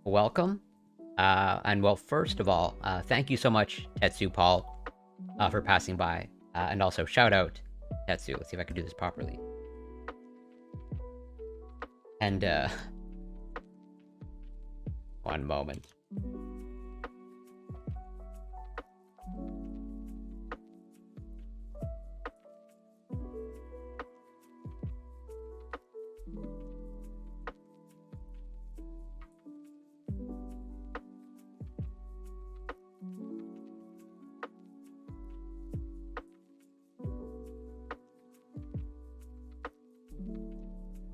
Welcome. And well, first of all, thank you so much, Tetsu Paul, for passing by. And also, shout out, Tetsu. Let's see if I can do this properly. And, one moment.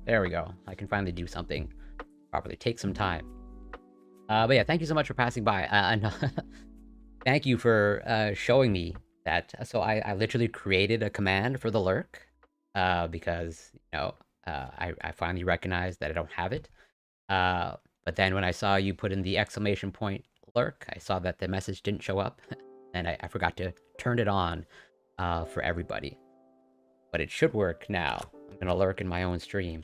There we go. I can finally do something properly. Take some time. But yeah, thank you so much for passing by. And thank you for showing me that. So I literally created a command for the lurk because, I finally recognized that I don't have it. But then when I saw you put in the exclamation point lurk, I saw that the message didn't show up. And I forgot to turn it on for everybody. But it should work now. I'm gonna lurk in my own stream.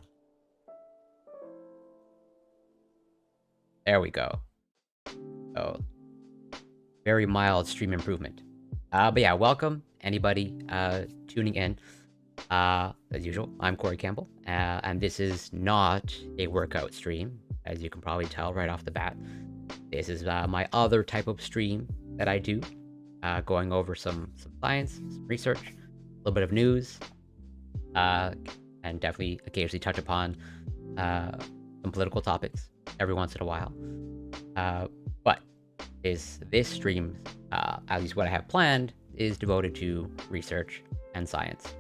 There we go. Oh, very mild stream improvement. But yeah, welcome anybody tuning in. As usual, I'm Corey Campbell, and this is not a workout stream, as you can probably tell right off the bat. This is my other type of stream that I do, going over some science, some research, a little bit of news, and definitely occasionally touch upon some political topics every once in a while. But this stream, at least what I have planned, is devoted to research and science.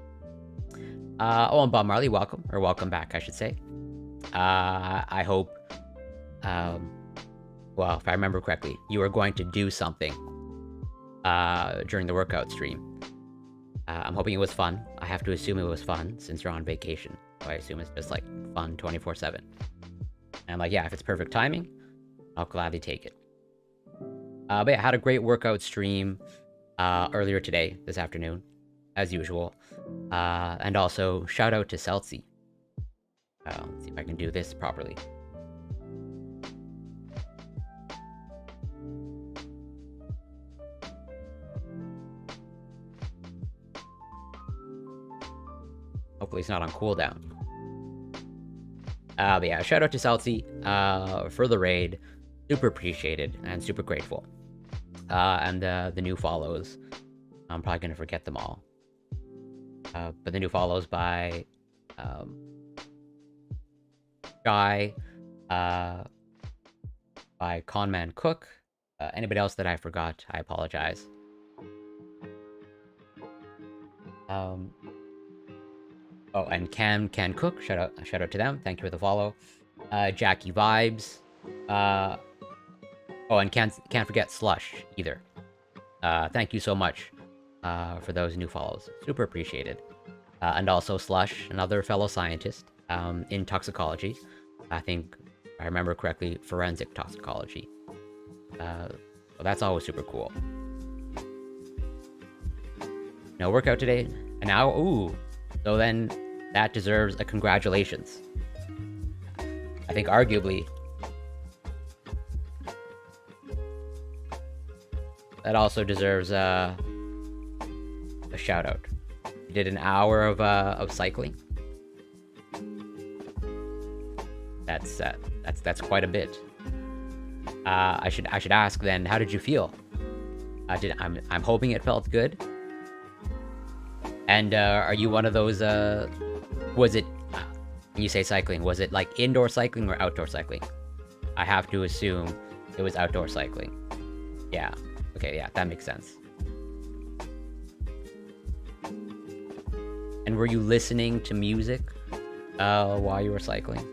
Oh, and Bob Marley, welcome, or welcome back, I should say. I hope, well, if I remember correctly, you are going to do something during the workout stream. I'm hoping it was fun. I have to assume it was fun since you're on vacation. So I assume it's just like fun 24/7. And I'm like, yeah, if it's perfect timing, I'll gladly take it. But yeah, I had a great workout stream earlier today, this afternoon, as usual. And also, shout out to Celsi. Let's see if I can do this properly. Hopefully it's not on cooldown. But yeah, shout out to Celsi for the raid. Super appreciated and super grateful. And the new follows. I'm probably going to forget them all. But the new follows by Shy, by Conman Cook. Anybody else that I forgot, I apologize. Oh, and Can Cook, shout out to them. Thank you for the follow. Jackie Vibes. Oh, and can't forget Slush either. Thank you so much for those new follows. Super appreciated. And also Slush, another fellow scientist in toxicology. I think, if I remember correctly, forensic toxicology. So that's always super cool. No workout today. And now, ooh. So then, that deserves a congratulations. I think arguably... that also deserves a shout out. You did an hour of cycling. That's quite a bit. I should ask then, how did you feel? I'm hoping it felt good. And are you one of those? Was it when you say cycling? Was it like indoor cycling or outdoor cycling? I have to assume it was outdoor cycling. Yeah. Okay. Yeah, that makes sense. And were you listening to music while you were cycling?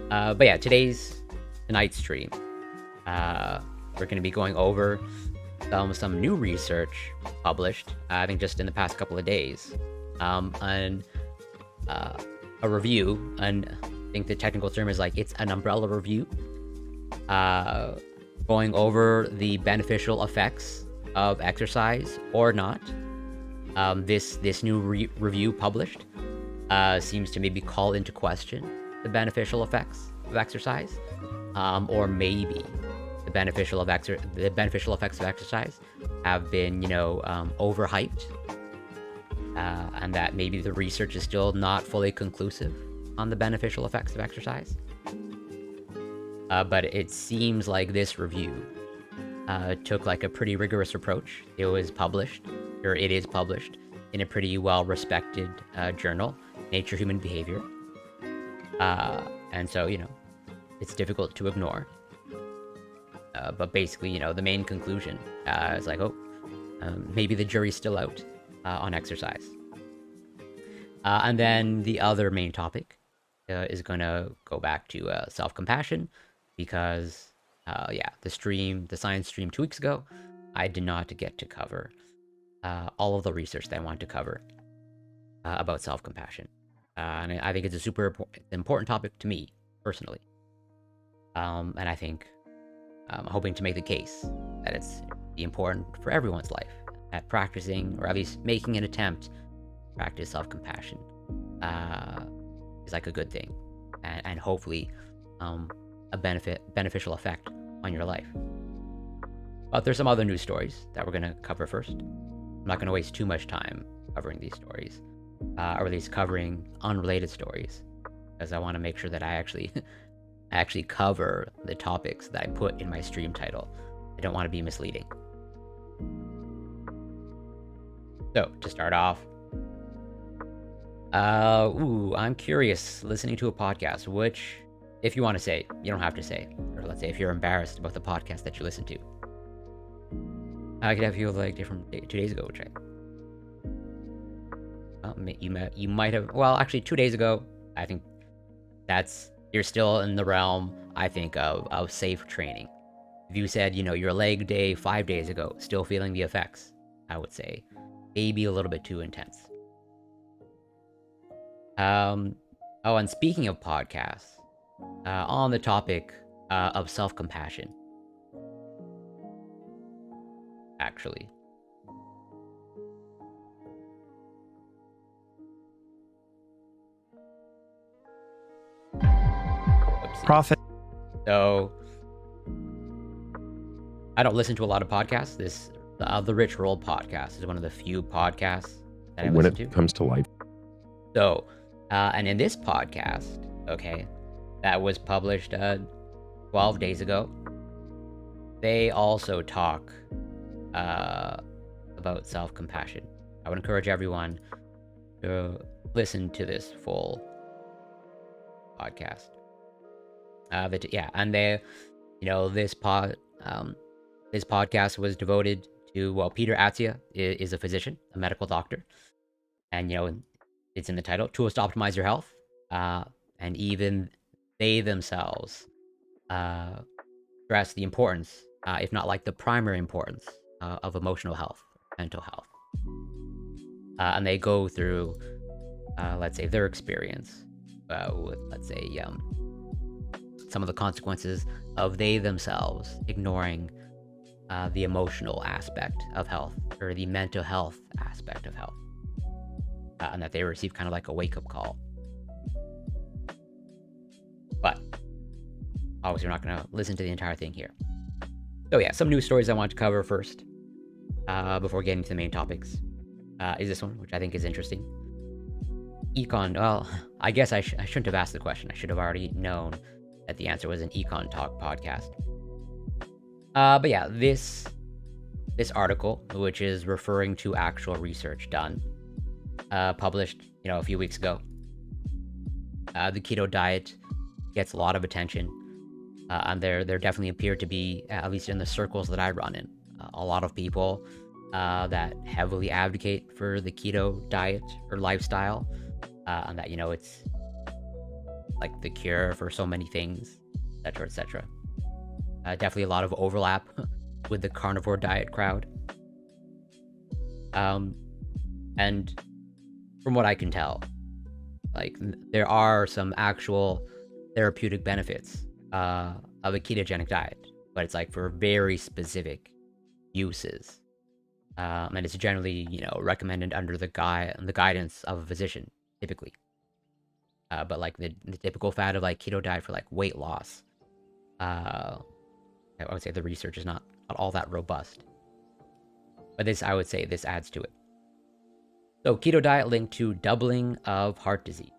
But yeah, tonight's stream, we're going to be going over some new research published, I think just in the past couple of days, and a review, and I think the technical term is like, it's an umbrella review, going over the beneficial effects of exercise or not. This new review published seems to maybe call into question the beneficial effects of exercise, or maybe the beneficial effects of exercise have been, overhyped, and that maybe the research is still not fully conclusive on the beneficial effects of exercise. But it seems like this review took like a pretty rigorous approach. It is published in a pretty well-respected journal, Nature Human Behavior. And so, it's difficult to ignore. But basically, the main conclusion is like, maybe the jury's still out on exercise. And then the other main topic is going to go back to self-compassion, because, the science stream 2 weeks ago, I did not get to cover all of the research that I wanted to cover about self-compassion. And I think it's a super important topic to me, personally. And I think I'm hoping to make the case that it's important for everyone's life, at practicing, or at least making an attempt to practice self-compassion is like a good thing, and hopefully a beneficial effect on your life. But there's some other news stories that we're going to cover first. I'm not going to waste too much time covering these stories, or at least covering unrelated stories, because I want to make sure that I actually cover the topics that I put in my stream title. I don't want to be misleading. So, to start off, I'm curious, listening to a podcast, which, if you want to say, you don't have to say, or let's say if you're embarrassed about the podcast that you listen to. I could have you like different 2 days ago, which you might have, well, actually 2 days ago, I think you're still in the realm, I think, of safe training. If you said, your leg day 5 days ago, still feeling the effects, I would say maybe a little bit too intense. And speaking of podcasts, on the topic of self-compassion, actually. Profit. So, I don't listen to a lot of podcasts. The Rich Roll podcast is one of the few podcasts that I listen to. When it comes to life. So, and in this podcast, that was published 12 days ago, they also talk about self-compassion. I would encourage everyone to listen to this full podcast. And they, this podcast was devoted to, Peter Attia is a physician, a medical doctor, and it's in the title, Tools to Optimize Your Health, and even they themselves stress the importance, if not like the primary importance, of emotional health, mental health, and they go through, let's say, their experience with, let's say, some of the consequences of they themselves ignoring the emotional aspect of health, or the mental health aspect of health, and that they receive kind of like a wake-up call. But obviously we're not going to listen to the entire thing here. So yeah, some news stories I want to cover first, before getting to the main topics, is this one, which I think is interesting. Econ, well, I guess I shouldn't have asked the question. I should have already known that the answer was an Econ Talk podcast. But yeah, this article, which is referring to actual research done, published, a few weeks ago. The keto diet gets a lot of attention, and there definitely appear to be, at least in the circles that I run in, a lot of people that heavily advocate for the keto diet or lifestyle, and that it's like the cure for so many things, etc., etc. Definitely a lot of overlap with the carnivore diet crowd. And from what I can tell, like there are some actual therapeutic benefits of a ketogenic diet, but it's like for very specific uses. And it's generally, recommended under the guidance of a physician, typically. But like the typical fad of like keto diet for like weight loss, I would say the research is not all that robust. But I would say this adds to it. So keto diet linked to doubling of heart disease.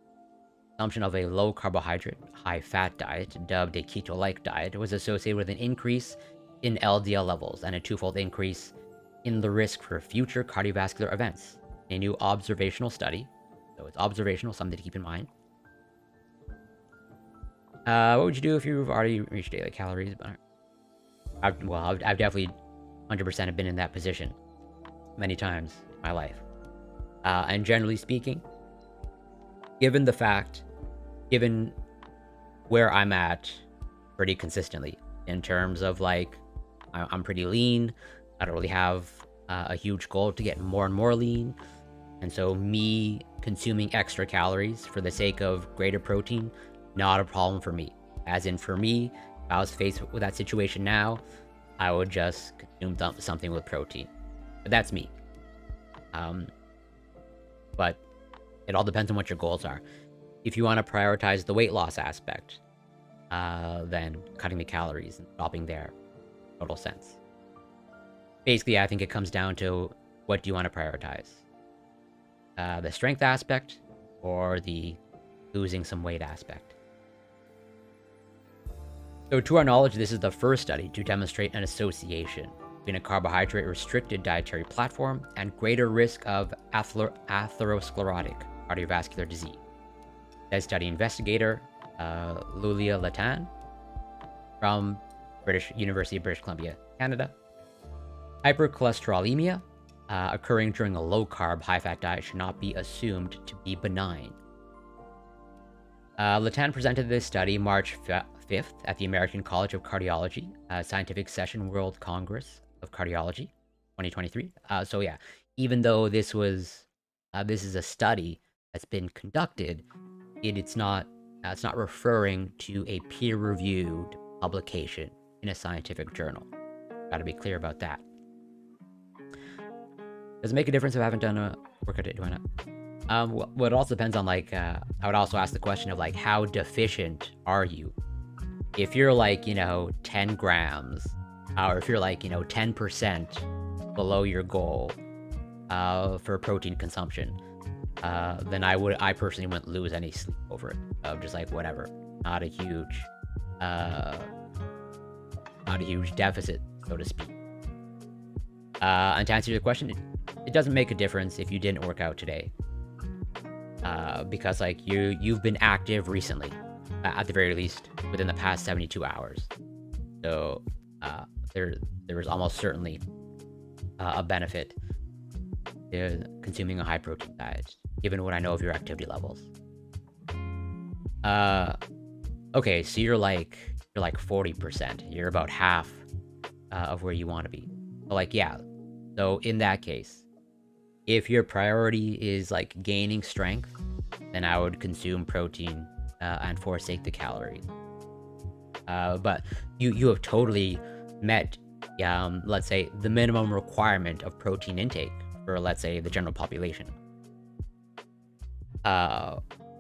Consumption of a low carbohydrate, high fat diet, dubbed a keto-like diet, was associated with an increase in LDL levels and a twofold increase in the risk for future cardiovascular events. A new observational study, so it's observational, something to keep in mind. What would you do if you've already reached daily calories? I've definitely 100% have been in that position many times in my life. And generally speaking, given where I'm at pretty consistently in terms of like, I'm pretty lean. I don't really have a huge goal to get more and more lean. And so me consuming extra calories for the sake of greater protein, not a problem for me. As in for me, if I was faced with that situation now, I would just consume something with protein. But that's me. But it all depends on what your goals are. If you want to prioritize the weight loss aspect, then cutting the calories and stopping there, total sense. Basically, I think it comes down to what do you want to prioritize? The strength aspect or the losing some weight aspect? So to our knowledge, this is the first study to demonstrate an association between a carbohydrate-restricted dietary platform and greater risk of atherosclerotic cardiovascular disease. That study investigator, Lulia Latan, from University of British Columbia, Canada. Hypercholesterolemia, occurring during a low-carb, high-fat diet should not be assumed to be benign. Latan presented this study March 5th at the American College of Cardiology, Scientific Session World Congress of Cardiology, 2023. So yeah, even though this is a study that's been conducted, it's not referring to a peer-reviewed publication in a scientific journal. Got to be clear about that. Does it make a difference if I haven't done a workout? Do I not? Well, it also depends on like, I would also ask the question of like, how deficient are you? If you're like, 10 grams, or if you're like, 10% below your goal for protein consumption, then I personally wouldn't lose any sleep over it. Just like whatever, not a huge deficit, so to speak. And to answer your question, it doesn't make a difference if you didn't work out today, because like you've been active recently, at the very least within the past 72 hours. So there is almost certainly a benefit to consuming a high protein diet, given what I know of your activity levels. Okay, so you're like 40%. You're about half of where you want to be. But like, yeah. So in that case, if your priority is like gaining strength, then I would consume protein and forsake the calories. But you have totally met, let's say, the minimum requirement of protein intake for, let's say, the general population.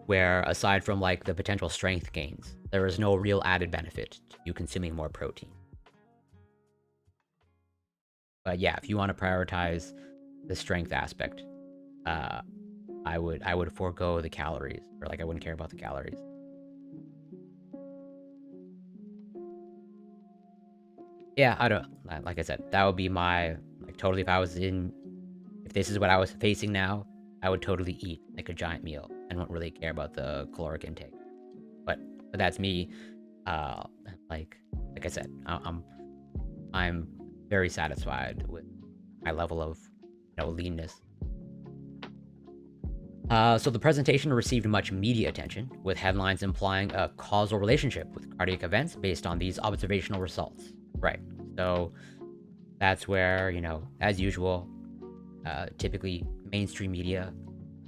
Where aside from like the potential strength gains, there is no real added benefit to you consuming more protein. But yeah, if you want to prioritize the strength aspect, I would forego the calories, or like I wouldn't care about the calories. Yeah, I don't, like I said, that would be my, like, totally, if this is what I was facing now, I would totally eat like a giant meal and wouldn't really care about the caloric intake. But that's me. Uh, like I said, I'm very satisfied with my level of, leanness. So the presentation received much media attention, with headlines implying a causal relationship with cardiac events based on these observational results. Right. So that's where, as usual, typically mainstream media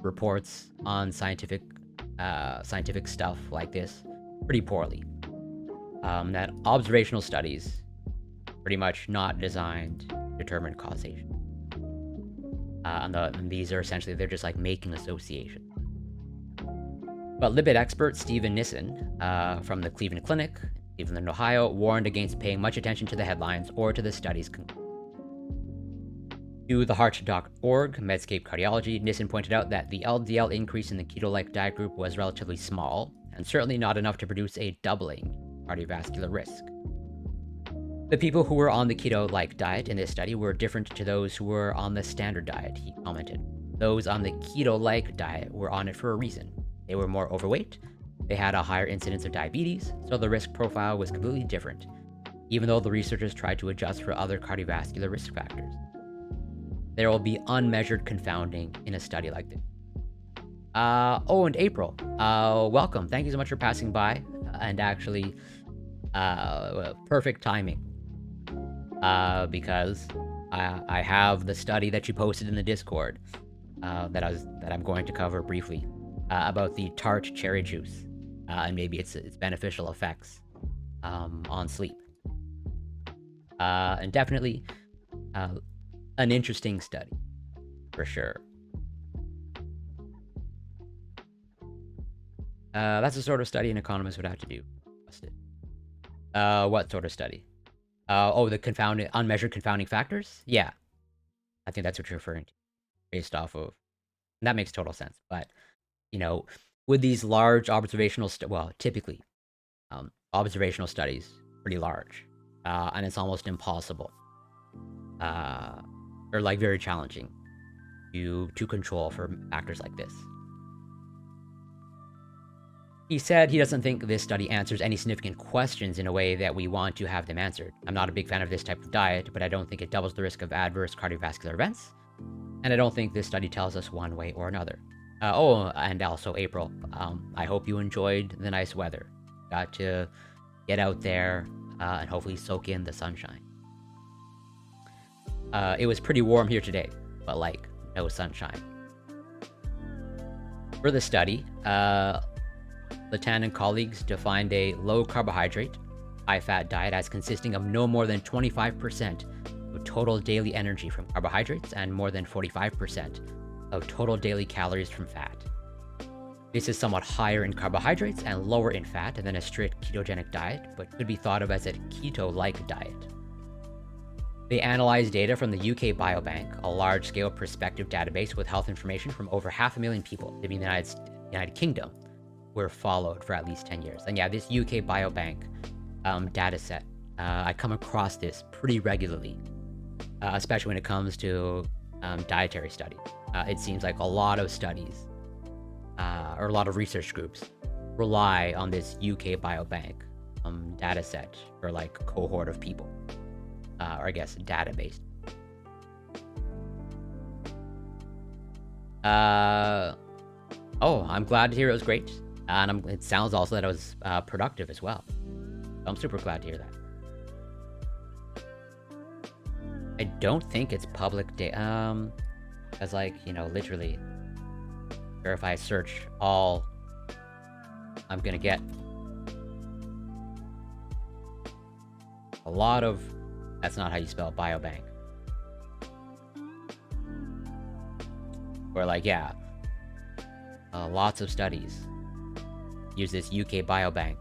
reports on scientific stuff like this pretty poorly. That observational studies pretty much not designed to determine causation. And these are essentially, they're just like making association. But lipid expert Steven Nissen from the Cleveland Clinic, Cleveland, Ohio, warned against paying much attention to the headlines or to the study's conclusions. To the Heart.org, Medscape Cardiology, Nissen pointed out that the LDL increase in the keto-like diet group was relatively small, and certainly not enough to produce a doubling in cardiovascular risk. The people who were on the keto-like diet in this study were different to those who were on the standard diet, he commented. Those on the keto-like diet were on it for a reason. They were more overweight, they had a higher incidence of diabetes, so the risk profile was completely different, even though the researchers tried to adjust for other cardiovascular risk factors. There will be unmeasured confounding in a study like this. And April, welcome. Thank you so much for passing by, and actually, perfect timing. Because I have the study that you posted in the Discord, that I'm going to cover briefly, about the tart cherry juice, and maybe its beneficial effects, on sleep. And definitely, an interesting study, for sure. That's the sort of study an economist would have to do. What sort of study? The unmeasured confounding factors? Yeah. I think that's what you're referring to, based off of. And that makes total sense. But, with these large observational, typically, observational studies, pretty large. And it's almost impossible. Or like very challenging to control for factors like this. He said he doesn't think this study answers any significant questions in a way that we want to have them answered. I'm not a big fan of this type of diet, but I don't think it doubles the risk of adverse cardiovascular events. And I don't think this study tells us one way or another. And also April, I hope you enjoyed the nice weather. Got to get out there and hopefully soak in the sunshine. It was pretty warm here today, but like no sunshine. For the study, Latan and colleagues defined a low-carbohydrate, high-fat diet as consisting of no more than 25% of total daily energy from carbohydrates and more than 45% of total daily calories from fat. This is somewhat higher in carbohydrates and lower in fat than a strict ketogenic diet, but could be thought of as a keto-like diet. They analyzed data from the UK Biobank, a large-scale prospective database with health information from over 500,000 people living in the United Kingdom, were followed for at least 10 years. And yeah, this UK Biobank data set, I come across this pretty regularly, especially when it comes to dietary studies. It seems like a lot of studies, or a lot of research groups, rely on this UK Biobank data set for like a cohort of people, or I guess database. I'm glad to hear it was great. And it sounds also that it was productive as well. So I'm super glad to hear that. I don't think it's public data. Because, like, literally, or if I search all, I'm gonna get a lot of. That's not how you spell biobank. Or, like, yeah, lots of studies use this UK Biobank,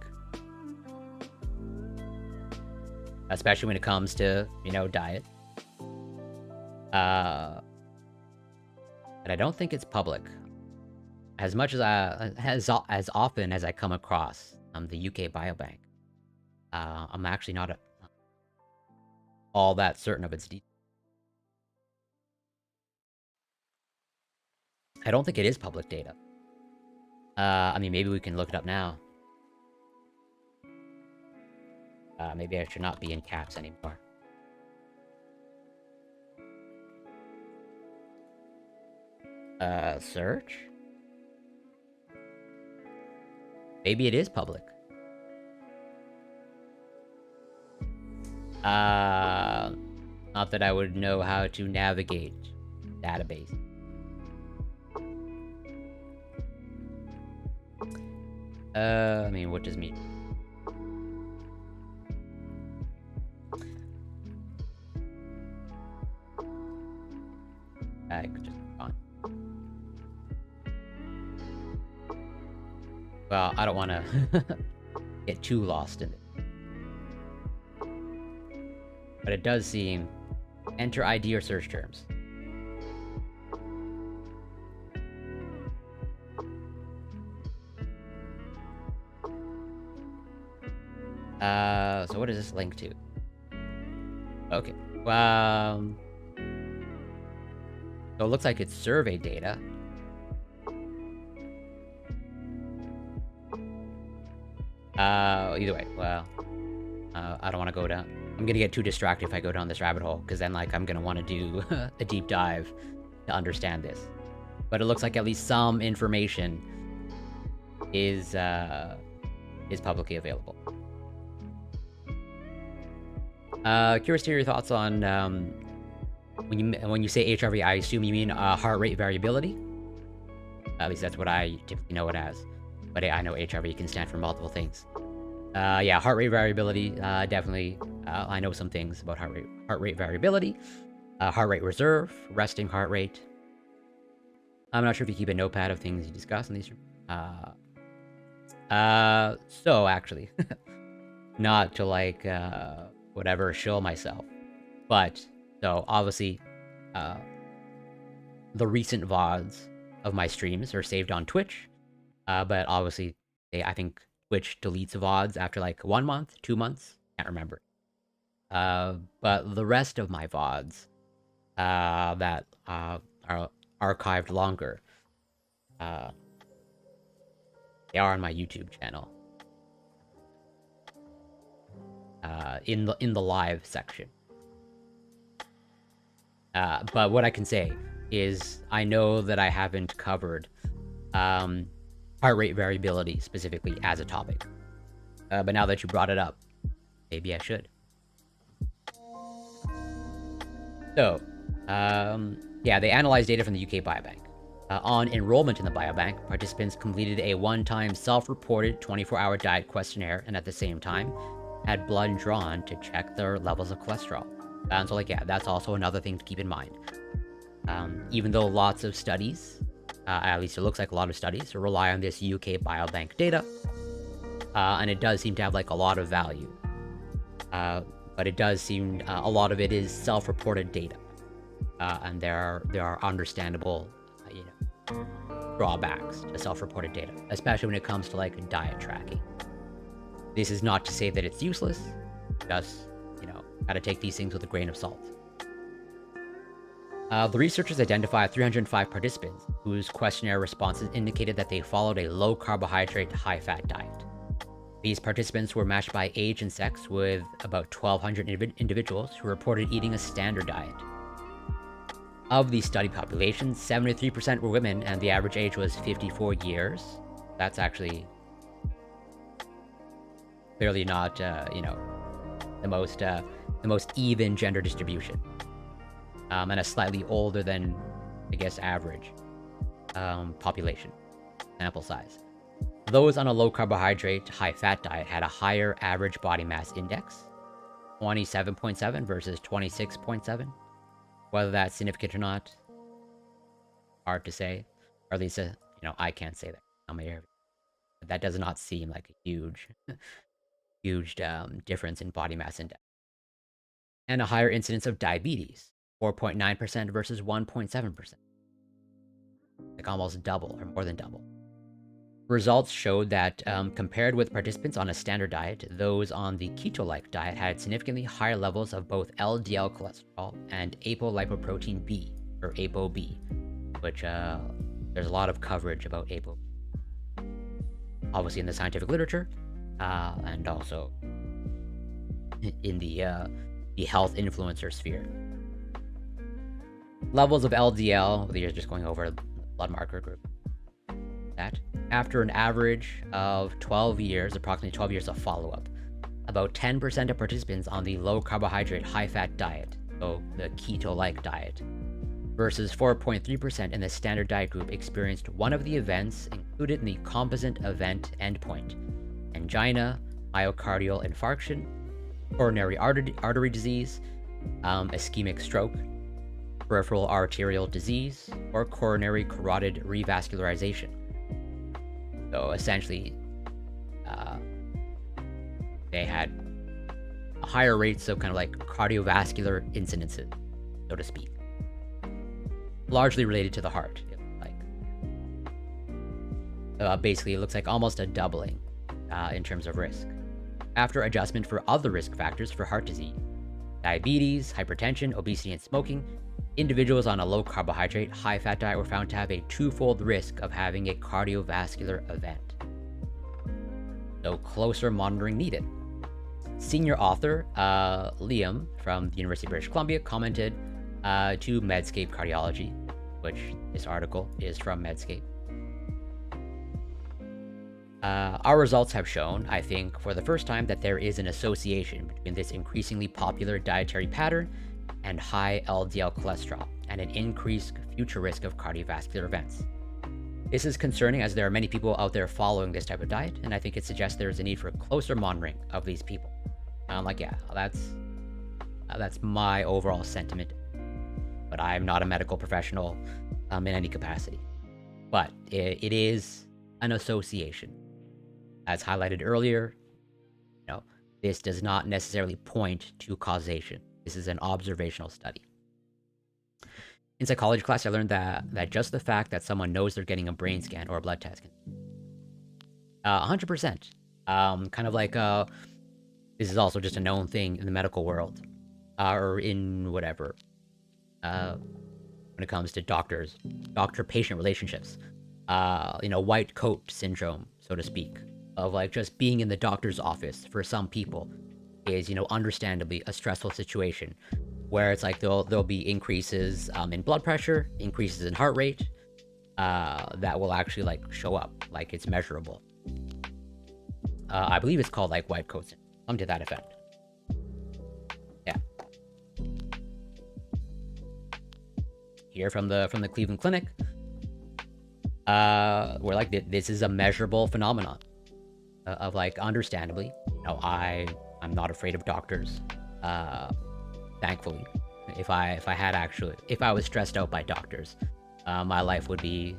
especially when it comes to, diet. But I don't think it's public. As much as as often as I come across the UK Biobank, I'm actually not all that certain of its details. I don't think it is public data. I mean, maybe we can look it up now. Maybe I should not be in caps anymore. Search? Maybe it is public. Not that I would know how to navigate database. I mean, what does mean? I could just move on. Well, I don't want to get too lost in it. But it does seem... Enter ID or search terms. So what does this link to? Okay. Well... So it looks like it's survey data. Either way, well... I don't want to go down... I'm gonna get too distracted if I go down this rabbit hole, because then, like, I'm gonna want to do a deep dive to understand this. But it looks like at least some information is publicly available. Curious to hear your thoughts on, when you say HRV, I assume you mean, heart rate variability? At least that's what I typically know it as. But I know HRV can stand for multiple things. Yeah, heart rate variability, definitely. I know some things about heart rate variability, heart rate reserve, resting heart rate. I'm not sure if you keep a notepad of things you discuss in these. So actually, not to like whatever show myself, but so obviously, the recent VODs of my streams are saved on Twitch, but obviously, I think Twitch deletes VODs after like 1 month, 2 months, can't remember. But the rest of my VODs that are archived longer, they are on my YouTube channel. In the live section. But what I can say is I know that I haven't covered heart rate variability specifically as a topic. But now that you brought it up, maybe I should. So, yeah, they analyzed data from the UK Biobank. On enrollment in the Biobank, participants completed a one-time self-reported 24-hour diet questionnaire and at the same time had blood drawn to check their levels of cholesterol. And so, like, yeah, that's also another thing to keep in mind. Even though lots of studies, at least it looks like a lot of studies, rely on this UK Biobank data, and it does seem to have, like, a lot of value. But it does seem a lot of it is self-reported data, and there are understandable, drawbacks to self-reported data, especially when it comes to like diet tracking. This is not to say that it's useless. Just gotta take these things with a grain of salt. The researchers identified 305 participants whose questionnaire responses indicated that they followed a low-carbohydrate, high-fat diet. These participants were matched by age and sex with about 1,200 individuals who reported eating a standard diet. Of the study population, 73% were women, and the average age was 54 years. That's actually clearly not, the most even gender distribution. And a slightly older than, I guess, average population sample size. Those on a low-carbohydrate, high-fat diet had a higher average body mass index, 27.7 versus 26.7. Whether that's significant or not, hard to say. Or at least, I can't say that on my air. But that does not seem like a huge, huge difference in body mass index. And a higher incidence of diabetes, 4.9% versus 1.7%. Like almost double or more than double. Results showed that compared with participants on a standard diet, those on the keto-like diet had significantly higher levels of both LDL cholesterol and apolipoprotein B, or ApoB, which there's a lot of coverage about ApoB. Obviously in the scientific literature, and also in the health influencer sphere. Levels of LDL, these are just going over the blood marker group. That after an average of 12 years, approximately 12 years of follow-up, about 10% of participants on the low carbohydrate, high fat diet, so the keto-like diet, versus 4.3% in the standard diet group experienced one of the events included in the composite event endpoint: angina, myocardial infarction, coronary artery disease, ischemic stroke, peripheral arterial disease, or coronary carotid revascularization. So essentially, they had higher rates of kind of like cardiovascular incidences, so to speak, largely related to the heart. Basically, it looks like almost a doubling in terms of risk. After adjustment for other risk factors for heart disease, diabetes, hypertension, obesity, and smoking, individuals on a low carbohydrate, high fat diet were found to have a twofold risk of having a cardiovascular event. So closer monitoring needed. Senior author Liam from the University of British Columbia commented to Medscape Cardiology, which this article is from Medscape. Our results have shown, I think, for the first time, that there is an association between this increasingly popular dietary pattern and high LDL cholesterol, and an increased future risk of cardiovascular events. This is concerning, as there are many people out there following this type of diet, and I think it suggests there is a need for closer monitoring of these people. And I'm like, yeah, that's my overall sentiment, but I'm not a medical professional in any capacity. But it is an association. As highlighted earlier, this does not necessarily point to causation. This is an observational study. In psychology class, I learned that just the fact that someone knows they're getting a brain scan or a blood test can 100%. Kind of like this is also just a known thing in the medical world, or in whatever. When it comes to doctor-patient relationships, white coat syndrome, so to speak, of like just being in the doctor's office for some people is, understandably a stressful situation, where it's like there'll be increases in blood pressure, increases in heart rate, that will actually like show up, like it's measurable. I believe it's called like white coat syndrome, something to that effect. Yeah. Here from the Cleveland Clinic, we're like, this is a measurable phenomenon of like, understandably, I'm not afraid of doctors. Thankfully, if I was stressed out by doctors, my life would be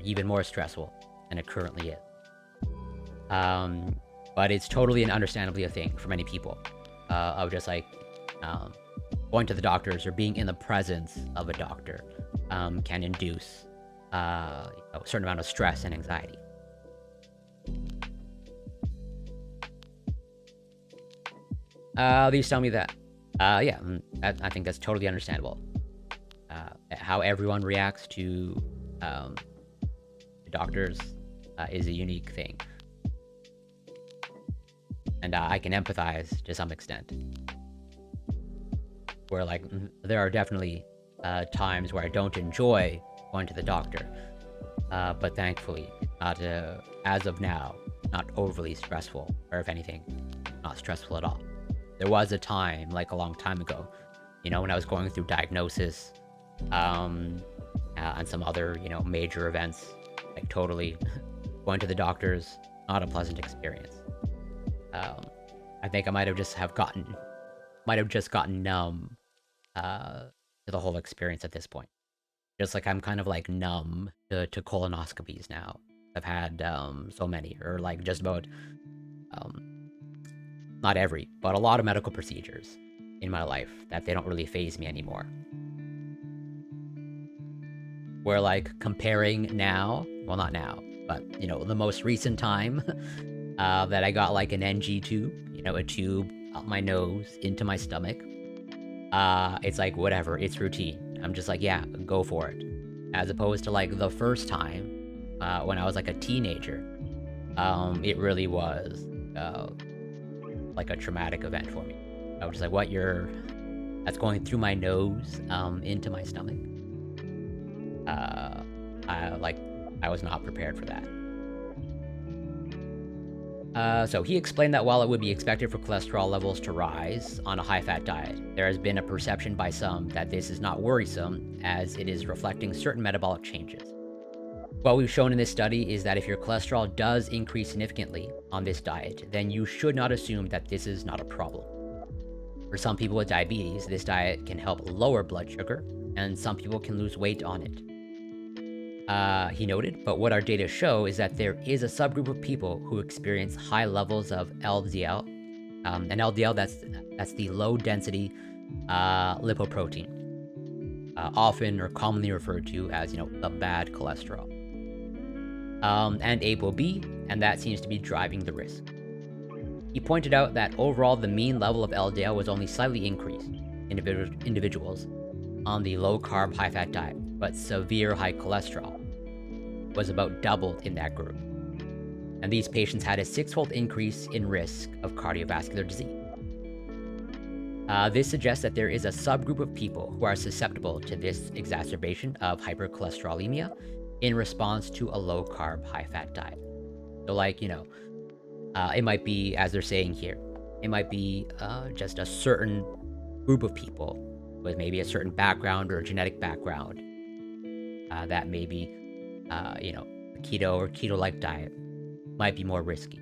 even more stressful than it currently is. But it's totally and understandably a thing for many people, of just like going to the doctors or being in the presence of a doctor can induce a certain amount of stress and anxiety. These tell me that, yeah, I think that's totally understandable. How everyone reacts to doctors is a unique thing. And I can empathize to some extent. Where, like, there are definitely times where I don't enjoy going to the doctor. But thankfully, not, as of now, not overly stressful, or if anything, not stressful at all. There was a time, like a long time ago, when I was going through diagnosis, and some other, major events, like totally going to the doctors, not a pleasant experience. I think I might have just gotten numb, to the whole experience at this point. Just like I'm kind of like numb to colonoscopies now. I've had, so many, or like just about, not every, but a lot of medical procedures. in my life that they don't really faze me anymore. Where like comparing now, well not now, but you know, the most recent time that I got like an NG tube, you know, a tube up my nose into my stomach. It's like whatever, it's routine. I'm just like, yeah, go for it. As opposed to like the first time when I was like a teenager, it really was like a traumatic event for me. I was just like, what, that's going through my nose into my stomach. I was not prepared for that. So he explained that while it would be expected for cholesterol levels to rise on a high-fat diet, there has been a perception by some that this is not worrisome, as it is reflecting certain metabolic changes. What we've shown in this study is that if your cholesterol does increase significantly on this diet, then you should not assume that this is not a problem. For some people with diabetes, this diet can help lower blood sugar, and some people can lose weight on it. He noted, but what our data show is that there is a subgroup of people who experience high levels of LDL, and LDL, that's the low-density lipoprotein, often or commonly referred to as, you know, the bad cholesterol, and ApoB, and that seems to be driving the risk. He pointed out that overall the mean level of LDL was only slightly increased in individuals on the low-carb, high-fat diet, but severe high cholesterol was about doubled in that group. And these patients had a 6-fold increase in risk of cardiovascular disease. This suggests that there is a subgroup of people who are susceptible to this exacerbation of hypercholesterolemia in response to a low-carb, high-fat diet. So like, you know, it might be, as they're saying here, it might be just a certain group of people with maybe a certain background or genetic background that maybe, you know, a keto or keto-like diet might be more risky.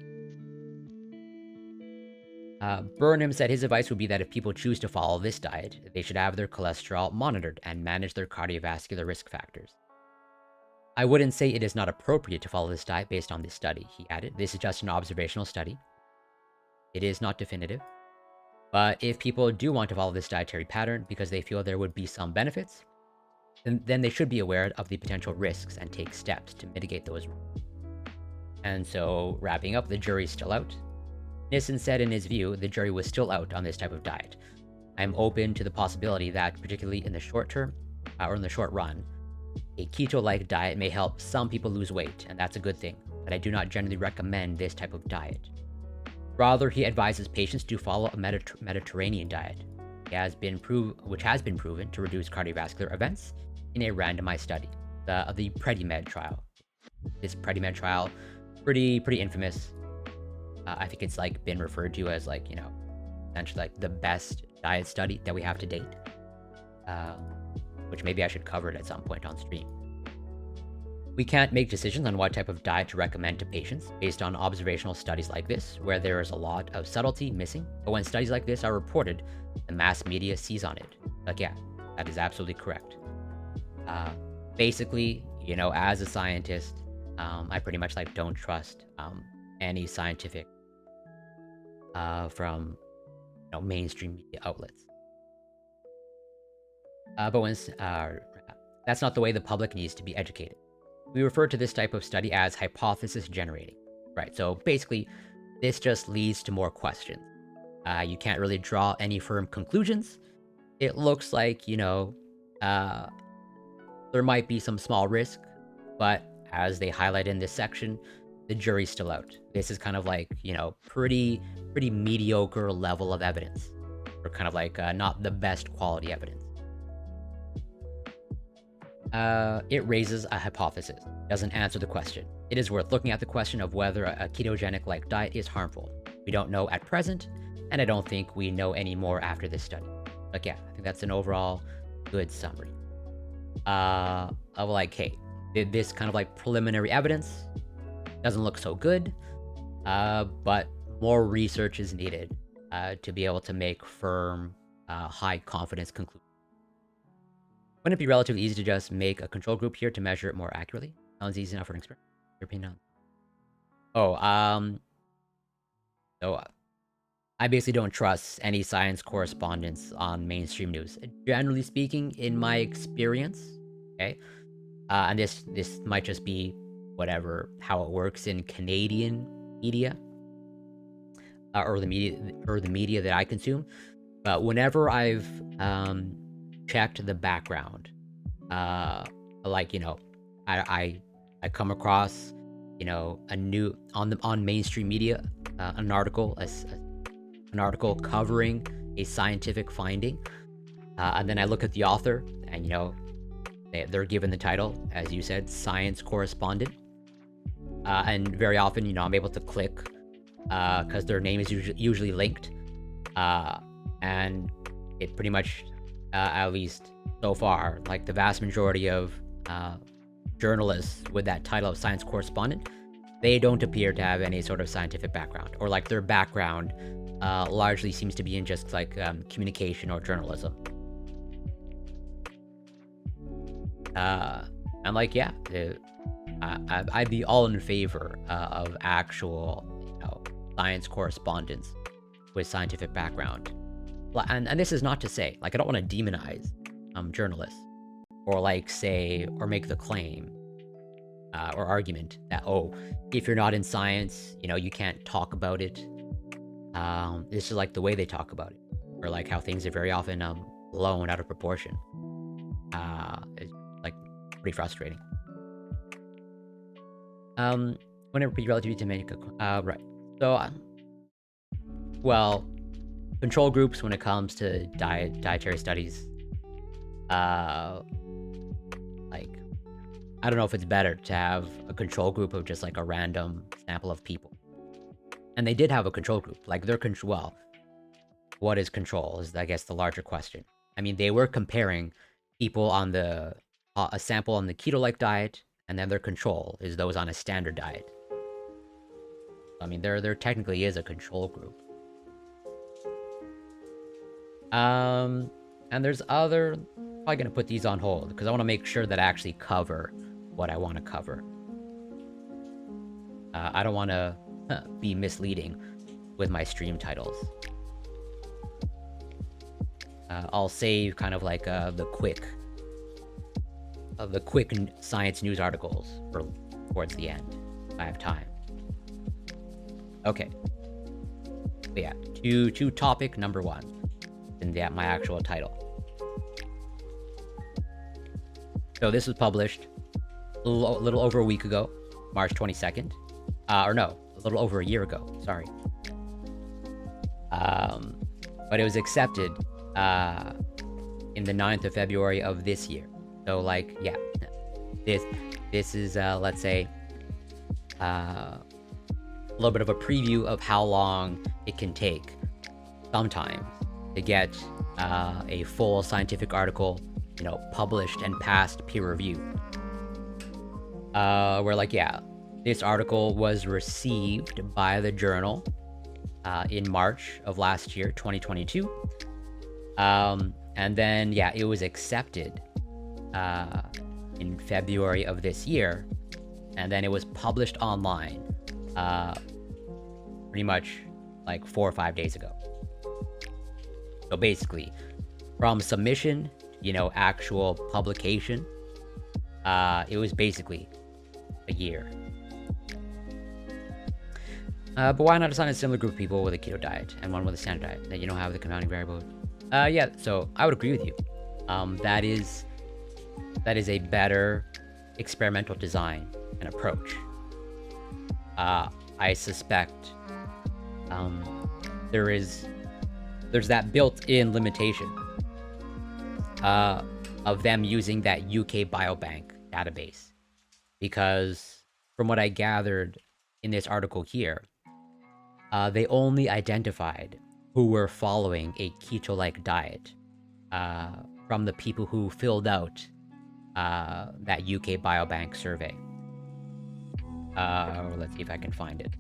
Burnham said his advice would be that if people choose to follow this diet, they should have their cholesterol monitored and manage their cardiovascular risk factors. I wouldn't say it is not appropriate to follow this diet based on this study, he added. This is just an observational study. It is not definitive. But if people do want to follow this dietary pattern because they feel there would be some benefits, then they should be aware of the potential risks and take steps to mitigate those risks. And so, wrapping up, the jury's still out. Nissen said in his view, the jury was still out on this type of diet. I'm open to the possibility that, particularly in the short term, or in the short run, a keto-like diet may help some people lose weight, and that's a good thing, but I do not generally recommend this type of diet. Rather, he advises patients to follow a Mediterranean diet, which has been proven to reduce cardiovascular events in a randomized study, the Predimed trial. This Predimed trial, pretty infamous. I think it's like been referred to as like, you know, essentially like the best diet study that we have to date, which maybe I should cover it at some point on stream. We can't make decisions on what type of diet to recommend to patients based on observational studies like this, where there is a lot of subtlety missing, but when studies like this are reported, the mass media sees on it. Like, yeah, that is absolutely correct. Basically, you know, as a scientist, I pretty much like don't trust any scientific from, you know, mainstream media outlets. But when that's not the way the public needs to be educated. We refer to this type of study as hypothesis generating, right? So basically, this just leads to more questions. You can't really draw any firm conclusions. It looks like, you know, there might be some small risk, but as they highlight in this section, the jury's still out. This is kind of like, you know, pretty mediocre level of evidence, or kind of like not the best quality evidence. It raises a hypothesis, doesn't answer the question. It is worth looking at the question of whether a ketogenic-like diet is harmful. We don't know at present, and I don't think we know any more after this study. But yeah, I think that's an overall good summary. Of like, hey, this kind of like preliminary evidence doesn't look so good, but more research is needed to be able to make firm, high confidence conclusions. Wouldn't it be relatively easy to just make a control group here to measure it more accurately? Sounds easy enough for an experiment. Your opinion on? Oh, so I basically don't trust any science correspondence on mainstream news. Generally speaking, in my experience, okay, and this might just be whatever how it works in Canadian media, or the media that I consume. But whenever I've checked the background, like I come across a new on mainstream media, an article covering a scientific finding, and then I look at the author, and they're given the title, as you said, science correspondent, and very often I'm able to click because their name is usually linked, and it pretty much, at least so far, like the vast majority of journalists with that title of science correspondent, they don't appear to have any sort of scientific background, or like their background largely seems to be in just like communication or journalism. And like, yeah, I'd be all in favor of actual science correspondence with scientific background. And this is not to say, like, I don't want to demonize journalists, or like say, or make the claim or argument that, oh, if you're not in science, you can't talk about it. This is like the way they talk about it, or like how things are very often blown out of proportion. It's like pretty frustrating. Whenever relativity to make right. So, well, control groups when it comes to dietary studies, like, I don't know if it's better to have a control group of just like a random sample of people. And they did have a control group, like their control. Well, what is control is, I guess, the larger question. I mean, they were comparing people on the a sample on the keto-like diet, and then their control is those on a standard diet. I mean, there technically is a control group. And there's other. Probably gonna put these on hold because I want to make sure that I actually cover what I want to cover. I don't want to be misleading with my stream titles. I'll save kind of like the quick science news articles for towards the end if I have time. Okay. But yeah, to topic number 1 in my actual title. So this was published a little over a week ago, March 22nd. Or no, a little over a year ago, sorry. But it was accepted in the 9th of February of this year. So like, yeah, this is, let's say, a little bit of a preview of how long it can take sometimes to get a full scientific article published and passed peer review. Where like, yeah, this article was received by the journal in March of last year, 2022. And then, yeah, it was accepted in February of this year. And then it was published online pretty much like 4 or 5 days ago. So basically, from submission, actual publication, it was basically a year. But why not assign a similar group of people with a keto diet and one with a standard diet that you don't have the confounding variable? Yeah, so I would agree with you. That is a better experimental design and approach. I suspect there's that built-in limitation of them using that UK Biobank database, because from what I gathered in this article here, they only identified who were following a keto-like diet from the people who filled out that UK Biobank survey. Let's see if I can find it.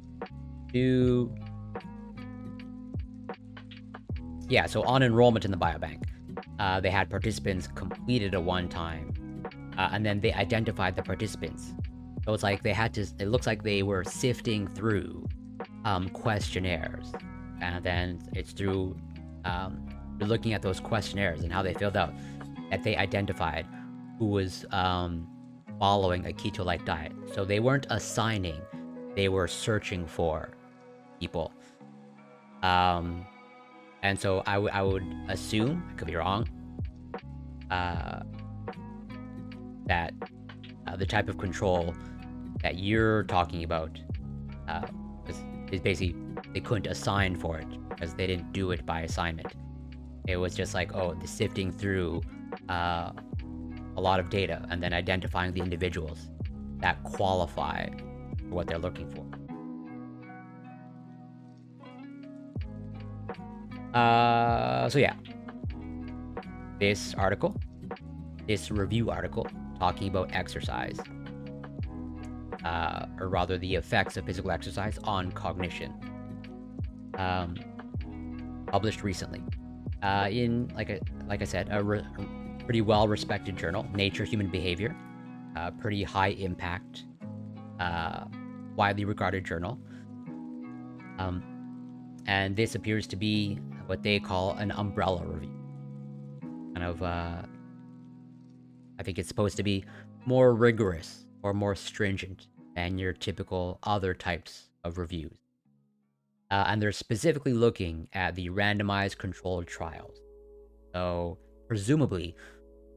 Yeah, so on enrollment in the biobank, they had participants completed a one-time, and then they identified the participants. So it's like they had to, it looks like they were sifting through questionnaires and then it's through looking at those questionnaires and how they filled out that they identified who was following a keto-like diet. So they weren't assigning, they were searching for people. And so I would assume, I could be wrong, that the type of control that you're talking about is basically they couldn't assign for it because they didn't do it by assignment. It was just like, oh, the sifting through a lot of data and then identifying the individuals that qualify for what they're looking for. So yeah, this review article talking about exercise, or rather the effects of physical exercise on cognition, published recently in, like I said, a pretty well-respected journal, Nature Human Behavior, pretty high impact, widely regarded journal. And this appears to be what they call an umbrella review. Kind of, I think it's supposed to be more rigorous or more stringent than your typical other types of reviews. And they're specifically looking at the randomized controlled trials. So presumably,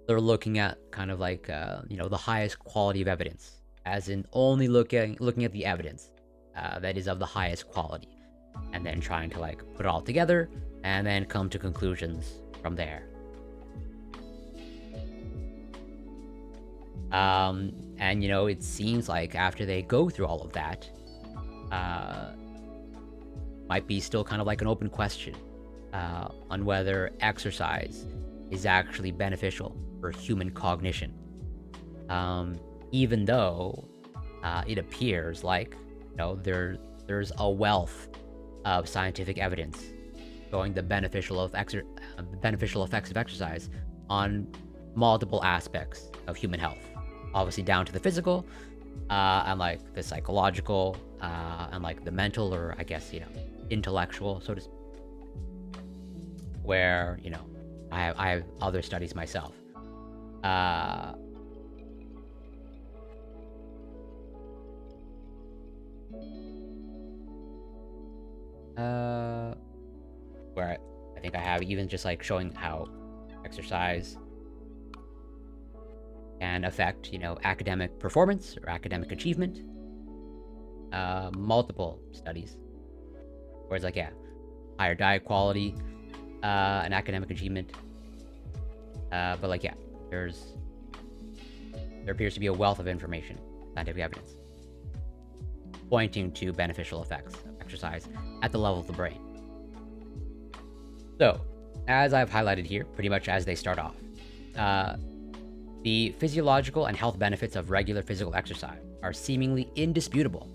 they're looking at kind of like, the highest quality of evidence, as in only looking at the evidence that is of the highest quality, and then trying to like put it all together and then come to conclusions from there. And it seems like after they go through all of that, might be still kind of like an open question on whether exercise is actually beneficial for human cognition. Even though it appears like there's a wealth of scientific evidence showing the beneficial effects of exercise on multiple aspects of human health. Obviously down to the physical, and like the psychological, and like the mental, or I guess, intellectual, so to speak. Where, I have other studies myself. Where I think I have even just like showing how exercise can affect, academic performance or academic achievement. Multiple studies where it's like, yeah, higher diet quality, and academic achievement. But like, yeah, there appears to be a wealth of information, scientific evidence, pointing to beneficial effects of exercise at the level of the brain. So, as I've highlighted here, pretty much as they start off, the physiological and health benefits of regular physical exercise are seemingly indisputable.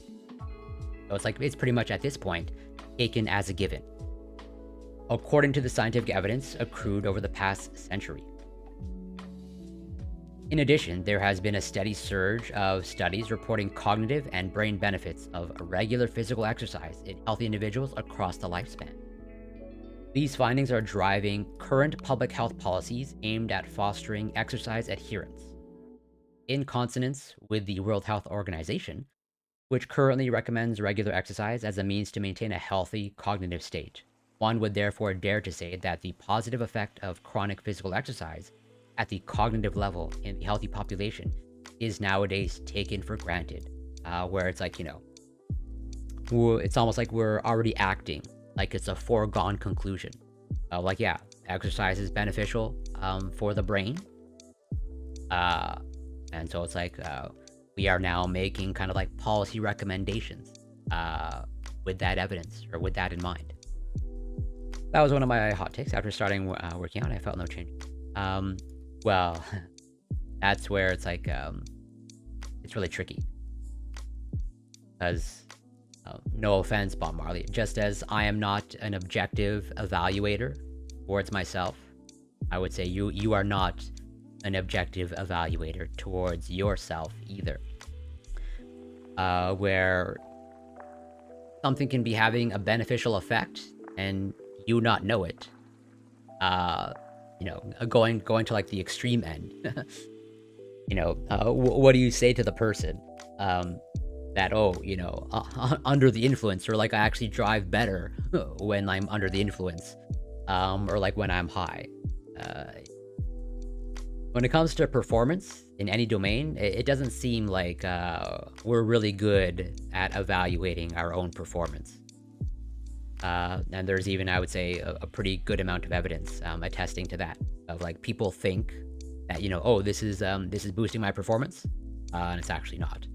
So it's pretty much at this point taken as a given, according to the scientific evidence accrued over the past century. In addition, there has been a steady surge of studies reporting cognitive and brain benefits of regular physical exercise in healthy individuals across the lifespan. These findings are driving current public health policies aimed at fostering exercise adherence, in consonance with the World Health Organization, which currently recommends regular exercise as a means to maintain a healthy cognitive state. One would therefore dare to say that the positive effect of chronic physical exercise at the cognitive level in the healthy population is nowadays taken for granted, where it's like, it's almost like we're already acting like it's a foregone conclusion. Like, yeah, exercise is beneficial for the brain. And so it's like, we are now making kind of like policy recommendations with that evidence, or with that in mind. That was one of my hot takes after starting working out. I felt no change. Well, that's where it's like, it's really tricky. Because, no offense, Bob Marley, just as I am not an objective evaluator towards myself, I would say you are not an objective evaluator towards yourself either. Where something can be having a beneficial effect and you not know it. You know, going to like the extreme end. You know, what do you say to the person that, oh, you know, under the influence, or like I actually drive better when I'm under the influence, or like when I'm high. When it comes to performance in any domain, it doesn't seem like we're really good at evaluating our own performance. And there's even, I would say, a pretty good amount of evidence attesting to that. Of like people think that, you know, oh, this is boosting my performance, and it's actually not.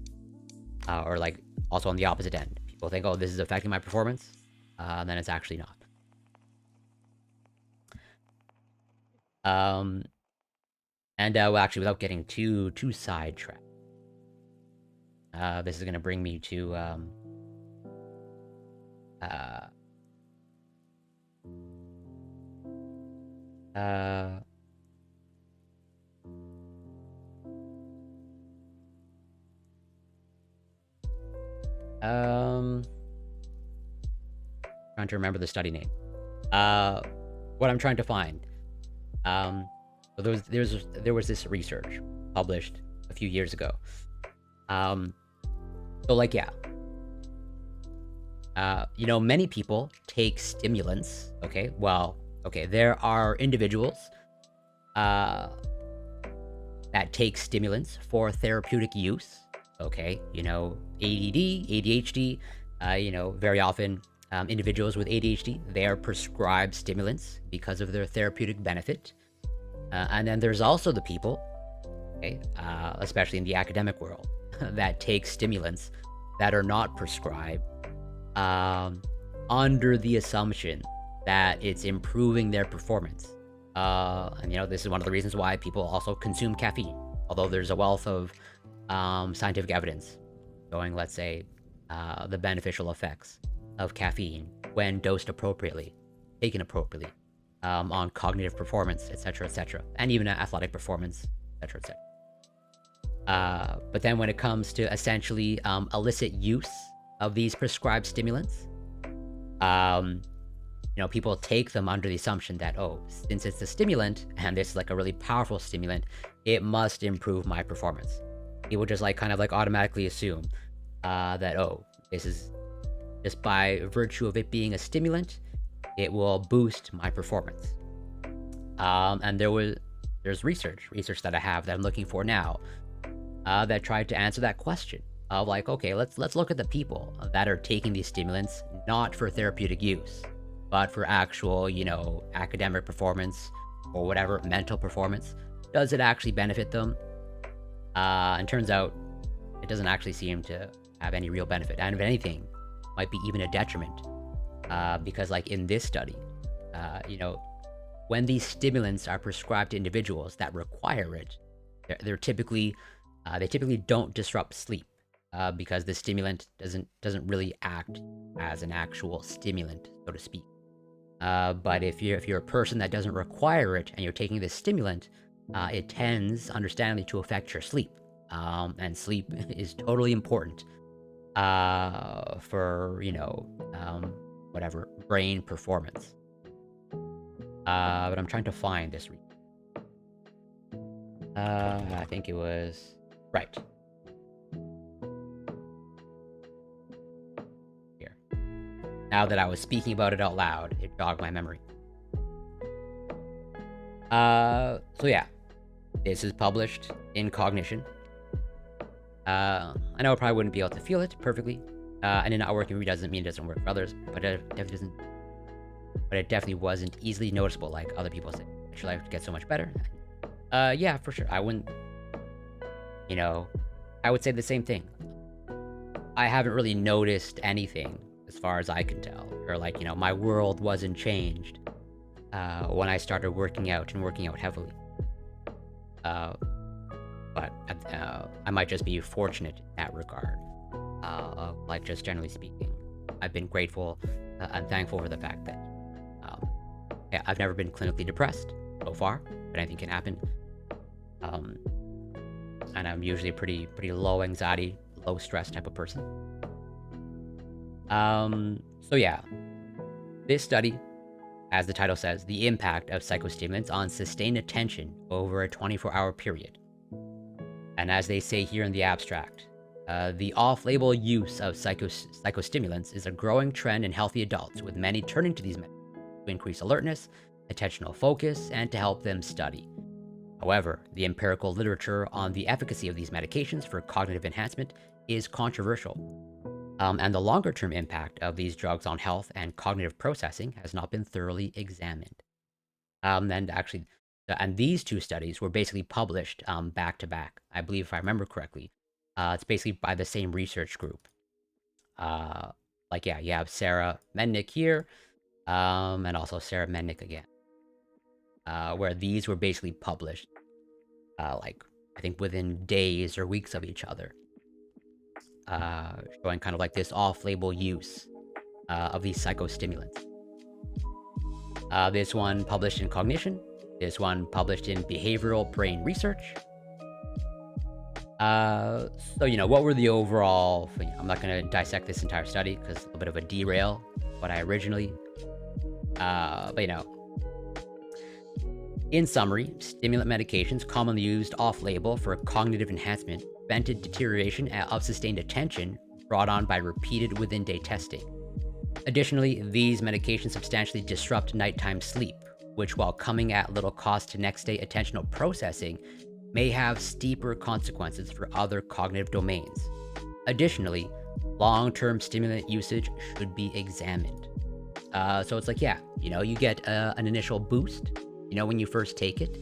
Or like also on the opposite end, people think, oh, this is affecting my performance, and then it's actually not. Well, actually, without getting too sidetracked, this is gonna bring me to trying to remember the study name. What I'm trying to find. So there was this research published a few years ago. So like, yeah. You know, many people take stimulants, okay? Well, okay, there are individuals that take stimulants for therapeutic use, okay? You know, ADD, ADHD, you know, very often individuals with ADHD, they are prescribed stimulants because of their therapeutic benefit. And then there's also the people, okay, especially in the academic world, that take stimulants that are not prescribed under the assumption that it's improving their performance. And you know, this is one of the reasons why people also consume caffeine, although there's a wealth of scientific evidence showing, let's say, the beneficial effects of caffeine when dosed appropriately, taken appropriately, on cognitive performance, etc., and even athletic performance, etc. But then when it comes to essentially illicit use of these prescribed stimulants, you know, people take them under the assumption that, oh, since it's a stimulant and it's like a really powerful stimulant, it must improve my performance. People just like kind of like automatically assume that, oh, this is just by virtue of it being a stimulant, it will boost my performance. And there's research that I have that I'm looking for now that tried to answer that question of like, okay, let's look at the people that are taking these stimulants not for therapeutic use, but for actual, you know, academic performance or whatever, mental performance. Does it actually benefit them? And turns out it doesn't actually seem to have any real benefit, and if anything, might be even a detriment. Because like in this study, you know, when these stimulants are prescribed to individuals that require it, they typically don't disrupt sleep, because the stimulant doesn't really act as an actual stimulant, so to speak. But if you're a person that doesn't require it and you're taking this stimulant, it tends, understandably, to affect your sleep. And sleep is totally important for, you know, whatever, brain performance. But I'm trying to find this. I think it was right here. Now that I was speaking about it out loud, it jogged my memory. So yeah, this is published in Cognition. I know I probably wouldn't be able to feel it perfectly, and it not working for me doesn't mean it doesn't work for others, but it definitely wasn't easily noticeable like other people say. Should life get so much better? Yeah, for sure. I wouldn't, you know, I would say the same thing. I haven't really noticed anything as far as I can tell, or like, you know, my world wasn't changed when I started working out heavily. But I might just be fortunate in that regard. Like, just generally speaking, I've been grateful and thankful for the fact that yeah, I've never been clinically depressed so far, but anything can happen. And I'm usually a pretty low anxiety, low stress type of person. So yeah, This study, as the title says, the impact of psychostimulants on sustained attention over a 24-hour period. And as they say here in the abstract, the off-label use of psychostimulants is a growing trend in healthy adults, with many turning to these medications to increase alertness, attentional focus, and to help them study. However, the empirical literature on the efficacy of these medications for cognitive enhancement is controversial. And the longer-term impact of these drugs on health and cognitive processing has not been thoroughly examined. And these two studies were basically published back to back. I believe, if I remember correctly, it's basically by the same research group. You have Sarah Mennick here, and also Sarah Mennick again, where these were basically published, I think within days or weeks of each other. Showing kind of like this off-label use of these psychostimulants. This one published in Cognition, this one published in Behavioral Brain Research. What were the overall... I'm not going to dissect this entire study because it's a little bit of a derail what I originally... In summary, stimulant medications commonly used off-label for cognitive enhancement prevented deterioration of sustained attention brought on by repeated within-day testing. Additionally, these medications substantially disrupt nighttime sleep, which, while coming at little cost to next-day attentional processing, may have steeper consequences for other cognitive domains. Additionally, long-term stimulant usage should be examined. So it's you get an initial boost, when you first take it.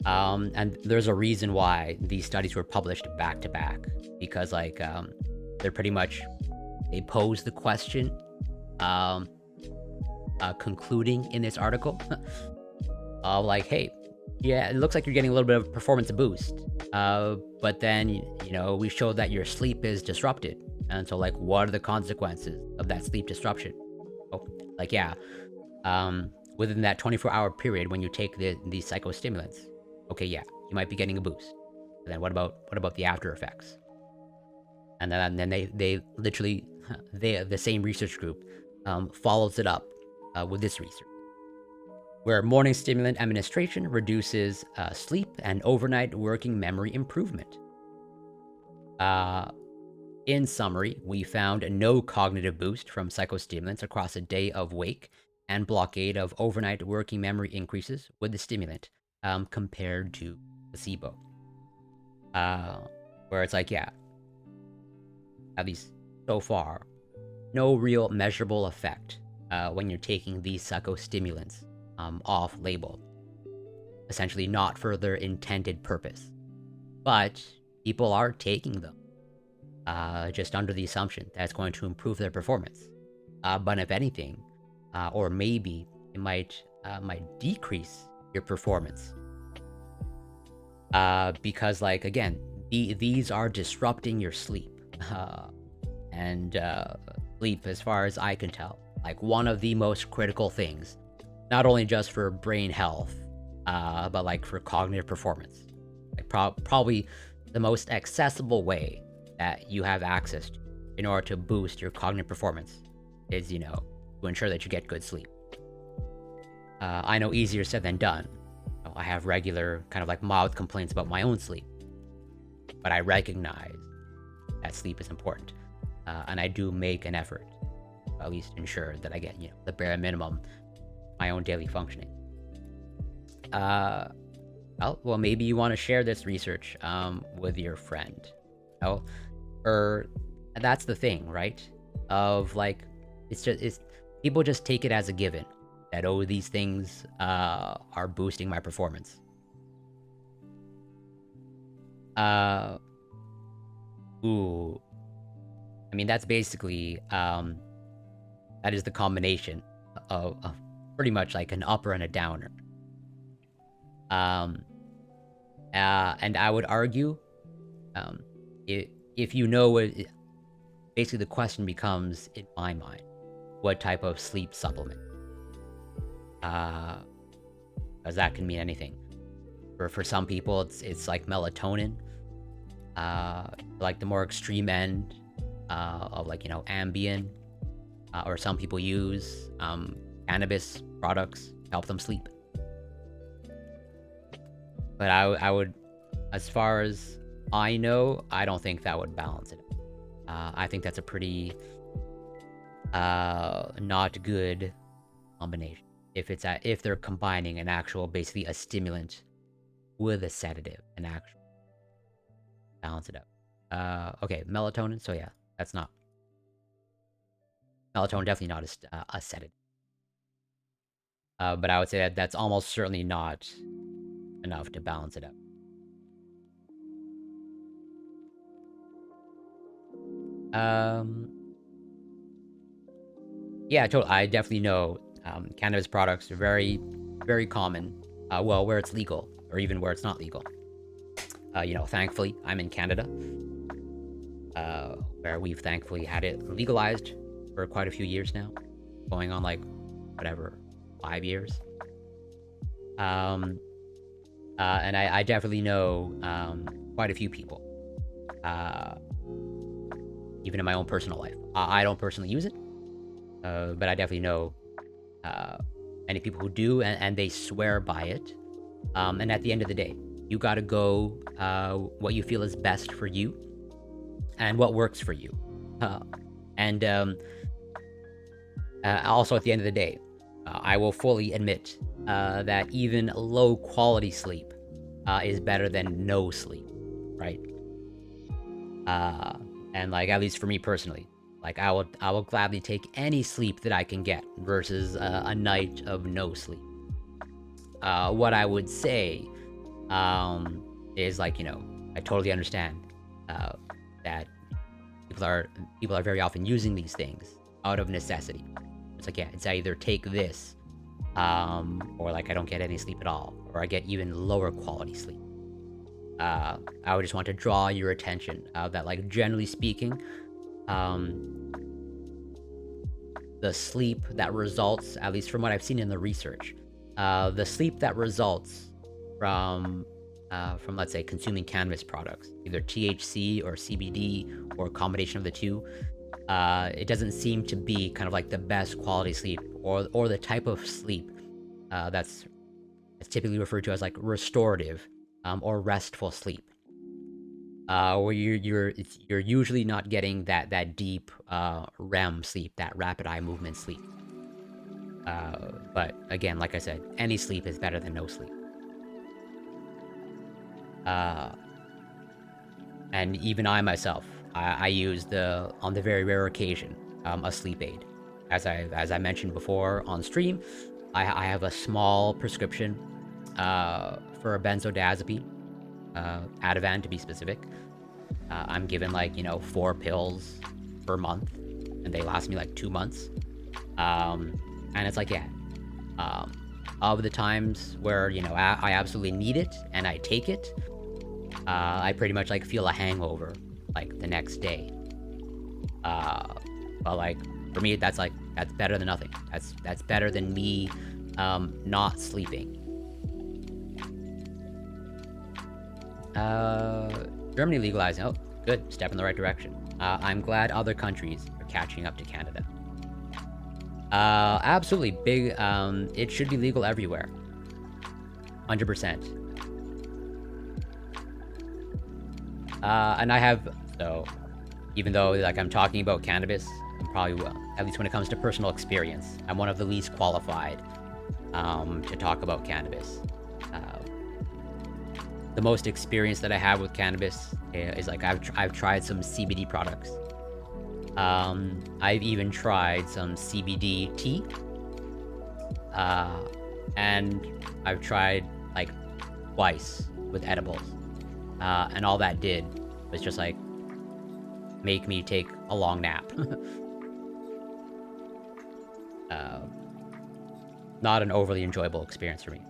And there's a reason why these studies were published back to back, because they're pretty much, they pose the question, concluding in this article of hey, yeah, it looks like you're getting a little bit of performance boost, but then we showed that your sleep is disrupted, and so what are the consequences of that sleep disruption? Within that 24-hour period when you take these psychostimulants, okay, yeah, you might be getting a boost. And then what about the after effects? And then they literally, the same research group follows it up with this research, where morning stimulant administration reduces sleep and overnight working memory improvement. In summary, we found no cognitive boost from psychostimulants across a day of wake and blockade of overnight working memory increases with the stimulant compared to placebo. Where it's at least so far, no real measurable effect when you're taking these psychostimulants off-label. Essentially not for their intended purpose. But people are taking them just under the assumption that it's going to improve their performance. But if anything, or maybe it might decrease your performance. Because again, these are disrupting your sleep. And sleep, as far as I can tell, one of the most critical things, not only just for brain health, but for cognitive performance. Probably the most accessible way that you have access to in order to boost your cognitive performance is, to ensure that you get good sleep. I know easier said than done. I have regular kind of mild complaints about my own sleep, but I recognize that sleep is important, and I do make an effort to at least ensure that I get the bare minimum, my own daily functioning. Well, maybe you want to share this research with your friend, or that's the thing, right? Of it's people just take it as a given that, oh, these things are boosting my performance. That's basically that is the combination of pretty much an upper and a downer. And I would argue, if basically the question becomes, in my mind, what type of sleep supplement? Because that can mean anything. For some people, it's melatonin. The more extreme end of Ambien, or some people use cannabis products to help them sleep. But I would, as far as I know, I don't think that would balance it. I think that's a pretty not good combination. If they're combining an actual, basically a stimulant with a sedative, and actually balance it out. Okay, melatonin. So yeah, that's not melatonin. Definitely not a sedative. But I would say that that's almost certainly not enough to balance it out. Yeah, totally. I definitely know cannabis products are very, very common. Well, where it's legal, or even where it's not legal. You know, thankfully, I'm in Canada, where we've thankfully had it legalized for quite a few years now, going on like whatever, 5 years. And I definitely know quite a few people, even in my own personal life. I don't personally use it, but I definitely know many people who do, and they swear by it. And at the end of the day, you gotta go what you feel is best for you and what works for you. And also at the end of the day, I will fully admit that even low quality sleep is better than no sleep, right? And like, at least for me personally, like I will gladly take any sleep that I can get versus a night of no sleep. What I would say is, like, you know, I totally understand that people are very often using these things out of necessity. It's like, yeah, it's either take this, or like I don't get any sleep at all, or I get even lower quality sleep. I would just want to draw your attention that, like, generally speaking, the sleep that results, at least from what I've seen in the research, the sleep that results from let's say consuming cannabis products, either THC or CBD or a combination of the two, it doesn't seem to be kind of like the best quality sleep, or the type of sleep that's typically referred to as like restorative or restful sleep, where you're usually not getting that deep REM sleep, that rapid eye movement sleep. But again, like I said, any sleep is better than no sleep. And even I myself, I use on the very rare occasion, a sleep aid. As I mentioned before on stream, I have a small prescription for a benzodiazepine, Ativan to be specific. I'm given, like, you know, 4 pills per month, and they last me like 2 months. And it's like, yeah, of the times where, you know, I absolutely need it and I take it, I pretty much like feel a hangover like the next day. But like, for me, that's better than nothing. That's better than me not sleeping. Germany legalizing. Oh, good. Step in the right direction. I'm glad other countries are catching up to Canada. Absolutely. Big, it should be legal everywhere. 100%. And I have, so, even though, like, I'm talking about cannabis, I'm probably, at least when it comes to personal experience, I'm one of the least qualified to talk about cannabis. The most experience that I have with cannabis is, like, I've tried some CBD products. I've even tried some CBD tea. And I've tried, like, twice with edibles. And all that did was just, like, make me take a long nap. Not an overly enjoyable experience for me.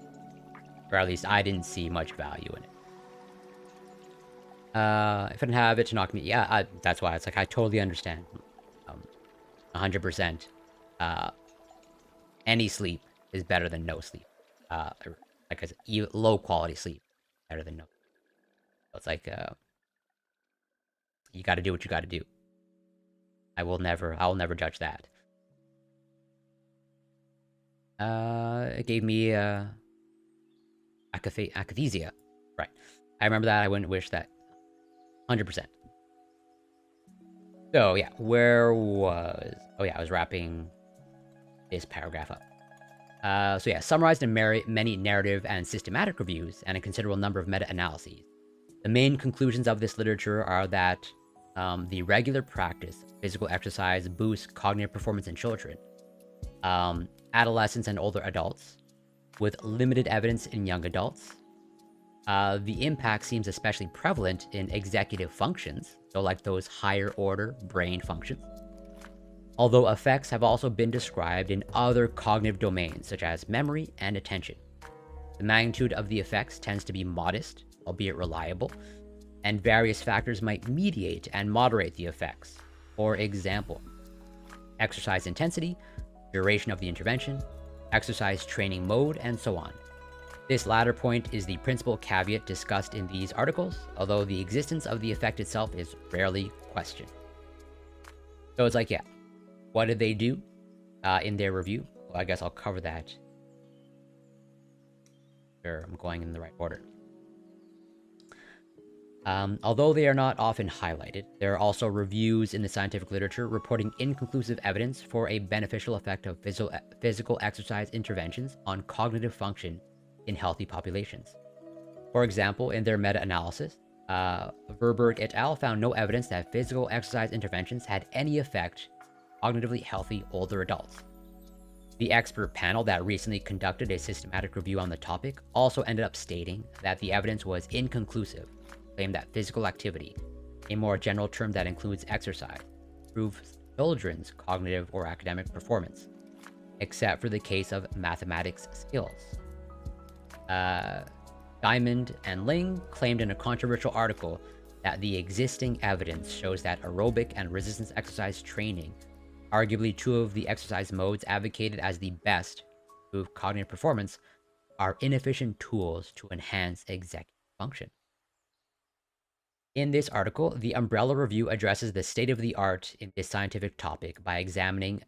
Or at least I didn't see much value in it. If I didn't have it to knock me... Yeah, that's why. It's like, I totally understand. 100%. Any sleep is better than no sleep. Like I said, low quality sleep better than no. So it's like, you gotta do what you gotta do. I will never judge that. It gave me akathisia. Right. I remember that. I wouldn't wish that. 100%. So yeah, where was... Oh yeah, I was wrapping this paragraph up. So yeah, summarized in many narrative and systematic reviews and a considerable number of meta-analyses. The main conclusions of this literature are that the regular practice of physical exercise boosts cognitive performance in children, adolescents, and older adults, with limited evidence in young adults. The impact seems especially prevalent in executive functions, so like those higher order brain functions. Although effects have also been described in other cognitive domains, such as memory and attention. The magnitude of the effects tends to be modest, albeit reliable, and various factors might mediate and moderate the effects. For example, exercise intensity, duration of the intervention, exercise training mode, and so on. This latter point is the principal caveat discussed in these articles, although the existence of the effect itself is rarely questioned. So it's like, yeah, what did they do in their review? Well, I guess I'll cover that. Sure, I'm going in the right order. Although they are not often highlighted, there are also reviews in the scientific literature reporting inconclusive evidence for a beneficial effect of physical exercise interventions on cognitive function in healthy populations. For example, in their meta-analysis, Verberg et al. Found no evidence that physical exercise interventions had any effect on cognitively healthy older adults. The expert panel that recently conducted a systematic review on the topic also ended up stating that the evidence was inconclusive, claimed that physical activity, a more general term that includes exercise, improves children's cognitive or academic performance, except for the case of mathematics skills. Diamond and Ling claimed in a controversial article that the existing evidence shows that aerobic and resistance exercise training, arguably two of the exercise modes advocated as the best to improve cognitive performance, are inefficient tools to enhance executive function. In this article, the Umbrella Review addresses the state of the art in this scientific topic by examining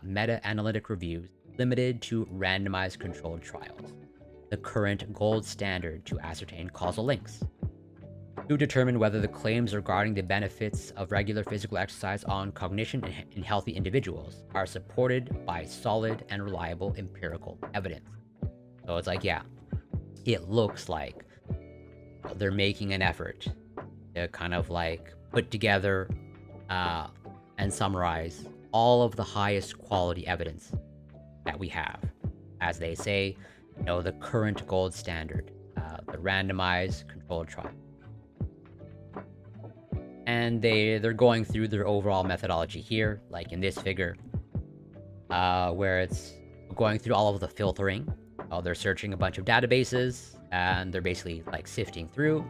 meta-analytic reviews limited to randomized controlled trials, the current gold standard to ascertain causal links, to determine whether the claims regarding the benefits of regular physical exercise on cognition in healthy individuals are supported by solid and reliable empirical evidence. So it's like, yeah, it looks like they're making an effort to kind of like put together and summarize all of the highest quality evidence that we have. As they say, you know, the current gold standard, the randomized controlled trial. And they're going through their overall methodology here, like in this figure, where it's going through all of the filtering. They're searching a bunch of databases, and they're basically like sifting through,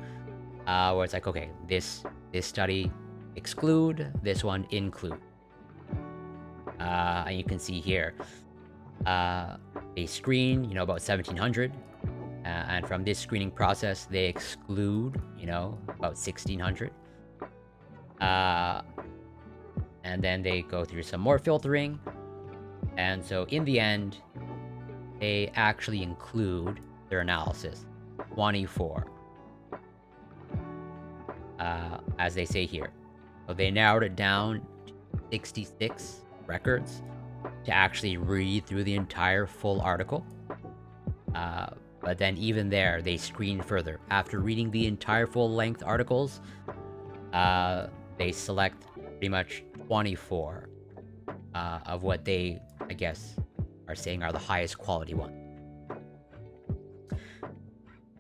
where it's like, okay, this study exclude, this one include. And you can see here, they screen, you know, about 1,700, and from this screening process, they exclude, you know, about 1,600. And then they go through some more filtering, and so in the end, they actually include their analysis 24, as they say here. So they narrowed it down to 66 records to actually read through the entire full article. But then even there, they screen further. After reading the entire full-length articles, they select pretty much 24 of what they, I guess, are saying are the highest quality ones.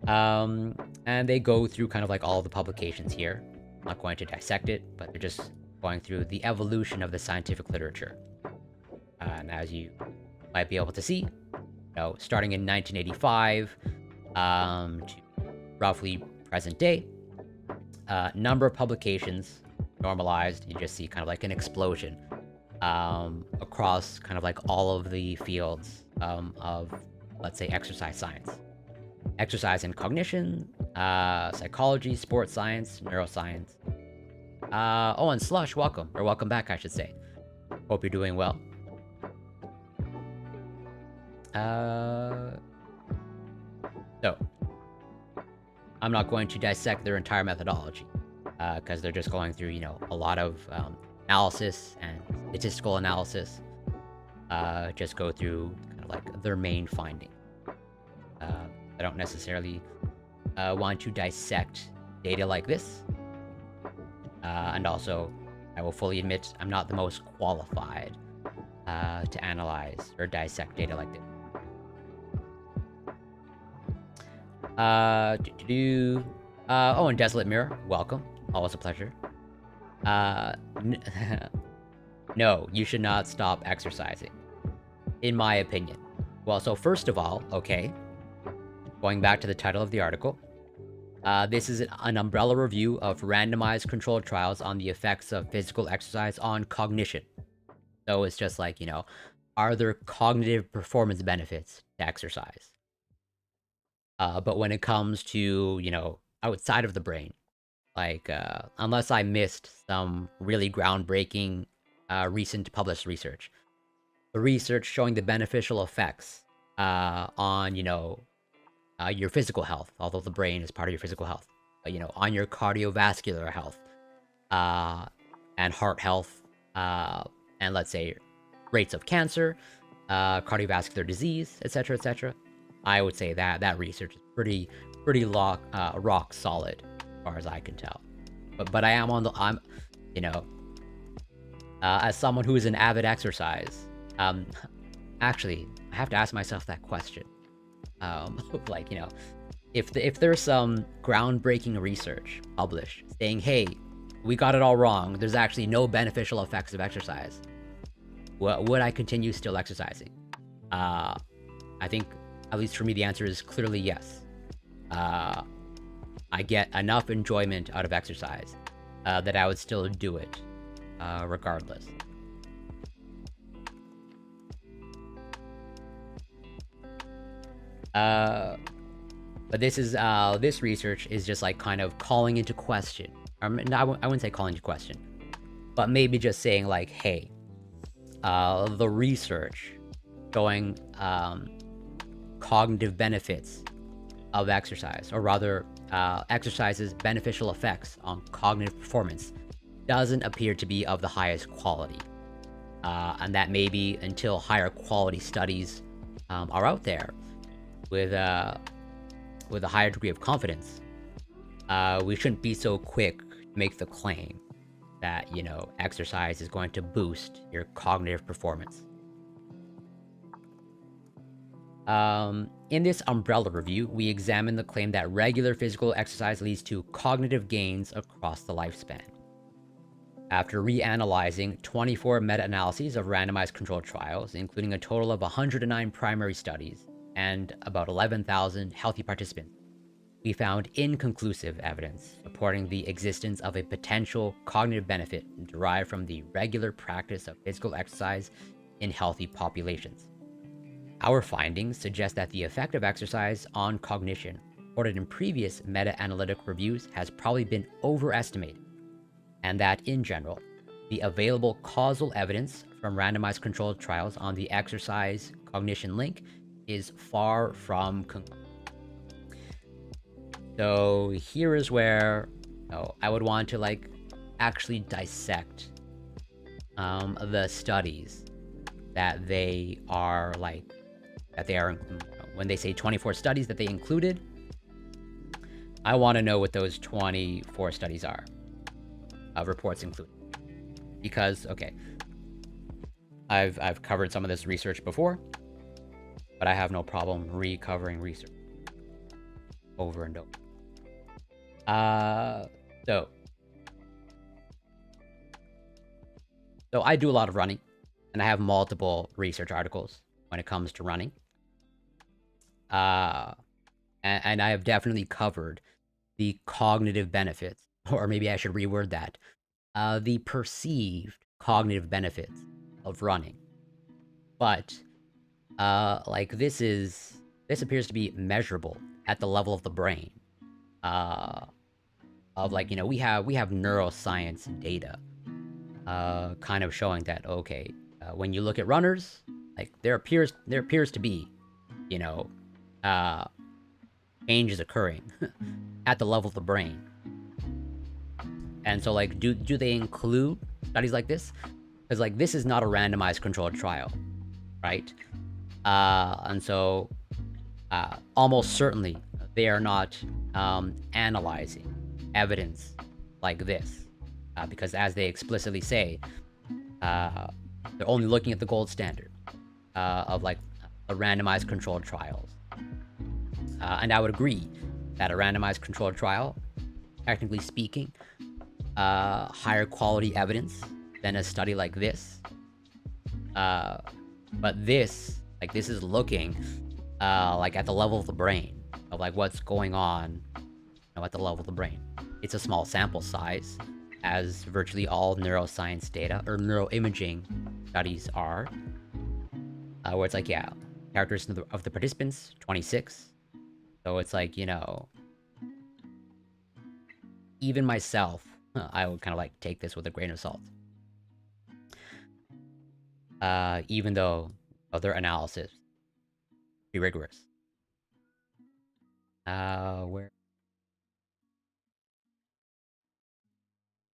And they go through kind of like all the publications here. I'm not going to dissect it, but they're just going through the evolution of the scientific literature. And as you might be able to see, you know, starting in 1985 to roughly present day, number of publications normalized. You just see kind of like an explosion across kind of like all of the fields of, let's say, exercise science. Exercise and cognition, psychology, sports science, neuroscience. Oh, and Slush, welcome. Or welcome back, I should say. Hope you're doing well. So, I'm not going to dissect their entire methodology, because they're just going through, a lot of analysis and statistical analysis. Just go through kind of like their main finding. I don't necessarily want to dissect data like this. And also, I will fully admit I'm not the most qualified to analyze or dissect data like this. Oh, and Desolate Mirror, welcome. Always a pleasure. No, you should not stop exercising, in my opinion. Well, so first of all, okay, going back to the title of the article, this is an umbrella review of randomized controlled trials on the effects of physical exercise on cognition. So it's just like, are there cognitive performance benefits to exercise? But when it comes to, outside of the brain, like, unless I missed some really groundbreaking recent published research, the research showing the beneficial effects on, your physical health, although the brain is part of your physical health, on your cardiovascular health, and heart health, and let's say rates of cancer, cardiovascular disease, etc., etc. I would say that research is pretty rock solid, as far as I can tell. But I'm as someone who is an avid exercise, actually, I have to ask myself that question. Like, if there's some groundbreaking research published saying, hey, we got it all wrong, there's actually no beneficial effects of exercise, would I continue still exercising? I think, at least for me, the answer is clearly yes. I get enough enjoyment out of exercise that I would still do it, regardless. But this research is just like kind of calling into question. I wouldn't say calling into question, but maybe just saying like, hey, the research showing cognitive benefits of exercise, or rather, exercise's beneficial effects on cognitive performance doesn't appear to be of the highest quality. And that maybe until higher quality studies are out there with a higher degree of confidence, we shouldn't be so quick to make the claim that, exercise is going to boost your cognitive performance. In this umbrella review, we examine the claim that regular physical exercise leads to cognitive gains across the lifespan. After reanalyzing 24 meta-analyses of randomized controlled trials, including a total of 109 primary studies and about 11,000 healthy participants, we found inconclusive evidence supporting the existence of a potential cognitive benefit derived from the regular practice of physical exercise in healthy populations. Our findings suggest that the effect of exercise on cognition, reported in previous meta-analytic reviews, has probably been overestimated, and that, in general, the available causal evidence from randomized controlled trials on the exercise-cognition link is far from conclusive. So here is where I would want to actually dissect the studies that they are when they say 24 studies that they included. I want to know what those 24 studies are, reports included, because I've covered some of this research before, but I have no problem recovering research over and over. So I do a lot of running, and I have multiple research articles when it comes to running. And I have definitely covered the cognitive benefits, or maybe I should reword that, the perceived cognitive benefits of running. But this appears to be measurable at the level of the brain. We have neuroscience data kind of showing that when you look at runners, there appears to be you know, change is occurring at the level of the brain. And so, like, do they include studies like this? Because, like, this is not a randomized controlled trial, right? And so, almost certainly, they are not analyzing evidence like this. Because as they explicitly say, they're only looking at the gold standard of, like, a randomized controlled trials. And I would agree that a randomized controlled trial, technically speaking, higher quality evidence than a study like this. But this is looking like at the level of the brain, of like what's going on, at the level of the brain. It's a small sample size, as virtually all neuroscience data or neuroimaging studies are, where it's like, yeah, characteristics of the participants, 26. So it's like, even myself, I would kind of like take this with a grain of salt. Even though other analysis be rigorous. Where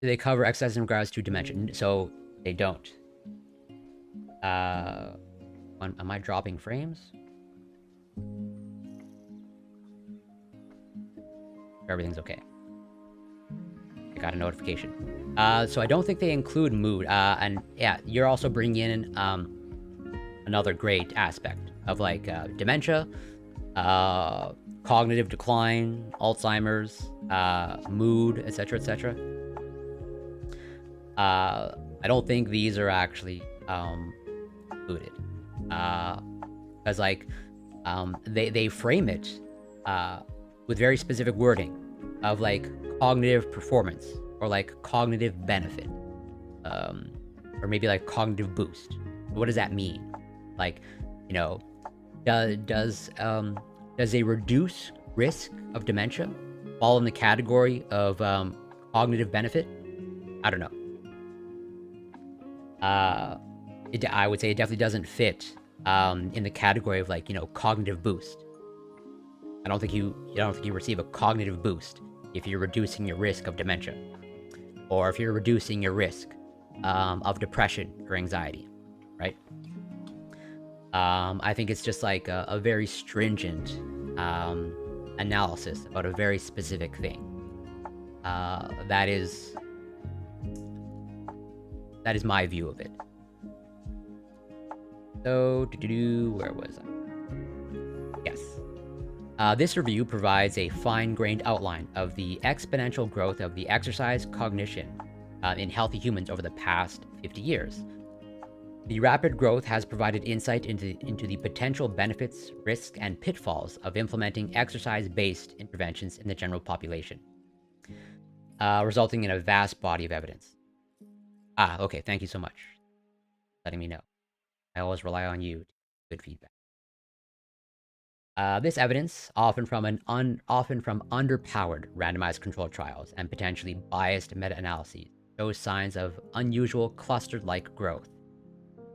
do they cover exercise in regards to dementia? So they don't. Am I dropping frames? Everything's okay. I got a notification. So I don't think they include mood. And yeah, you're also bringing in another great aspect of like dementia, cognitive decline, Alzheimer's, mood, etc., etc. I don't think these are actually included, because like they frame it with very specific wording of like cognitive performance or like cognitive benefit, or maybe like cognitive boost. What does that mean? Like, does a reduced risk of dementia fall in the category of cognitive benefit? I don't know. I would say it definitely doesn't fit in the category of like, cognitive boost. I don't think you receive a cognitive boost if you're reducing your risk of dementia, or if you're reducing your risk of depression or anxiety, right? I think it's just like a very stringent analysis about a very specific thing. That is my view of it. So, where was I? Yes. This review provides a fine-grained outline of the exponential growth of the exercise cognition in healthy humans over the past 50 years. The rapid growth has provided insight into the potential benefits, risks, and pitfalls of implementing exercise-based interventions in the general population, resulting in a vast body of evidence. Okay, thank you so much for letting me know. I always rely on you to give good feedback. This evidence, often from underpowered randomized controlled trials and potentially biased meta-analyses, shows signs of unusual clustered-like growth.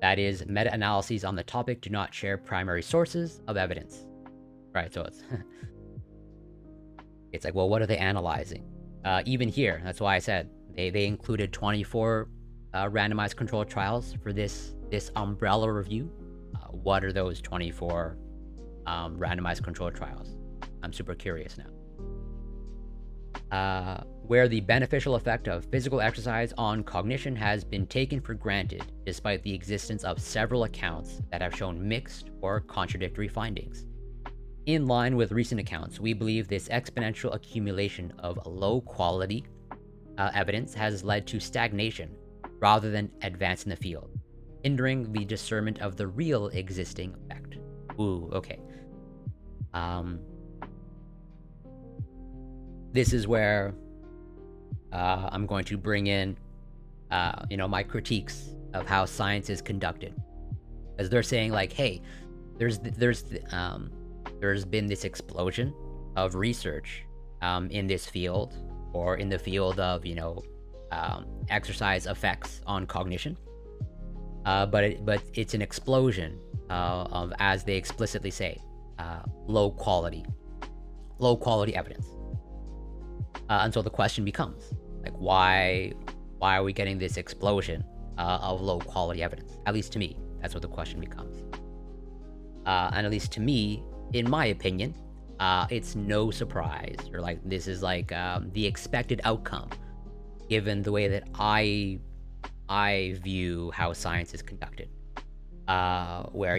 That is, meta-analyses on the topic do not share primary sources of evidence. Right, so it's like, well, what are they analyzing? Even here, that's why I said they included 24 randomized controlled trials for this umbrella review. What are those 24 randomized controlled trials? I'm super curious now. Where the beneficial effect of physical exercise on cognition has been taken for granted, despite the existence of several accounts that have shown mixed or contradictory findings. In line with recent accounts, we believe this exponential accumulation of low-quality evidence has led to stagnation rather than advance in the field, hindering the discernment of the real existing effect. Ooh, okay. This is where I'm going to bring in, my critiques of how science is conducted, as they're saying like, hey, there's been this explosion of research in this field, or in the field of exercise effects on cognition, but it's an explosion of, as they explicitly say, low quality evidence. And so the question becomes, like, why are we getting this explosion of low quality evidence? At least to me, that's what the question becomes. And at least to me, in my opinion, it's no surprise, or like this is like the expected outcome, given the way that I view how science is conducted, where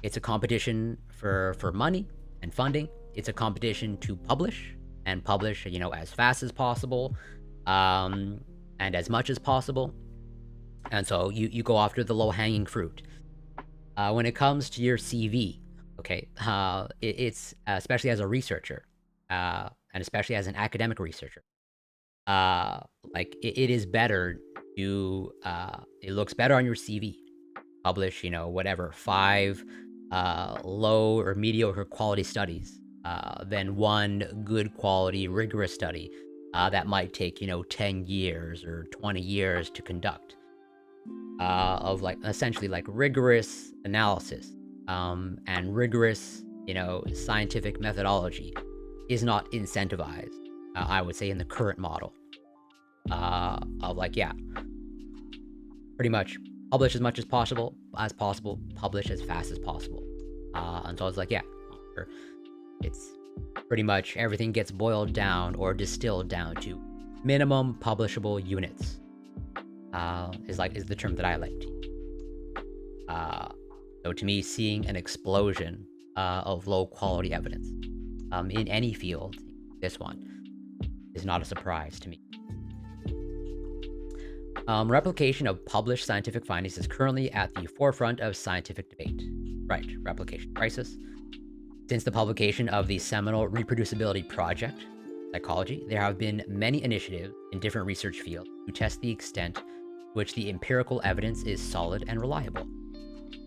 it's a competition for money and funding. It's a competition to publish as fast as possible, and as much as possible. And so you go after the low-hanging fruit. When it comes to your CV, okay, it's especially as a researcher, and especially as an academic researcher, like it is better to it looks better on your CV. Publish, whatever, 5 low or mediocre quality studies than one good quality rigorous study that might take 10 years or 20 years to conduct, of like essentially like rigorous analysis and rigorous scientific methodology is not incentivized, I would say, in the current model of like, yeah, pretty much publish as much as possible, publish as fast as possible. And so it's like, yeah, it's pretty much everything gets boiled down or distilled down to minimum publishable units, is the term that I like to use. So to me, seeing an explosion of low quality evidence in any field, this one, is not a surprise to me. Replication of published scientific findings is currently at the forefront of scientific debate. Right, replication crisis. Since the publication of the seminal reproducibility project, Psychology, there have been many initiatives in different research fields to test the extent to which the empirical evidence is solid and reliable.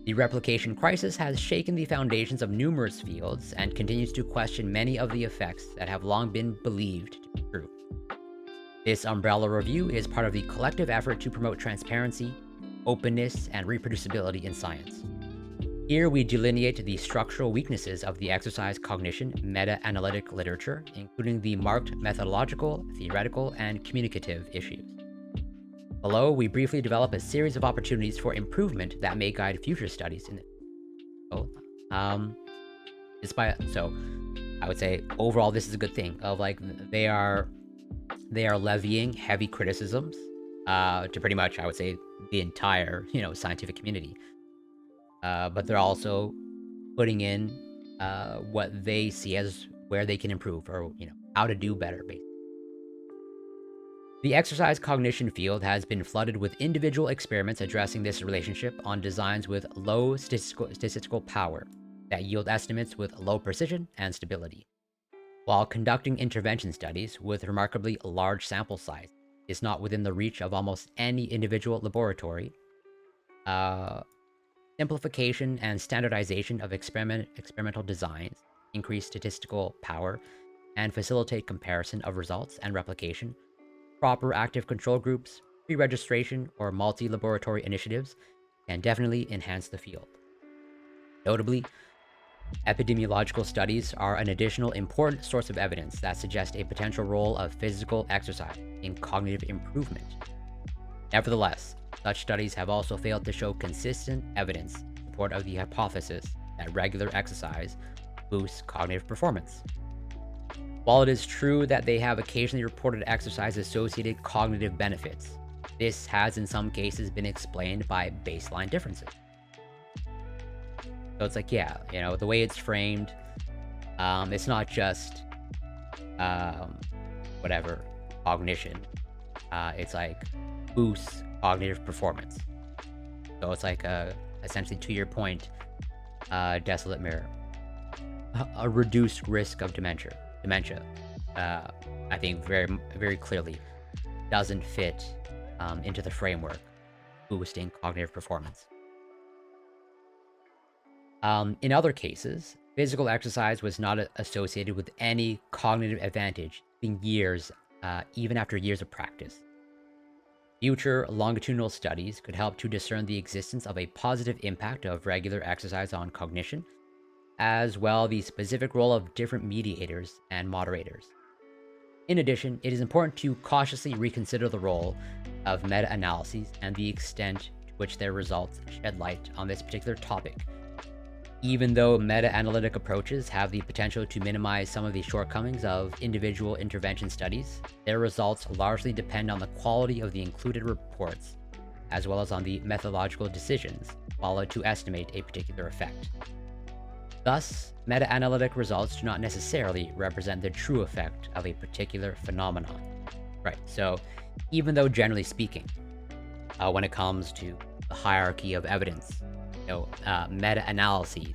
The replication crisis has shaken the foundations of numerous fields and continues to question many of the effects that have long been believed to be true. This umbrella review is part of the collective effort to promote transparency, openness, and reproducibility in science. Here we delineate the structural weaknesses of the exercise cognition meta-analytic literature, including the marked methodological, theoretical, and communicative issues. Below, we briefly develop a series of opportunities for improvement that may guide future studies in the so I would say overall this is a good thing, of like they are levying heavy criticisms to pretty much, I would say, the entire scientific community, but they're also putting in what they see as where they can improve, or how to do better, basically. The exercise cognition field has been flooded with individual experiments addressing this relationship on designs with low statistical power that yield estimates with low precision and stability. While conducting intervention studies with remarkably large sample size is not within the reach of almost any individual laboratory, simplification and standardization of experimental designs increase statistical power and facilitate comparison of results and replication. Proper active control groups, pre-registration, or multi-laboratory initiatives can definitely enhance the field. Notably, epidemiological studies are an additional important source of evidence that suggest a potential role of physical exercise in cognitive improvement. Nevertheless, such studies have also failed to show consistent evidence in support of the hypothesis that regular exercise boosts cognitive performance. While it is true that they have occasionally reported exercise-associated cognitive benefits, this has in some cases been explained by baseline differences. So it's like, yeah, the way it's framed, it's not just, whatever, cognition. It's like boosts cognitive performance. So it's like, essentially, to your point, Desolate Mirror, a reduced risk of dementia, I think very, very clearly doesn't fit into the framework boosting cognitive performance. In other cases, physical exercise was not associated with any cognitive advantage in years, even after years of practice. Future longitudinal studies could help to discern the existence of a positive impact of regular exercise on cognition, as well the specific role of different mediators and moderators. In addition, it is important to cautiously reconsider the role of meta-analyses and the extent to which their results shed light on this particular topic. Even though meta-analytic approaches have the potential to minimize some of the shortcomings of individual intervention studies, their results largely depend on the quality of the included reports, as well as on the methodological decisions followed to estimate a particular effect. Thus, meta-analytic results do not necessarily represent the true effect of a particular phenomenon. Right, so even though generally speaking, when it comes to the hierarchy of evidence, meta-analyses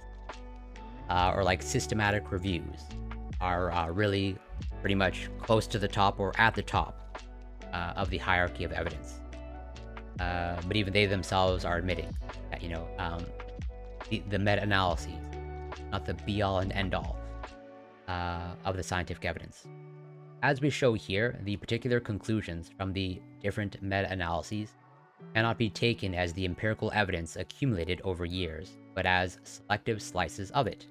or like systematic reviews are really pretty much close to the top or at the top of the hierarchy of evidence. But even they themselves are admitting that, the meta-analyses, not the be-all and end-all of the scientific evidence. As we show here, the particular conclusions from the different meta-analyses cannot be taken as the empirical evidence accumulated over years, but as selective slices of it.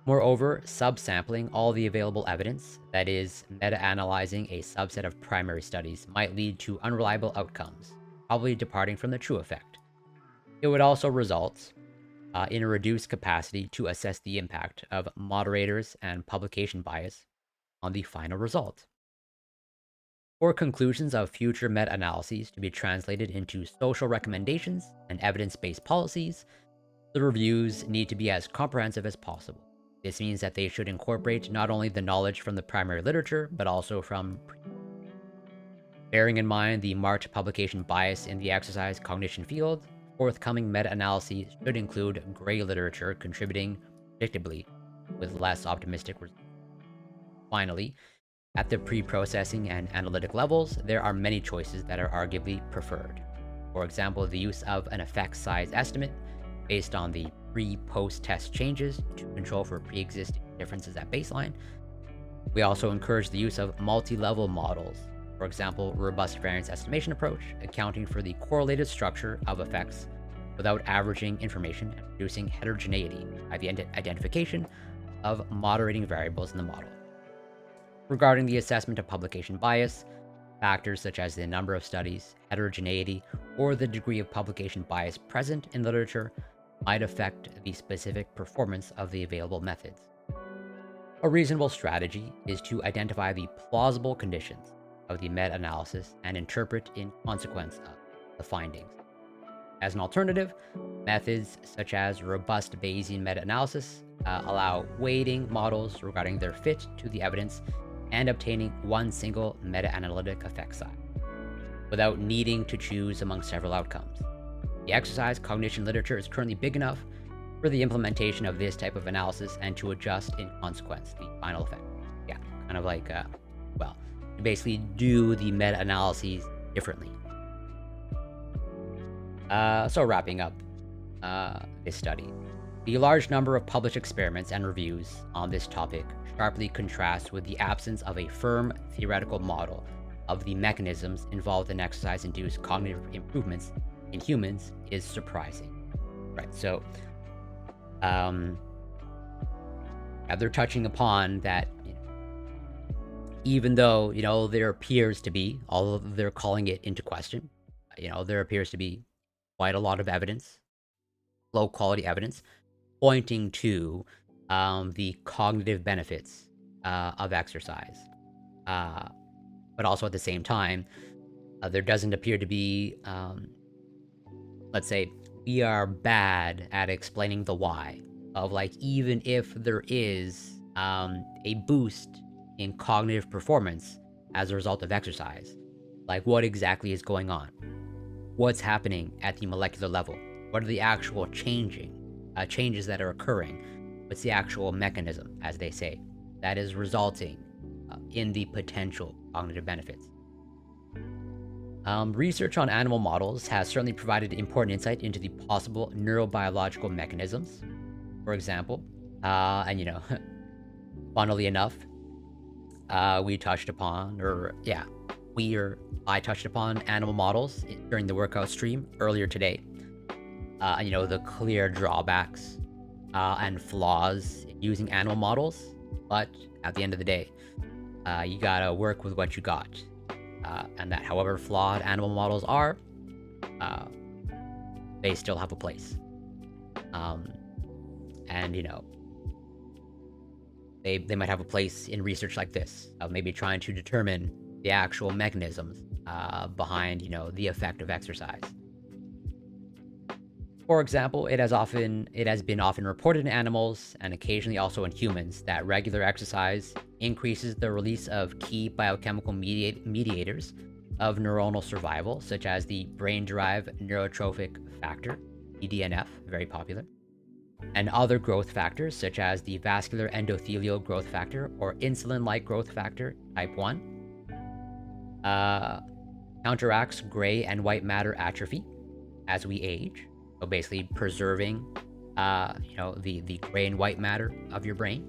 Moreover, subsampling all the available evidence, that is, meta-analyzing a subset of primary studies, might lead to unreliable outcomes, probably departing from the true effect. It would also result in a reduced capacity to assess the impact of moderators and publication bias on the final result. For conclusions of future meta-analyses to be translated into social recommendations and evidence-based policies, the reviews need to be as comprehensive as possible. This means that they should incorporate not only the knowledge from the primary literature, but also from bearing in mind the marked publication bias in the exercise cognition field. Forthcoming meta-analyses should include gray literature contributing predictably with less optimistic results. Finally, at the pre-processing and analytic levels, there are many choices that are arguably preferred. For example, the use of an effect size estimate based on the pre-post test changes to control for pre-existing differences at baseline. We also encourage the use of multi-level models. For example, robust variance estimation approach, accounting for the correlated structure of effects without averaging information and reducing heterogeneity by the identification of moderating variables in the model. Regarding the assessment of publication bias, factors such as the number of studies, heterogeneity, or the degree of publication bias present in literature might affect the specific performance of the available methods. A reasonable strategy is to identify the plausible conditions of the meta-analysis and interpret in consequence of the findings. As an alternative, methods such as robust Bayesian meta-analysis allow weighting models regarding their fit to the evidence and obtaining one single meta-analytic effect size, without needing to choose among several outcomes. The exercise cognition literature is currently big enough for the implementation of this type of analysis and to adjust in consequence the final effect. Yeah, kind of like, to basically do the meta-analyses differently. So wrapping up this study, the large number of published experiments and reviews on this topic sharply contrasts with the absence of a firm theoretical model of the mechanisms involved in exercise-induced cognitive improvements in humans is surprising. Right, so they're touching upon that, even though, there appears to be, although they're calling it into question, there appears to be quite a lot of evidence, low quality evidence, pointing to the cognitive benefits of exercise. But also at the same time, there doesn't appear to be, let's say, we are bad at explaining the why of, like, even if there is a boost in cognitive performance as a result of exercise, like, what exactly is going on? What's happening at the molecular level? What are the actual changes that are occurring? What's the actual mechanism, as they say, that is resulting in the potential cognitive benefits? Research on animal models has certainly provided important insight into the possible neurobiological mechanisms. For example, funnily enough, I touched upon animal models during the workout stream earlier today. The clear drawbacks and flaws using animal models, but at the end of the day, you gotta work with what you got. And that however flawed animal models are, they still have a place. And, you know, they might have a place in research like this, of maybe trying to determine the actual mechanisms behind, you know, the effect of exercise. For example, it has been often reported in animals and occasionally also in humans that regular exercise increases the release of key biochemical mediators of neuronal survival, such as the brain-derived neurotrophic factor, BDNF, very popular, and other growth factors such as the vascular endothelial growth factor or insulin-like growth factor type 1, counteracts gray and white matter atrophy as we age. So basically preserving, you know, the gray and white matter of your brain.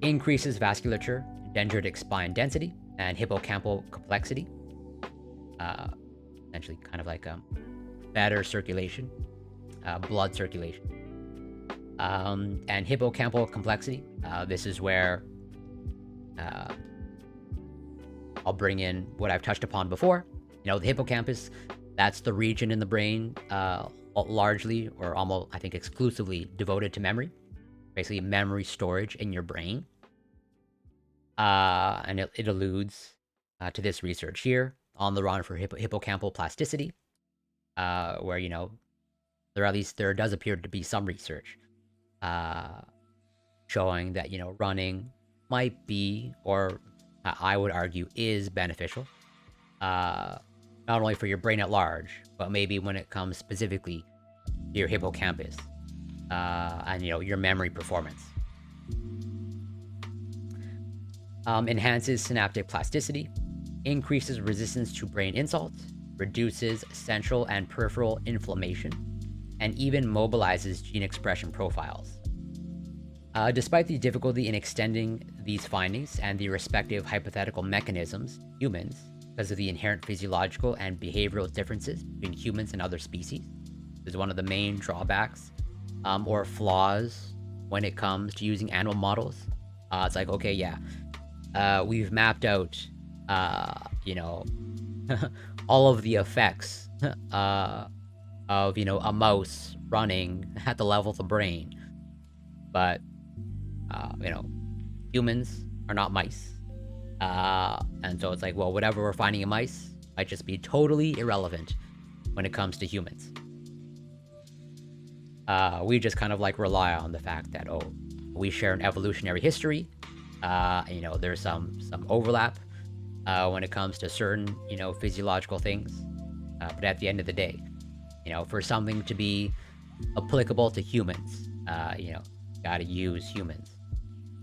Increases vasculature, dendritic spine density, and hippocampal complexity. Essentially kind of like better circulation, blood circulation. And hippocampal complexity, this is where I'll bring in what I've touched upon before. You know, the hippocampus, that's the region in the brain largely or almost, I think, exclusively devoted to memory. Basically, memory storage in your brain. And it alludes to this research here, On the Run for Hippocampal Plasticity, where, you know, there does appear to be some research showing that, you know, running might be, or I would argue is beneficial. Not only for your brain at large, but maybe when it comes specifically to your hippocampus, and, you know, your memory performance. Enhances synaptic plasticity, increases resistance to brain insults, reduces central and peripheral inflammation, and even mobilizes gene expression profiles. Despite the difficulty in extending these findings and the respective hypothetical mechanisms to humans, because of the inherent physiological and behavioral differences between humans and other species. This is one of the main drawbacks or flaws when it comes to using animal models. It's like, okay, yeah, we've mapped out, you know, all of the effects of, you know, a mouse running at the level of the brain. But, you know, humans are not mice. And so it's like, well, whatever we're finding in mice might just be totally irrelevant when it comes to humans. We just kind of like rely on the fact that, oh, we share an evolutionary history. You know, there's some overlap when it comes to certain, you know, physiological things. But at the end of the day, you know, for something to be applicable to humans, you know, gotta use humans.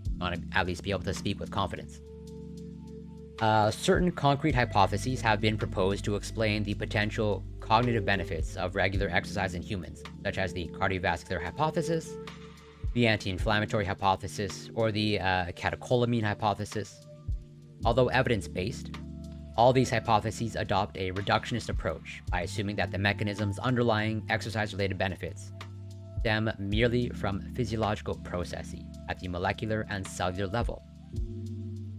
You want to at least be able to speak with confidence. Certain concrete hypotheses have been proposed to explain the potential cognitive benefits of regular exercise in humans, such as the cardiovascular hypothesis, the anti-inflammatory hypothesis, or the catecholamine hypothesis. Although evidence-based, all these hypotheses adopt a reductionist approach by assuming that the mechanisms underlying exercise-related benefits stem merely from physiological processes at the molecular and cellular level,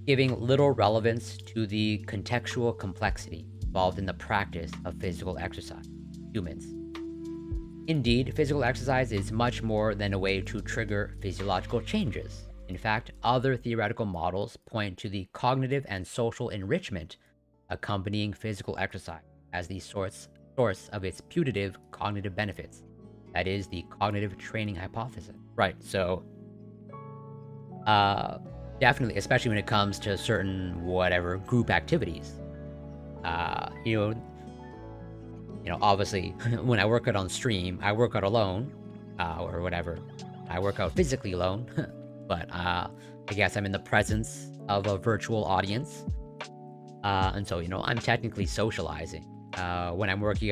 giving little relevance to the contextual complexity involved in the practice of physical exercise, humans. Indeed, physical exercise is much more than a way to trigger physiological changes. In fact, other theoretical models point to the cognitive and social enrichment accompanying physical exercise as the source of its putative cognitive benefits. That is the cognitive training hypothesis. Right, so definitely, especially when it comes to certain whatever group activities. You know, obviously, when I work out on stream, I work out alone, or whatever. I work out physically alone, but I guess I'm in the presence of a virtual audience, and so, you know, I'm technically socializing when I'm working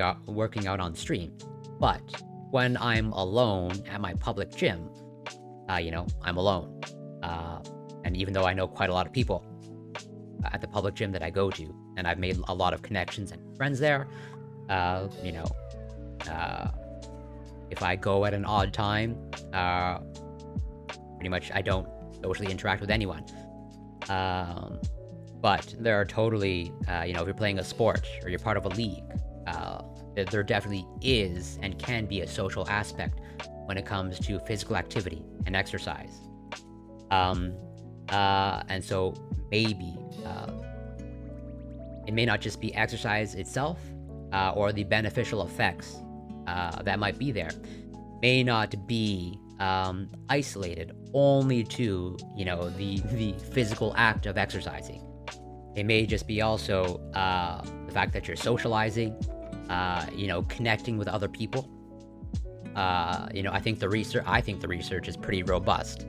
out on stream. But when I'm alone at my public gym, you know, I'm alone. And even though I know quite a lot of people at the public gym that I go to, and I've made a lot of connections and friends there, you know, if I go at an odd time, Pretty much, I don't socially interact with anyone. But there are totally, if you're playing a sport or you're part of a league, there definitely is and can be a social aspect when it comes to physical activity and exercise. And so maybe it may not just be exercise itself, or the beneficial effects that might be there, may not be isolated only to the physical act of exercising. It may just be also the fact that you're socializing, connecting with other people. I think the research is pretty robust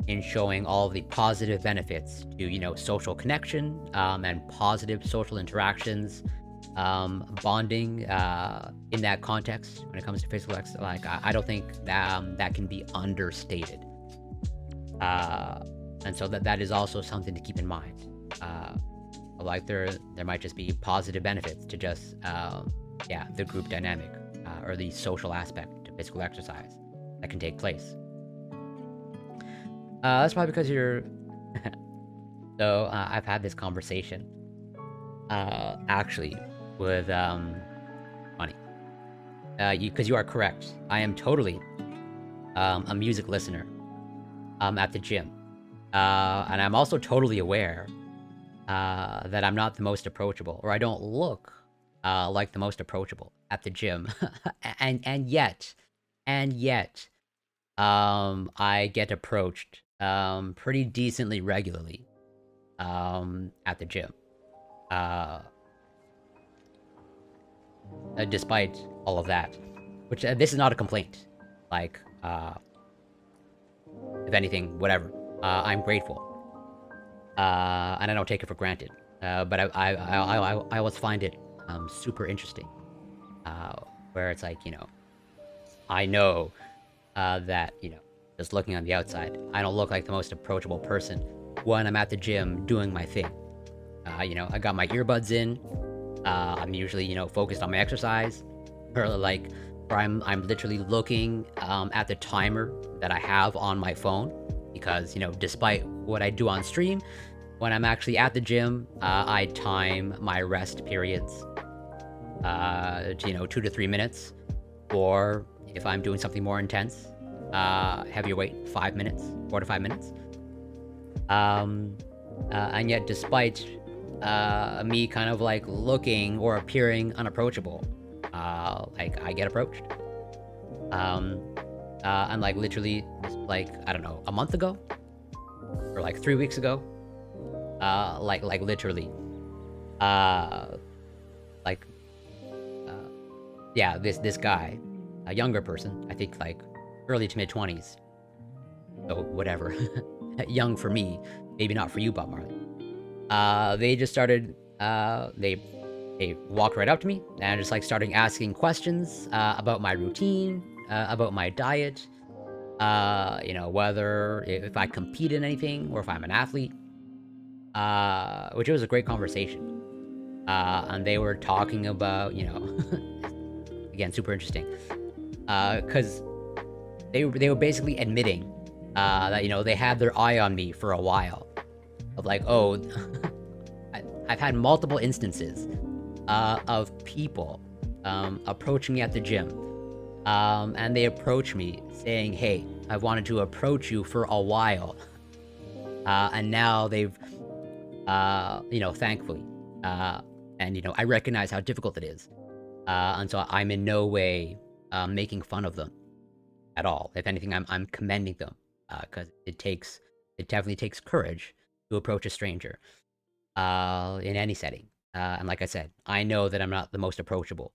in showing all of the positive benefits to social connection, and positive social interactions, bonding in that context when it comes to physical exercise. Like, I don't think that that can be understated. And so that is also something to keep in mind. Like there might just be positive benefits to just the group dynamic, or the social aspect to physical exercise that can take place. That's probably because you're so I've had this conversation actually with funny, because you are correct. I am totally a music listener at the gym, and I'm also totally aware that I'm not the most approachable, or I don't look like the most approachable at the gym. and yet I get approached pretty decently regularly at the gym, despite all of that, which this is not a complaint. Like, if anything, whatever, I'm grateful. And I don't take it for granted. But I always find it super interesting, where it's like, I know that, just looking on the outside, I don't look like the most approachable person when I'm at the gym doing my thing. I got my earbuds in. I'm usually, focused on my exercise, or I'm literally looking at the timer that I have on my phone, because, despite what I do on stream, when I'm actually at the gym, I time my rest periods to 2 to 3 minutes, or if I'm doing something more intense, heavier weight, 5 minutes, 4 to 5 minutes. And yet, despite me kind of like looking or appearing unapproachable, I get approached. And like literally, I don't know, a month ago, or like 3 weeks ago, literally, this guy, a younger person, I think like early to mid 20s, so whatever, young for me, maybe not for you, Bob Marley. They just started, they walked right up to me and just like starting asking questions about my routine, about my diet, whether if I compete in anything or if I'm an athlete, which was a great conversation. And they were talking about, again, super interesting, because they were basically admitting that, they had their eye on me for a while, of like, oh, I've had multiple instances of people approaching me at the gym, and they approach me saying, hey, I wanted to approach you for a while, and now they've, thankfully, and I recognize how difficult it is, and so I'm in no way making fun of them at all. If anything, I'm commending them, because it definitely takes courage to approach a stranger in any setting. And like I said, I know that I'm not the most approachable.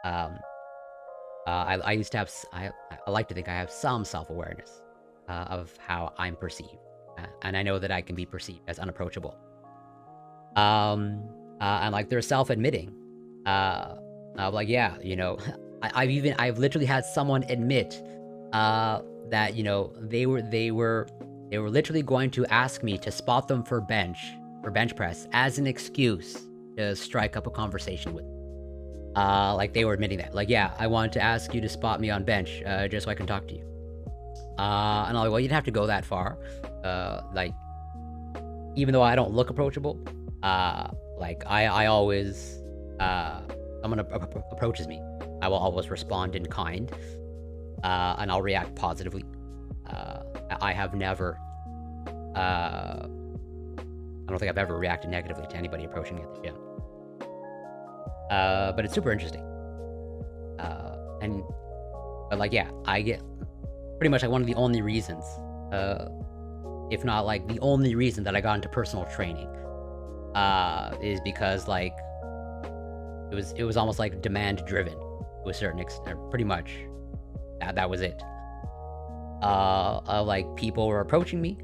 I used to have, I like to think I have some self-awareness of how I'm perceived. And I know that I can be perceived as unapproachable. And like they're self-admitting. Like, yeah, I've literally had someone admit that, they were literally going to ask me to spot them for bench press as an excuse to strike up a conversation with. Like they were admitting that, like, yeah, I wanted to ask you to spot me on bench, just so I can talk to you. And I'm like, well, you didn't have to go that far. Like, even though I don't look approachable, like I always, someone approaches me, I will always respond in kind, and I'll react positively. I have never, I don't think I've ever reacted negatively to anybody approaching me at the gym. But it's super interesting. But like, yeah, I get pretty much like one of the only reasons, if not like the only reason that I got into personal training, is because like it was almost like demand driven to a certain extent, pretty much. That was it. Like people were approaching me,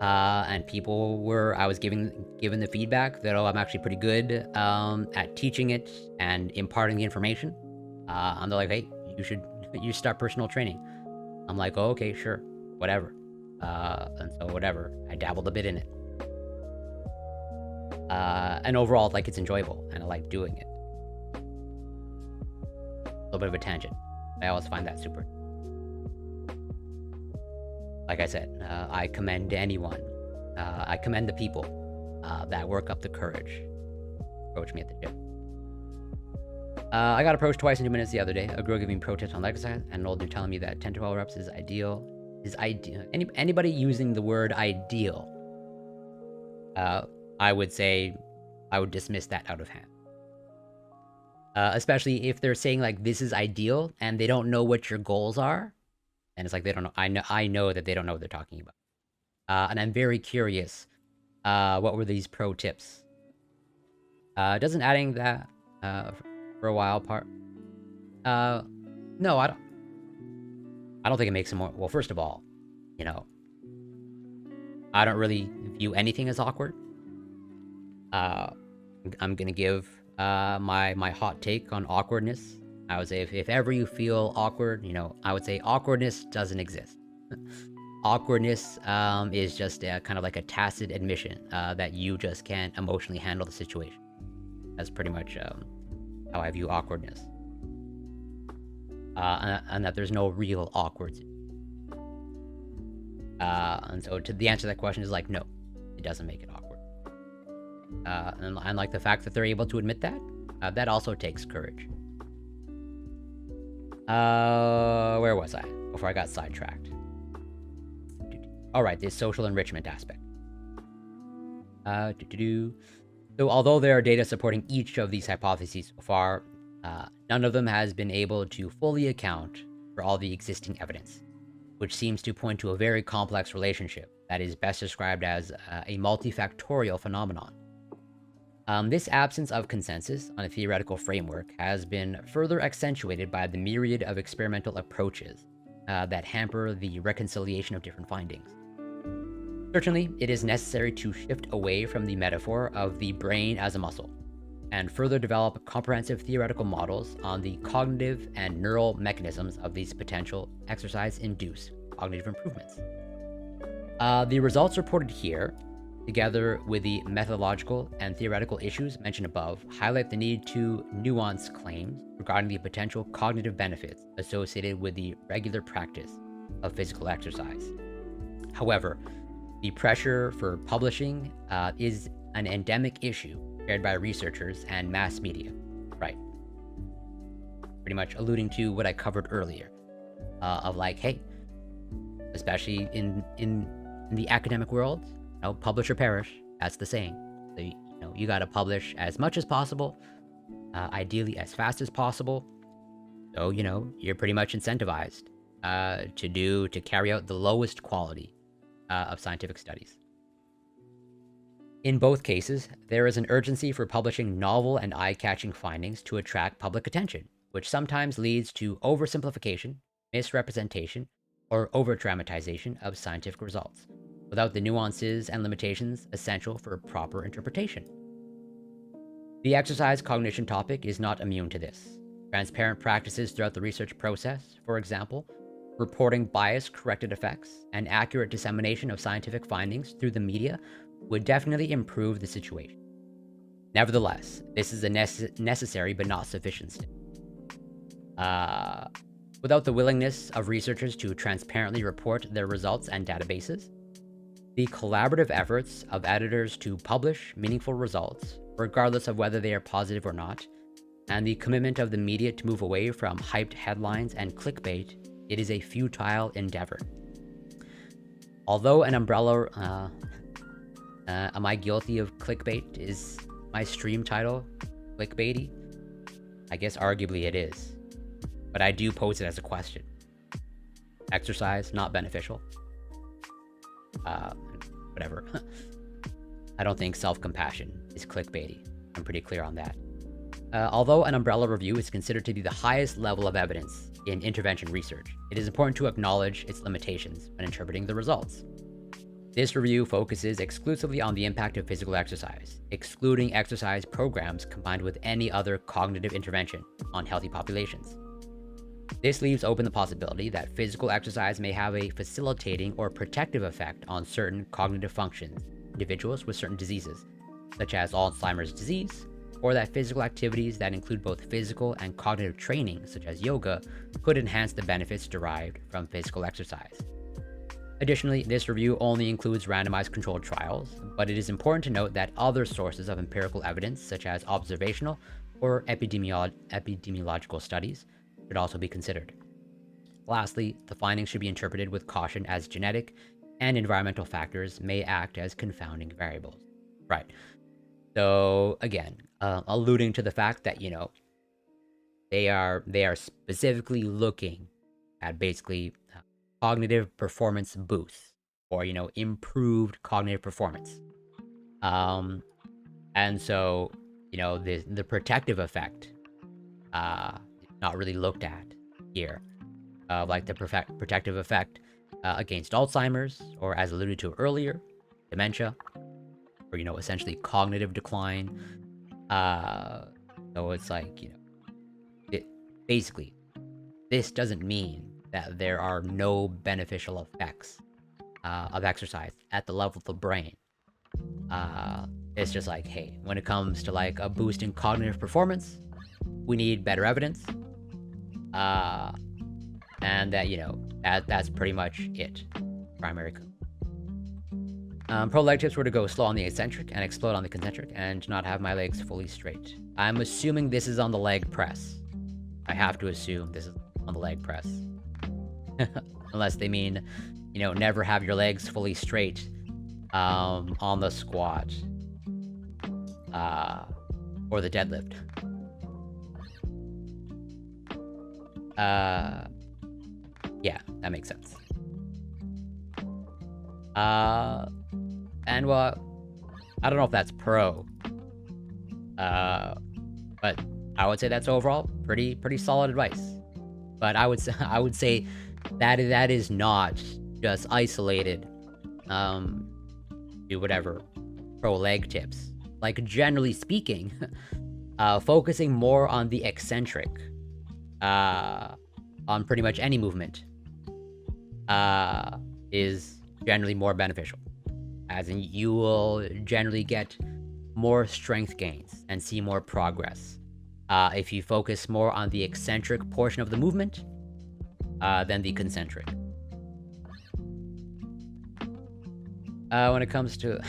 and I was given the feedback that, oh, I'm actually pretty good at teaching it and imparting the information. And they're like, hey, you should start personal training. I'm like, oh, okay, sure, whatever. And so whatever, I dabbled a bit in it. And overall, like, it's enjoyable and I like doing it. A little bit of a tangent. I always find that super. Like I said, I commend anyone. I commend the people that work up the courage to approach me at the gym. I got approached twice in 2 minutes the other day. A girl giving pro tips on leg exercise, and an old dude telling me that 10 to 12 reps is ideal. Anybody using the word ideal, I would say, I would dismiss that out of hand. Especially if they're saying like this is ideal and they don't know what your goals are, and it's like they don't know. I know that they don't know what they're talking about. And I'm very curious. What were these pro tips? Doesn't adding that for a while part? No, I don't think it makes it more. Well, first of all, you know, I don't really view anything as awkward. I'm gonna give my hot take on awkwardness. I would say if ever you feel awkward, you know, I would say awkwardness doesn't exist. Awkwardness is just kind of like a tacit admission that you just can't emotionally handle the situation. That's pretty much how I view awkwardness. And that there's no real awkward. And so the answer to that question is like, no, it doesn't make it awkward. And like the fact that they're able to admit that, that also takes courage. Where was I before I got sidetracked? All right, this social enrichment aspect. So although there are data supporting each of these hypotheses so far, none of them has been able to fully account for all the existing evidence, which seems to point to a very complex relationship that is best described as a multifactorial phenomenon. This absence of consensus on a theoretical framework has been further accentuated by the myriad of experimental approaches that hamper the reconciliation of different findings. Certainly, it is necessary to shift away from the metaphor of the brain as a muscle, and further develop comprehensive theoretical models on the cognitive and neural mechanisms of these potential exercise-induced cognitive improvements. The results reported here, together with the methodological and theoretical issues mentioned above, highlight the need to nuance claims regarding the potential cognitive benefits associated with the regular practice of physical exercise. However, the pressure for publishing is an endemic issue shared by researchers and mass media. Right. Pretty much alluding to what I covered earlier, of like, hey, especially in the academic world, you know, publish or perish. That's the saying. So, you know, you got to publish as much as possible, ideally as fast as possible. So, you know, you're pretty much incentivized to carry out the lowest quality of scientific studies. In both cases, there is an urgency for publishing novel and eye-catching findings to attract public attention, which sometimes leads to oversimplification, misrepresentation, or over-dramatization of scientific results, without the nuances and limitations essential for proper interpretation. The exercise cognition topic is not immune to this. Transparent practices throughout the research process, for example, reporting bias-corrected effects, and accurate dissemination of scientific findings through the media would definitely improve the situation. Nevertheless, this is a necessary but not sufficient step. Without the willingness of researchers to transparently report their results and databases, the collaborative efforts of editors to publish meaningful results, regardless of whether they are positive or not, and the commitment of the media to move away from hyped headlines and clickbait, it is a futile endeavor. Although an umbrella, am I guilty of clickbait? Is my stream title clickbaity? I guess arguably it is, but I do pose it as a question. Exercise, not beneficial. Whatever. I don't think self-compassion is clickbaity. I'm pretty clear on that. Although an umbrella review is considered to be the highest level of evidence in intervention research, it is important to acknowledge its limitations when interpreting the results. This review focuses exclusively on the impact of physical exercise, excluding exercise programs combined with any other cognitive intervention on healthy populations. This leaves open the possibility that physical exercise may have a facilitating or protective effect on certain cognitive functions in individuals with certain diseases, such as Alzheimer's disease, or that physical activities that include both physical and cognitive training, such as yoga, could enhance the benefits derived from physical exercise. Additionally, this review only includes randomized controlled trials, but it is important to note that other sources of empirical evidence, such as observational or epidemiological studies, should also be considered. Lastly, the findings should be interpreted with caution, as genetic and environmental factors may act as confounding variables. Right. So again, alluding to the fact that, you know, they are specifically looking at basically cognitive performance boosts, or, you know, improved cognitive performance. And so, you know, the protective effect not really looked at here, like the protective effect against Alzheimer's, or as alluded to earlier, dementia, or, you know, essentially cognitive decline. So it's like, you know, basically, this doesn't mean that there are no beneficial effects of exercise at the level of the brain. It's just like, hey, when it comes to like a boost in cognitive performance, we need better evidence. And that, you know, that's pretty much it. Primary. Pro leg tips were to go slow on the eccentric and explode on the concentric, and not have my legs fully straight. I'm assuming this is on the leg press. I have to assume this is on the leg press. Unless they mean, you know, never have your legs fully straight on the squat or the deadlift. Yeah, that makes sense. And well, I don't know if that's pro, but I would say that's overall pretty solid advice. But I would say that is not just isolated to whatever pro leg tips. Like, generally speaking, focusing more on the eccentric on pretty much any movement is generally more beneficial, as in you will generally get more strength gains and see more progress if you focus more on the eccentric portion of the movement than the concentric. When it comes to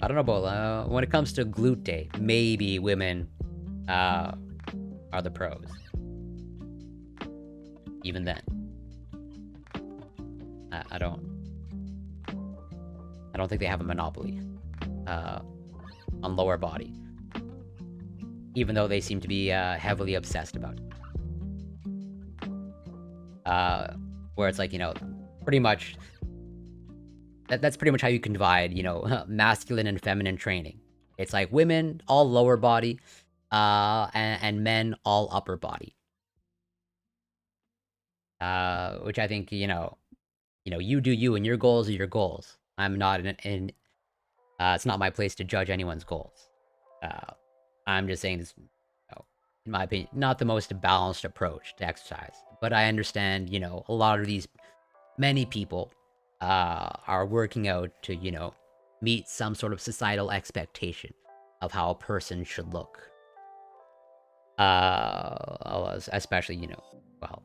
I don't know, Bola, when it comes to glute day, maybe women are the pros. Even then, I don't think they have a monopoly on lower body, even though they seem to be heavily obsessed about it. Where it's like, you know, pretty much that's pretty much how you can divide, you know, masculine and feminine training. It's like women all lower body, and men all upper body. Which I think, you know, you do you, and your goals are your goals. I'm not it's not my place to judge anyone's goals. I'm just saying this, you know, in my opinion, not the most balanced approach to exercise. But I understand, you know, a lot of many people are working out to, you know, meet some sort of societal expectation of how a person should look. Especially, you know, well,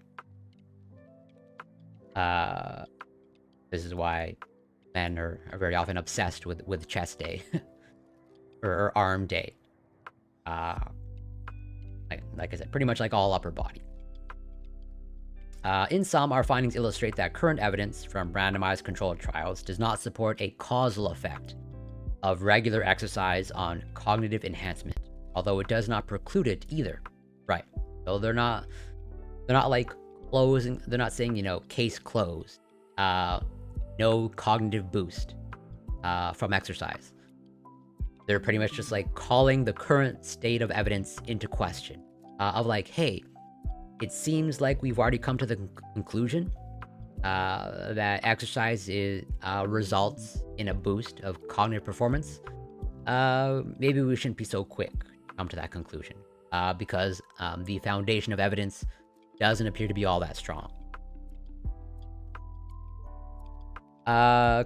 This is why men are very often obsessed with chest day or arm day. Like I said, pretty much like all upper body. In sum, our findings illustrate that current evidence from randomized controlled trials does not support a causal effect of regular exercise on cognitive enhancement, although it does not preclude it either. Right. So they're not like closing, they're not saying, case closed. No cognitive boost from exercise. They're pretty much just like calling the current state of evidence into question. Of like, hey, it seems like we've already come to the conclusion that exercise results in a boost of cognitive performance. Maybe we shouldn't be so quick to come to that conclusion because the foundation of evidence doesn't appear to be all that strong.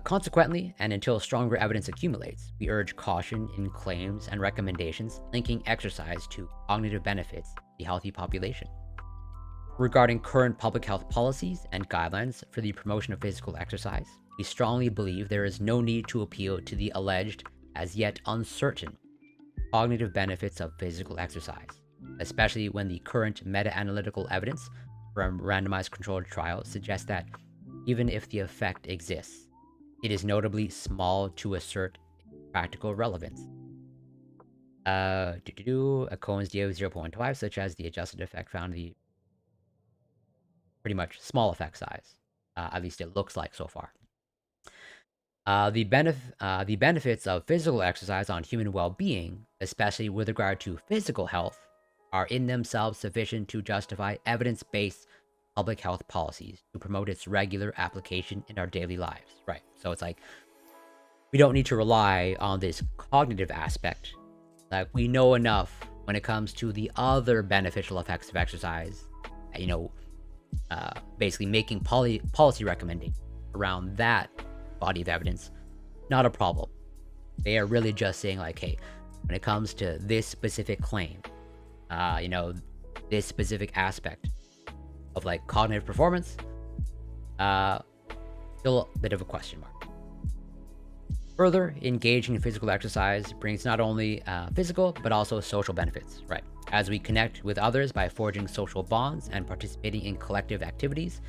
Consequently, and until stronger evidence accumulates, we urge caution in claims and recommendations linking exercise to cognitive benefits in the healthy population. Regarding current public health policies and guidelines for the promotion of physical exercise, we strongly believe there is no need to appeal to the alleged, as yet uncertain, cognitive benefits of physical exercise, especially when the current meta-analytical evidence from randomized controlled trials suggests that even if the effect exists, it is notably small to assert practical relevance. A Cohen's d of 0.5, such as the adjusted effect found in the pretty much small effect size. At least it looks like so far. The benefits of physical exercise on human well-being, especially with regard to physical health, are in themselves sufficient to justify evidence-based public health policies to promote its regular application in our daily lives. Right. So it's like, we don't need to rely on this cognitive aspect. Like, we know enough when it comes to the other beneficial effects of exercise, basically making policy recommendations around that body of evidence, not a problem. They are really just saying like, hey, when it comes to this specific claim, this specific aspect of like cognitive performance, still a bit of a question mark. Further, engaging in physical exercise brings not only physical, but also social benefits, right? As we connect with others by forging social bonds and participating in collective activities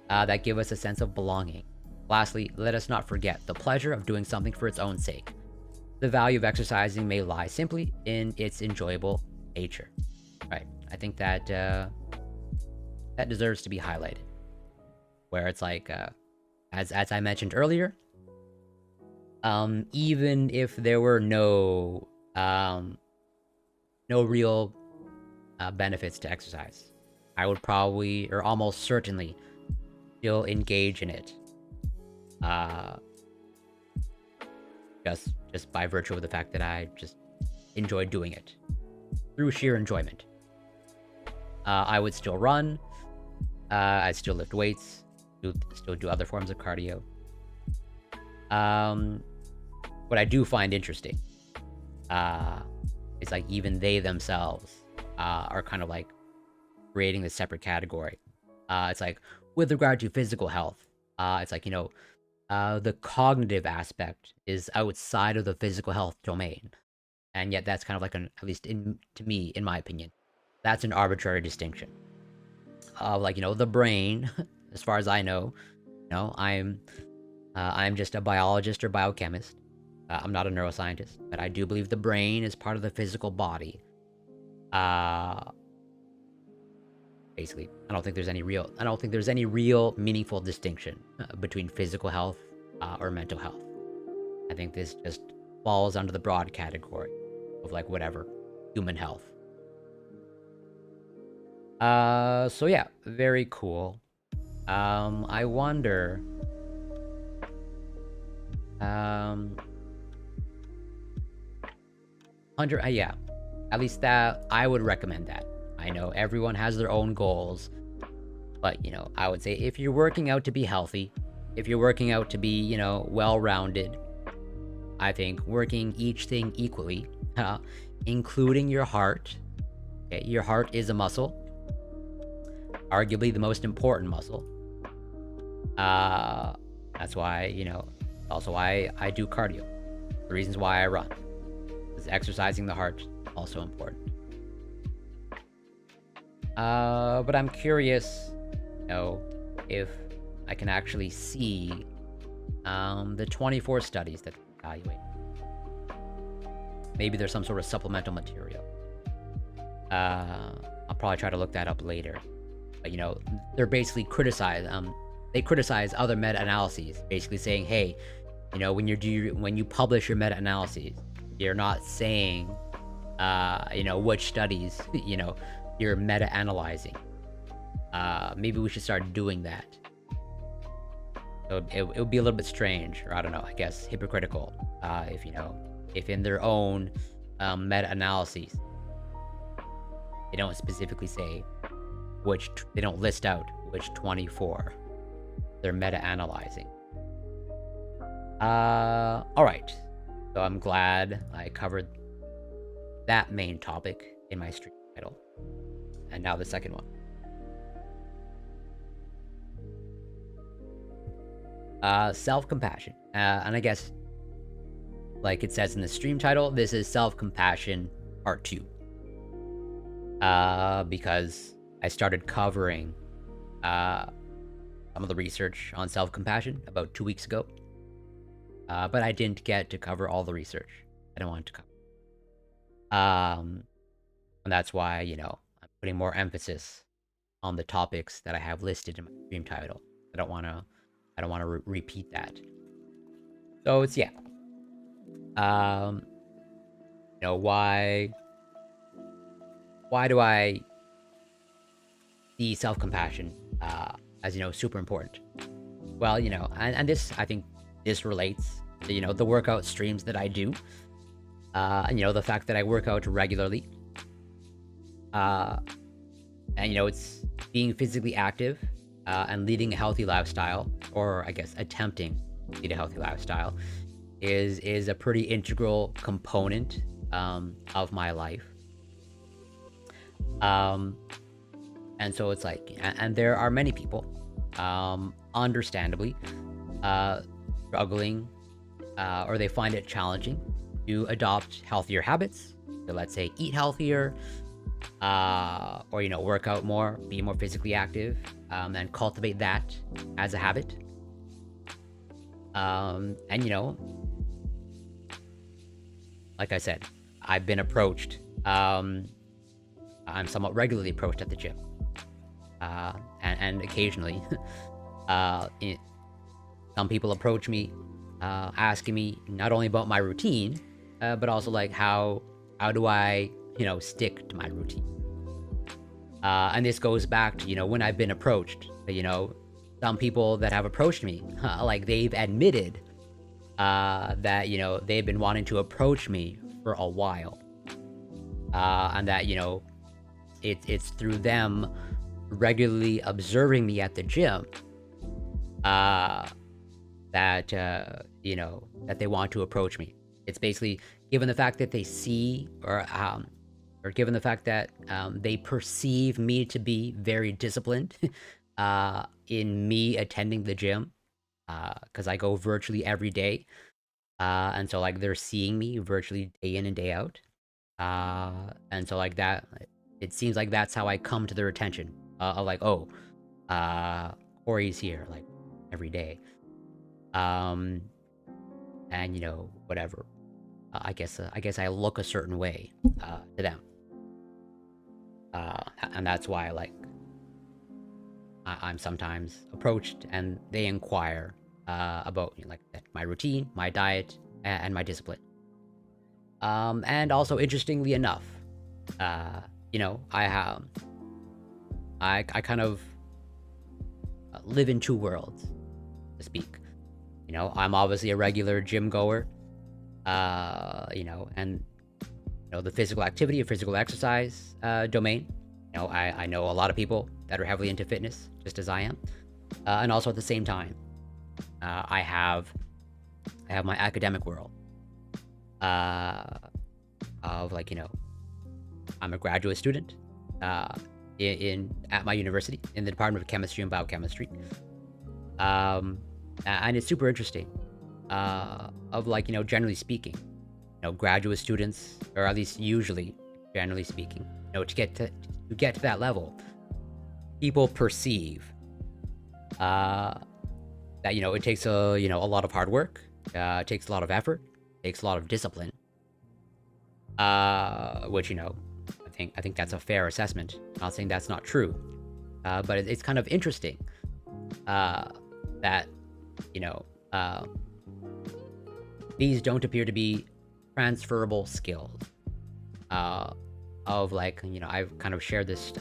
that give us a sense of belonging. Lastly, let us not forget the pleasure of doing something for its own sake. The value of exercising may lie simply in its enjoyable nature, right? I think that that deserves to be highlighted, where it's like, as I mentioned earlier, even if there were no real benefits to exercise, I would probably, or almost certainly, still engage in it, just by virtue of the fact that I just enjoy doing it through sheer enjoyment. I would still run. I'd still lift weights, still do other forms of cardio. What I do find interesting is like even they themselves are kind of like creating this separate category. It's like with regard to physical health, it's like, the cognitive aspect is outside of the physical health domain. And yet that's kind of like at least to me, in my opinion, that's an arbitrary distinction. Like, the brain, as far as I know, I'm just a biologist or biochemist. I'm not a neuroscientist, but I do believe the brain is part of the physical body. Basically, I don't think there's any real meaningful distinction between physical health or mental health. I think this just falls under the broad category of like whatever, human health. So yeah, very cool. I wonder, yeah, at least that, I would recommend that. I know everyone has their own goals, but, I would say if you're working out to be healthy, if you're working out to be, well-rounded, I think working each thing equally, including your heart. Okay, your heart is a muscle, arguably the most important muscle. That's why, also why I do cardio. The reasons why I run. Because exercising the heart also important. But I'm curious, if I can actually see the 24 studies that evaluate. Maybe there's some sort of supplemental material. I'll probably try to look that up later. But they're basically they criticize other meta-analyses, basically saying, hey, when you publish your meta-analyses, you're not saying which studies you're meta-analyzing. Maybe we should start doing that. So it would be a little bit strange, or I don't know, I guess hypocritical, if in their own meta-analyses they don't specifically say they don't list out which 24 they're meta-analyzing. Alright. So I'm glad I covered that main topic in my stream title. And now the second one. Self-compassion. And I guess, like it says in the stream title, this is self-compassion part 2. Because I started covering some of the research on self-compassion about 2 weeks ago. But I didn't get to cover all the research I don't want to cover. And that's why, I'm putting more emphasis on the topics that I have listed in my stream title. I don't want to repeat that. So it's, yeah. Why do I see self-compassion as, super important? Well, and this, I think this relates to, the workout streams that I do. And, the fact that I work out regularly. And, it's being physically active and leading a healthy lifestyle, or I guess attempting to lead a healthy lifestyle, is a pretty integral component of my life. And so it's like, and there are many people, understandably, struggling, or they find it challenging to adopt healthier habits. So let's say eat healthier, or work out more, be more physically active, and cultivate that as a habit. And like I said, I've been approached. I'm somewhat regularly approached at the gym, and occasionally, some people approach me, asking me not only about my routine, but also like how do I stick to my routine. And this goes back to when I've been approached. Some people that have approached me, like they've admitted that they've been wanting to approach me for a while, and that it's through them regularly observing me at the gym that that they want to approach me. It's basically given the fact that they see, or given the fact that they perceive me to be very disciplined in me attending the gym, because I go virtually every day, and so like they're seeing me virtually day in and day out, and so like that, it seems like that's how I come to their attention, of like, oh, Corey's here like every day, and whatever. I guess I look a certain way to them, and that's why I'm sometimes approached and they inquire about my routine, my diet, and my discipline. And also, interestingly enough, I kind of live in two worlds, to speak. I'm obviously a regular gym goer. And the physical activity or physical exercise domain. I know a lot of people that are heavily into fitness, just as I am. And also at the same time, I have my academic world. Of I'm a graduate student at my university in the Department of Chemistry and Biochemistry. And it's super interesting. Of like, you know, generally speaking, you know, graduate students, or at least usually, generally speaking, you know, to get to that level, people perceive that, you know, it takes a lot of hard work, it takes a lot of effort, it takes a lot of discipline, which, you know, I think that's a fair assessment. I'm not saying that's not true, but it's kind of interesting that, you know, these don't appear to be transferable skills. Of like, you know, I've kind of shared this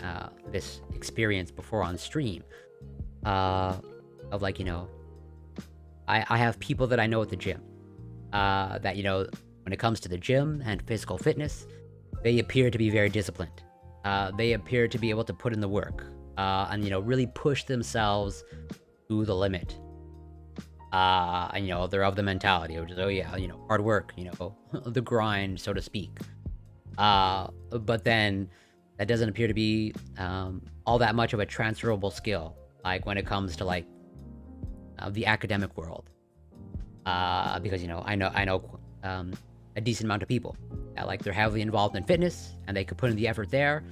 this experience before on stream, of like, you know, I have people that I know at the gym, that, you know, when it comes to the gym and physical fitness, they appear to be very disciplined. They appear to be able to put in the work, and, you know, really push themselves to the limit. And, you know, they're of the mentality, which is, oh yeah, you know, hard work, you know, the grind, so to speak. But then that doesn't appear to be all that much of a transferable skill, like when it comes to like the academic world. Because, you know, I know a decent amount of people that, like, they're heavily involved in fitness and they could put in the effort there.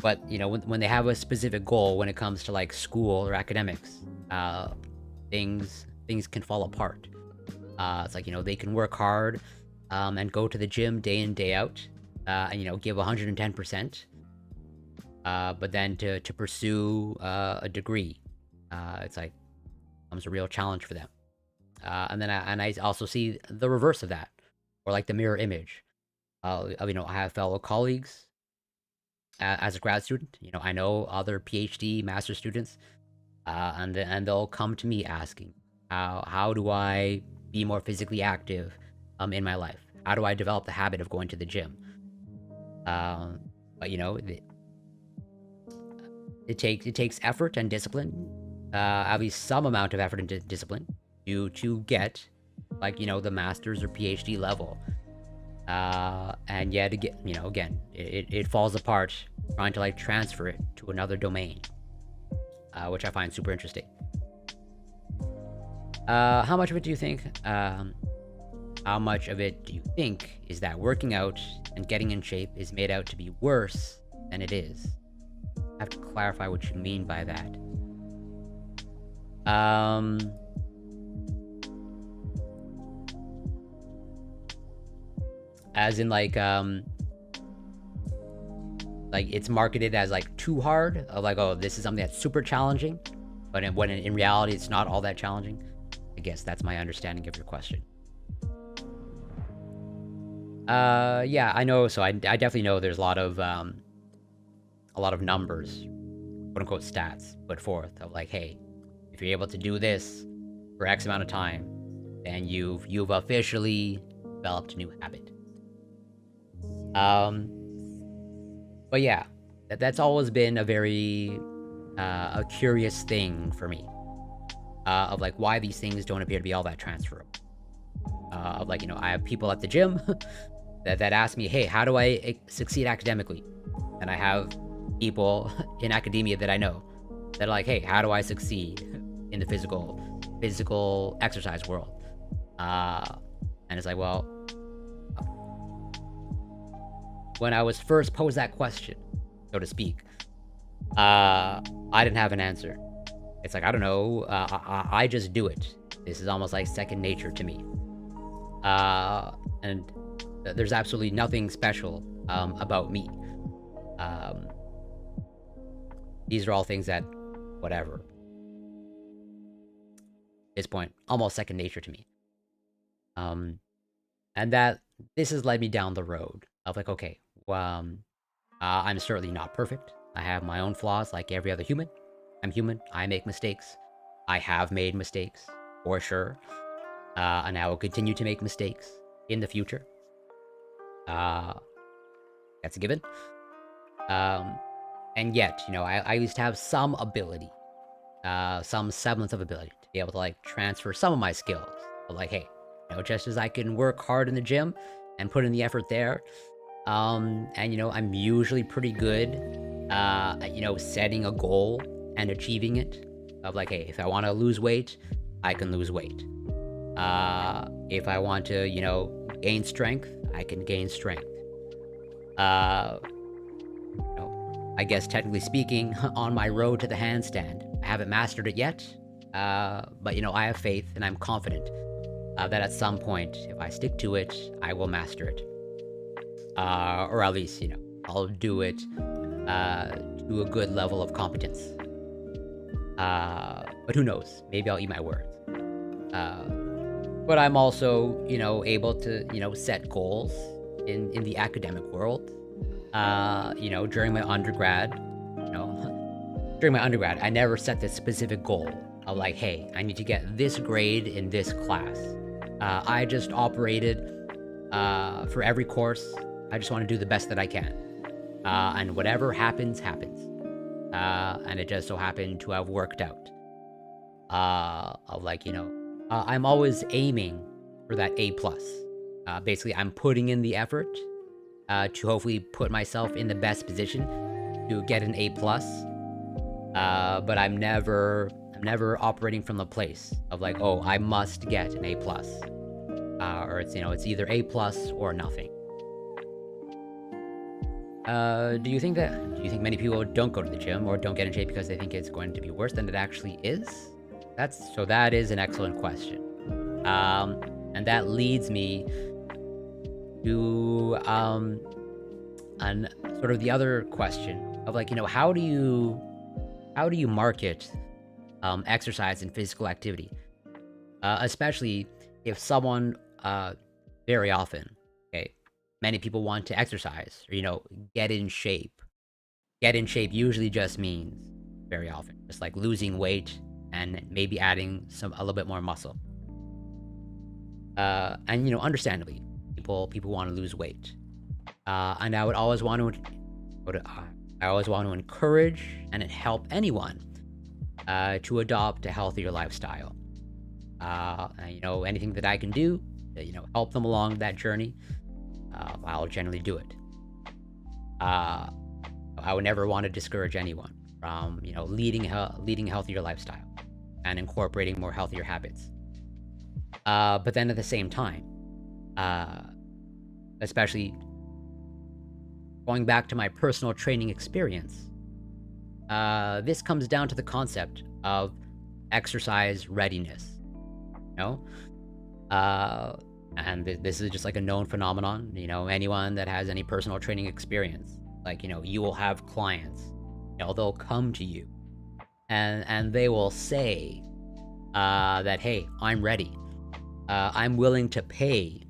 But, you know, when they have a specific goal when it comes to like school or academics, things can fall apart. It's like, you know, they can work hard and go to the gym day in, day out, and, you know, give 110%. But then to pursue a degree, it's like becomes a real challenge for them. And then I also see the reverse of that, or like the mirror image. You know, I have fellow colleagues as a grad student. You know, I know other PhD master students, and they'll come to me asking, how do I be more physically active in my life? How do I develop the habit of going to the gym? But, you know, it takes effort and discipline, at least some amount of effort and discipline to get, like, you know, the master's or PhD level. And yet again, you know, again, it falls apart trying to like transfer it to another domain, which I find super interesting. How much of it do you think? How much of it do you think is that working out and getting in shape is made out to be worse than it is? I have to clarify what you mean by that. As in like it's marketed as like too hard, of like, oh, this is something that's super challenging, but when in reality it's not all that challenging. I guess that's my understanding of your question. Yeah, I know. So I definitely know there's a lot of numbers, quote unquote stats, put forth of like, hey, if you're able to do this for X amount of time, then you've officially developed a new habit. But yeah, that's always been a very a curious thing for me, of like why these things don't appear to be all that transferable. Of like, you know, I have people at the gym that ask me, hey, how do I succeed academically? And I have people in academia that I know that are like, hey, how do I succeed in the physical exercise world? And it's like, well, when I was first posed that question, so to speak, I didn't have an answer. It's like, I don't know, I just do it. This is almost like second nature to me. And there's absolutely nothing special about me. These are all things that, whatever, at this point, almost second nature to me. And that this has led me down the road of like, okay, I'm certainly not perfect. I have my own flaws like every other human. I'm human. I make mistakes. I have made mistakes, for sure. And I will continue to make mistakes in the future. That's a given. And yet, you know, I used to have some ability, some semblance of ability to be able to like transfer some of my skills. But like, hey, you know, just as I can work hard in the gym and put in the effort there, and, you know, I'm usually pretty good, at, you know, setting a goal and achieving it, of like, hey, if I want to lose weight, I can lose weight. If I want to, you know, gain strength, I can gain strength. You know, I guess technically speaking, on my road to the handstand, I haven't mastered it yet, but you know, I have faith and I'm confident that at some point, if I stick to it, I will master it. Or at least, you know, I'll do it to a good level of competence. But who knows? Maybe I'll eat my words. But I'm also, you know, able to, you know, set goals in the academic world. You know, during my undergrad, I never set this specific goal of like, hey, I need to get this grade in this class. I just operated for every course. I just want to do the best that I can. And whatever happens, happens. And it just so happened to have worked out. Of like, you know, I'm always aiming for that A+. Basically, I'm putting in the effort to hopefully put myself in the best position to get an A+. But I'm never operating from the place of like, oh, I must get an A+. Or it's, you know, it's either A+ or nothing. Do you think many people don't go to the gym or don't get in shape because they think it's going to be worse than it actually is? That is an excellent question. And that leads me to an sort of the other question of like, you know, how do you market exercise and physical activity? Especially if someone very often, okay, many people want to exercise or, you know, get in shape. Get in shape usually just means very often just like losing weight and maybe adding a little bit more muscle. And you know, understandably, people want to lose weight. And I always want to encourage and help anyone to adopt a healthier lifestyle. And, you know, anything that I can do to, you know, help them along that journey, I'll generally do it. I would never want to discourage anyone from, you know, leading a healthier lifestyle and incorporating more healthier habits. But then at the same time, especially going back to my personal training experience, this comes down to the concept of exercise readiness, you know? And this is just like a known phenomenon. You know, anyone that has any personal training experience, like, you know, you will have clients, you know, they'll come to you and they will say that, hey, I'm ready. I'm willing to pay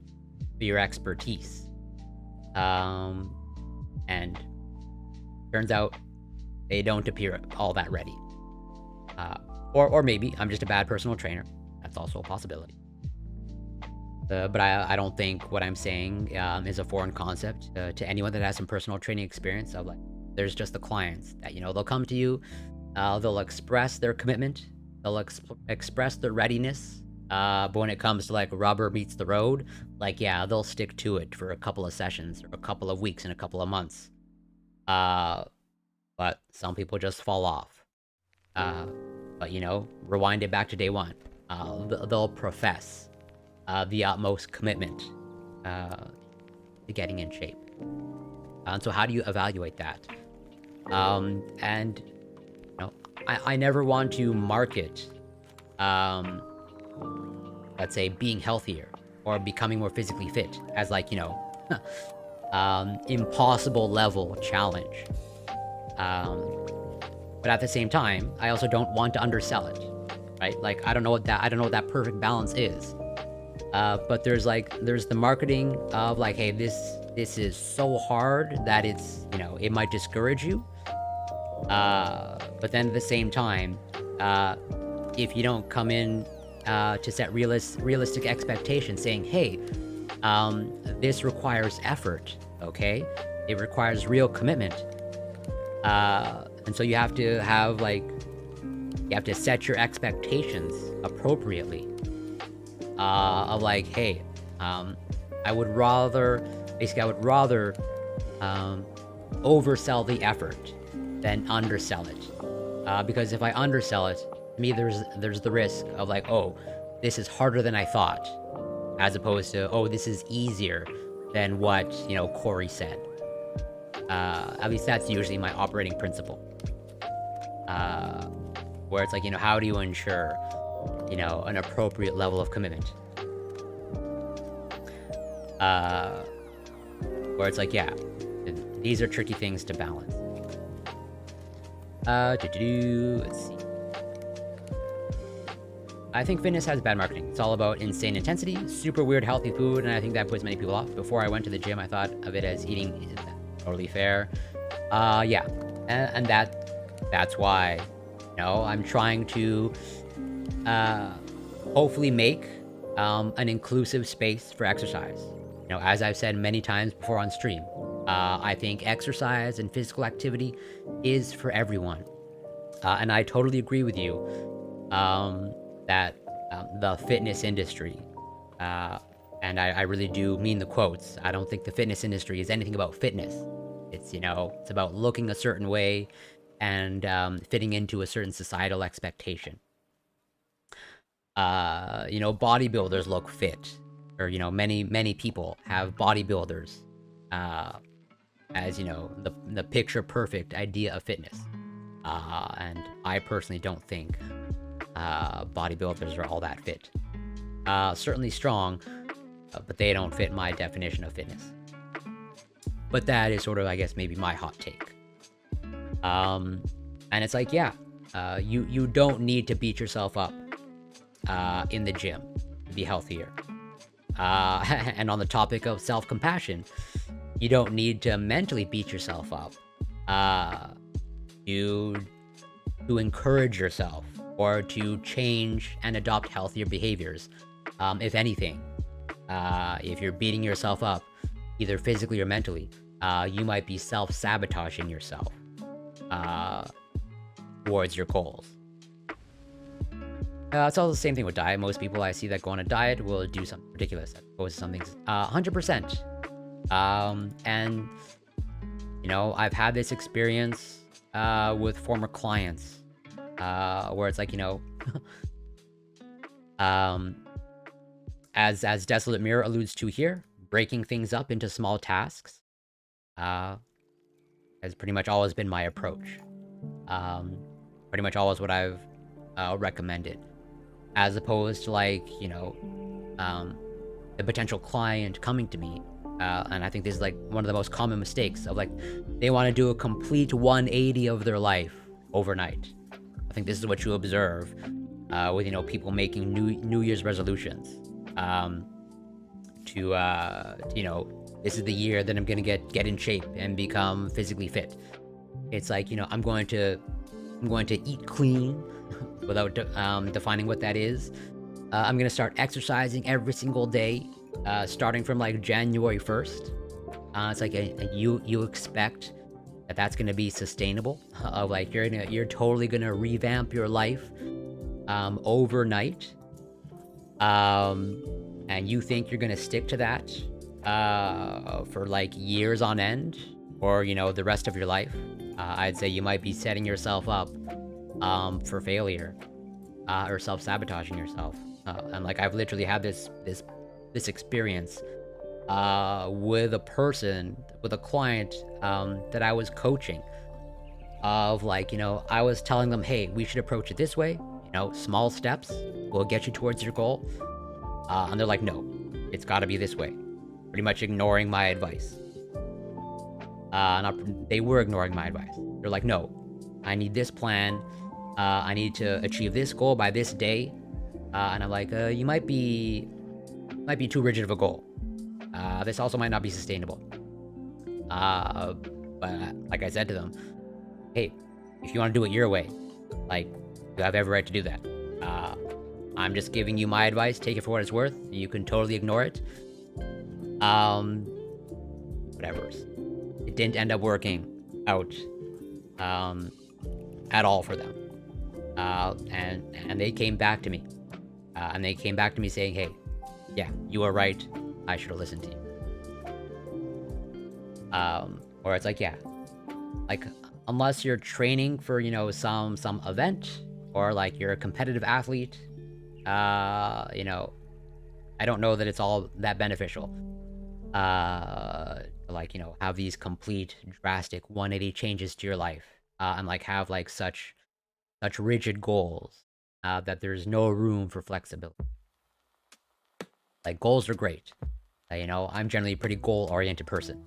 for your expertise. And turns out they don't appear all that ready. Or maybe I'm just a bad personal trainer. That's also a possibility. But I don't think what I'm saying is a foreign concept to anyone that has some personal training experience. Of like, there's just the clients that, you know, they'll come to you, they'll express their commitment, they'll express their readiness. But when it comes to like rubber meets the road, like, yeah, they'll stick to it for a couple of sessions or a couple of weeks and a couple of months. But some people just fall off. But, you know, rewind it back to day one. They'll profess the utmost commitment to getting in shape. And so how do you evaluate that? And, you know, I never want to market, let's say, being healthier or becoming more physically fit as like, you know, impossible level challenge. But at the same time, I also don't want to undersell it, right? Like, I don't know what that perfect balance is. But there's the marketing of like, hey, this is so hard that it's, you know, it might discourage you. But then at the same time, if you don't come in to set realistic expectations, saying, hey, this requires effort, okay? It requires real commitment. And so you have to have you have to set your expectations appropriately. Of like, hey, I would rather oversell the effort than undersell it. Because if I undersell it, to me, there's the risk of like, oh, this is harder than I thought, as opposed to, oh, this is easier than what, you know, Corey said. At least that's usually my operating principle. Where it's like, you know, how do you ensure, you know, an appropriate level of commitment? Where it's like, yeah, these are tricky things to balance. Let's see. I think fitness has bad marketing. It's all about insane intensity, super weird healthy food, and I think that puts many people off. Before I went to the gym, I thought of it as eating. Is totally fair. Yeah, and that's why, you know, I'm trying to hopefully make an inclusive space for exercise. You know, as I've said many times before on stream, I think exercise and physical activity is for everyone. And I totally agree with you that the fitness industry, and I really do mean the quotes, I don't think the fitness industry is anything about fitness. It's, you know, it's about looking a certain way and fitting into a certain societal expectation. You know, bodybuilders look fit. Or, you know, many people have bodybuilders as, you know, the picture perfect idea of fitness. And I personally don't think bodybuilders are all that fit. Certainly strong, but they don't fit my definition of fitness. But that is sort of, I guess, maybe my hot take. And it's like, yeah, you don't need to beat yourself up in the gym to be healthier. And on the topic of self-compassion, you don't need to mentally beat yourself up to encourage yourself or to change and adopt healthier behaviors. If anything, if you're beating yourself up, either physically or mentally, you might be self-sabotaging yourself towards your goals. It's all the same thing with diet. Most people I see that go on a diet will do something ridiculous as opposed to something 100%. And, you know, I've had this experience with former clients where it's like, you know, as Desolate Mirror alludes to here, breaking things up into small tasks has pretty much always been my approach. Pretty much always what I've recommended. As opposed to, like, you know, the potential client coming to me. And I think this is, like, one of the most common mistakes of, like, they want to do a complete 180 of their life overnight. I think this is what you observe with, you know, people making New Year's resolutions. You know, this is the year that I'm going to get in shape and become physically fit. It's like, you know, I'm going to eat clean without defining what that is. I'm gonna start exercising every single day, starting from like January 1st. It's like you expect that that's gonna be sustainable. Of like you're totally gonna revamp your life overnight, and you think you're gonna stick to that for like years on end, or, you know, the rest of your life. I'd say you might be setting yourself up for failure, or self-sabotaging yourself. And like I've literally had this experience with a client that I was coaching, of like, you know, I was telling them, hey, we should approach it this way, you know, small steps will get you towards your goal. And they're like, no, it's got to be this way, pretty much ignoring my advice. They were ignoring my advice. They're like, no, I need this plan. I need to achieve this goal by this day. And I'm like, you might be too rigid of a goal. This also might not be sustainable. But like I said to them, hey, if you want to do it your way, like, you have every right to do that. I'm just giving you my advice. Take it for what it's worth. You can totally ignore it. Whatever. It didn't end up working out at all for them. And they came back to me. And they came back to me saying, hey, yeah, you are right. I should have listened to you. Or it's like, yeah, like, unless you're training for, you know, some event, or like you're a competitive athlete, you know, I don't know that it's all that beneficial. Like, you know, have these complete drastic 180 changes to your life, and like have like such rigid goals, that there's no room for flexibility. Like, goals are great. You know, I'm generally a pretty goal-oriented person.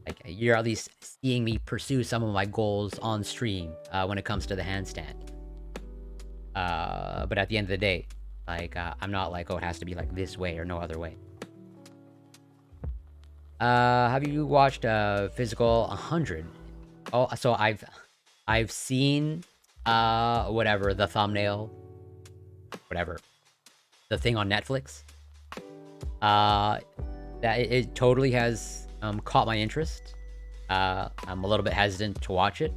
Like, you're at least seeing me pursue some of my goals on stream, when it comes to the handstand. But at the end of the day, like, I'm not like, oh, it has to be like this way or no other way. Have you watched Physical 100? Oh, so I've seen whatever, the thumbnail, whatever, the thing on Netflix. That it totally has caught my interest. I'm a little bit hesitant to watch it.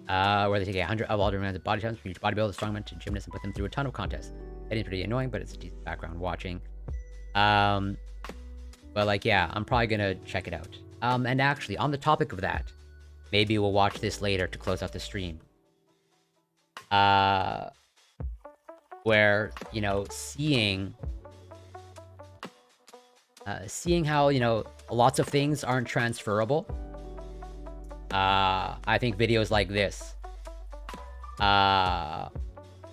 Where they take 100 of all different body types, from each bodybuilder, strongman to gymnast, and put them through a ton of contests. It is pretty annoying, but it's a decent background watching. But like, yeah, I'm probably gonna check it out. And actually, on the topic of that, maybe we'll watch this later to close out the stream. Where, you know, seeing how, you know, lots of things aren't transferable. I think videos like this,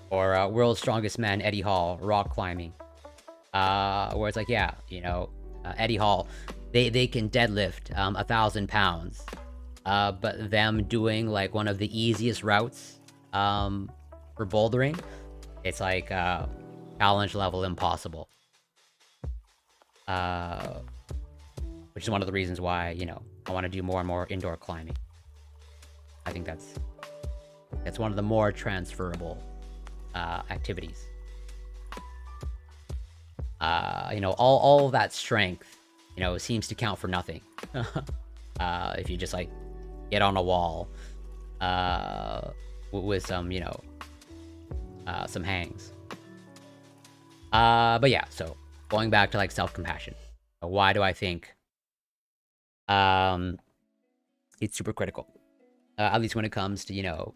or World's Strongest Man, Eddie Hall, rock climbing, where it's like, yeah, you know, Eddie Hall, they can deadlift 1,000 pounds, but them doing like one of the easiest routes for bouldering, it's like challenge level impossible. Which is one of the reasons why, you know, I want to do more and more indoor climbing. I think that's one of the more transferable activities. You know, all of that strength, you know, seems to count for nothing. If you just like get on a wall with some, you know, some hangs. But yeah, so going back to like self-compassion. Why do I think it's super critical? At least when it comes to, you know,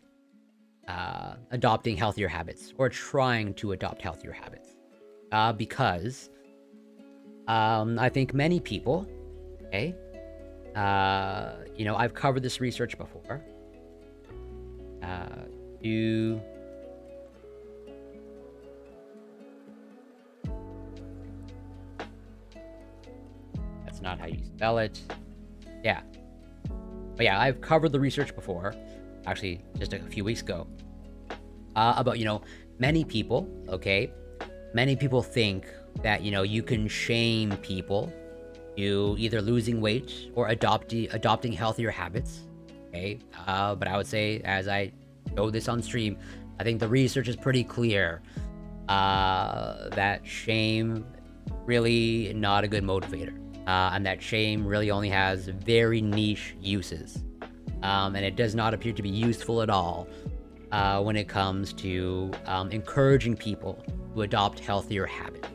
adopting healthier habits or trying to adopt healthier habits. Because I think many people, okay, you know, I've covered this research before. That's not how you spell it. Yeah. But yeah, I've covered the research before, actually just a few weeks ago, about, you know, many people, okay, many people think that, you know, you can shame people to either losing weight or adopting healthier habits, okay? But I would say, as I show this on stream, I think the research is pretty clear that shame really not a good motivator, and that shame really only has very niche uses, and it does not appear to be useful at all when it comes to encouraging people to adopt healthier habits.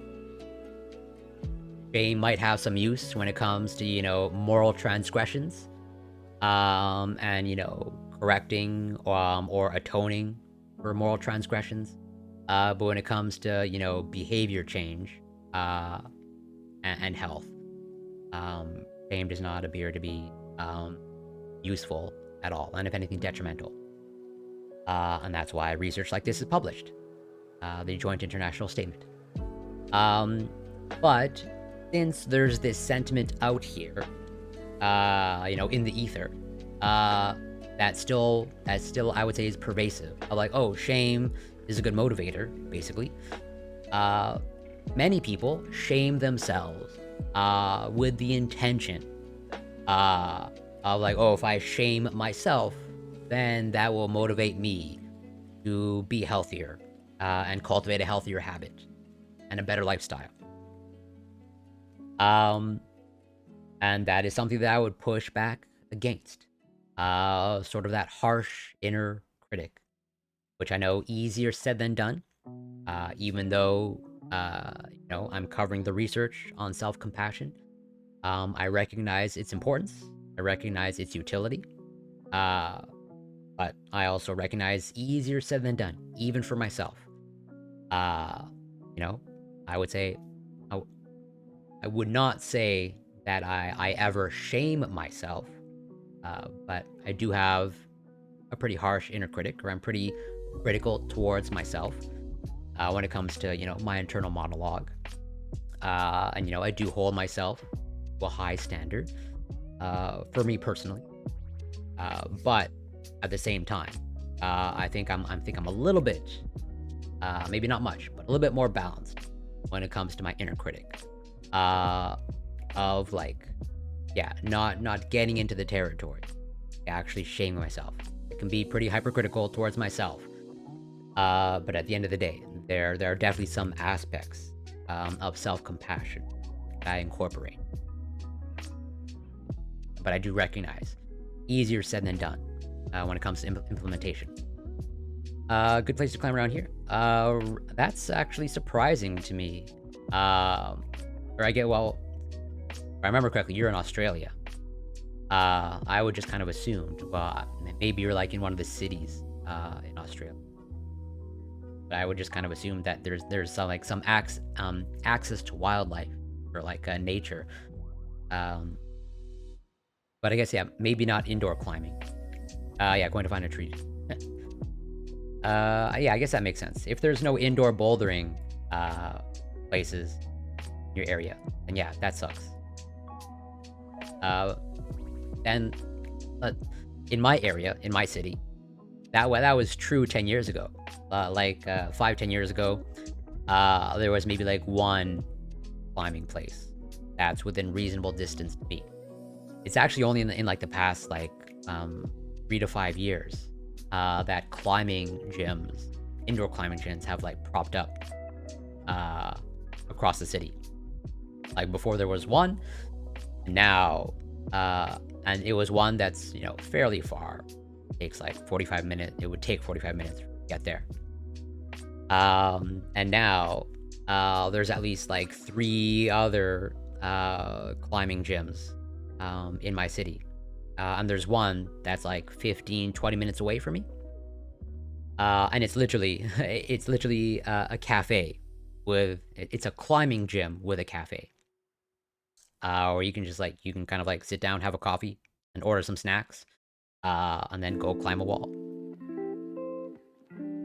Shame might have some use when it comes to, you know, moral transgressions, and, you know, correcting or atoning for moral transgressions. But when it comes to, you know, behavior change and health, shame does not appear to be useful at all, and if anything, detrimental. And that's why research like this is published, the Joint International Statement. But since there's this sentiment out here, you know, in the ether, that still I would say is pervasive. Like, oh, shame is a good motivator, basically. Many people shame themselves with the intention of like, oh, if I shame myself, then that will motivate me to be healthier and cultivate a healthier habit and a better lifestyle. And that is something that I would push back against. Sort of that harsh inner critic, which I know easier said than done. Even though, you know, I'm covering the research on self-compassion. I recognize its importance. I recognize its utility. but I also recognize easier said than done, even for myself. You know, I would say, I would not say that I ever shame myself, but I do have a pretty harsh inner critic, or I'm pretty critical towards myself when it comes to, my internal monologue. And, I do hold myself to a high standard for me personally. But at the same time, I think I'm a little bit, maybe not much, but a little bit more balanced when it comes to my inner critic. Of like, yeah, not getting into the territory, actually shaming myself. It can be pretty hypercritical towards myself. But at the end of the day, there are definitely some aspects of self-compassion that I incorporate. But I do recognize easier said than done when it comes to implementation. Good place to climb around here. That's actually surprising to me. If I remember correctly, you're in Australia. I would just kind of assumed, maybe you're like in one of the cities in Australia. But I would just kind of assume that there's some access to wildlife or nature. But I guess, yeah, maybe not indoor climbing. Going to find a tree. Yeah, I guess that makes sense. If there's no indoor bouldering places in your area, then yeah, that sucks. And in my area, in my city, that was true 10 years ago. 5-10 years ago, there was maybe one climbing place that's within reasonable distance to me. It's actually only in the past 3 to 5 years that indoor climbing gyms have propped up across the city. Before there was one, now and it was one that's fairly far. It takes 45 minutes. It would take 45 minutes to get there. And now there's at least 3 other climbing gyms in my city. And there's one that's 15-20 minutes away from me. And it's literally a cafe it's a climbing gym with a cafe. Or you can just you can kind of sit down, have a coffee, and order some snacks, and then go climb a wall.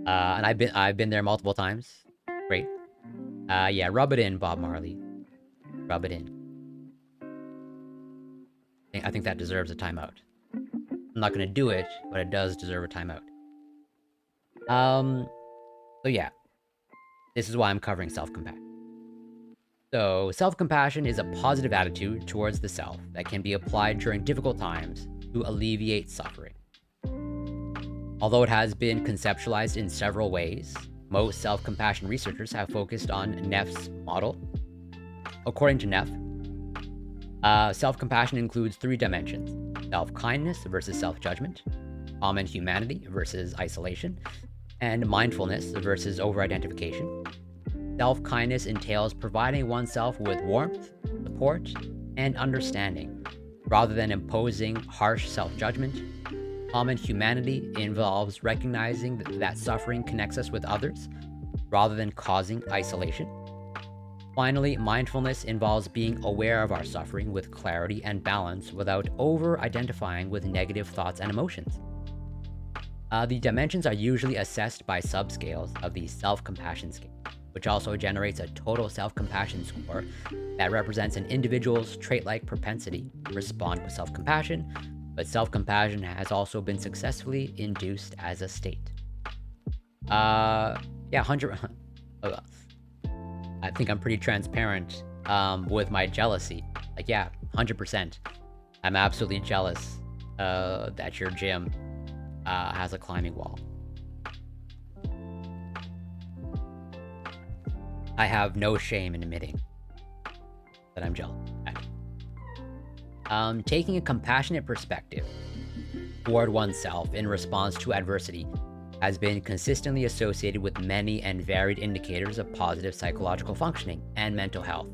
And I've been there multiple times. Great. Yeah, rub it in, Bob Marley. Rub it in. I think that deserves a timeout. I'm not gonna do it, but it does deserve a timeout. So yeah, this is why I'm covering self-compassion. So, self-compassion is a positive attitude towards the self that can be applied during difficult times to alleviate suffering. Although it has been conceptualized in several ways, most self-compassion researchers have focused on Neff's model. According to Neff, self-compassion includes 3 dimensions: self-kindness versus self-judgment, common humanity versus isolation, and mindfulness versus over-identification. Self-kindness entails providing oneself with warmth, support, and understanding, rather than imposing harsh self-judgment. Common humanity involves recognizing that suffering connects us with others, rather than causing isolation. Finally, mindfulness involves being aware of our suffering with clarity and balance without over-identifying with negative thoughts and emotions. The dimensions are usually assessed by subscales of the self-compassion scale, which also generates a total self-compassion score that represents an individual's trait-like propensity to respond with self-compassion, but self-compassion has also been successfully induced as a state. Yeah, 100... I think I'm pretty transparent with my jealousy. Yeah, 100%. I'm absolutely jealous that your gym has a climbing wall. I have no shame in admitting that I'm jealous. Taking a compassionate perspective toward oneself in response to adversity has been consistently associated with many and varied indicators of positive psychological functioning and mental health.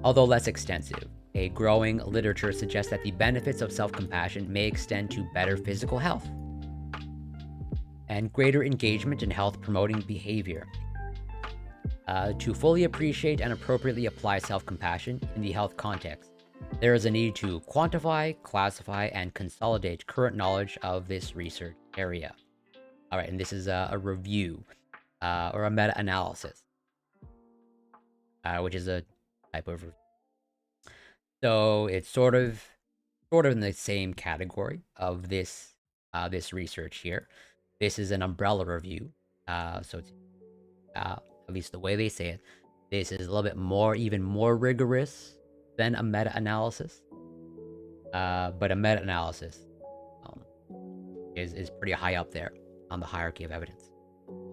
Although less extensive, a growing literature suggests that the benefits of self-compassion may extend to better physical health. and greater engagement in health-promoting behavior. To fully appreciate and appropriately apply self-compassion in the health context, there is a need to quantify, classify, and consolidate current knowledge of this research area. All right, and this is a review or a meta-analysis, which is a type of review. So it's sort of in the same category of this research here. This is an umbrella review, so it's at least the way they say it. This is a little bit more, even more rigorous than a meta-analysis. But a meta-analysis is pretty high up there on the hierarchy of evidence.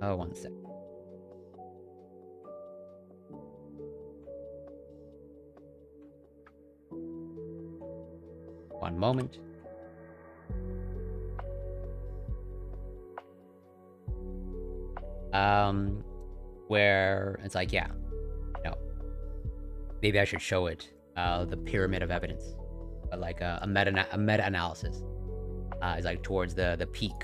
Oh, one sec. One moment. Where it's like, yeah, no, maybe I should show it, the pyramid of evidence, but like a meta-analysis is like towards the peak.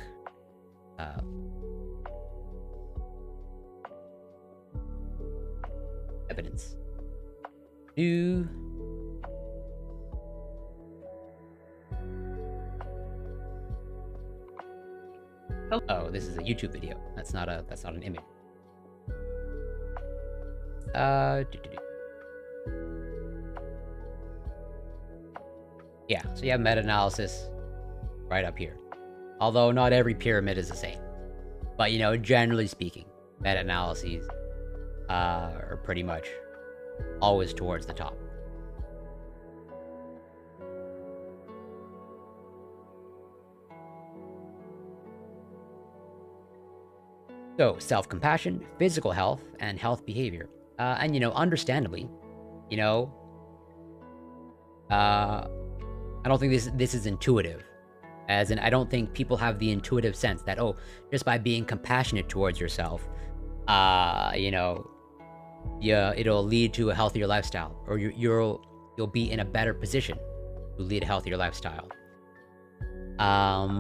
Evidence. Oh, this is a YouTube video. That's not an image. Yeah, so you have meta-analysis right up here. Although not every pyramid is the same. But, you know, generally speaking, meta-analyses are pretty much always towards the top. So, self-compassion, physical health, and health behavior. And, you know, understandably, you know, I don't think this is intuitive. As in, I don't think people have the intuitive sense that, oh, just by being compassionate towards yourself, you know, yeah, it'll lead to a healthier lifestyle, or you'll be in a better position to lead a healthier lifestyle,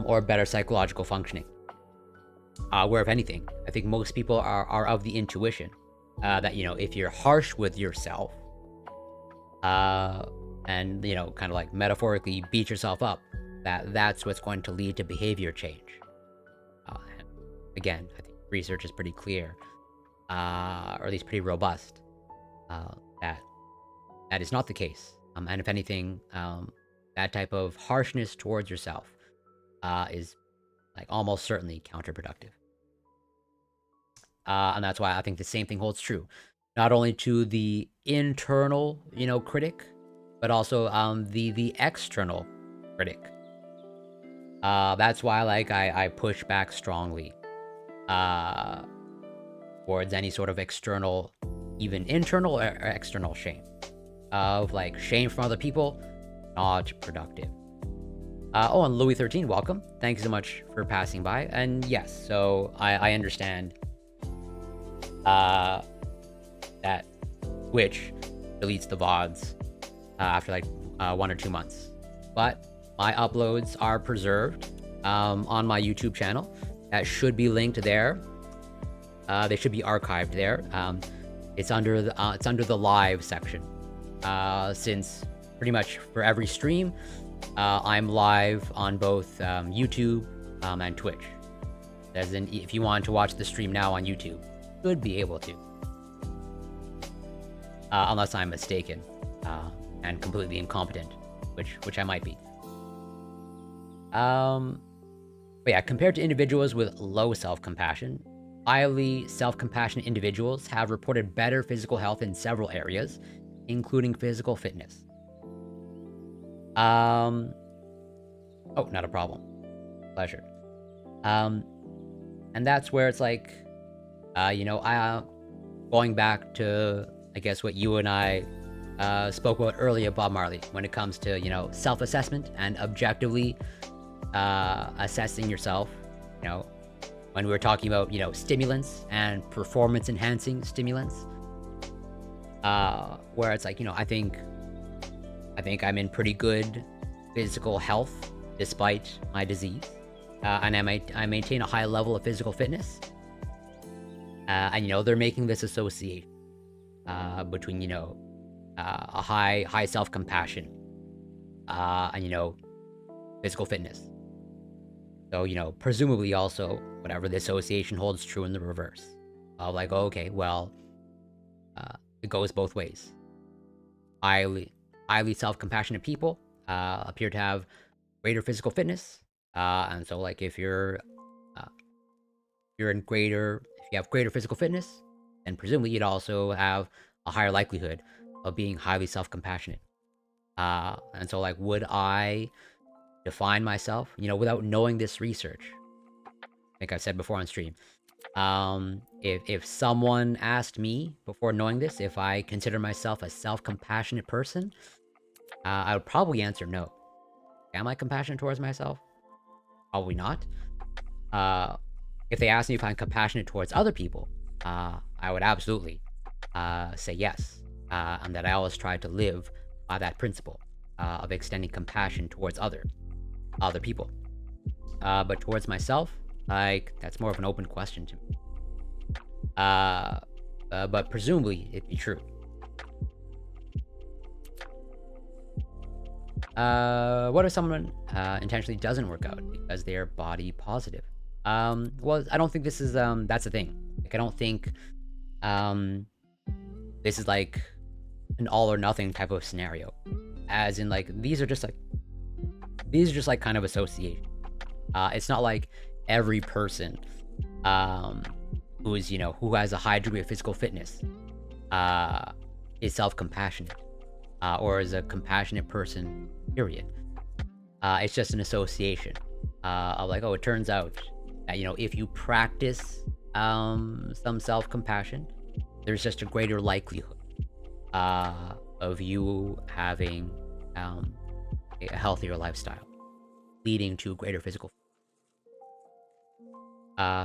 or better psychological functioning. Where if anything, I think most people are of the intuition that, you know, if you're harsh with yourself, and, you know, kind of like metaphorically beat yourself up, that's what's going to lead to behavior change. Again, I think research is pretty clear, or at least pretty robust, that is not the case. And if anything, that type of harshness towards yourself is like almost certainly counterproductive. And that's why I think the same thing holds true, not only to the internal, you know, critic, but also the external critic. That's why, like, I push back strongly towards any sort of external, even internal or external shame. Of like shame from other people, not productive. Oh, and Louis13, welcome. Thanks so much for passing by. And yes, so I understand that Twitch deletes the VODs after like 1 or 2 months. But my uploads are preserved on my YouTube channel. That should be linked there. They should be archived there. It's under the live section. Since pretty much for every stream, I'm live on both YouTube and Twitch. As in, if you want to watch the stream now on YouTube, you should be able to. Unless I'm mistaken and completely incompetent, which I might be. But yeah, compared to individuals with low self-compassion, highly self-compassionate individuals have reported better physical health in several areas, including physical fitness. Oh, not a problem. Pleasure. And that's where it's like, you know, going back to, I guess, what you and I spoke about earlier, Bob Marley, when it comes to, you know, self-assessment and objectively assessing yourself, you know, when we were talking about, you know, stimulants and performance-enhancing stimulants, where it's like, you know, I think I'm in pretty good physical health despite my disease. and I maintain a high level of physical fitness. And, you know, they're making this association between, you know, a high self-compassion and, you know, physical fitness. So, you know, presumably also, whatever the association holds true in the reverse. Like, oh, okay, well, it goes both ways. Highly self-compassionate people appear to have greater physical fitness. And so, like, if you have greater physical fitness, then presumably you'd also have a higher likelihood of being highly self-compassionate. And so, like, would I define myself, you know, without knowing this research? I think I've said before on stream. If someone asked me before knowing this if I consider myself a self-compassionate person, I would probably answer no. Am I compassionate towards myself? Probably not. If they ask me if I'm compassionate towards other people, I would absolutely say yes, and that I always try to live by that principle of extending compassion towards other people. But towards myself, like, that's more of an open question to me. But presumably it'd be true. What if someone intentionally doesn't work out because they're body positive? Well, I don't think this is that's the thing. Like, I don't think this is like an all or nothing type of scenario. As in, like, these are just like kind of association. It's not like every person who has a high degree of physical fitness is self-compassionate or is a compassionate person, period. It's just an association of, like, oh, it turns out that, you know, if you practice some self-compassion, there's just a greater likelihood of you having a healthier lifestyle, leading to greater physical.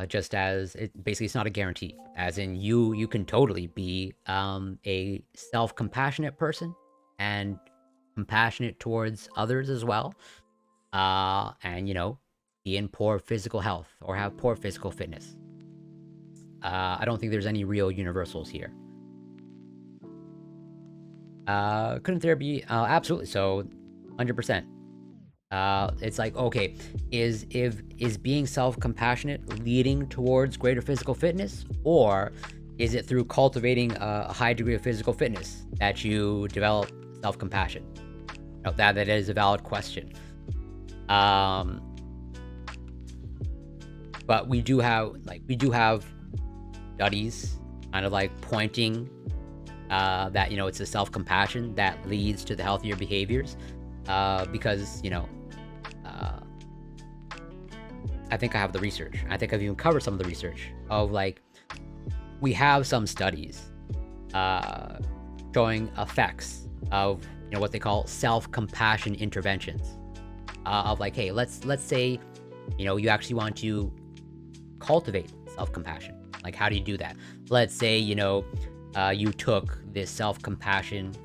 Just as it's not a guarantee. As in, you can totally be a self-compassionate person and compassionate towards others as well, and, you know, be in poor physical health or have poor physical fitness. I don't think there's any real universals here. Couldn't there be? Absolutely. So, 100%. It's like, okay, is being self-compassionate leading towards greater physical fitness, or is it through cultivating a high degree of physical fitness that you develop self-compassion? You know, that is a valid question. But we do have studies kind of like pointing that, you know, it's the self-compassion that leads to the healthier behaviors, because, you know, I think I have the research. I think I've even covered some of the research of, like, we have some studies showing effects of, you know, what they call self-compassion interventions. Of, like, hey, let's say, you know, you actually want to cultivate self-compassion. Like, how do you do that? Let's say, you know, you took this self-compassion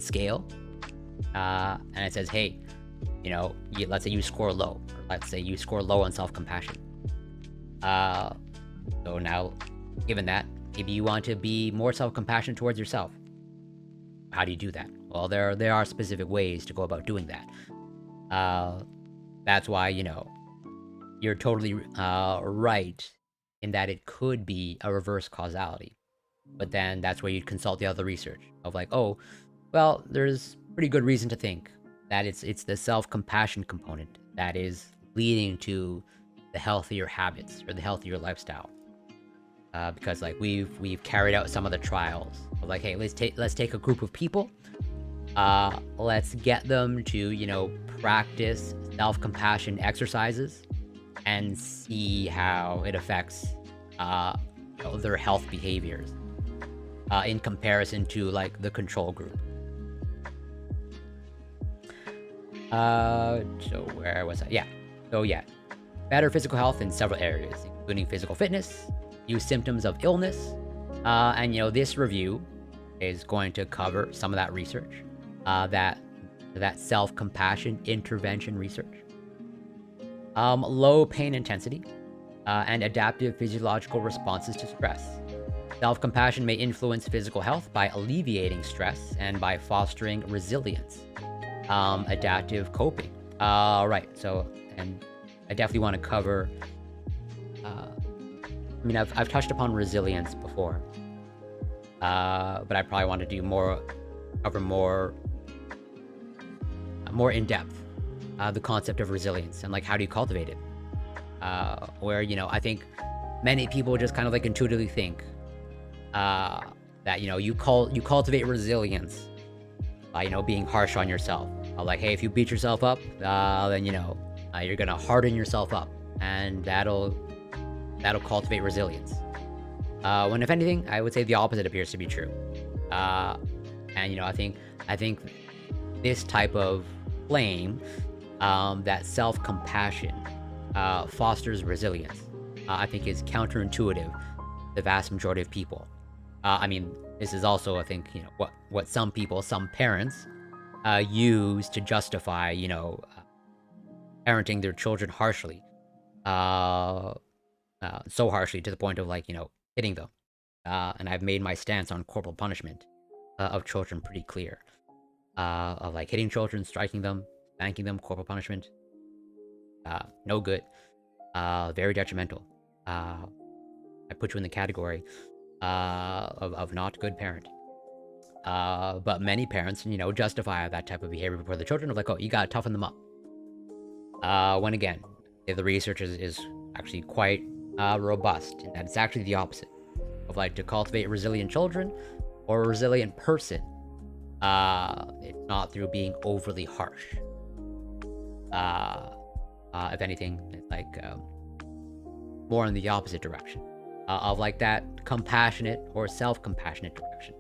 scale, and it says, hey, you know, let's say you score low, or let's say you score low on self-compassion. So now, given that, maybe you want to be more self-compassionate towards yourself. How do you do that? Well, there are specific ways to go about doing that. That's why, you know, you're totally right in that it could be a reverse causality. But then that's where you'd consult the other research of, like, oh, well, there's pretty good reason to think that it's the self-compassion component that is leading to the healthier habits or the healthier lifestyle. Because, like, we've carried out some of the trials of, like, hey, let's take a group of people, let's get them to, you know, practice self-compassion exercises and see how it affects you know, their health behaviors in comparison to, like, the control group. So where was I? Yeah. So yeah, better physical health in several areas, including physical fitness, few symptoms of illness, and, you know, this review is going to cover some of that research that that self-compassion intervention research. Low pain intensity and adaptive physiological responses to stress. Self-compassion may influence physical health by alleviating stress and by fostering resilience. Adaptive coping. Right, so, and I definitely want to cover, I mean, I've touched upon resilience before, but I probably want to do cover more in depth, the concept of resilience and like how do you cultivate it? Where, you know, I think many people just kind of like intuitively think that, you know, you cultivate resilience by, you know, being harsh on yourself. Like, hey, if you beat yourself up, then, you know, you're gonna harden yourself up, and that'll cultivate resilience. When if anything, I would say the opposite appears to be true. And, you know, I think this type of claim, that self-compassion fosters resilience, I think is counterintuitive to the vast majority of people. I mean, this is also, I think, you know, what some people, some parents, use to justify, you know, parenting their children harshly, so harshly to the point of, like, you know, hitting them. And I've made my stance on corporal punishment of children pretty clear. Of like hitting children, striking them, spanking them, corporal punishment. No good. Very detrimental. I put you in the category of not good parent. But many parents, you know, justify that type of behavior before the children of like, oh, you gotta toughen them up. When again, the research is actually quite robust, and that it's actually the opposite. Of like, to cultivate resilient children or a resilient person, it's not through being overly harsh. If anything, it's like more in the opposite direction, of like that compassionate or self-compassionate direction.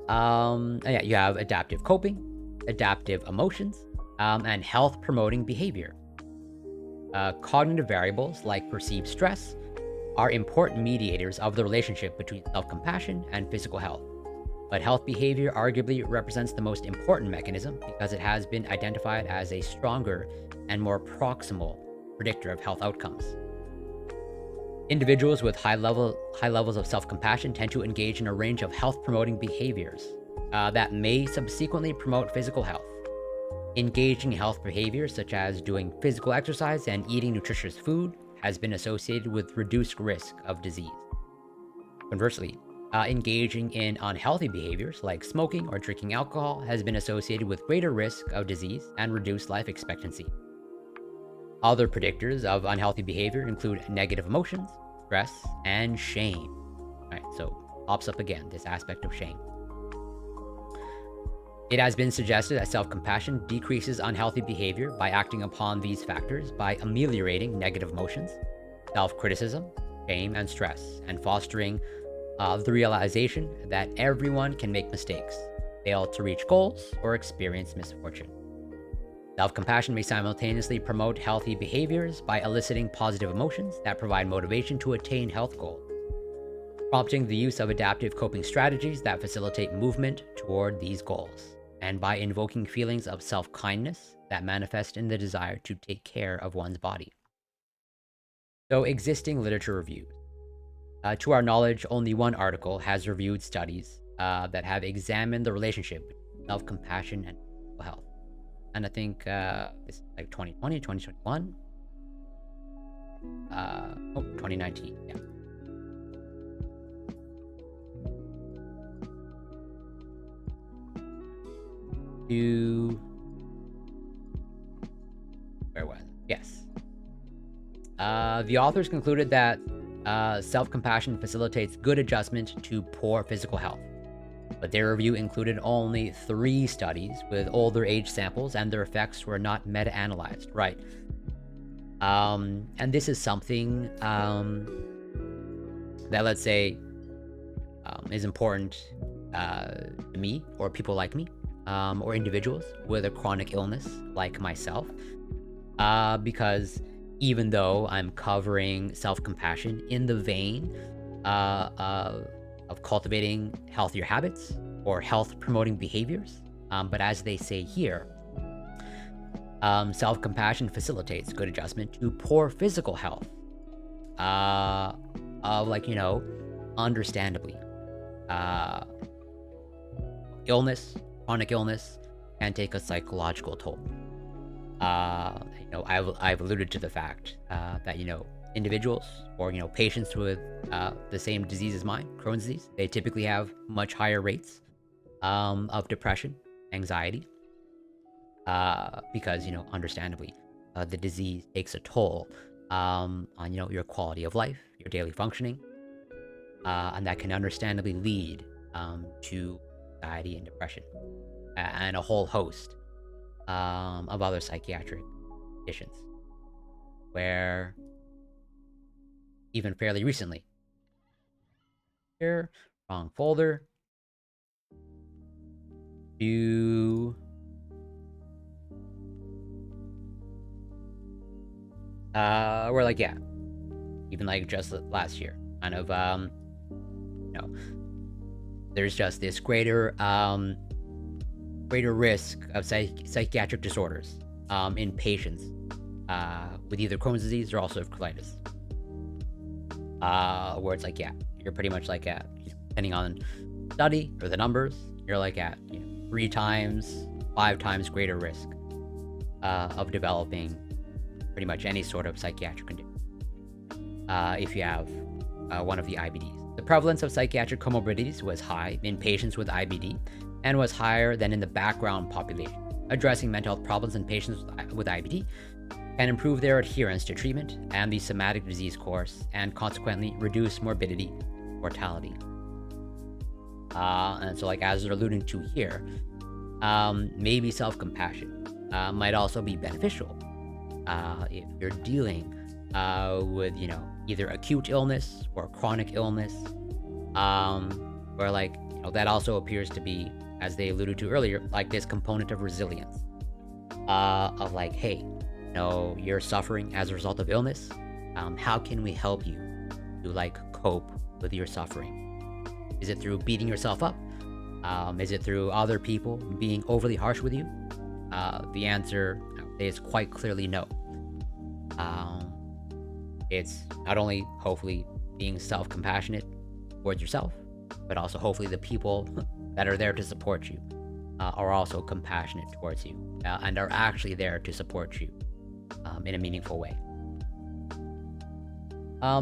Yeah, you have adaptive coping, adaptive emotions, and health-promoting behavior. Cognitive variables like perceived stress are important mediators of the relationship between self-compassion and physical health. But health behavior arguably represents the most important mechanism because it has been identified as a stronger and more proximal predictor of health outcomes. Individuals with high levels of self-compassion tend to engage in a range of health-promoting behaviors that may subsequently promote physical health. Engaging in health behaviors such as doing physical exercise and eating nutritious food has been associated with reduced risk of disease. Conversely, engaging in unhealthy behaviors like smoking or drinking alcohol has been associated with greater risk of disease and reduced life expectancy. Other predictors of unhealthy behavior include negative emotions, stress, and shame. All right, so pops up again, this aspect of shame. It has been suggested that self-compassion decreases unhealthy behavior by acting upon these factors by ameliorating negative emotions, self-criticism, shame, and stress, and fostering the realization that everyone can make mistakes, fail to reach goals, or experience misfortune. Self-compassion may simultaneously promote healthy behaviors by eliciting positive emotions that provide motivation to attain health goals, prompting the use of adaptive coping strategies that facilitate movement toward these goals, and by invoking feelings of self-kindness that manifest in the desire to take care of one's body. So, existing literature reviews. To our knowledge, only one article has reviewed studies that have examined the relationship between self-compassion and mental health. And I think it's like 2020, 2021. 2019, yeah. Where was it? Yes. The authors concluded that self-compassion facilitates good adjustment to poor physical health. But their review included only 3 studies with older age samples, and their effects were not meta-analyzed. Right. And this is something that, let's say, is important to me, or people like me, or individuals with a chronic illness like myself, because even though I'm covering self-compassion in the vein of cultivating healthier habits or health-promoting behaviors, But as they say here, self-compassion facilitates good adjustment to poor physical health. Like, understandably, illness, chronic illness, can take a psychological toll. I've alluded to the fact that, individuals or, patients with the same disease as mine, Crohn's disease, they typically have much higher rates of depression, anxiety, because, understandably, the disease takes a toll on, your quality of life, your daily functioning, and that can understandably lead to anxiety and depression, and a whole host of other psychiatric conditions, where even fairly recently, here, wrong folder, we're like, yeah, even like just last year, kind of, there's just this greater risk of psychiatric disorders in patients with either Crohn's disease or ulcerative colitis. Where it's like, yeah, you're pretty much like at, depending on study or the numbers, you're like at 3 times, 5 times greater risk of developing pretty much any sort of psychiatric condition if you have one of the IBDs. The prevalence of psychiatric comorbidities was high in patients with IBD and was higher than in the background population. Addressing mental health problems in patients with IBD can improve their adherence to treatment and the somatic disease course, and consequently reduce morbidity, mortality. And so, like, as they're alluding to here, maybe self-compassion might also be beneficial if you're dealing with, either acute illness or chronic illness, where, like, that also appears to be, as they alluded to earlier, like this component of resilience, of like, hey, you're suffering as a result of illness. How can we help you to, like, cope with your suffering? Is it through beating yourself up? Is it through other people being overly harsh with you? The answer is quite clearly no. It's not only hopefully being self-compassionate towards yourself, but also hopefully the people that are there to support you are also compassionate towards you and are actually there to support you in a meaningful way.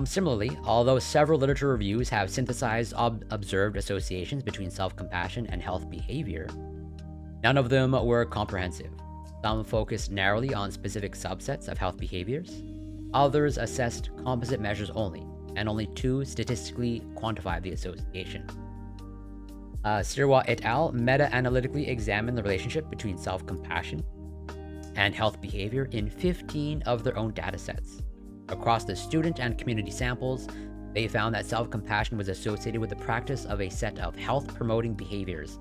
Similarly, although several literature reviews have synthesized observed associations between self-compassion and health behavior, none of them were comprehensive. Some focused narrowly on specific subsets of health behaviors. Others assessed composite measures only, and only 2 statistically quantified the association. Sirois et al. Meta-analytically examined the relationship between self-compassion and health behavior in 15 of their own datasets. Across the student and community samples, they found that self-compassion was associated with the practice of a set of health-promoting behaviors,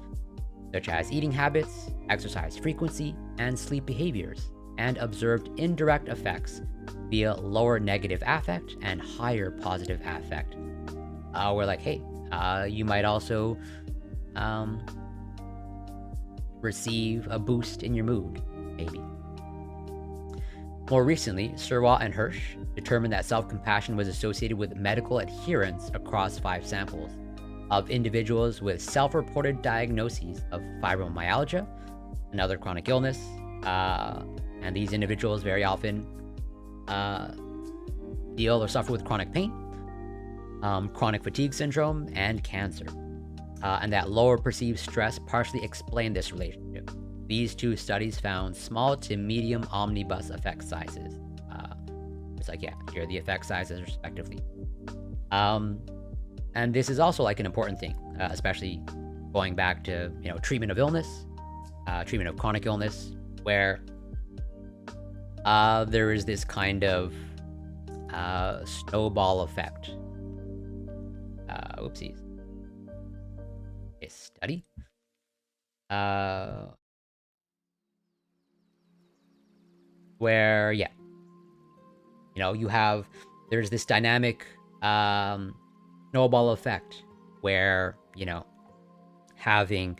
such as eating habits, exercise frequency, and sleep behaviors, and observed indirect effects via lower negative affect and higher positive affect. We're like, hey, you might also receive a boost in your mood, maybe. More recently, Sirois and Hirsch determined that self-compassion was associated with medical adherence across 5 samples of individuals with self-reported diagnoses of fibromyalgia, another chronic illness, and these individuals very often deal or suffer with chronic pain, chronic fatigue syndrome, and cancer. And that lower perceived stress partially explained this relationship. These 2 studies found small to medium omnibus effect sizes. It's like, yeah, here are the effect sizes respectively. And this is also like an important thing, especially going back to, treatment of illness, treatment of chronic illness, where there is this kind of snowball effect. Oopsies. A study. Where, yeah, there's this dynamic snowball effect where, having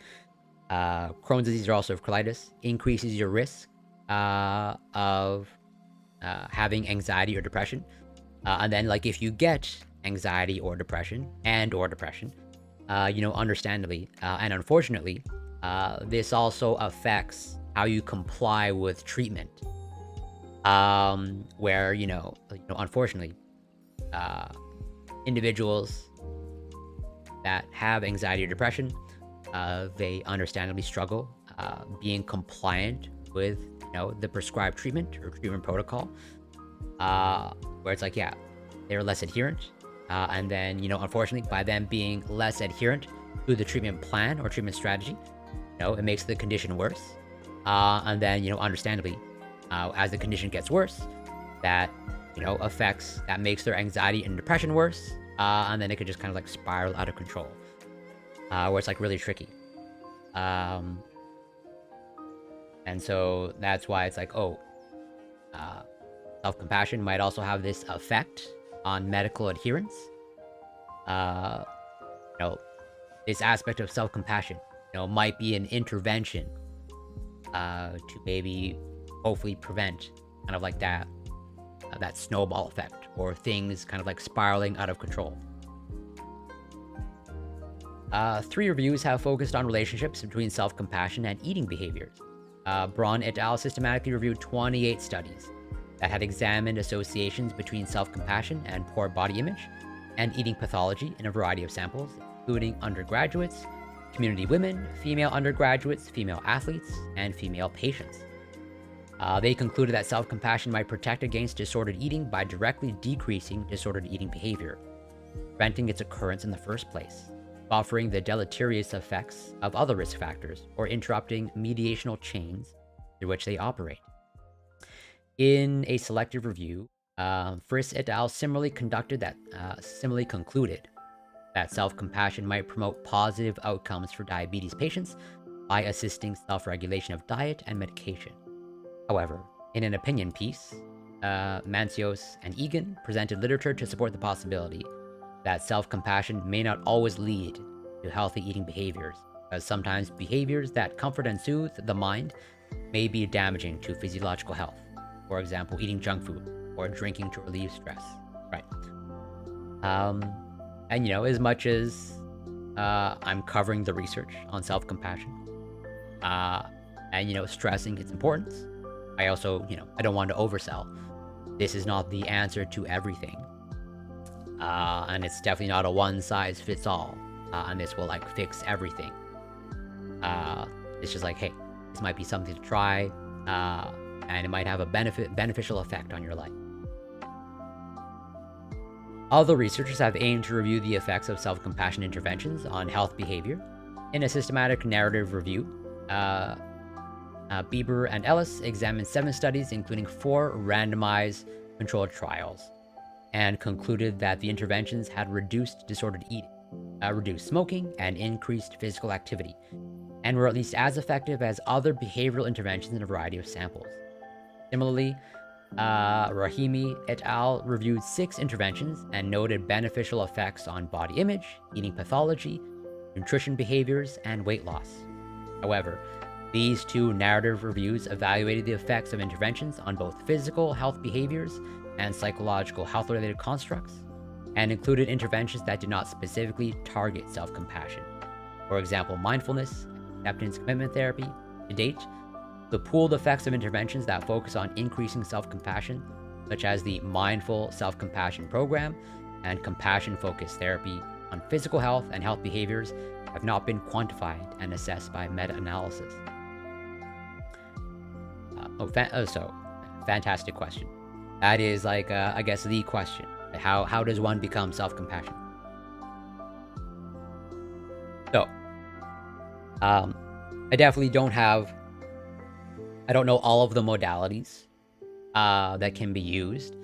Crohn's disease or ulcerative colitis increases your risk of having anxiety or depression. And then, like, if you get anxiety or depression, understandably and unfortunately, this also affects how you comply with treatment. Where, unfortunately, individuals that have anxiety or depression, they understandably struggle being compliant with, the prescribed treatment or treatment protocol, where it's like, yeah, they're less adherent. And then, unfortunately, by them being less adherent to the treatment plan or treatment strategy, it makes the condition worse. And then, understandably, as the condition gets worse, that, that makes their anxiety and depression worse. And then it could just kind of like spiral out of control, where it's like really tricky. And so that's why it's like, self-compassion might also have this effect on medical adherence. This aspect of self-compassion, might be an intervention to maybe hopefully prevent kind of like that snowball effect, or things kind of like spiraling out of control. 3 reviews have focused on relationships between self-compassion and eating behaviors. Braun et al. Systematically reviewed 28 studies that had examined associations between self-compassion and poor body image and eating pathology in a variety of samples, including undergraduates, community women, female undergraduates, female athletes, and female patients. They concluded that self-compassion might protect against disordered eating by directly decreasing disordered eating behavior, preventing its occurrence in the first place, buffering the deleterious effects of other risk factors, or interrupting mediational chains through which they operate. In a selective review, Friss et al. Similarly concluded that self-compassion might promote positive outcomes for diabetes patients by assisting self-regulation of diet and medication. However, in an opinion piece, Mancios and Egan presented literature to support the possibility that self-compassion may not always lead to healthy eating behaviors, as sometimes behaviors that comfort and soothe the mind may be damaging to physiological health. For example, eating junk food or drinking to relieve stress. Right. And as much as I'm covering the research on self-compassion, and stressing its importance, I also, I don't want to oversell. This is not the answer to everything. And it's definitely not a one-size-fits-all. And this will, like, fix everything. It's just like, hey, this might be something to try, and it might have a beneficial effect on your life. Other researchers have aimed to review the effects of self-compassion interventions on health behavior. In a systematic narrative review, Bieber and Ellis examined 7 studies, including 4 randomized controlled trials, and concluded that the interventions had reduced disordered eating, reduced smoking, and increased physical activity, and were at least as effective as other behavioral interventions in a variety of samples. Similarly, Rahimi et al. Reviewed 6 interventions and noted beneficial effects on body image, eating pathology, nutrition behaviors, and weight loss. However, these 2 narrative reviews evaluated the effects of interventions on both physical health behaviors and psychological health-related constructs, and included interventions that did not specifically target self-compassion. For example, mindfulness, acceptance commitment therapy. To date, the pooled effects of interventions that focus on increasing self-compassion, such as the Mindful Self-Compassion Program and compassion-focused therapy on physical health and health behaviors, have not been quantified and assessed by meta-analysis. Fantastic question. That is, like, I guess, the question. How does one become self-compassionate? So, I definitely don't know all of the modalities that can be used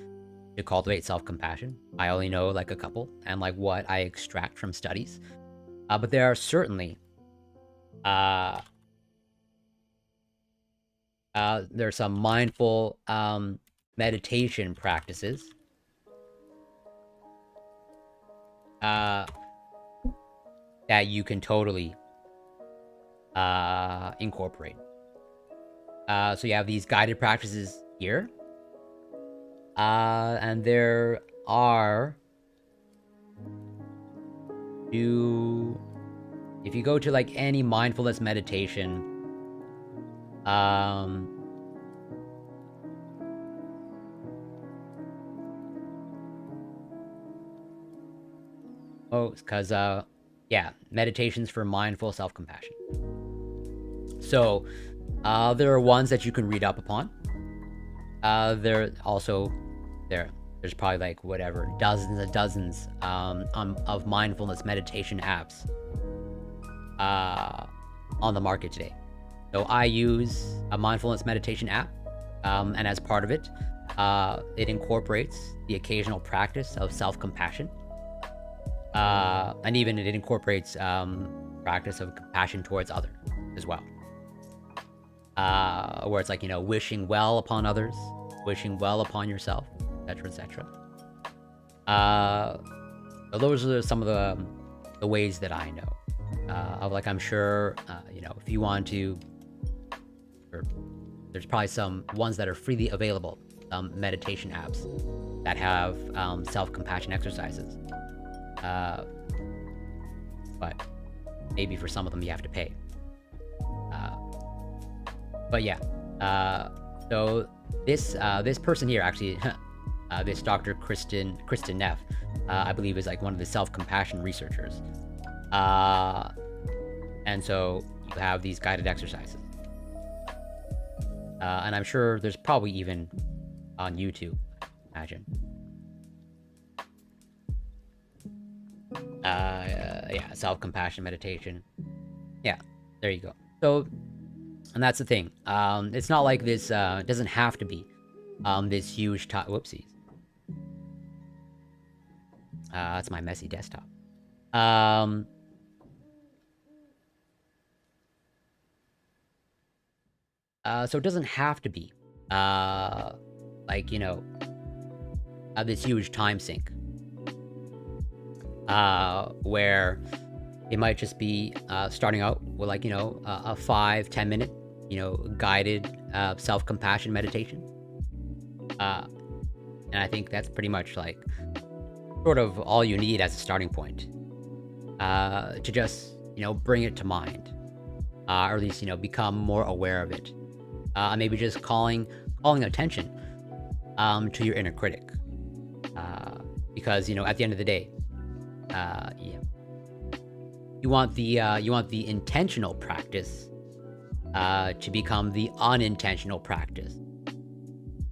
to cultivate self-compassion. I only know, like, a couple, and, like, what I extract from studies. But there are certainly there's some mindful meditation practices that you can totally incorporate. So you have these guided practices here. And there are if you go to like any mindfulness meditation, because yeah, meditations for mindful self-compassion. So there are ones that you can read up upon. There also there's probably like whatever dozens and dozens of mindfulness meditation apps on the market today. So I use a mindfulness meditation app, and as part of it, it incorporates the occasional practice of self-compassion, and even it incorporates practice of compassion towards others as well. Where it's like, wishing well upon others, wishing well upon yourself, etc., etc. So those are some of the ways that I know of. Like, I'm sure, if you want to, there's probably some ones that are freely available, meditation apps that have self-compassion exercises. But maybe for some of them you have to pay. But yeah, so this person here actually, this Dr. Kristen Neff, I believe is like one of the self-compassion researchers. And so you have these guided exercises. And I'm sure there's probably even on YouTube, imagine. Yeah, self-compassion meditation. Yeah, there you go. So, and that's the thing. It's not like this, it doesn't have to be this huge whoopsies. That's my messy desktop. So it doesn't have to be, like, this huge time sink. Where it might just be starting out with like, a 5-10 minute, guided self-compassion meditation. And I think that's pretty much like sort of all you need as a starting point to just, bring it to mind, or at least, become more aware of it. Maybe just calling attention to your inner critic. Because, at the end of the day, you want the intentional practice to become the unintentional practice,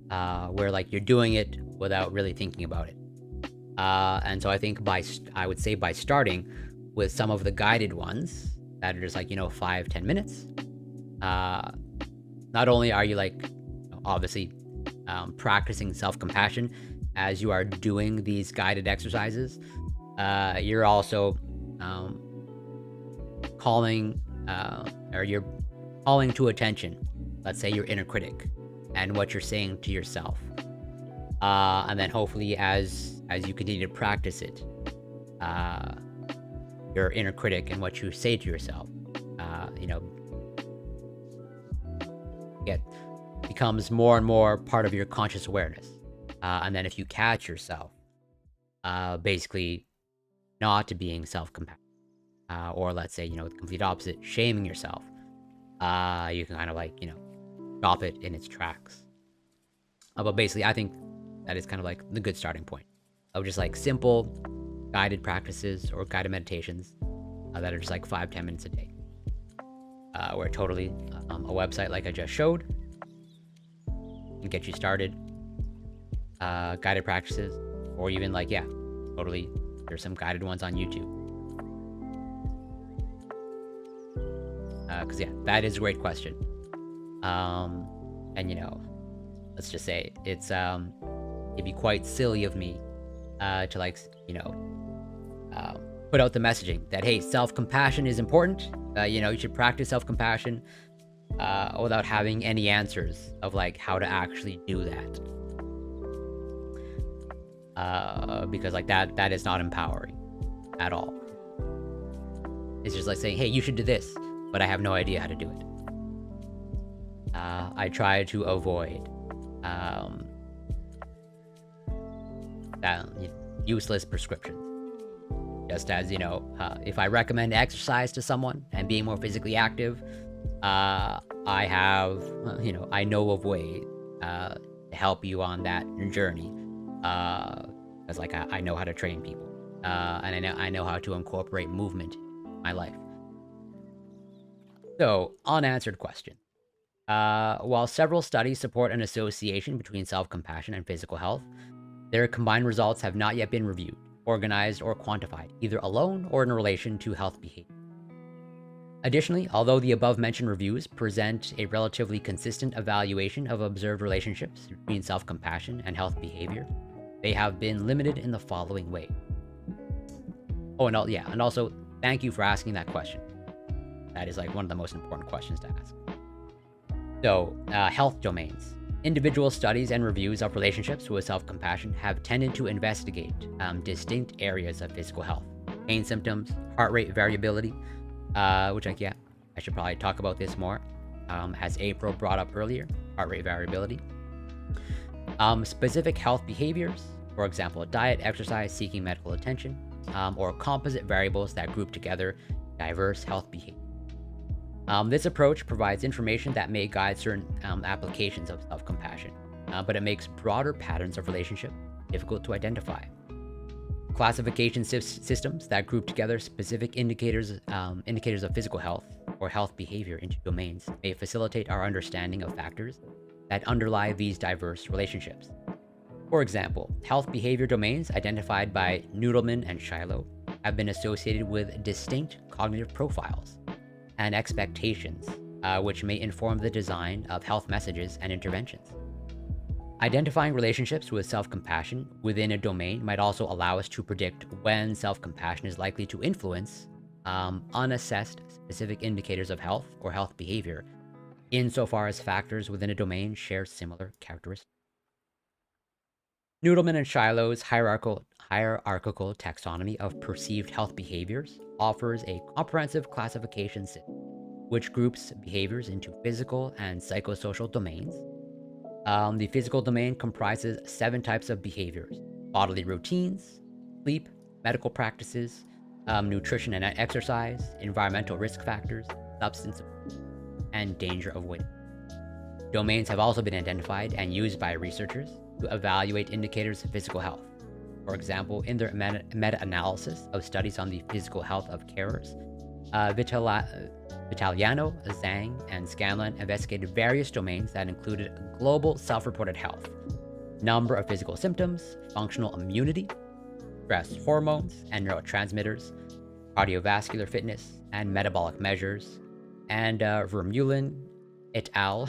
where like you're doing it without really thinking about it. And so I think I would say by starting with some of the guided ones that are just like 5-10 minutes, not only are you like obviously practicing self-compassion as you are doing these guided exercises, you're also calling to attention, let's say, your inner critic and what you're saying to yourself. And then hopefully as you continue to practice it, your inner critic and what you say to yourself, becomes more and more part of your conscious awareness. And then if you catch yourself basically not being self-compassionate, or let's say, the complete opposite, shaming yourself, you can kind of like, stop it in its tracks. But basically, I think that is kind of like the good starting point of just like simple guided practices or guided meditations that are just like 5-10 minutes a day. Where totally a website like I just showed can get you started. Guided practices, or even like, yeah, totally, there's some guided ones on YouTube. Because yeah, that is a great question. And let's just say it's it'd be quite silly of me to like put out the messaging that, hey, self-compassion is important, you should practice self-compassion, without having any answers of like how to actually do that. Because like that is not empowering at all. It's just like saying, hey, you should do this. but I have no idea how to do it. I try to avoid useless prescriptions. Just as, if I recommend exercise to someone and being more physically active, I have, I know of ways to help you on that journey. Because, like, I know how to train people. And I know how to incorporate movement in my life. So, unanswered question. While several studies support an association between self-compassion and physical health, their combined results have not yet been reviewed, organized, or quantified, either alone or in relation to health behavior. Additionally, although the above-mentioned reviews present a relatively consistent evaluation of observed relationships between self-compassion and health behavior, they have been limited in the following way. Oh, and also, thank you for asking that question. That is, like, one of the most important questions to ask. So, health domains. Individual studies and reviews of relationships with self-compassion have tended to investigate distinct areas of physical health. Pain symptoms, heart rate variability, which, I should probably talk about this more, as April brought up earlier, heart rate variability. Specific health behaviors, for example, diet, exercise, seeking medical attention, or composite variables that group together diverse health behaviors. This approach provides information that may guide certain applications of self-compassion, but it makes broader patterns of relationship difficult to identify. Classification systems that group together specific indicators of physical health or health behavior into domains may facilitate our understanding of factors that underlie these diverse relationships. For example, health behavior domains identified by Noodleman and Shiloh have been associated with distinct cognitive profiles and expectations, which may inform the design of health messages and interventions. Identifying relationships with self-compassion within a domain might also allow us to predict when self-compassion is likely to influence unassessed specific indicators of health or health behavior, insofar as factors within a domain share similar characteristics. Noodleman and Shiloh's hierarchical taxonomy of perceived health behaviors offers a comprehensive classification system, which groups behaviors into physical and psychosocial domains. The physical domain comprises 7 types of behaviors: bodily routines, sleep, medical practices, nutrition and exercise, environmental risk factors, substance abuse, and danger avoidance. Domains have also been identified and used by researchers to evaluate indicators of physical health. For example, in their meta-analysis of studies on the physical health of carers, Vitaliano, Zhang, and Scanlon investigated various domains that included global self-reported health, number of physical symptoms, functional immunity, stress hormones and neurotransmitters, cardiovascular fitness, and metabolic measures, and Vermeulen et al.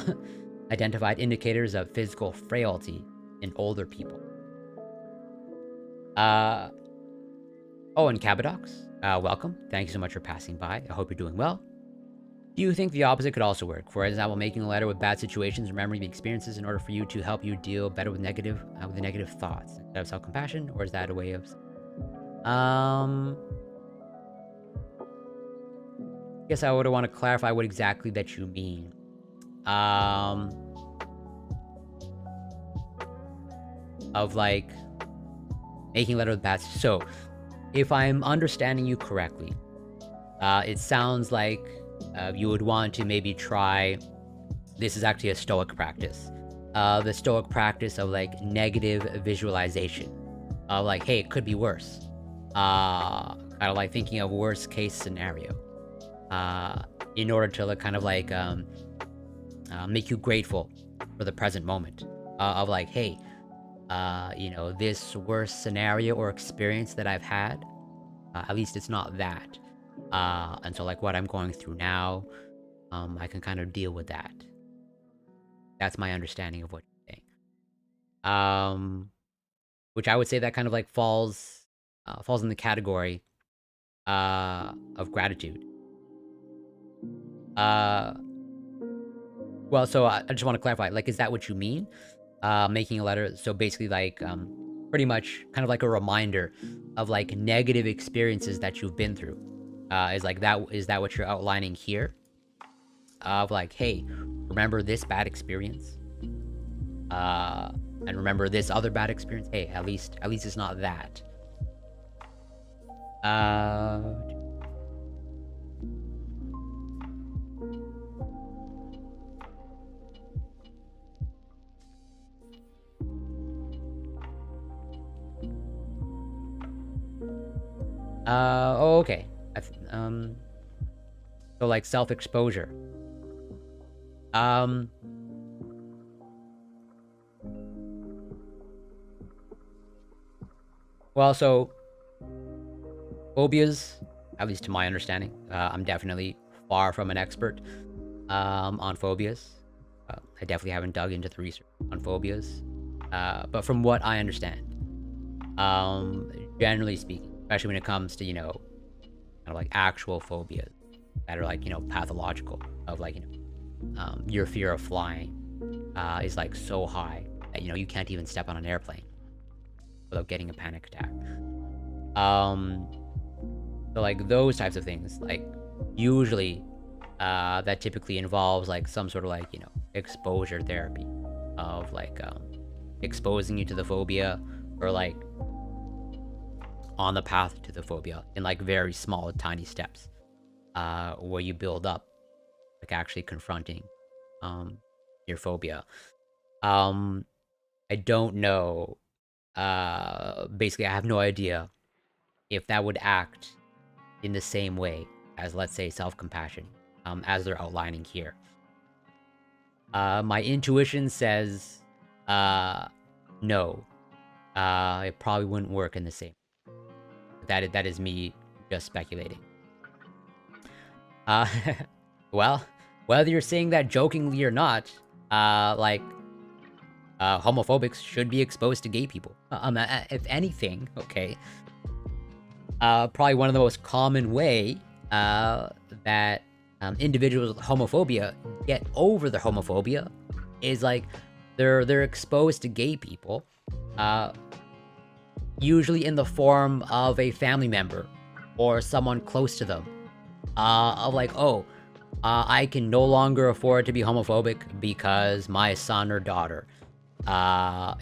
Identified indicators of physical frailty in older people. And Cabadox, welcome. Thank you so much for passing by. I hope you're doing well. Do you think the opposite could also work? For example, making a letter with bad situations, remembering the experiences in order for you to help you deal better with negative thoughts instead of self-compassion, or is that a way of? Guess I would want to clarify what exactly that you mean. Of like making a letter with bad. So, if I'm understanding you correctly, it sounds like you would want to maybe try. This is actually a Stoic practice. The Stoic practice of like negative visualization, of like, hey, it could be worse. Kind of like thinking of worst case scenario, in order to kind of like make you grateful for the present moment. Of like, hey, this worst scenario or experience that I've had, at least it's not that. And so like what I'm going through now, I can kind of deal with that. That's my understanding of what you're saying. Which I would say that kind of like falls in the category of gratitude. Well, so I just want to clarify, like, is that what you mean? Making a letter, so basically like pretty much kind of like a reminder of like negative experiences that you've been through. Is that what you're outlining here? of like, hey, remember this bad experience? And remember this other bad experience? Hey, at least it's not that. Okay. So like self-exposure. Well, so phobias, at least to my understanding, I'm definitely far from an expert on phobias. I definitely haven't dug into the research on phobias. But from what I understand, generally speaking, especially when it comes to, kind of like actual phobias that are like, pathological, of like, your fear of flying is like so high that, you can't even step on an airplane without getting a panic attack. So like those types of things, like usually that typically involves like some sort of like, exposure therapy of like exposing you to the phobia, or like on the path to the phobia in like very small, tiny steps, where you build up, like actually confronting your phobia. I don't know. Basically, I have no idea if that would act in the same way as, let's say, self-compassion, as they're outlining here. My intuition says, no. It probably wouldn't work in the same. That is me just speculating. Well, whether you're saying that jokingly or not, homophobics should be exposed to gay people. If anything, okay. Probably one of the most common way that individuals with homophobia get over their homophobia is like they're exposed to gay people, usually in the form of a family member or someone close to them, of like, oh, I can no longer afford to be homophobic because my son or daughter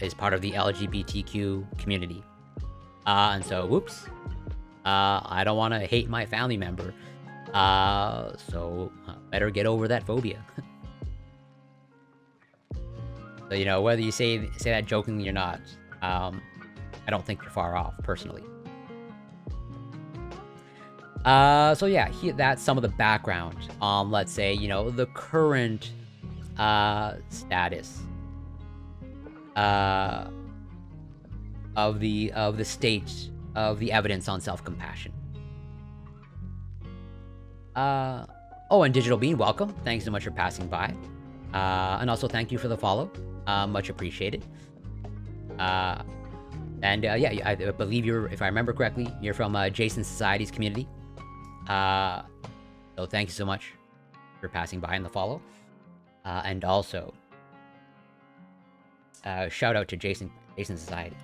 is part of the LGBTQ community, and so whoops, I don't want to hate my family member, so better get over that phobia. So, whether you say that jokingly or not, I don't think you're far off, personally. So yeah, that's some of the background on, let's say, the current status of the state of the evidence on self-compassion. Oh, and Digital Bean, welcome. Thanks so much for passing by. And also thank you for the follow. Much appreciated. And yeah, I believe if I remember correctly, you're from Jason Society's community. So thank you so much for passing by and the follow. And also, shout out to Jason Society.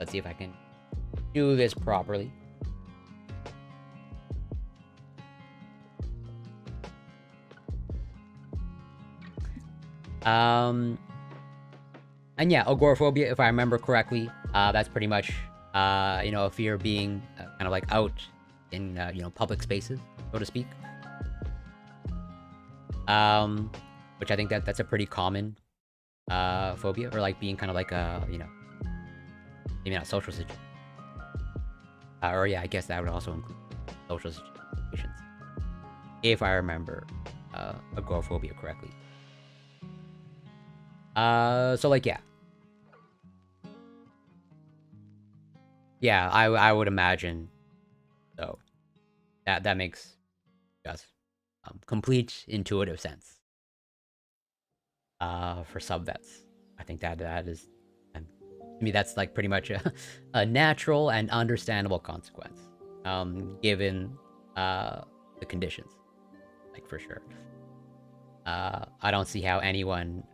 Let's see if I can do this properly. And yeah, agoraphobia, if I remember correctly, that's pretty much, a fear of being kind of like out in, public spaces, so to speak. Which I think that's a pretty common phobia, or like being kind of like a, maybe not social situation. Or yeah, I guess that would also include social situations, if I remember agoraphobia correctly. So like, yeah. Yeah, I would imagine, so that makes just complete intuitive sense for subvets. I think that is, and to me, that's like pretty much a natural and understandable consequence, given the conditions, like, for sure. I don't see how anyone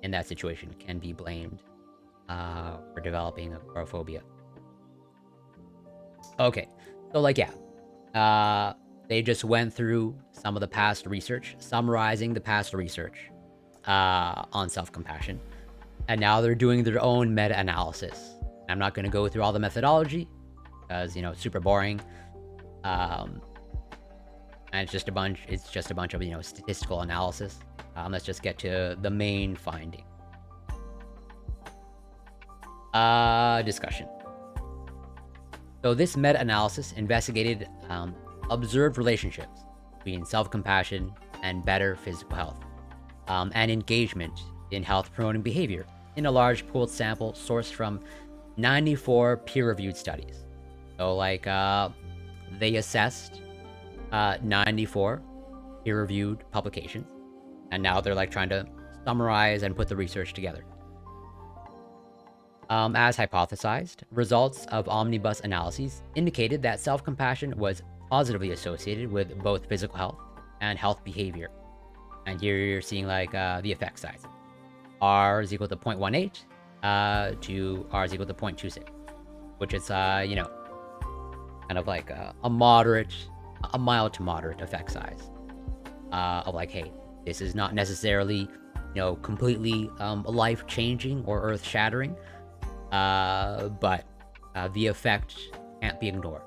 in that situation can be blamed for developing agoraphobia. Okay, so like, yeah, they just went through some of the past research, summarizing the past research on self-compassion, and now they're doing their own meta-analysis. I'm not going to go through all the methodology because, you know, it's super boring. And it's just a bunch of, you know, statistical analysis. Let's just get to the main finding. Discussion. So this meta-analysis investigated observed relationships between self-compassion and better physical health, and engagement in health-promoting behavior in a large pooled sample sourced from 94 peer-reviewed studies. So, like, they assessed 94 peer-reviewed publications, and now they're, like, trying to summarize and put the research together. As hypothesized, results of omnibus analyses indicated that self-compassion was positively associated with both physical health and health behavior. And here you're seeing, like, the effect size. R is equal to 0.18 to R is equal to 0.26, which is, you know, kind of like a mild to moderate effect size. Of like, hey, this is not necessarily, you know, completely life-changing or earth-shattering, but the effect can't be ignored.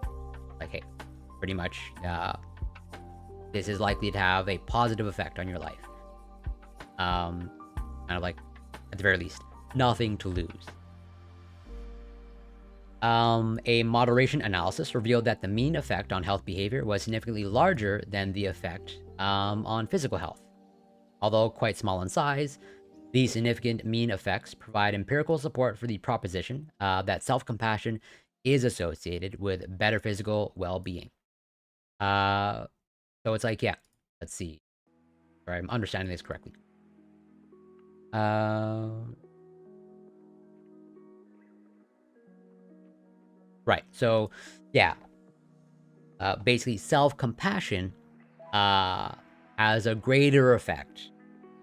Like, hey, pretty much, this is likely to have a positive effect on your life. Kind of like, at the very least, nothing to lose. A moderation analysis revealed that the mean effect on health behavior was significantly larger than the effect on physical health. Although quite small in size, these significant mean effects provide empirical support for the proposition that self-compassion is associated with better physical well-being. So it's like, yeah, let's see. Sorry, I'm understanding this correctly. Right, so, yeah. Basically, self-compassion has a greater effect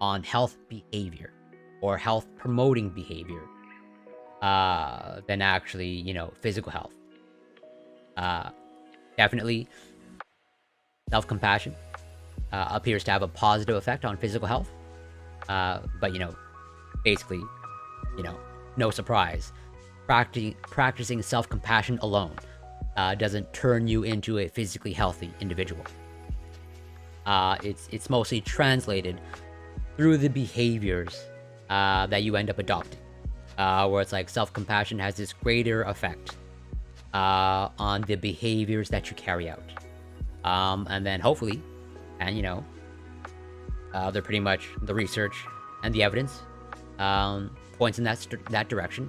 on health behavior or health-promoting behavior than actually, you know, physical health. Definitely, self-compassion appears to have a positive effect on physical health. But, you know, basically, you know, no surprise. Practicing self-compassion alone doesn't turn you into a physically healthy individual. It's mostly translated through the behaviors that you end up adopting, where it's like self-compassion has this greater effect on the behaviors that you carry out. And then hopefully, and you know, they're pretty much, the research and the evidence points in that direction,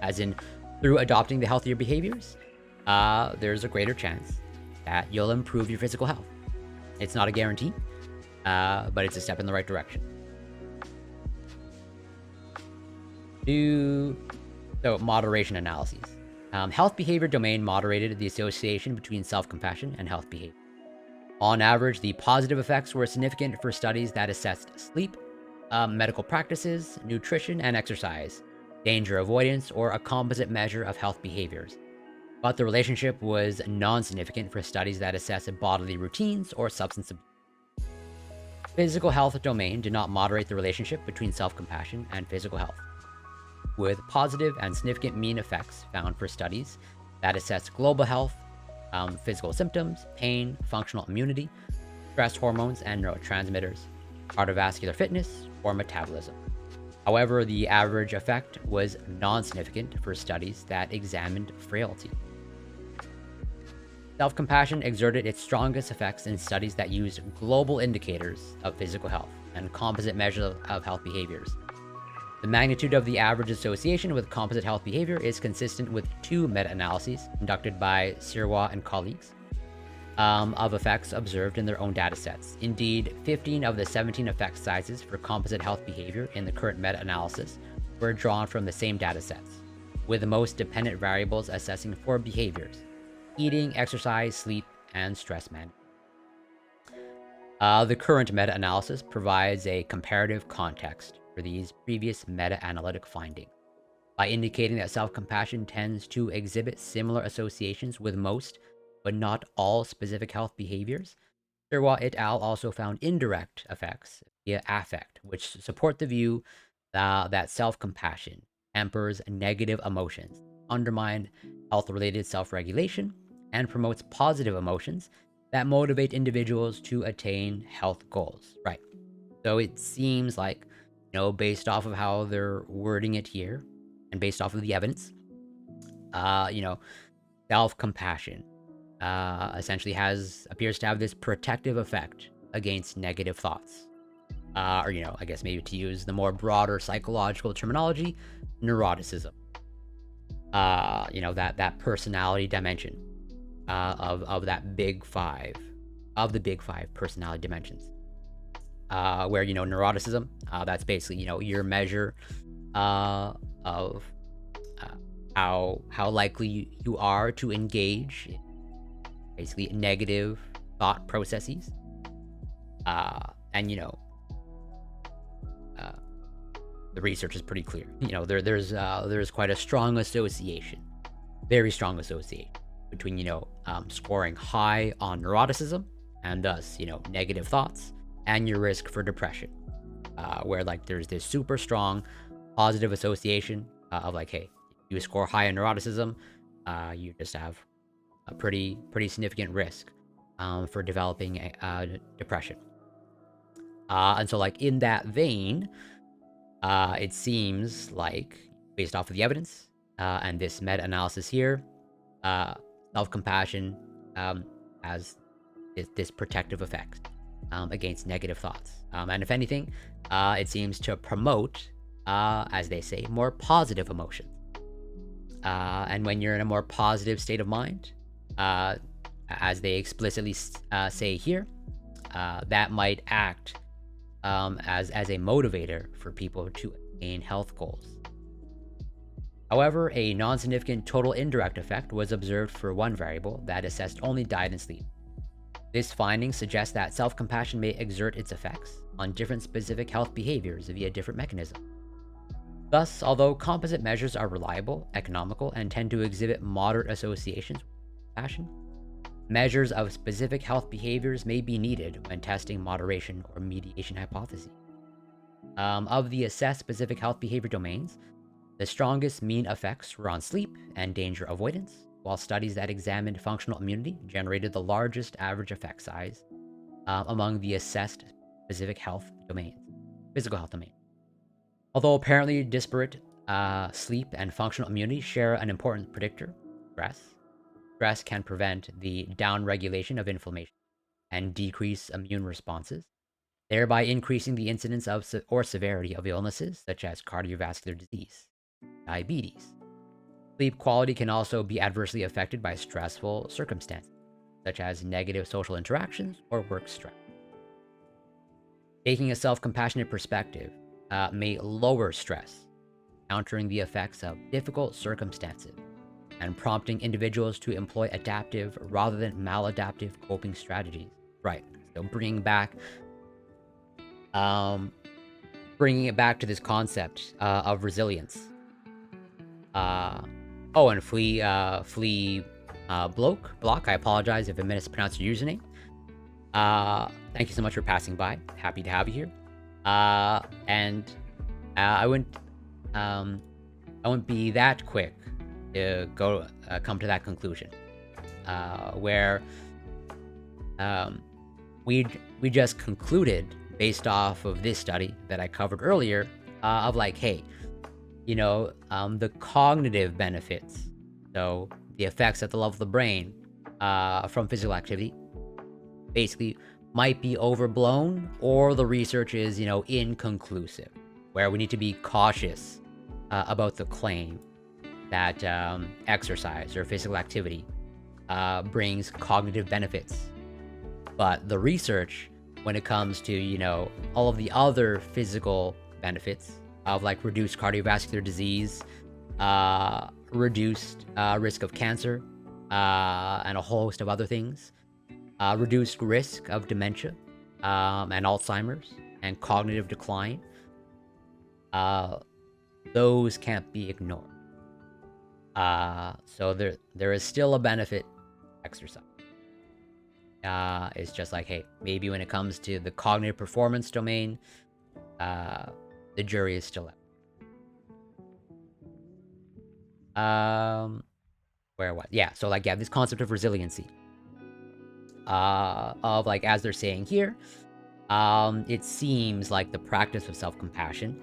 as in through adopting the healthier behaviors, there's a greater chance that you'll improve your physical health. It's not a guarantee, but it's a step in the right direction. So moderation analyses. Health behavior domain moderated the association between self-compassion and health behavior. On average, the positive effects were significant for studies that assessed sleep, medical practices, nutrition and exercise, danger avoidance, or a composite measure of health behaviors. But the relationship was non-significant for studies that assess bodily routines or substance abuse. Physical health domain did not moderate the relationship between self-compassion and physical health, with positive and significant mean effects found for studies that assess global health, physical symptoms, pain, functional immunity, stress hormones and neurotransmitters, cardiovascular fitness, or metabolism. However, the average effect was non-significant for studies that examined frailty. Self-compassion exerted its strongest effects in studies that used global indicators of physical health and composite measures of health behaviors. The magnitude of the average association with composite health behavior is consistent with 2 meta-analyses conducted by Sirois and colleagues of effects observed in their own datasets. Indeed, 15 of the 17 effect sizes for composite health behavior in the current meta-analysis were drawn from the same datasets, with the most dependent variables assessing 4 behaviors: eating, exercise, sleep, and stress management. The current meta-analysis provides a comparative context for these previous meta-analytic findings. by indicating that self-compassion tends to exhibit similar associations with most, but not all specific health behaviors. Sirwa et al. Also found indirect effects via affect, which support the view that self-compassion tempers negative emotions, undermine health-related self-regulation, and promotes positive emotions that motivate individuals to attain health goals. Right. So it seems like, based off of how they're wording it here, and based off of the evidence, self-compassion essentially appears to have this protective effect against negative thoughts. Or, I guess maybe to use the more broader psychological terminology, neuroticism. That personality dimension of that big five, of the big five personality dimensions. Where, neuroticism, that's basically, your measure of how likely you are to engage in basically negative thought processes. And the research is pretty clear. There's quite a strong association, very strong association between, scoring high on neuroticism and thus, negative thoughts and your risk for depression. Where like there's this super strong positive association of like, hey, you score high on neuroticism, you just have a pretty significant risk for developing depression. And so like in that vein, it seems like, based off of the evidence and this meta-analysis here, self-compassion has this protective effect against negative thoughts. And if anything, it seems to promote, as they say, more positive emotions. And when you're in a more positive state of mind, as they explicitly say here, that might act as a motivator for people to attain health goals. However, a non-significant total indirect effect was observed for one variable that assessed only diet and sleep. This finding suggests that self-compassion may exert its effects on different specific health behaviors via different mechanisms. Thus, although composite measures are reliable, economical, and tend to exhibit moderate associations with compassion, measures of specific health behaviors may be needed when testing moderation or mediation hypotheses. Of the assessed specific health behavior domains, the strongest mean effects were on sleep and danger avoidance, while studies that examined functional immunity generated the largest average effect size among the assessed specific health domains, physical health domain. Although apparently disparate, sleep and functional immunity share an important predictor, stress. Stress can prevent the downregulation of inflammation and decrease immune responses, thereby increasing the incidence of or severity of illnesses such as cardiovascular disease, diabetes. Sleep quality can also be adversely affected by stressful circumstances, such as negative social interactions or work stress. Taking a self-compassionate perspective may lower stress, countering the effects of difficult circumstances, and prompting individuals to employ adaptive rather than maladaptive coping strategies. Right. So bringing it back to this concept of resilience. And Flea Block. I apologize if I mispronounced your username. Thank you so much for passing by. Happy to have you here. And I wouldn't be that quick to come to that conclusion, where we just concluded, based off of this study that I covered earlier, of like, hey, the cognitive benefits, so the effects at the level of the brain from physical activity, basically might be overblown, or the research is, inconclusive, where we need to be cautious about the claim that exercise or physical activity brings cognitive benefits. But the research, when it comes to, all of the other physical benefits of like reduced cardiovascular disease, reduced risk of cancer, and a whole host of other things, reduced risk of dementia and Alzheimer's and cognitive decline, those can't be ignored. So there is still a benefit to exercise. It's just like, hey, maybe when it comes to the cognitive performance domain, the jury is still out. Where what? Yeah, so like, yeah, this concept of resiliency. Of like, as they're saying here, it seems like the practice of self-compassion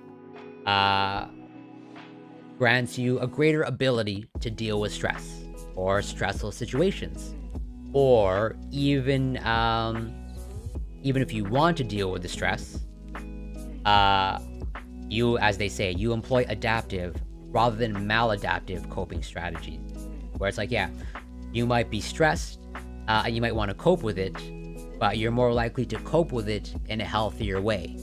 grants you a greater ability to deal with stress or stressful situations, or even if you want to deal with the stress, you, as they say, you employ adaptive rather than maladaptive coping strategies, where it's like, yeah, you might be stressed and you might want to cope with it, but you're more likely to cope with it in a healthier way.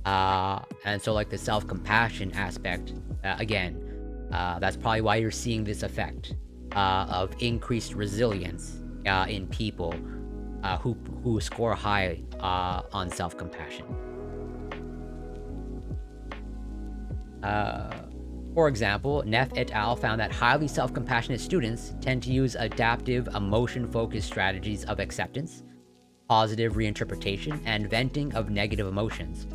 And so like the self-compassion aspect, again, that's probably why you're seeing this effect of increased resilience in people who score high on self-compassion. For example, Neff et al. Found that highly self-compassionate students tend to use adaptive, emotion-focused strategies of acceptance, positive reinterpretation, and venting of negative emotions,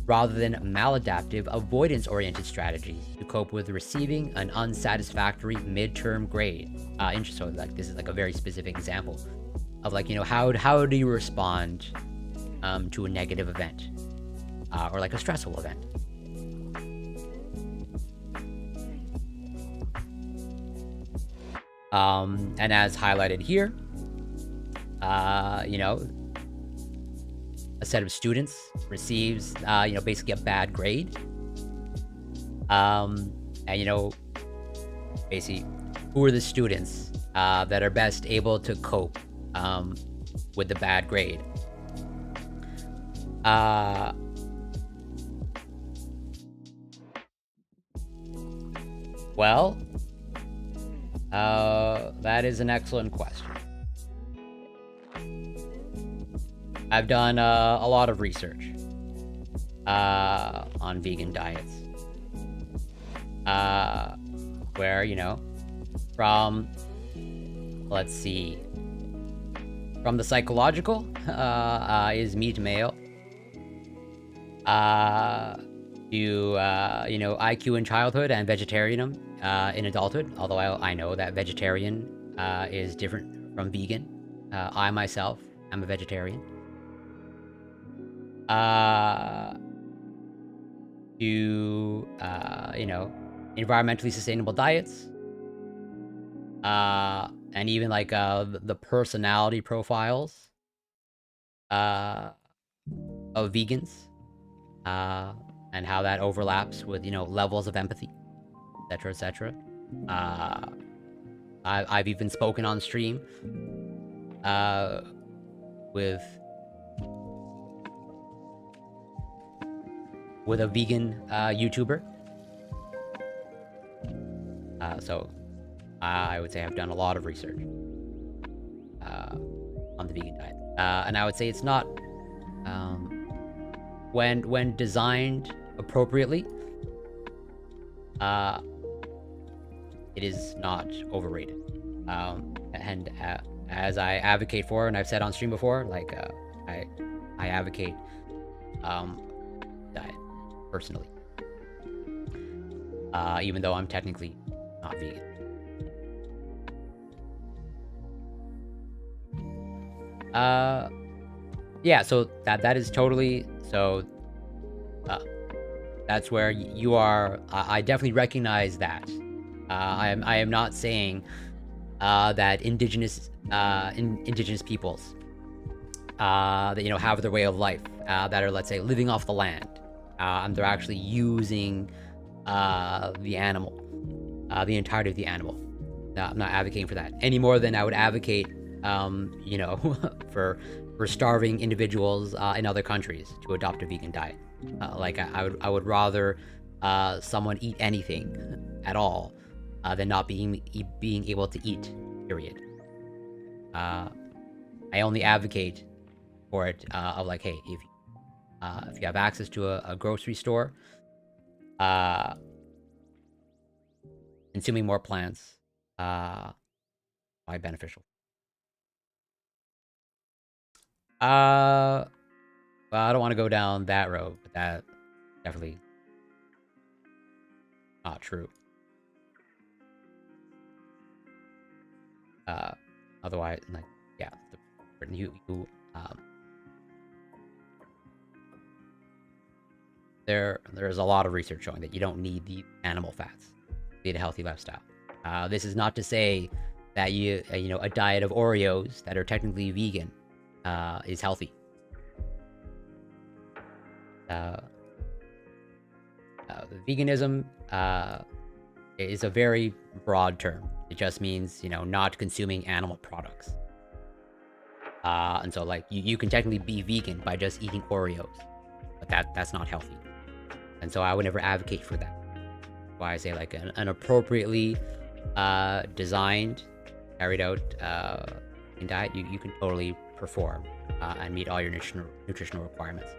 rather than maladaptive, avoidance-oriented strategies to cope with receiving an unsatisfactory midterm grade. So like, this is like a very specific example of like, you know, how do you respond to a negative event or like a stressful event. And as highlighted here, you know, a set of students receives, you know, basically a bad grade. And, you know, basically, who are the students that are best able to cope with the bad grade? Well, that is an excellent question. I've done a lot of research on vegan diets, where, you know, from, let's see, from the psychological, is meat male, to, you know, IQ in childhood and vegetarianism in adulthood, although I know that vegetarian is different from vegan. I myself am a vegetarian. To, you know, environmentally sustainable diets, and even like the personality profiles of vegans, and how that overlaps with, you know, levels of empathy, etc., etc. I've even spoken on stream with a vegan YouTuber. So I would say I've done a lot of research on the vegan diet, and I would say it's not, when designed appropriately, it is not overrated. And as I advocate for, and I've said on stream before, like, I advocate diet personally, even though I'm technically not vegan. Yeah, so that is totally, so that's where you are. I definitely recognize that. I am not saying that indigenous peoples that, you know, have their way of life, that are, let's say, living off the land, and they're actually using the animal, the entirety of the animal. I'm not advocating for that any more than I would advocate, you know, for starving individuals in other countries to adopt a vegan diet. Like, I would rather someone eat anything at all than not being able to eat, period. I only advocate for it of like, hey, if you have access to a grocery store, consuming more plants, probably beneficial. Well, I don't want to go down that road, but that definitely not true. Otherwise, like, yeah, there's a lot of research showing that you don't need the animal fats to lead a healthy lifestyle. This is not to say that a diet of Oreos that are technically vegan is healthy. Veganism is a very broad term. It just means, not consuming animal products. And so, like, you can technically be vegan by just eating Oreos, but that's not healthy. And so I would never advocate for that. That's why I say, like, an appropriately designed, carried out diet, you can totally perform and meet all your nutritional requirements.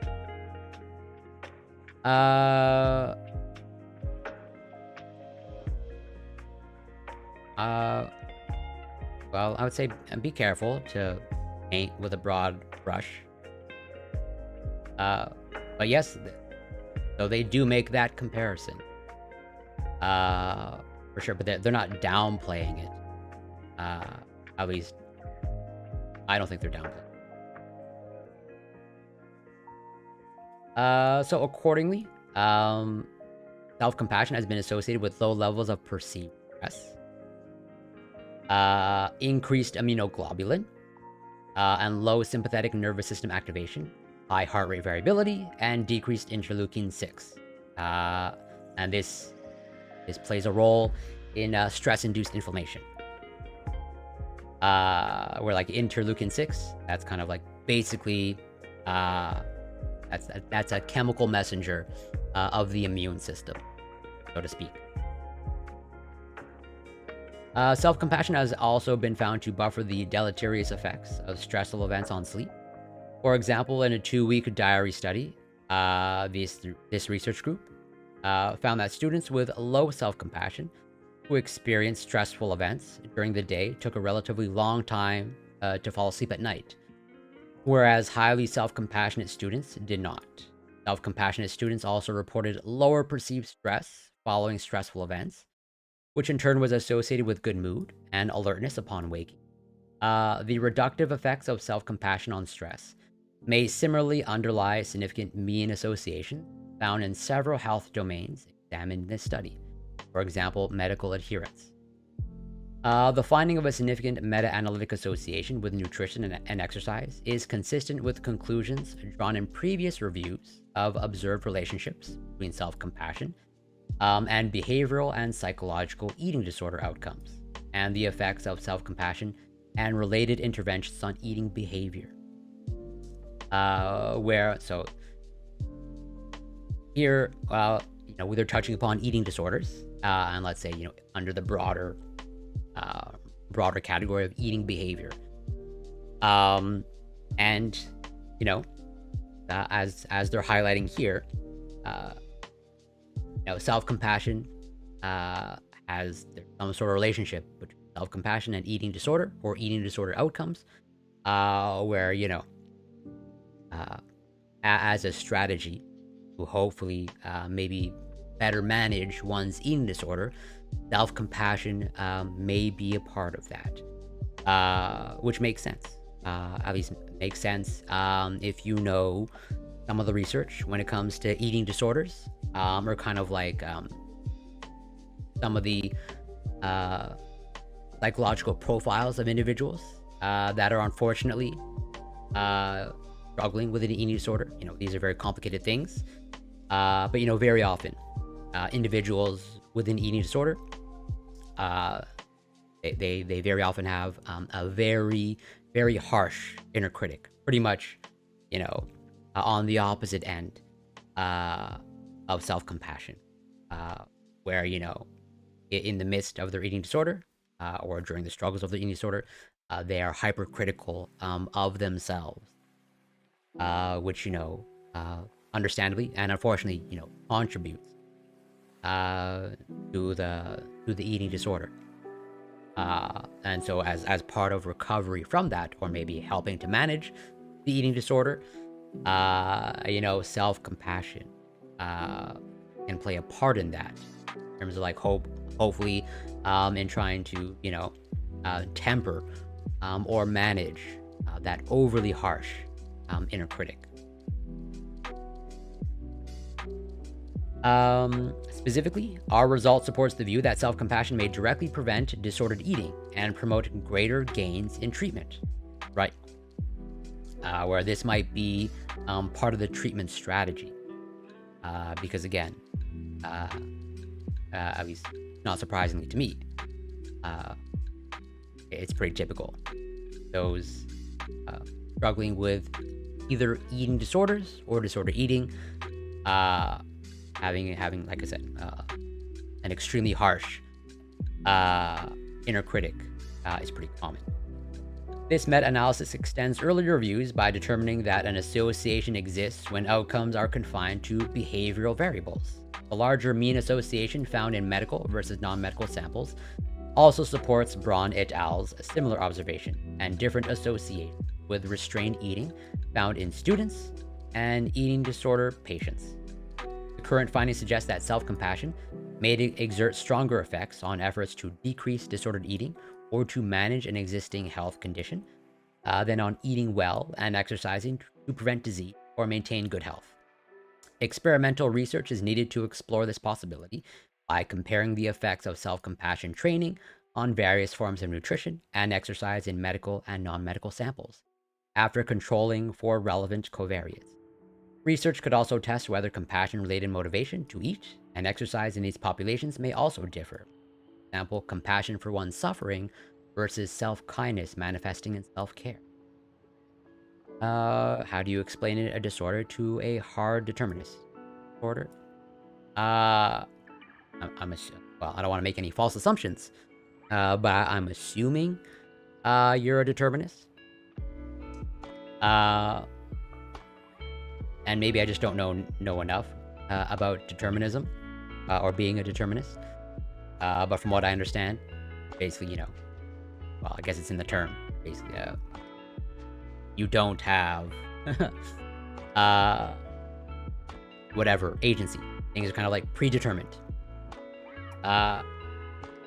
Well, I would say be careful to paint with a broad brush. But yes, so they do make that comparison. For sure, but they're not downplaying it. At least, I don't think they're downplaying it. So accordingly, self-compassion has been associated with low levels of perceived stress, increased immunoglobulin, and low sympathetic nervous system activation, high heart rate variability, and decreased interleukin-6. And this plays a role in stress-induced inflammation. Where like interleukin-6, that's kind of like basically that's a chemical messenger of the immune system, so to speak. Self-compassion has also been found to buffer the deleterious effects of stressful events on sleep. For example, in a 2-week diary study, this research group found that students with low self-compassion who experienced stressful events during the day took a relatively long time to fall asleep at night, whereas highly self-compassionate students did not. Self-compassionate students also reported lower perceived stress following stressful events, which in turn was associated with good mood and alertness upon waking. The reductive effects of self-compassion on stress may similarly underlie significant mean association found in several health domains examined in this study. For example, medical adherence. The finding of a significant meta-analytic association with nutrition and exercise is consistent with conclusions drawn in previous reviews of observed relationships between self-compassion and behavioral and psychological eating disorder outcomes, and the effects of self-compassion and related interventions on eating behavior. Here, they're touching upon eating disorders, and let's say, under the broader category of eating behavior. As they're highlighting here, self-compassion has some sort of relationship between self-compassion and eating disorder or eating disorder outcomes, where, as a strategy to hopefully maybe better manage one's eating disorder, self-compassion may be a part of that, which makes sense. At least makes sense if you know some of the research when it comes to eating disorders, or kind of like some of the psychological profiles of individuals that are unfortunately struggling with an eating disorder. These are very complicated things, but very often individuals with an eating disorder, they very often have a very, very harsh inner critic, pretty much, on the opposite end of self-compassion, where, in the midst of their eating disorder, or during the struggles of their eating disorder, they are hypercritical of themselves, which, understandably and unfortunately, contributes to the eating disorder. And so as part of recovery from that, or maybe helping to manage the eating disorder, self-compassion can play a part in that, in terms of like hopefully in trying to temper or manage that overly harsh inner critic. Specifically, our result supports the view that self-compassion may directly prevent disordered eating and promote greater gains in treatment, right? Where this might be part of the treatment strategy. Because again, at least not surprisingly to me, it's pretty typical. Those struggling with either eating disorders or disordered eating, having like I said, an extremely harsh inner critic is pretty common. This meta-analysis extends earlier reviews by determining that an association exists when outcomes are confined to behavioral variables. The larger mean association found in medical versus non-medical samples also supports Braun et al.'s similar observation and different associations with restrained eating found in students and eating disorder patients. The current findings suggest that self-compassion may exert stronger effects on efforts to decrease disordered eating or to manage an existing health condition than on eating well and exercising to prevent disease or maintain good health. Experimental research is needed to explore this possibility by comparing the effects of self-compassion training on various forms of nutrition and exercise in medical and non-medical samples, after controlling for relevant covariates. Research could also test whether compassion-related motivation to eat and exercise in these populations may also differ. For example, compassion for one's suffering versus self-kindness manifesting in self-care. How do you explain a disorder to a hard determinist disorder? Well, I don't want to make any false assumptions, but I'm assuming you're a determinist. And maybe I just don't know enough about determinism or being a determinist. But from what I understand, basically, well, I guess it's in the term. Basically, you don't have whatever agency. Things are kind of like predetermined.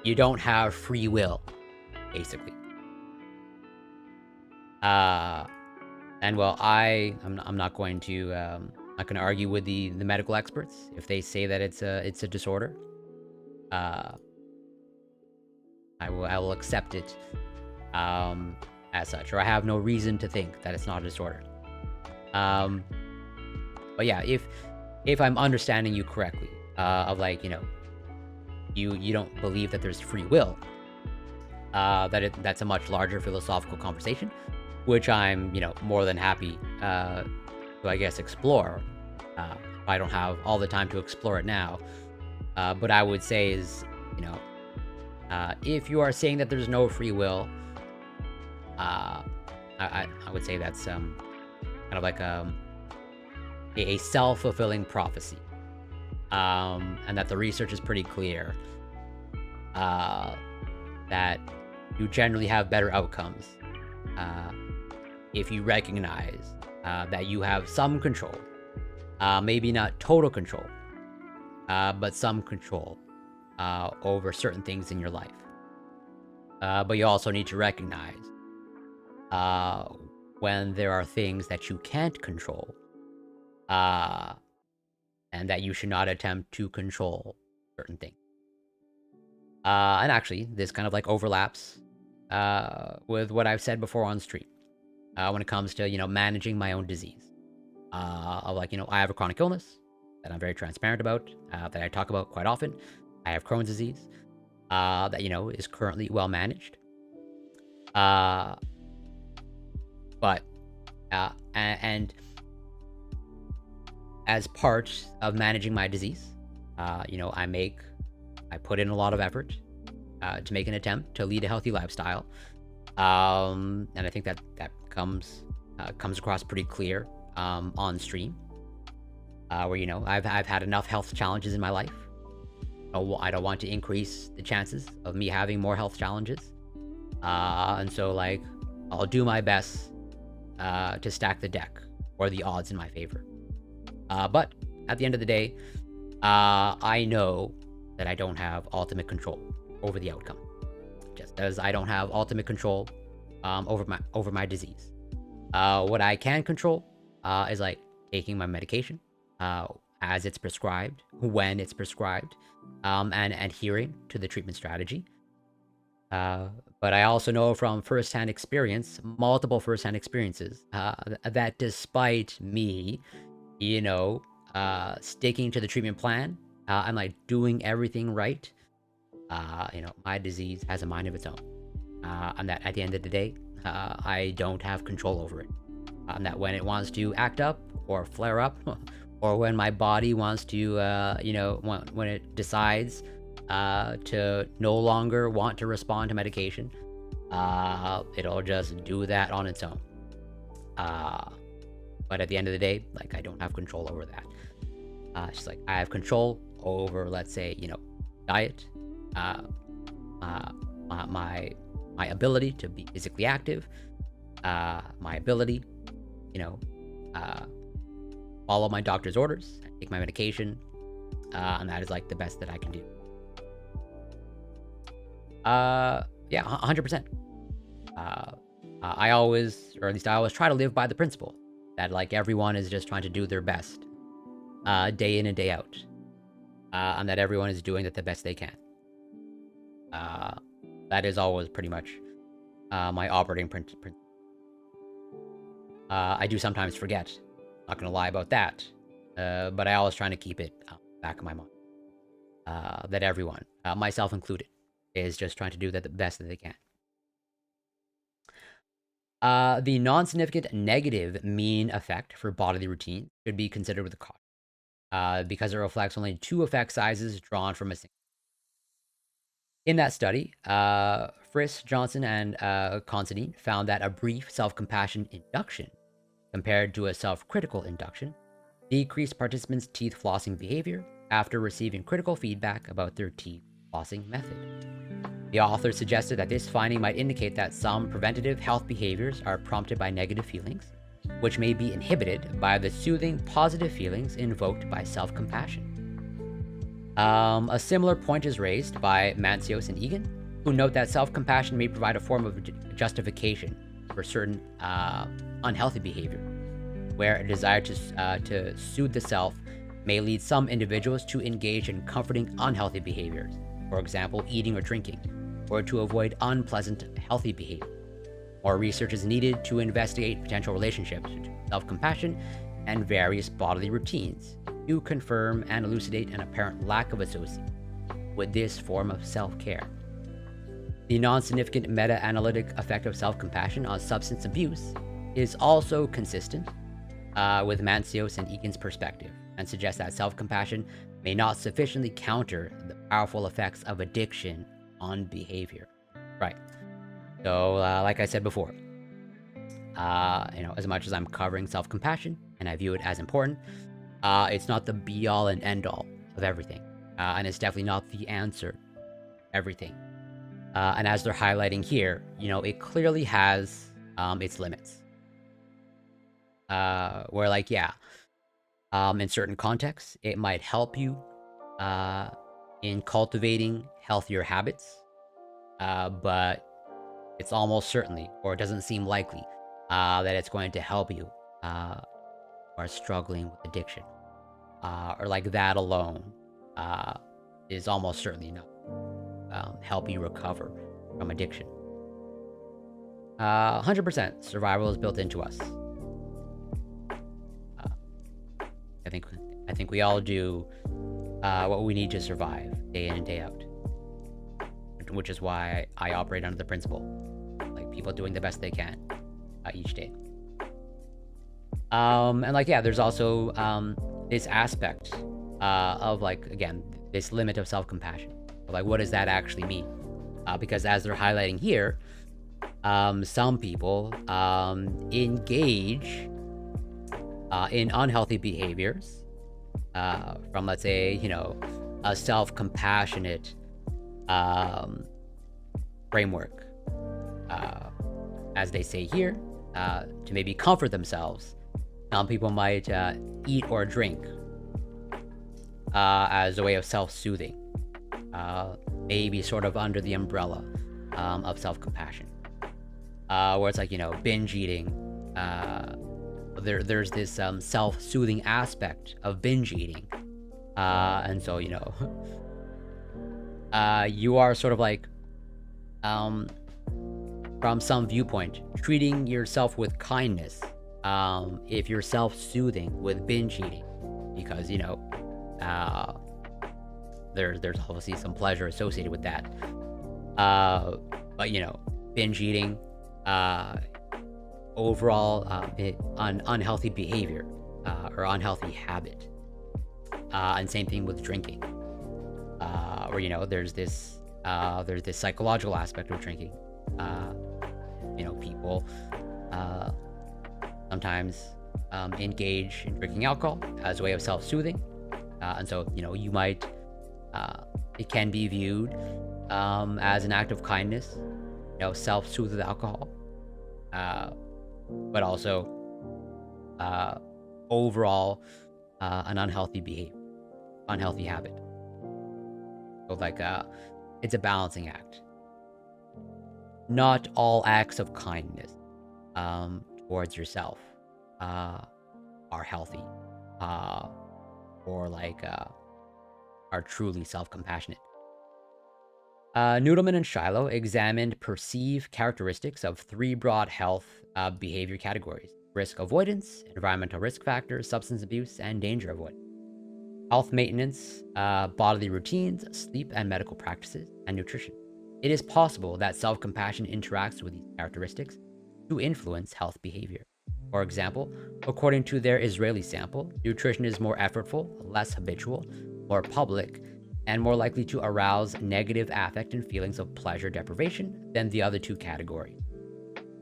You don't have free will, basically. And well, I'm not going to argue with the medical experts if they say that it's a disorder. I will accept it as such, or I have no reason to think that it's not a disorder. But yeah, if I'm understanding you correctly, of like, you don't believe that there's free will, that's a much larger philosophical conversation, which I'm, more than happy to, I guess, explore. I don't have all the time to explore it now. But I would say is, if you are saying that there's no free will, I would say that's kind of like a self-fulfilling prophecy. And that the research is pretty clear that you generally have better outcomes if you recognize that you have some control, maybe not total control, but some control over certain things in your life. But you also need to recognize when there are things that you can't control, and that you should not attempt to control certain things. And actually, this kind of like overlaps with what I've said before on stream when it comes to, managing my own disease. Of like, I have a chronic illness that I'm very transparent about, that I talk about quite often. I have Crohn's disease that, is currently well managed. But, and as part of managing my disease, I put in a lot of effort to make an attempt to lead a healthy lifestyle. And I think that comes across pretty clear on stream, where, I've had enough health challenges in my life I don't want to increase the chances of me having more health challenges. And so, like, I'll do my best to stack the deck or the odds in my favor. But at the end of the day, I know that I don't have ultimate control over the outcome, just as I don't have ultimate control over my disease. What I can control is like taking my medication as it's prescribed, when it's prescribed, and adhering to the treatment strategy. But I also know from firsthand experience, multiple firsthand experiences, that despite me, sticking to the treatment plan, and like doing everything right, my disease has a mind of its own. And that at the end of the day, I don't have control over it. And that when it wants to act up or flare up, or when my body wants to, when it decides to no longer want to respond to medication, it'll just do that on its own. But at the end of the day, like, I don't have control over that. It's just like I have control over, let's say, diet, my ability to be physically active, my ability, follow my doctor's orders, take my medication, and that is like the best that I can do. Yeah, 100%. I always, or at least I always try to live by the principle that like everyone is just trying to do their best, day in and day out, and that everyone is doing it the best they can. That is always pretty much my operating principle. I do sometimes forget, not gonna lie about that, but I always trying to keep it back in my mind, that everyone, myself included, is just trying to do the best that they can. The non-significant negative mean effect for bodily routine should be considered with caution, because it reflects only 2 effect sizes drawn from a single. In that study, Friss, Johnson, and Considine found that a brief self-compassion induction compared to a self-critical induction decreased participants' teeth flossing behavior after receiving critical feedback about their teeth flossing method. The author suggested that this finding might indicate that some preventative health behaviors are prompted by negative feelings, which may be inhibited by the soothing positive feelings invoked by self-compassion. A similar point is raised by Mancios and Egan, who note that self-compassion may provide a form of justification for certain unhealthy behavior, where a desire to soothe the self may lead some individuals to engage in comforting unhealthy behaviors, for example, eating or drinking, or to avoid unpleasant healthy behavior. More research is needed to investigate potential relationships between self-compassion and various bodily routines to confirm and elucidate an apparent lack of association with this form of self-care. The non-significant meta-analytic effect of self-compassion on substance abuse is also consistent with Mancios and Egan's perspective, and suggests that self-compassion may not sufficiently counter the powerful effects of addiction on behavior. Right. So, like I said before, as much as I'm covering self-compassion, and I view it as important, it's not the be-all and end-all of everything. And it's definitely not the answer to everything. And as they're highlighting here, it clearly has its limits. Where, like, yeah, in certain contexts, it might help you in cultivating healthier habits, but it's almost certainly, or it doesn't seem likely, that it's going to help you who are struggling with addiction, or like that alone is almost certainly not help you recover from addiction. 100% survival is built into us. I think we all do what we need to survive day in and day out, which is why I operate under the principle, like, people doing the best they can each day. And like, yeah, there's also this aspect of, like, again, this limit of self-compassion. Like, what does that actually mean? Because as they're highlighting here, some people engage in unhealthy behaviors from, let's say, a self-compassionate framework, as they say here, to maybe comfort themselves. Some people might eat or drink as a way of self-soothing, maybe sort of under the umbrella of self-compassion, where it's like, binge eating. There's this self-soothing aspect of binge eating, and so you are sort of like, from some viewpoint, treating yourself with kindness if you're self-soothing with binge eating, because there's obviously some pleasure associated with that, but binge eating, overall unhealthy behavior, or unhealthy habit, and same thing with drinking, where there's this psychological aspect of drinking. People sometimes engage in drinking alcohol as a way of self-soothing, and so you might, it can be viewed as an act of kindness, self-soothe with alcohol, but also overall an unhealthy habit. So like it's a balancing act. Not all acts of kindness towards yourself are healthy, or like are truly self-compassionate. Noodleman and Shiloh examined perceived characteristics of 3 broad health behavior categories: risk avoidance, environmental risk factors, substance abuse, and danger avoidance. Health maintenance, bodily routines, sleep and medical practices, and nutrition. It is possible that self-compassion interacts with these characteristics to influence health behavior. For example, according to their Israeli sample, nutrition is more effortful, less habitual, more public, and more likely to arouse negative affect and feelings of pleasure deprivation than the other 2 categories.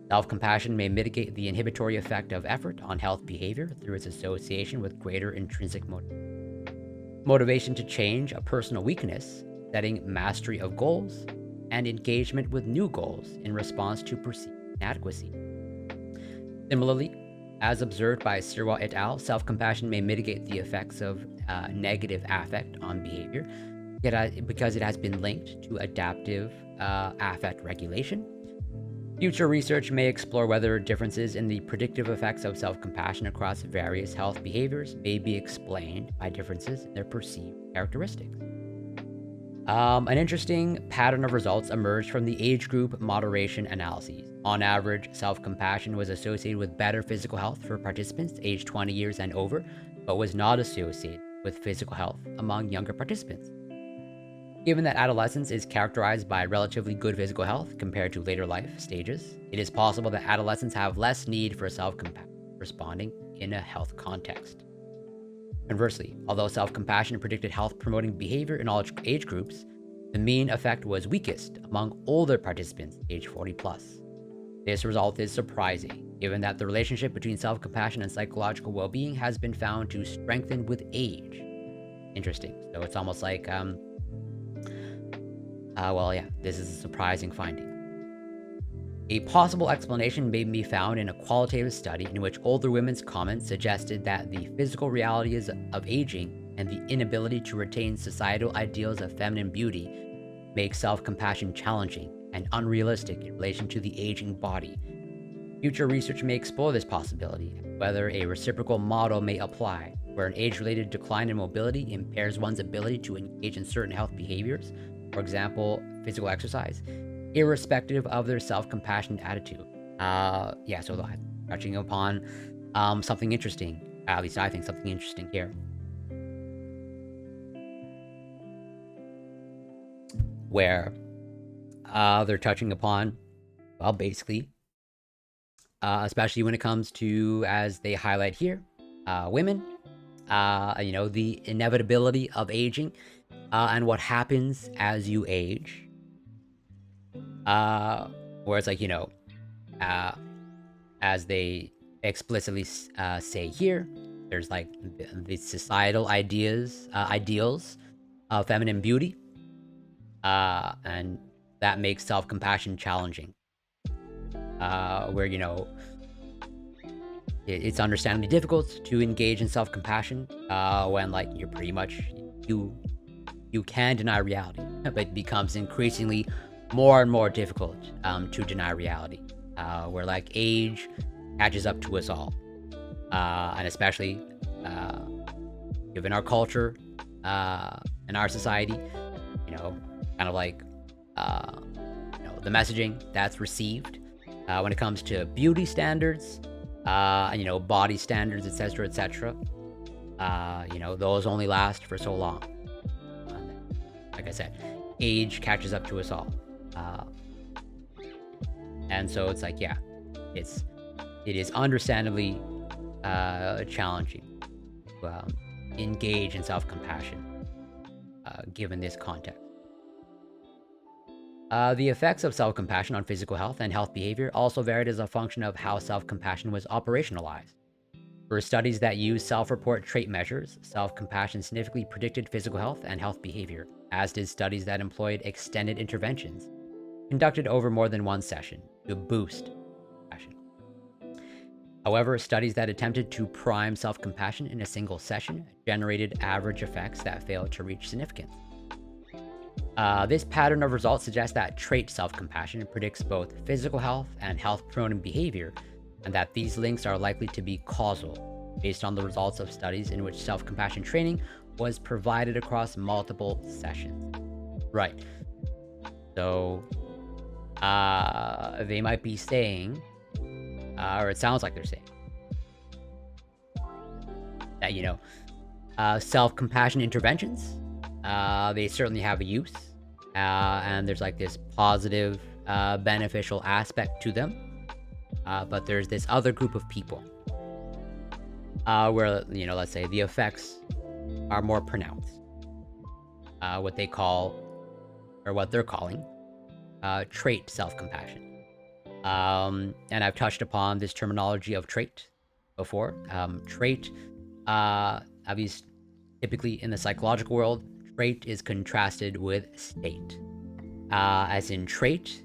Self-compassion may mitigate the inhibitory effect of effort on health behavior through its association with greater intrinsic motivation to change a personal weakness, setting mastery of goals, and engagement with new goals in response to perceived inadequacy. Similarly, as observed by Sirwa et al., self-compassion may mitigate the effects of negative affect on behavior because it has been linked to adaptive affect regulation. Future research may explore whether differences in the predictive effects of self-compassion across various health behaviors may be explained by differences in their perceived characteristics. An interesting pattern of results emerged from the age group moderation analyses. On average, self-compassion was associated with better physical health for participants aged 20 years and over, but was not associated with physical health among younger participants. Given that adolescence is characterized by relatively good physical health compared to later life stages, it is possible that adolescents have less need for self-compassion responding in a health context. Conversely, although self-compassion predicted health-promoting behavior in all age groups, the mean effect was weakest among older participants aged 40+. This result is surprising, given that the relationship between self-compassion and psychological well-being has been found to strengthen with age. Interesting. So it's almost like, this is a surprising finding. A possible explanation may be found in a qualitative study in which older women's comments suggested that the physical realities of aging and the inability to retain societal ideals of feminine beauty make self-compassion challenging and unrealistic in relation to the aging body. Future research may explore this possibility, whether a reciprocal model may apply, where an age-related decline in mobility impairs one's ability to engage in certain health behaviors, for example, physical exercise, irrespective of their self-compassionate attitude. So touching upon something interesting, at least I think something interesting here, where they're touching upon, well, basically, especially when it comes to, as they highlight here, women, the inevitability of aging, and what happens as you age. Where it's like, as they explicitly say here, there's like the societal ideals feminine beauty, and that makes self-compassion challenging. Where, you know, it's understandably difficult to engage in self-compassion when, like, you're pretty much, you can deny reality, but it becomes increasingly more and more difficult to deny reality, where, like, age catches up to us all, and especially given our culture and our society, you know, kind of like you know, the messaging that's received when it comes to beauty standards, and, you know, body standards, etc., etc. You know, those only last for so long. Like I said, age catches up to us all, and so it's like, yeah, it is understandably challenging to engage in self-compassion given this context. The effects of self-compassion on physical health and health behavior also varied as a function of how self-compassion was operationalized. For studies that used self-report trait measures, self-compassion significantly predicted physical health and health behavior, as did studies that employed extended interventions, conducted over more than one session, to boost compassion. However, studies that attempted to prime self-compassion in a single session generated average effects that failed to reach significance. This pattern of results suggests that trait self-compassion predicts both physical health and health-promoting behavior, and that these links are likely to be causal, based on the results of studies in which self-compassion training was provided across multiple sessions. Right. So, they might be saying, or it sounds like they're saying, that, you know, self-compassion interventions, they certainly have a use, and there's like this positive, beneficial aspect to them. But there's this other group of people where, you know, let's say the effects are more pronounced. What they call, or what they're calling, trait self-compassion. And I've touched upon this terminology of trait before. Trait, obviously, typically in the psychological world, trait is contrasted with state. As in trait,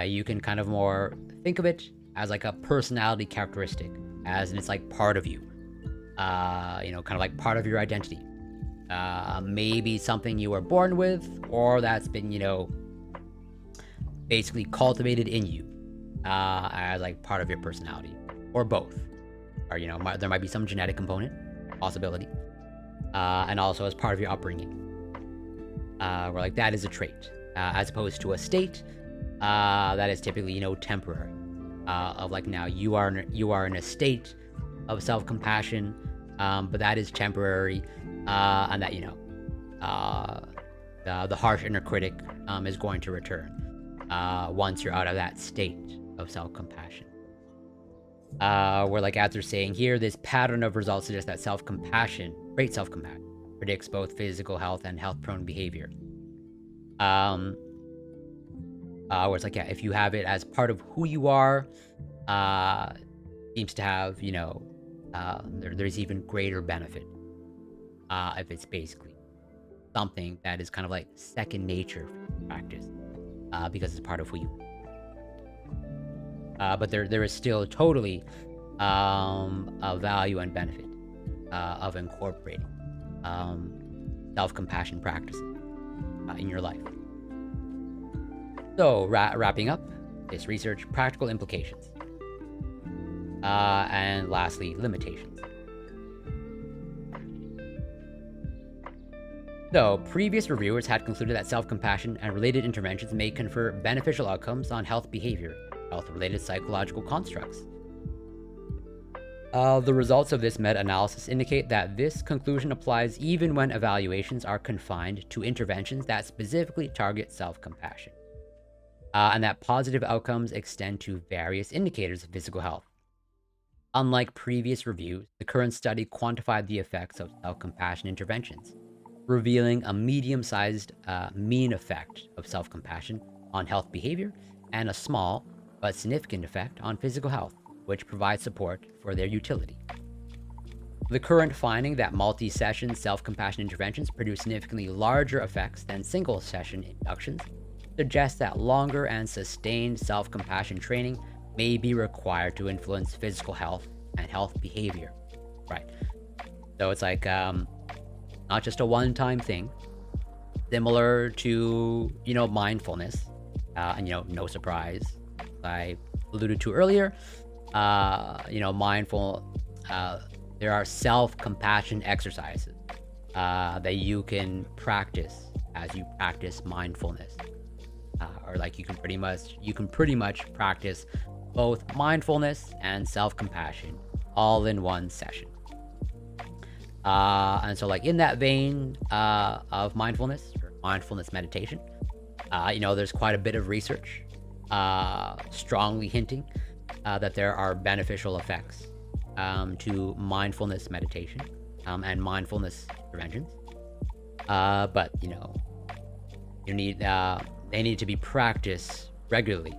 you can kind of more think of it as like a personality characteristic, as in it's like part of you. You know, kind of like part of your identity. Maybe something you were born with, or that's been, you know, basically cultivated in you as like part of your personality, or both. Or, you know, there might be some genetic component, possibility, and also as part of your upbringing. Where like that is a trait, as opposed to a state that is typically, you know, temporary. Of like, now you are in a state of self-compassion, but that is temporary, and that, you know, the harsh inner critic is going to return once you're out of that state of self-compassion. Where, like, as they're saying here, this pattern of results suggests that self-compassion, great self-compassion, predicts both physical health and health-prone behavior. Where it's like, yeah, if you have it as part of who you are, seems to have, you know, there's even greater benefit if it's basically something that is kind of like second nature for practice, because it's part of who you are. But there is still totally a value and benefit of incorporating self-compassion practices in your life. So, wrapping up this research, practical implications. And lastly, limitations. So, previous reviewers had concluded that self-compassion and related interventions may confer beneficial outcomes on health behavior, health-related psychological constructs. The results of this meta-analysis indicate that this conclusion applies even when evaluations are confined to interventions that specifically target self-compassion, and that positive outcomes extend to various indicators of physical health. Unlike previous reviews, the current study quantified the effects of self-compassion interventions, revealing a medium-sized mean effect of self-compassion on health behavior and a small but significant effect on physical health, which provides support for their utility. The current finding that multi-session self-compassion interventions produce significantly larger effects than single-session inductions suggests that longer and sustained self-compassion training may be required to influence physical health and health behavior. Right. So it's like not just a one-time thing, similar to, mindfulness, and, no surprise, I alluded to earlier, there are self-compassion exercises that you can practice as you practice mindfulness, or like you can pretty much practice both mindfulness and self-compassion all in one session. And so, like, in that vein of mindfulness or mindfulness meditation, there's quite a bit of research strongly hinting that there are beneficial effects to mindfulness meditation and mindfulness interventions. But they need to be practiced regularly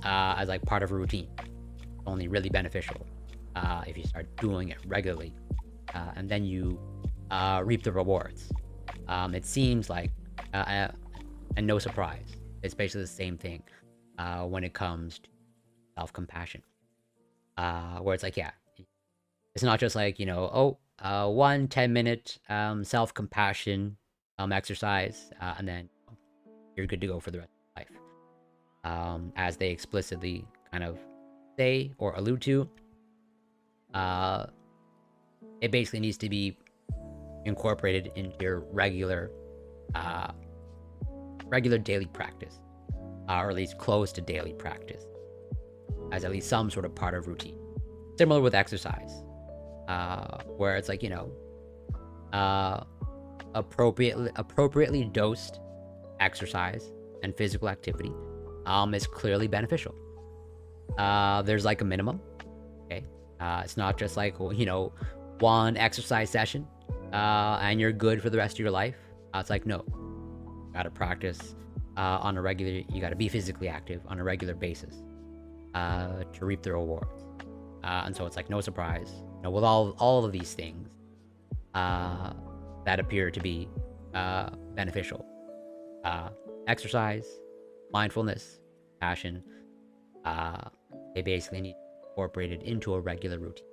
as like part of a routine. It's only really beneficial if you start doing it regularly, and then you reap the rewards. It seems like, and no surprise, it's basically the same thing when it comes to self-compassion, where it's like, yeah, it's not just like, 1 10-minute self-compassion exercise, and then you're good to go for the rest of life. As they explicitly kind of say or allude to, it basically needs to be incorporated into your regular daily practice, or at least close to daily practice, as at least some sort of part of routine. Similar with exercise, where it's like, appropriately dosed exercise and physical activity is clearly beneficial. There's like a minimum, okay? It's not just like, one exercise session and you're good for the rest of your life. It's like, no, you gotta practice you gotta be physically active on a regular basis to reap the rewards. And so it's like, no surprise, with all of these things that appear to be beneficial, exercise, mindfulness, passion, they basically need to be incorporated into a regular routine.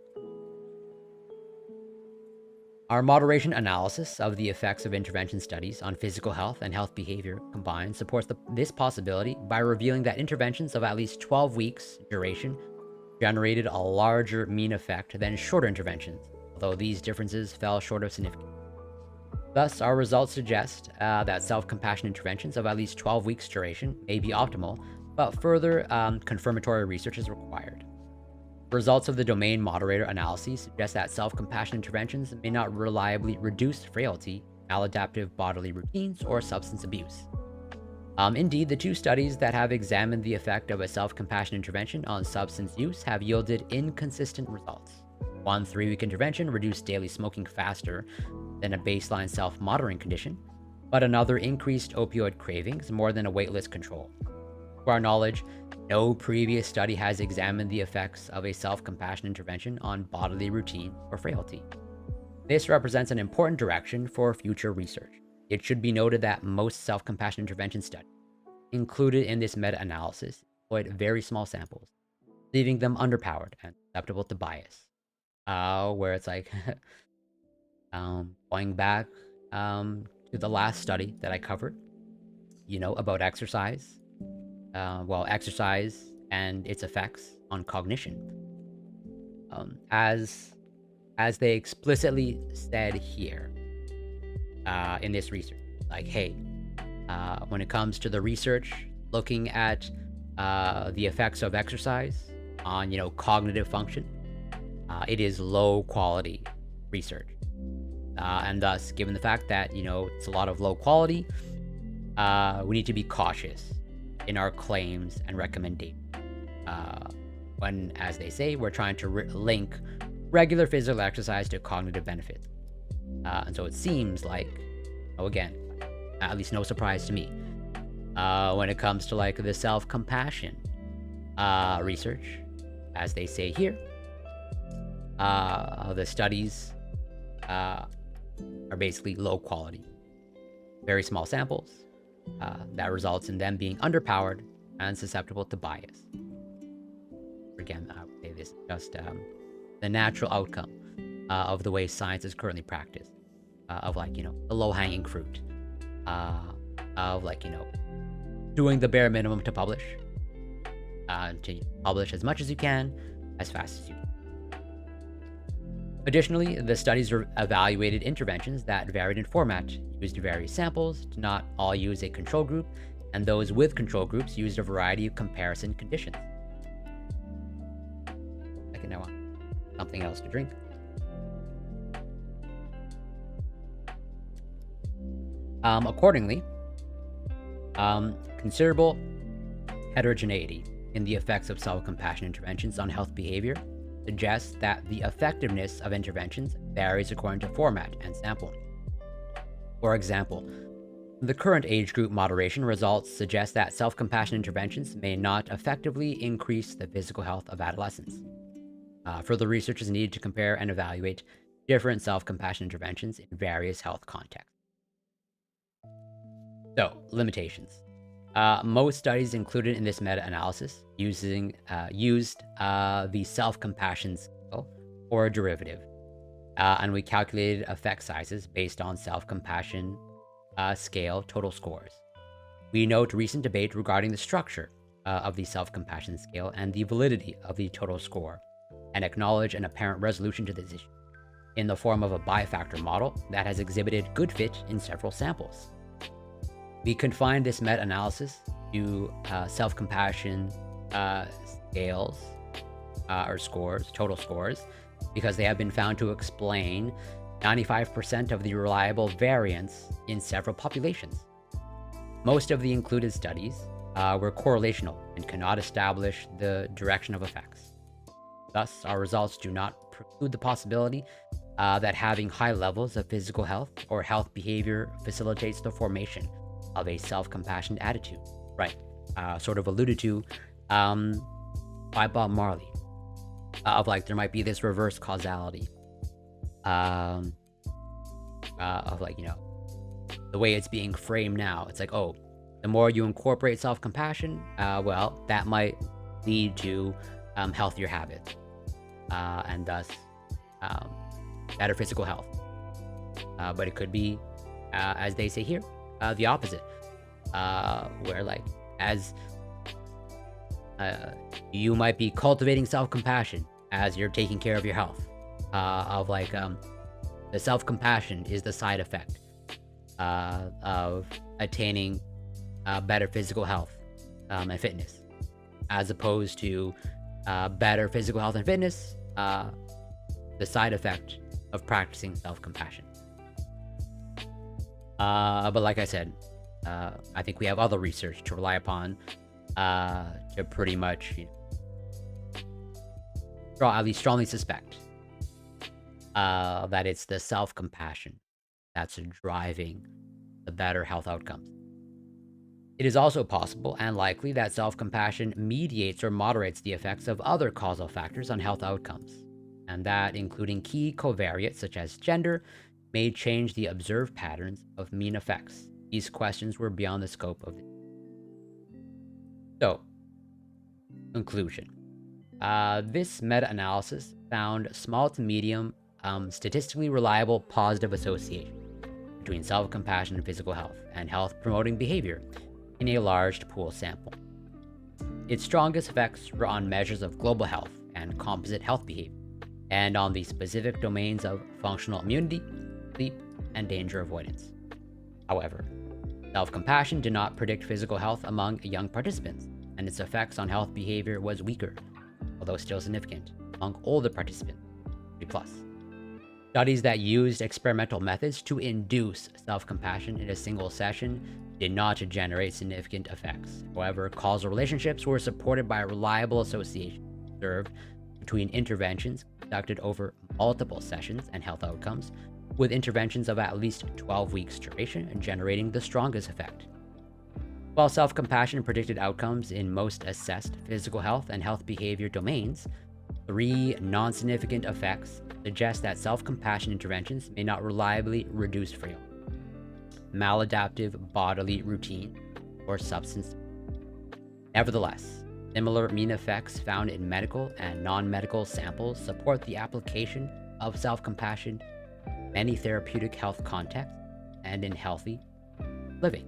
Our moderation analysis of the effects of intervention studies on physical health and health behavior combined supports this possibility by revealing that interventions of at least 12 weeks duration generated a larger mean effect than shorter interventions, although these differences fell short of significance. Thus, our results suggest that self-compassion interventions of at least 12 weeks duration may be optimal, but further confirmatory research is required. Results of the domain moderator analyses suggest that self-compassion interventions may not reliably reduce frailty, maladaptive bodily routines, or substance abuse. Indeed, the two studies that have examined the effect of a self-compassion intervention on substance use have yielded inconsistent results. One 3-week intervention reduced daily smoking faster than a baseline self-monitoring condition, but another increased opioid cravings more than a waitlist control. To our knowledge, no previous study has examined the effects of a self-compassion intervention on bodily routine or frailty. This represents an important direction for future research. It should be noted that most self-compassion intervention studies included in this meta-analysis employed very small samples, leaving them underpowered and susceptible to bias. Where it's like, going back to the last study that I covered, about exercise. Exercise and its effects on cognition. As they explicitly said here in this research, like, hey, when it comes to the research looking at the effects of exercise on, cognitive function, it is low quality research. And thus, given the fact that, it's a lot of low quality, we need to be cautious in our claims and recommendations when, as they say, we're trying to link regular physical exercise to cognitive benefits. And so it seems like, again, at least no surprise to me, when it comes to like the self-compassion research, as they say here, the studies are basically low quality, very small samples. That results in them being underpowered and susceptible to bias. Again, I would say this is just the natural outcome of the way science is currently practiced, of like, the low-hanging fruit, of like, doing the bare minimum to publish as much as you can, as fast as you can. Additionally, the studies evaluated interventions that varied in format, used various samples, did not all use a control group, and those with control groups used a variety of comparison conditions. I can now want something else to drink. Accordingly, considerable heterogeneity in the effects of self-compassion interventions on health behavior suggests that the effectiveness of interventions varies according to format and sample. For example, the current age group moderation results suggest that self-compassion interventions may not effectively increase the physical health of adolescents. Further research is needed to compare and evaluate different self-compassion interventions in various health contexts. So, limitations. Most studies included in this meta-analysis used the self-compassion scale or a derivative, and we calculated effect sizes based on self-compassion scale total scores. We note recent debate regarding the structure of the self-compassion scale and the validity of the total score, and acknowledge an apparent resolution to this issue in the form of a bifactor model that has exhibited good fit in several samples. We confined this meta-analysis to self-compassion scales or scores, total scores, because they have been found to explain 95% of the reliable variance in several populations. Most of the included studies were correlational and cannot establish the direction of effects. Thus, our results do not preclude the possibility that having high levels of physical health or health behavior facilitates the formation of a self-compassionate attitude, right? Sort of alluded to by Bob Marley, of like there might be this reverse causality of like, the way it's being framed now. It's like, oh, the more you incorporate self-compassion, well, that might lead to healthier habits and thus better physical health. But it could be, as they say here, the opposite, where like as you might be cultivating self-compassion as you're taking care of your health, of like the self-compassion is the side effect of attaining better physical health and fitness, as opposed to better physical health and fitness, the side effect of practicing self-compassion. But like I said, I think we have other research to rely upon to pretty much at least strongly suspect that it's the self-compassion that's driving the better health outcomes. It is also possible and likely that self-compassion mediates or moderates the effects of other causal factors on health outcomes, and that including key covariates such as gender may change the observed patterns of mean effects. These questions were beyond the scope of it. So, conclusion. This meta-analysis found small to medium, statistically reliable positive association between self-compassion and physical health and health-promoting behavior in a large pool sample. Its strongest effects were on measures of global health and composite health behavior, and on the specific domains of functional immunity, sleep, and danger avoidance. However, self-compassion did not predict physical health among young participants, and its effects on health behavior was weaker, although still significant, among older participants, 3+. Studies that used experimental methods to induce self-compassion in a single session did not generate significant effects. However, causal relationships were supported by reliable association observed between interventions conducted over multiple sessions and health outcomes, with interventions of at least 12 weeks duration and generating the strongest effect. While self-compassion predicted outcomes in most assessed physical health and health behavior domains, 3 non-significant effects suggest that self-compassion interventions may not reliably reduce frailty, maladaptive bodily routine, or substance. Nevertheless, similar mean effects found in medical and non-medical samples support the application of self-compassion in many therapeutic health contexts and in healthy living.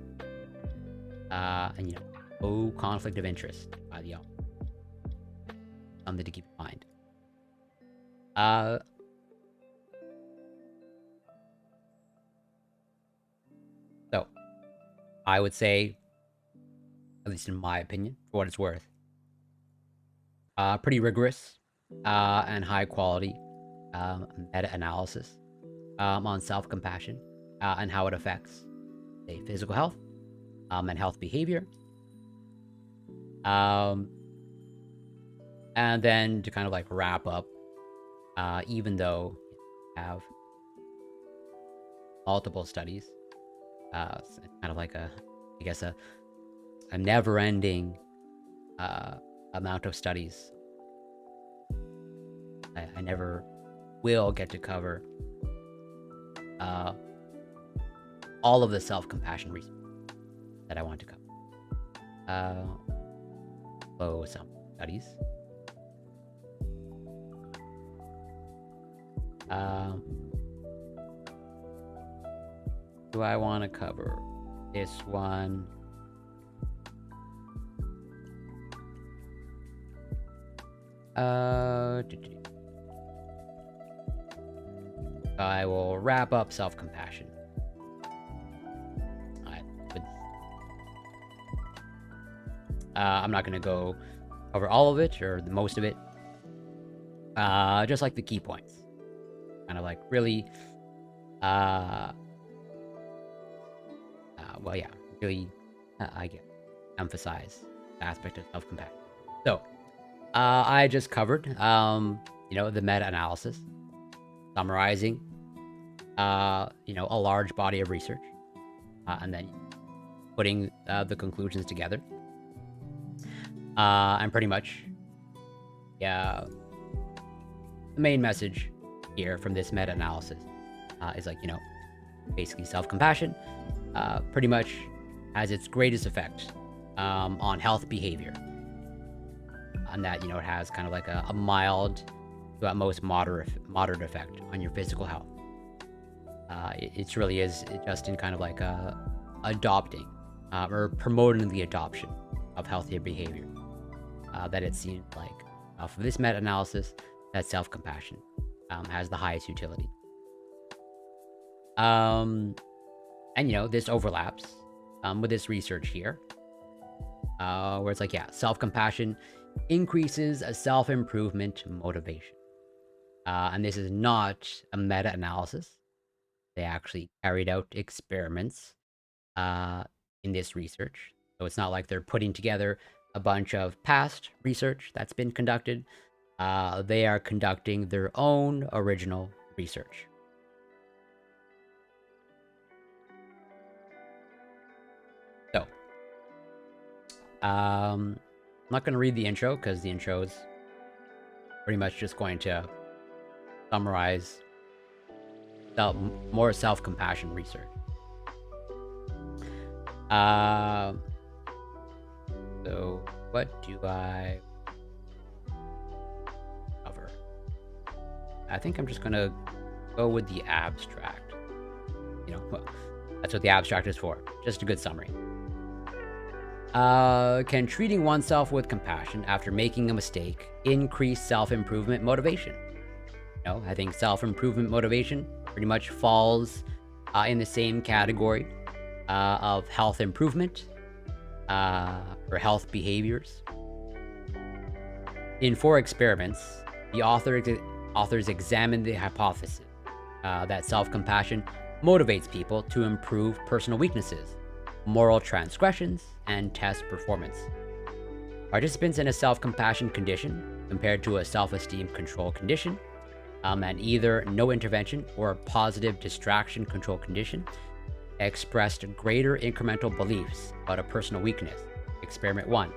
And no conflict of interest by the author. Something to keep in mind. So, I would say, at least in my opinion, for what it's worth, pretty rigorous and high quality meta-analysis on self-compassion and how it affects, say, physical health and health behavior. And then to kind of like wrap up, even though we have multiple studies, it's kind of like I guess a never-ending amount of studies. I never will get to cover all of the self-compassion research that I want to cover. Some studies. Do I want to cover this one? I will wrap up self-compassion. I'm not going to go over all of it or the most of it. Just like the key points. Kind of like really, really, emphasize the aspect of self-compassion. So, I just covered, the meta-analysis, summarizing, a large body of research, and then putting the conclusions together. And pretty much, the main message here from this meta-analysis is like, basically self-compassion pretty much has its greatest effect on health behavior. And that, it has kind of like a mild to at most moderate effect on your physical health. It really is just in kind of like adopting or promoting the adoption of healthier behavior. That it seems like for this meta-analysis that self-compassion has the highest utility. And this overlaps with this research here, where it's like, self-compassion increases a self-improvement motivation. And this is not a meta-analysis. They actually carried out experiments in this research. So it's not like they're putting together a bunch of past research that's been conducted. They are conducting their own original research. So, I'm not going to read the intro because the intro is pretty much just going to summarize more self-compassion research. So what do I cover? I think I'm just gonna go with the abstract. Well, that's what the abstract is for. Just a good summary. Can treating oneself with compassion after making a mistake increase self-improvement motivation? I think self-improvement motivation pretty much falls in the same category of health improvement or health behaviors. In 4 experiments, the authors examined the hypothesis that self-compassion motivates people to improve personal weaknesses, moral transgressions, and test performance. Participants in a self-compassion condition compared to a self-esteem control condition, and either no intervention or a positive distraction control condition, expressed greater incremental beliefs about a personal weakness. Experiment 1.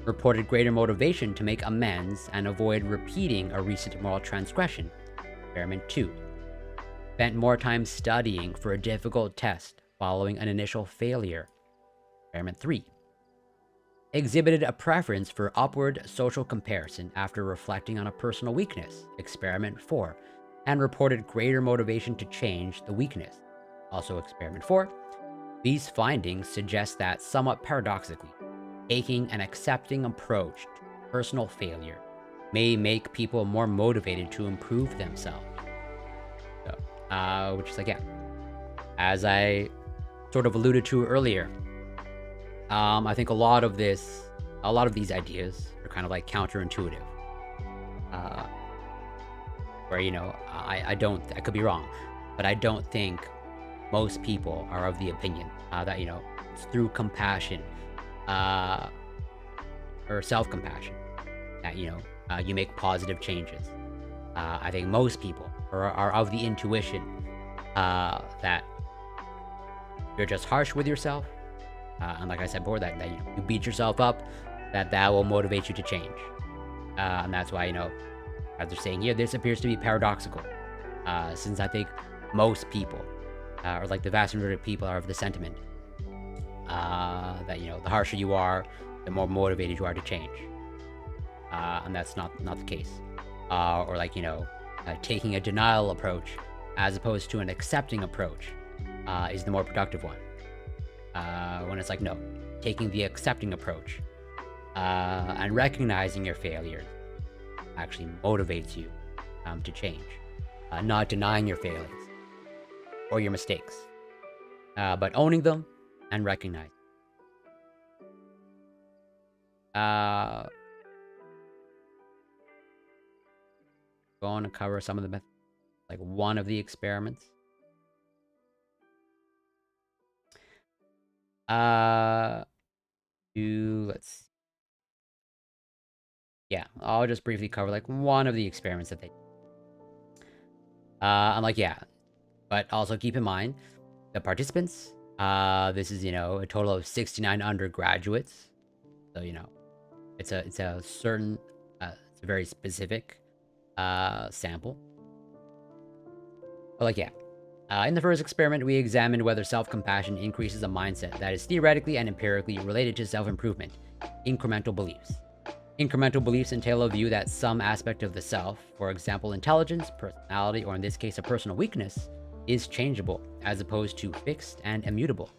reported greater motivation to make amends and avoid repeating a recent moral transgression. Experiment 2. Spent more time studying for a difficult test following an initial failure. Experiment 3. Exhibited a preference for upward social comparison after reflecting on a personal weakness. Experiment 4. And reported greater motivation to change the weakness. Also experiment 4. These findings suggest that, somewhat paradoxically, taking an accepting approach to personal failure may make people more motivated to improve themselves. So, which is like, yeah, as I sort of alluded to earlier, I think a lot of these ideas are kind of like counterintuitive. Where, you know, I could be wrong, but I don't think most people are of the opinion that, you know, it's through compassion or self-compassion that, you know, you make positive changes. I think most people are of the intuition that you're just harsh with yourself, and like I said before, that you beat yourself up, that will motivate you to change. And that's why, you know, as they're saying here, this appears to be paradoxical, since I think most people, or like the vast majority of people, are of the sentiment that, you know, the harsher you are, the more motivated you are to change. And that's not the case. Or like, you know, taking a denial approach as opposed to an accepting approach is the more productive one. When it's like, no, taking the accepting approach and recognizing your failures actually motivates you to change. Not denying your failings or your mistakes, but owning them and recognizing. Going to cover some of the methods, like one of the experiments. Let's see. Yeah, I'll just briefly cover like one of the experiments that they did. I'm like, yeah, but also keep in mind the participants. This is, you know, a total of 69 undergraduates. So, you know, it's a certain, it's a very specific sample. But like, yeah. In the first experiment, we examined whether self-compassion increases a mindset that is theoretically and empirically related to self-improvement. Incremental beliefs. Incremental beliefs entail a view that some aspect of the self, for example, intelligence, personality, or in this case, a personal weakness, is changeable, as opposed to fixed and immutable.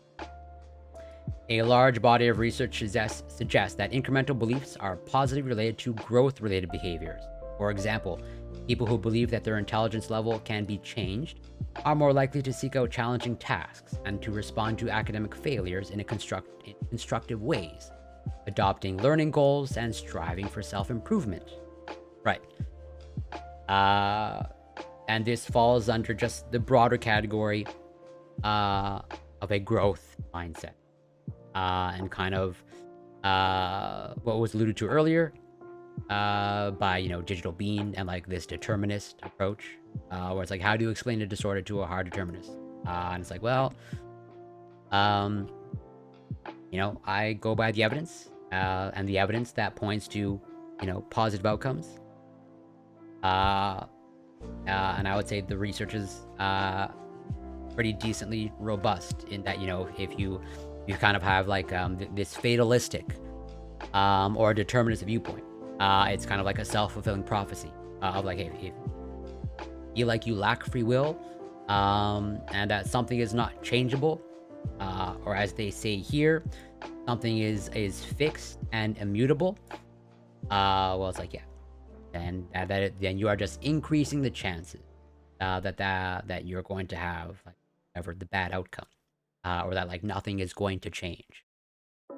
A large body of research suggests that incremental beliefs are positively related to growth-related behaviors. For example, people who believe that their intelligence level can be changed are more likely to seek out challenging tasks and to respond to academic failures in constructive ways, adopting learning goals and striving for self-improvement. Right. And this falls under just the broader category of a growth mindset. And kind of what was alluded to earlier by, you know, Digital Bean and like this determinist approach, where it's like, how do you explain a disorder to a hard determinist? And it's like, well, you know, I go by the evidence, and the evidence that points to, you know, positive outcomes. And I would say the research is pretty decently robust in that, you know, if you kind of have like this fatalistic or determinist viewpoint, it's kind of like a self-fulfilling prophecy of like, if you feel like you lack free will, and that something is not changeable, or as they say here, something is fixed and immutable, well, it's like, yeah, and then you are just increasing the chances that you're going to have like whatever the bad outcome, or that like nothing is going to change,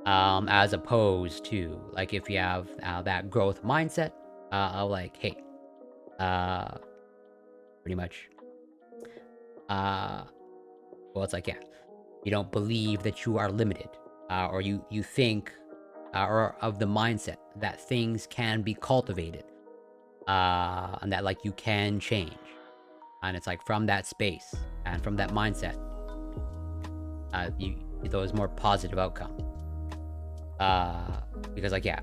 as opposed to like if you have that growth mindset of like, hey, pretty much, well, it's like, yeah, you don't believe that you are limited, or you think, or of the mindset that things can be cultivated, and that like you can change, and it's like from that space and from that mindset, you those more positive outcomes, because like, yeah,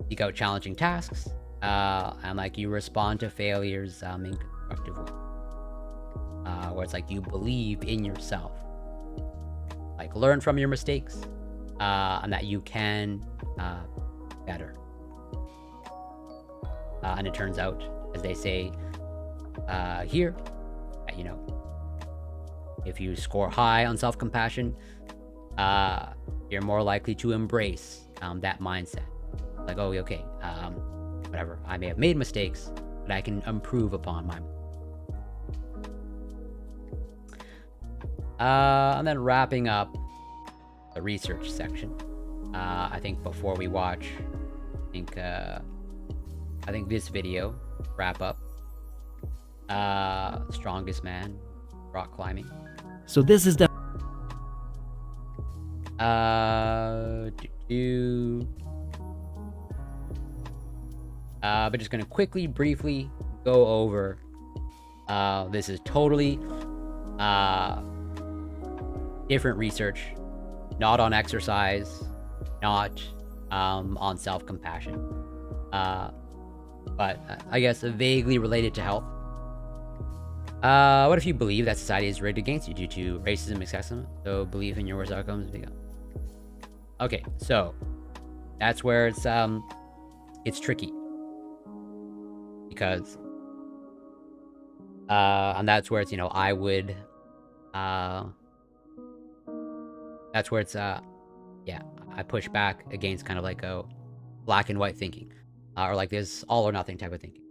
seek out challenging tasks, and like you respond to failures in constructive ways. Where it's like you believe in yourself, like learn from your mistakes, and that you can better. And it turns out, as they say here, that, you know, if you score high on self-compassion, you're more likely to embrace that mindset. Like, oh, okay, whatever, I may have made mistakes, but I can improve upon my mistakes. And then wrapping up the research section, I think before we watch, I think this video wrap up. Strongest man, rock climbing. So this is the but just gonna quickly, briefly go over. This is totally different research, not on exercise, not on self-compassion, but I guess vaguely related to health. What if you believe that society is rigged against you due to racism and sexism? So belief in your worst outcomes. Okay, so that's where it's tricky, because and that's where it's, you know, I would that's where it's yeah, I push back against kind of like a black and white thinking, or like this all or nothing type of thinking.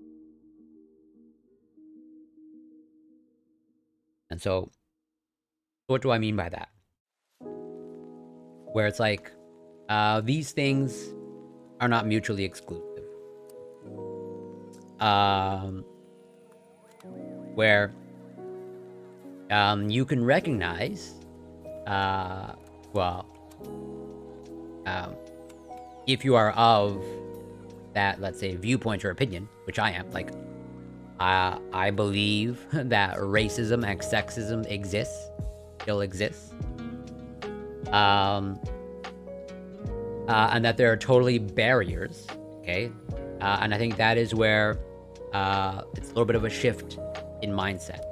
And so what do I mean by that? Where it's like these things are not mutually exclusive. Where you can recognize if you are of that, let's say, viewpoint or opinion, which I am, like, I believe that racism and sexism still exists, and that there are totally barriers, okay? And I think that is where it's a little bit of a shift in mindset.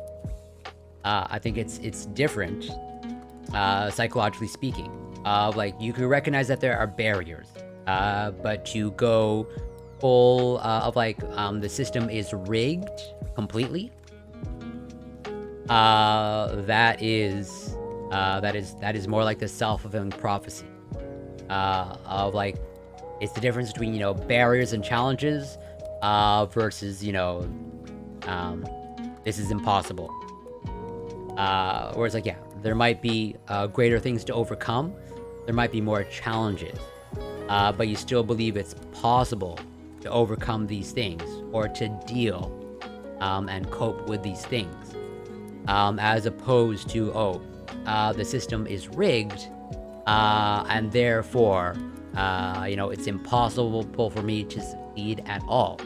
I think it's different, psychologically speaking. Like, you can recognize that there are barriers, but to go full of like the system is rigged completely, that is more like the self-fulfilling prophecy, of like, it's the difference between, you know, barriers and challenges versus, you know, this is impossible. Whereas, like, yeah, there might be greater things to overcome, there might be more challenges, but you still believe it's possible to overcome these things, or to deal and cope with these things, as opposed to, the system is rigged, and therefore, you know, it's impossible for me to succeed at all.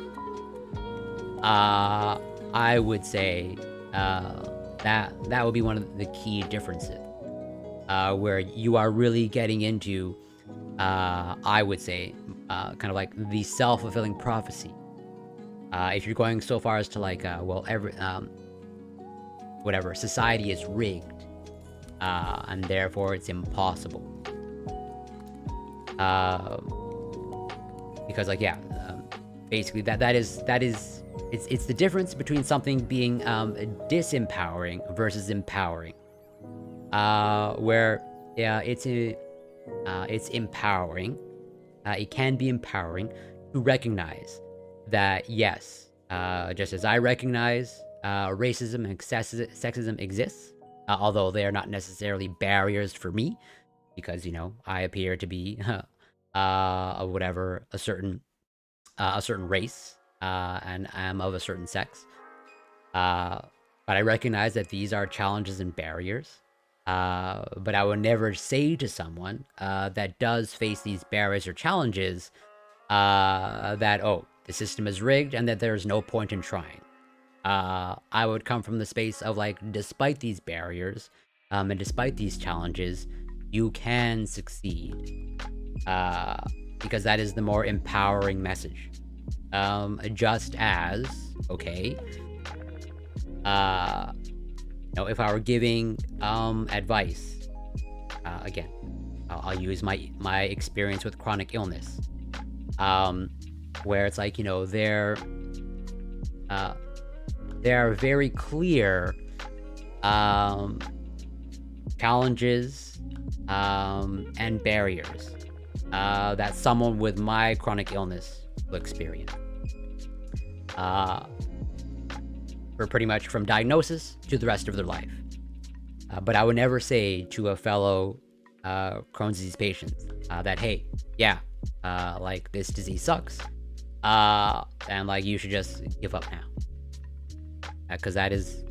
I would say that would be one of the key differences, where you are really getting into, I would say, kind of like the self-fulfilling prophecy. If you're going so far as to like, whatever, society is rigged, and therefore it's impossible. Because, like, yeah, basically that is it's the difference between something being disempowering versus empowering. Where, yeah, it's empowering. It can be empowering to recognize that, yes, just as I recognize racism and sexism exists, although they are not necessarily barriers for me, because, you know, I appear to be whatever, a certain race, and am of a certain sex, but I recognize that these are challenges and barriers. But I would never say to someone that does face these barriers or challenges that, the system is rigged and that there's no point in trying. I would come from the space of, like, despite these barriers, and despite these challenges, you can succeed. because that is the more empowering message. Just as, okay, if I were giving advice, again, I'll use my experience with chronic illness, where it's like, there are very clear challenges and barriers that someone with my chronic illness will experience. For pretty much from diagnosis to the rest of their life. But I would never say to a fellow Crohn's disease patient that, hey, yeah, like this disease sucks, and like you should just give up now. Because that is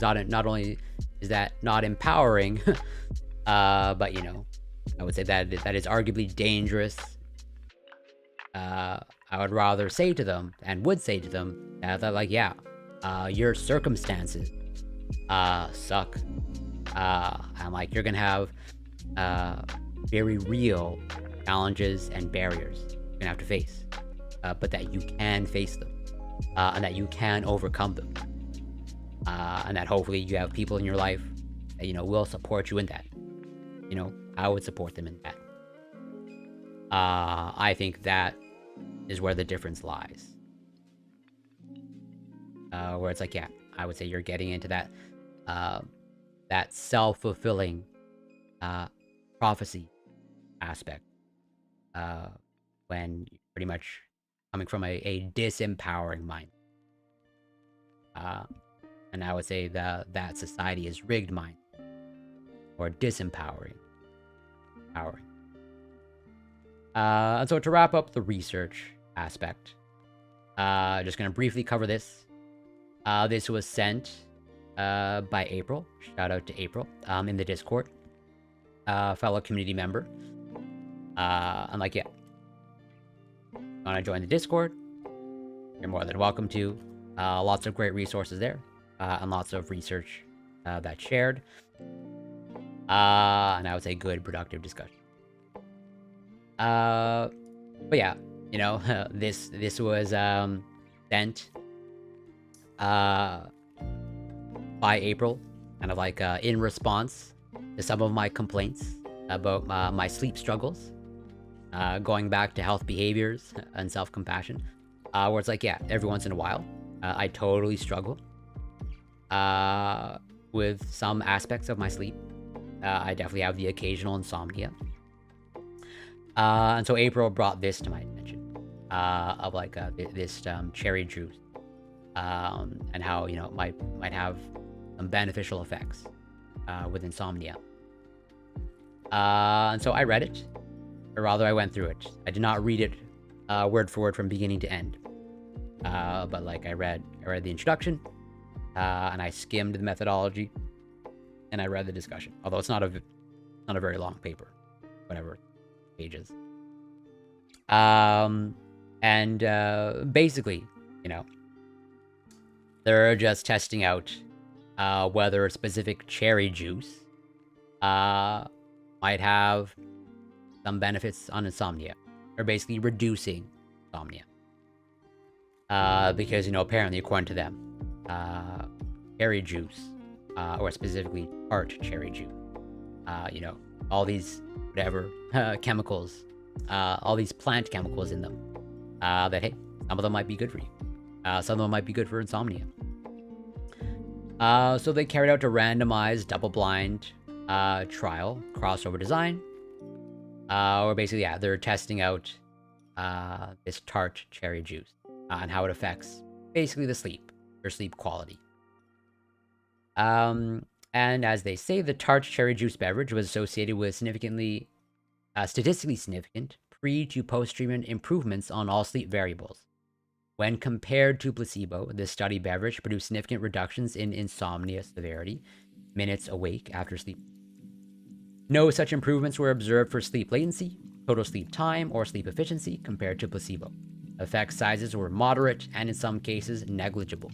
not only is that not empowering, but I would say that is arguably dangerous. I would rather say to them, and would say to them, that like, yeah, your circumstances suck, and like you're gonna have very real challenges and barriers you're gonna have to face, but that you can face them, and that you can overcome them, and that hopefully you have people in your life that will support you in that. I would support them in that. I think that is where the difference lies. Where it's like, yeah, I would say you're getting into that that self-fulfilling prophecy aspect, when you're pretty much coming from a disempowering mind. And I would say that society is rigged mind, or disempowering. Empowering. And so to wrap up the research aspect, just going to briefly cover this. This was sent by April. Shout out to April in the Discord. Fellow community member. I'm like, yeah. Want to join the Discord? You're more than welcome to. Lots of great resources there. And lots of research that's shared. And I would say good, productive discussion. But yeah, this was sent by April, kind of like in response to some of my complaints about my sleep struggles, going back to health behaviors and self-compassion, where it's like, yeah, every once in a while, I totally struggle with some aspects of my sleep. I definitely have the occasional insomnia. And so April brought this to my attention, of like this cherry juice, and how might have some beneficial effects with insomnia. And so I read it, or rather I went through it. I did not read it word for word from beginning to end, but like I read the introduction, and I skimmed the methodology, and I read the discussion. Although it's not a very long paper, whatever pages. And basically, they're just testing out whether a specific cherry juice might have some benefits on insomnia, or basically reducing insomnia. Because apparently, according to them, cherry juice, or specifically tart cherry juice, all these whatever chemicals, all these plant chemicals in them, that hey, some of them might be good for you, some of them might be good for insomnia. So they carried out a randomized double-blind trial crossover design, where basically, yeah, they're testing out this tart cherry juice and how it affects basically the sleep, your sleep quality. And as they say, the tart cherry juice beverage was associated with statistically significant pre to post-treatment improvements on all sleep variables. When compared to placebo, this study beverage produced significant reductions in insomnia severity, minutes awake after sleep. No such improvements were observed for sleep latency, total sleep time, or sleep efficiency compared to placebo. Effect sizes were moderate and in some cases negligible.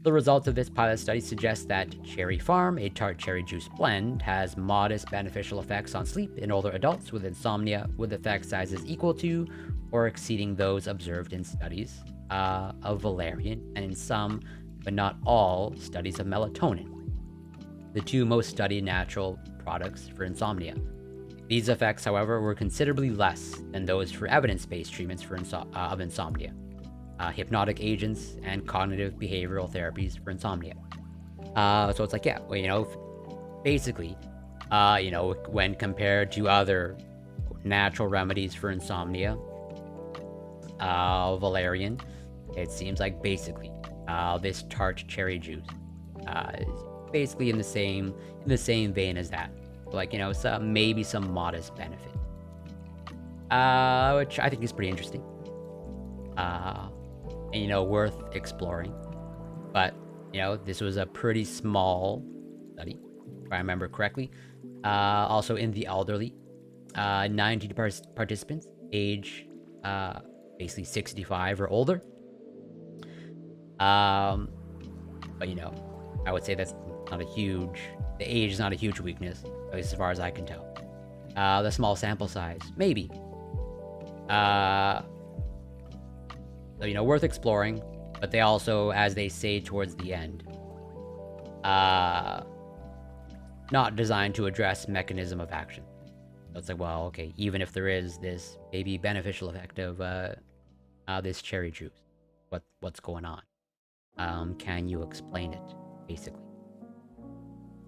The results of this pilot study suggest that Cherry Farm, a tart cherry juice blend, has modest beneficial effects on sleep in older adults with insomnia, with effect sizes equal to or exceeding those observed in studies of valerian, and in some, but not all, studies of melatonin, the two most studied natural products for insomnia. These effects, however, were considerably less than those for evidence-based treatments of insomnia, hypnotic agents, and cognitive behavioral therapies for insomnia. So it's like, yeah, well, basically, when compared to other natural remedies for insomnia, valerian, it seems like basically this tart cherry juice is basically in the same vein as that. Like, maybe some modest benefit, which I think is pretty interesting, and worth exploring. But this was a pretty small study, if I remember correctly. Also in the elderly, 90 participants, age basically 65 or older. But I would say that's not a huge. The age is not a huge weakness, at least as far as I can tell. The small sample size, maybe. So, worth exploring, but they also, as they say towards the end, not designed to address mechanism of action. So it's like, well, okay, even if there is this maybe beneficial effect of this cherry juice, what's going on? Can you explain it, basically?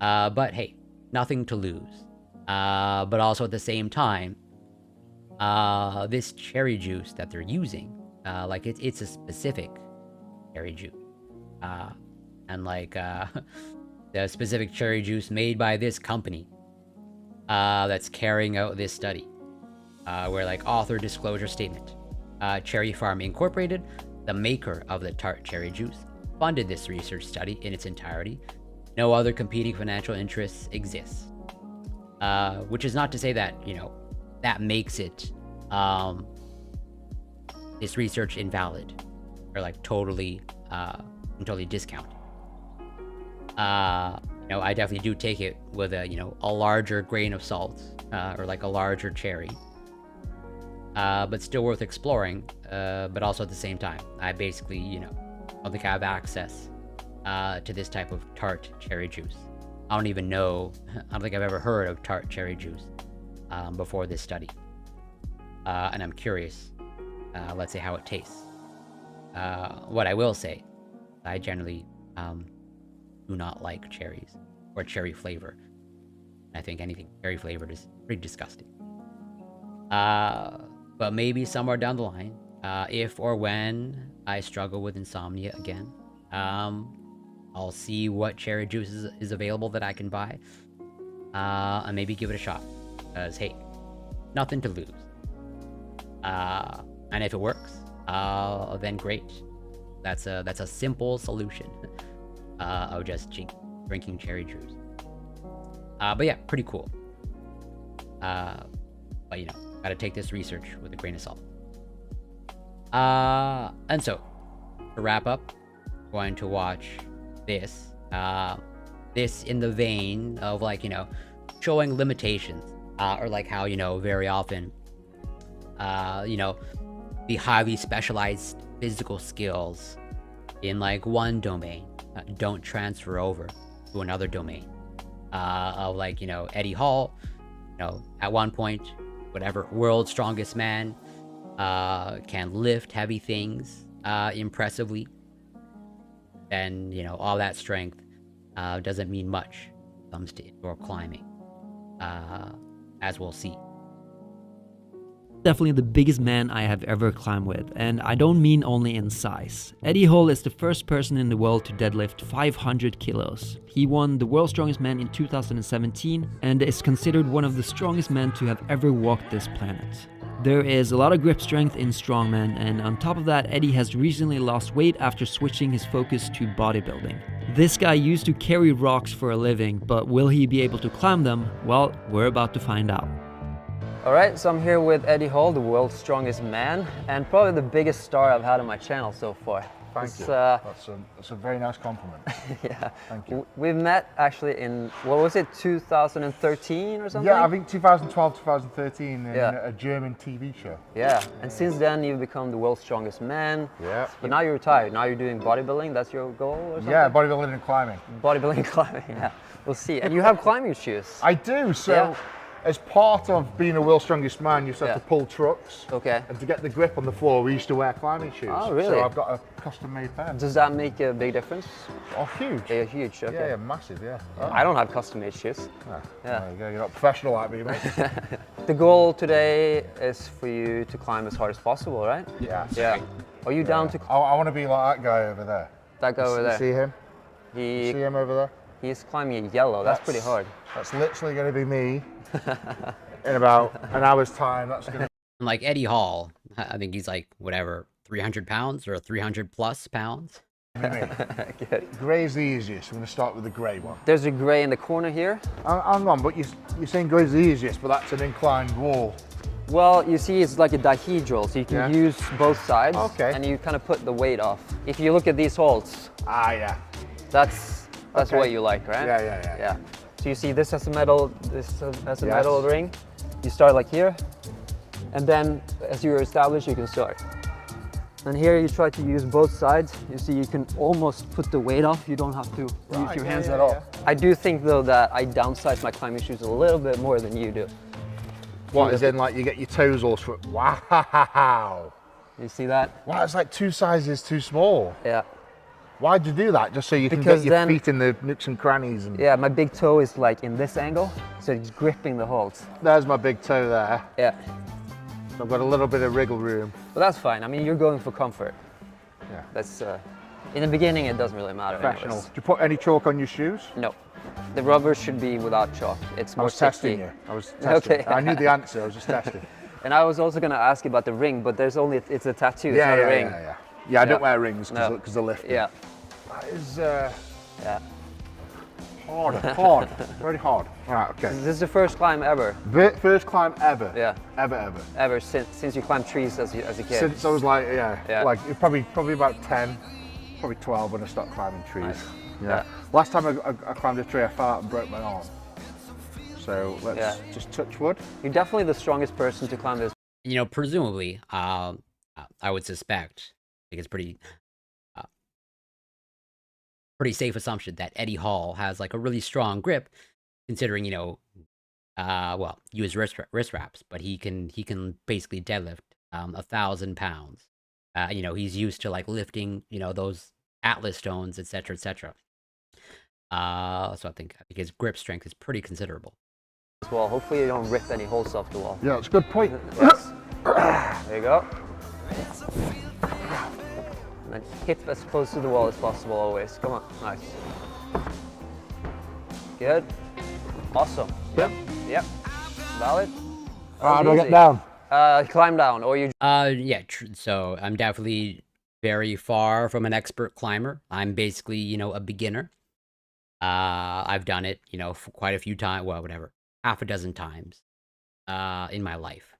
But hey, nothing to lose. But also at the same time, this cherry juice that they're using, it's a specific cherry juice. And the specific cherry juice made by this company that's carrying out this study, where author disclosure statement, Cherry Farm Incorporated, the maker of the tart cherry juice, funded this research study in its entirety. No other competing financial interests exist. Which is not to say that, that makes it, this research invalid or totally discounted. I definitely do take it with a larger grain of salt, or a larger cherry. But still worth exploring, but also at the same time, I basically, don't think I have access to this type of tart cherry juice. I don't even know, I don't think I've ever heard of tart cherry juice before this study. And I'm curious, let's say, how it tastes. What I will say, I generally do not like cherries or cherry flavor. I think anything cherry flavored is pretty disgusting. But maybe somewhere down the line, if or when I struggle with insomnia again, I'll see what cherry juice is available that I can buy, and maybe give it a shot. Because hey, nothing to lose. And if it works, then great. That's a simple solution of just drinking cherry juice. But yeah, pretty cool. But gotta take this research with a grain of salt. And so, to wrap up, I'm going to watch this. This in the vein of showing limitations, or how very often, the highly specialized physical skills in one domain don't transfer over to another domain. Of Eddie Hall, at one point, whatever, world's strongest man, can lift heavy things impressively. And all that strength doesn't mean much when it comes to indoor climbing, as we'll see. Definitely the biggest man I have ever climbed with, and I don't mean only in size. Eddie Hall is the first person in the world to deadlift 500 kilos. He won the World's Strongest Man in 2017 and is considered one of the strongest men to have ever walked this planet. There is a lot of grip strength in strongman, and on top of that, Eddie has recently lost weight after switching his focus to bodybuilding. This guy used to carry rocks for a living, but will he be able to climb them? Well, we're about to find out. Alright, so I'm here with Eddie Hall, the world's strongest man, and probably the biggest star I've had on my channel so far. Thank It's, you. That's a very nice compliment. Yeah. Thank you. We've met actually in, what was it, 2013 or something? Yeah, I think 2012, 2013 in Yeah. a German TV show. Yeah, and since then you've become the world's strongest man. Yeah. But now you're retired. Now you're doing bodybuilding. That's your goal or something? Yeah, bodybuilding and climbing. Bodybuilding, climbing. Yeah, we'll see. And you have climbing shoes. I do. So, Yeah. as part of being a world's strongest man, you used to have Yeah. to pull trucks. Okay. And to get the grip on the floor, we used to wear climbing shoes. Oh, really? So I've got a custom-made pair. Does that make a big difference? Oh, huge. They're huge. Okay. Yeah, massive. Yeah. Oh. I don't have custom-made shoes. Ah, Yeah. There you go. You're not professional like me, mate. The goal today is for you to climb as hard as possible, right? Yeah. Yeah. Are you down to I want to be like that guy over there. that guy over You there? see him? He See him over there? he's climbing in yellow. That's pretty hard. That's literally going to be me in about an hour's time. That's going to Like Eddie Hall, I think he's like, whatever, 300 pounds or 300 plus pounds. be me. Good. Grey's the easiest. I'm going to start with the grey one. There's a gray in the corner here. Hang on, but you're saying grey's the easiest, but that's an inclined wall. Well, you see, it's like a dihedral, so you can Yeah. use both sides. Okay. And you kind of put the weight off. If you look at these holes, Ah, yeah. that's Okay. what you like, right? Yeah. So you see, this has a metal, this has a Yes. metal ring. You start like here, and then as you're established, you can start. And here you try to use both sides. You see, you can almost put the weight off. You don't have to use Right, your yeah, hands yeah, at all. yeah. I do think though that I downsize my climbing shoes a little bit more than you do. What, as in like you get your toes all wow. You see that? Wow, it's like 2 sizes too small. Yeah. Why'd you do that? Just so you can Because get your then- feet in the nooks and crannies. And Yeah, my big toe is like in this angle, so it's gripping the holes. There's my big toe there. Yeah. I've got a little bit of wriggle room. But that's fine. I mean, you're going for comfort. Yeah. That's in the beginning, it doesn't really matter. Professional. anyways. Do you put any chalk on your shoes? No, the rubber should be without chalk. It's I more was testing sticky. you. I was testing. Okay. I knew the answer. I was just testing. And I was also going to ask you about the ring, but there's only it's a tattoo. It's Yeah, not yeah, a ring. yeah. I don't Yeah. wear rings because No. they're lifting. Yeah. That is Yeah. hard, very hard. All right, okay. This is the first climb ever. First climb ever. Yeah. Ever. Since you climbed trees as a kid. Since I was like, Yeah. like probably about 10, probably 12 when I started climbing trees. Nice. Yeah. Yeah. Last time I climbed a tree, I fell out and broke my arm. So let's Yeah. just touch wood. You're definitely the strongest person to climb this. You know, presumably, I would suspect, I think it's pretty safe assumption that Eddie Hall has like a really strong grip, considering, you know, well, use wrist wraps, but he can basically deadlift 1,000 pounds. You know, he's used to like lifting, you know, those Atlas stones, etc., etc. So I think his grip strength is pretty considerable. Well, hopefully you don't rip any holes off the wall. Yeah, that's a good point. Yes. There you go. And then hit as close to the wall as possible always. Come on. Nice. Good. Awesome. Yep. Yep. Valid. How do That I was get down? easy. Climb down, or you. Yeah, so I'm definitely very far from an expert climber. I'm basically, you know, a beginner. I've done it, you know, for quite a few times, well, whatever, half a dozen times in my life.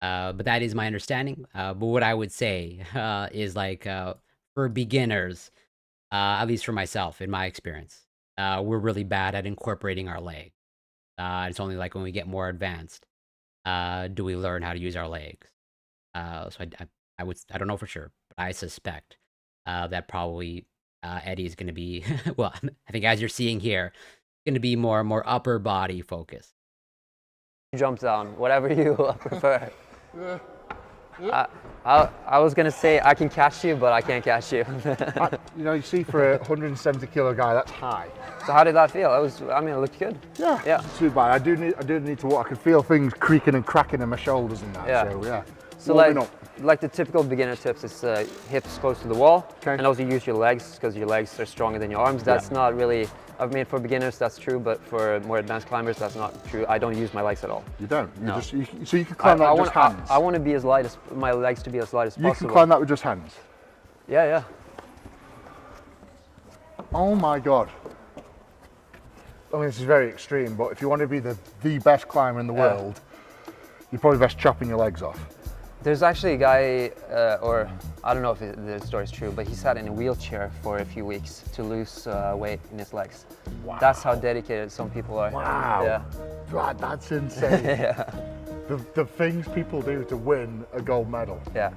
But that is my understanding. But what I would say is like for beginners, at least for myself, in my experience, we're really bad at incorporating our leg. It's only like when we get more advanced, do we learn how to use our legs. So I don't know for sure, but I suspect that probably Eddie is going to be, well, I think as you're seeing here, going to be more upper body focused. Jump down, whatever you prefer. I was gonna say I can catch you, but I can't catch you. You know, you see for a 170 kilo guy, that's high. So how did that feel? I mean, it looked good. Yeah. Yeah. Not too bad. I do need to walk. I can feel things creaking and cracking in my shoulders and that. Yeah. So yeah. So Warming like, up. like the typical beginner tips is hips close to the wall, Okay. and also use your legs because your legs are stronger than your arms. That's not really. I mean, for beginners that's true, but for more advanced climbers that's not true. I don't use my legs at all. You don't. You No. so you can climb that with just hands. I want to be as light as my legs to be as light as You possible. can climb that with just hands. Yeah, yeah. Oh my god. I mean, this is very extreme, but if you want to be the best climber in the world, you're probably best chopping your legs off. There's actually a guy, or I don't know if the story is true, but he sat in a wheelchair for a few weeks to lose weight in his legs. Wow. That's how dedicated some people are. Wow. Yeah. Right, that's insane. Yeah. The things people do to win a gold medal. Yeah.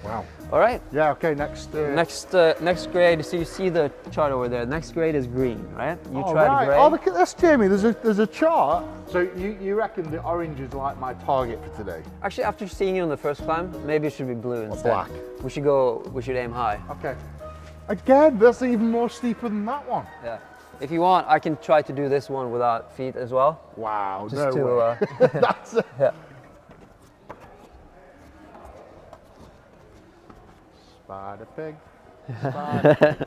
Wow. All right. Yeah, okay, next. Next grade, so you see the chart over there. Next grade is green, right? You Oh, tried right. gray. Oh, look at this, Jamie. There's a chart. So you reckon the orange is like my target for today? Actually, after seeing you on the first climb, maybe it should be blue instead. black. We should aim high. Okay. Again, that's even more steeper than that one. Yeah. If you want, I can try to do this one without feet as well. Wow, Just no to, way. That's it. Yeah. Spider pig. Spider pig.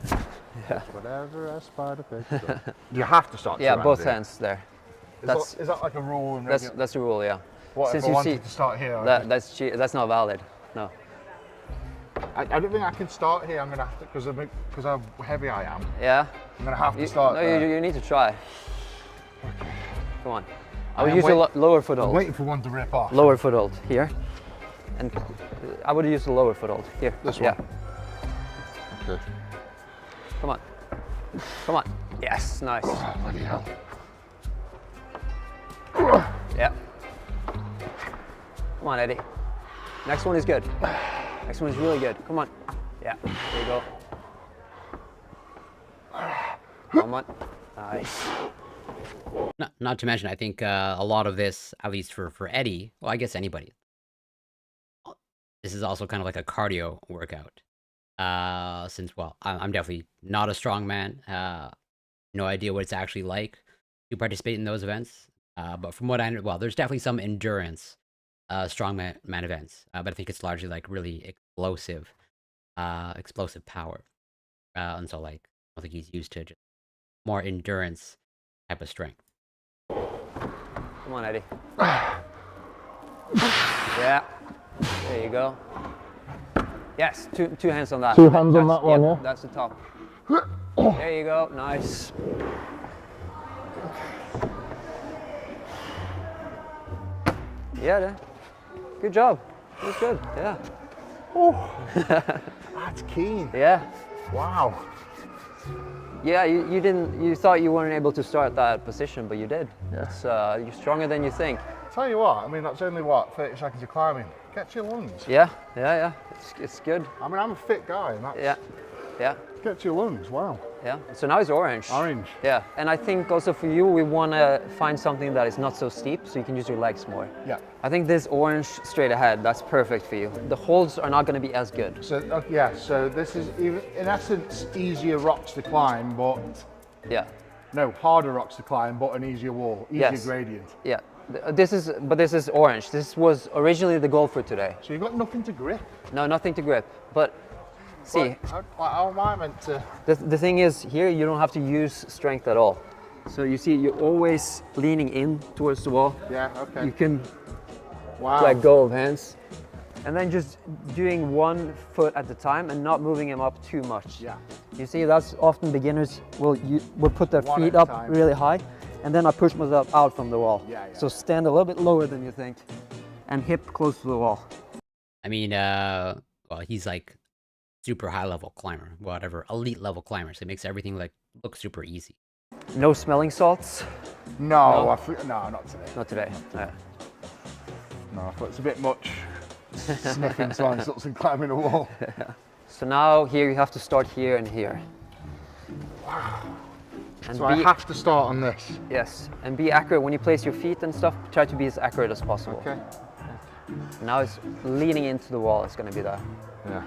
Yeah. Whatever a spider pig does. You have to start. Yeah, two both hands, hands there. Is that like a rule? And That's the rule, yeah. what Since if I you wanted see to start here? that's not valid. No. I don't think I can start here. I'm gonna have to because how heavy I am. Yeah. I'm gonna have to start. No, there. you need to try. Come on. I I would am use a lower I'm foothold. waiting for one to rip off. Lower foothold here, and I would use the lower foothold here. This Yeah. one? Okay. Come on. Come on. Yes. Nice. Oh, bloody hell. Yeah. Come on, Eddie. Next one is good. Next one is really good. Come on. Yeah. There you go. Come on. Nice. Not to mention, I think a lot of this, at least for Eddie, well, I guess anybody, this is also kind of like a cardio workout. Since, well, I'm definitely not a strong man. No idea what it's actually like to participate in those events. But from what I know, well, there's definitely some endurance strongman events. But I think it's largely like really explosive power. And so like, I don't think he's used to just more endurance type of strength. Come on, Eddie. Yeah. There you go. Yes, two hands on that. Two hands on that one, yeah? That's the top. There you go. Nice. Yeah, then. Good job. That was good. Yeah. That's keen. Yeah. Wow. Yeah, you thought you weren't able to start that position, but you did. That's you're stronger than you think. Tell you what, I mean, that's only what, 30 seconds of climbing. Get your lungs. Yeah. It's good. I mean, I'm a fit guy, and that's. Yeah. Get your lungs, wow. Yeah. So now it's orange. Orange. Yeah. And I think also for you, we want to find something that is not so steep, so you can use your legs more. Yeah. I think this orange straight ahead, that's perfect for you. The holds are not going to be as good. So, yeah, so this is, in essence, easier rocks to climb, but. Yeah. No, harder rocks to climb, but an easier wall, easier Yes. gradient. Yeah. This is orange. This was originally the goal for today. So you've got nothing to grip. No, nothing to grip. But see, How am I meant to? the thing is, here you don't have to use strength at all. So you see, you're always leaning in towards the wall. Yeah, okay. You can Wow. let go of hands. And then just doing one foot at a time and not moving them up too much. Yeah. You see, that's often beginners will put their One feet at a up time. really high, and then I push myself out from the wall. Yeah. So stand a little bit lower than you think, and hip close to the wall. I mean, well, he's like super high level climber, whatever, elite level climber. So it makes everything like look super easy. No smelling salts? No, No. no, not today. Not today. No, I thought it's a bit much. Sniffing signs, lots and climbing a wall. So now here you have to start here and here. And So I have to start on this. yes, and be accurate when you place your feet and stuff. Try to be as accurate as possible. Okay. Now it's leaning into the wall. It's going to be there. Yeah.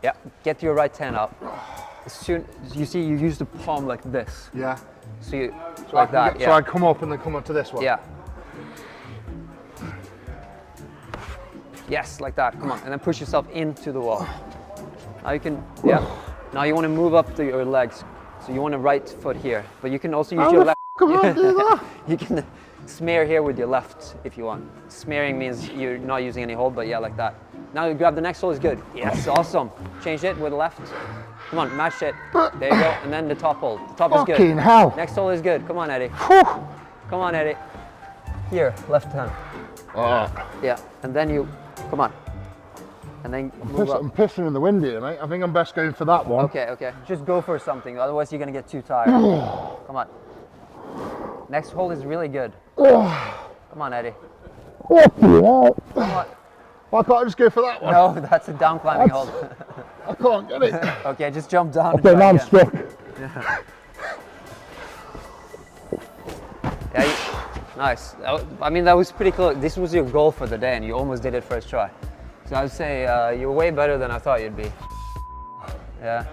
Yeah. Get your right hand up. As soon you see, you use the palm like this. Yeah. So you So like I that. can Yeah. So I come up and then come up to this one. Yeah. Yes, like that. Come on, and then push yourself into the wall. Now you can. Yeah. Now you want to move up your legs. So you want a right foot here, but you can also use How your the left. Come on, do that. You can smear here with your left if you want. Smearing means you're not using any hold, but yeah, like that. Now you grab the next hold is good. Yes, awesome. Change it with the left. Come on, match it. There you go. And then the top hold. The top is good. Fucking hell. Next hold is good. Come on, Eddie. Whew. Come on, Eddie. Here, left hand. Alright. Yeah, and then you, come on. and then move up. I'm pissing in the wind here, mate. I think I'm best going for that one. Okay, okay. Just go for something, otherwise you're gonna get too tired. Come on. Next hold is really good. Come on, Eddie. Come on. Why can't I just go for that one? No, that's a down climbing hold. I can't get it. Okay, just jump down. and Okay, try now I'm again. stuck. Yeah, nice. I mean, that was pretty close. This was your goal for the day, and you almost did it first try. So I would say you're way better than I thought you'd be. Yeah.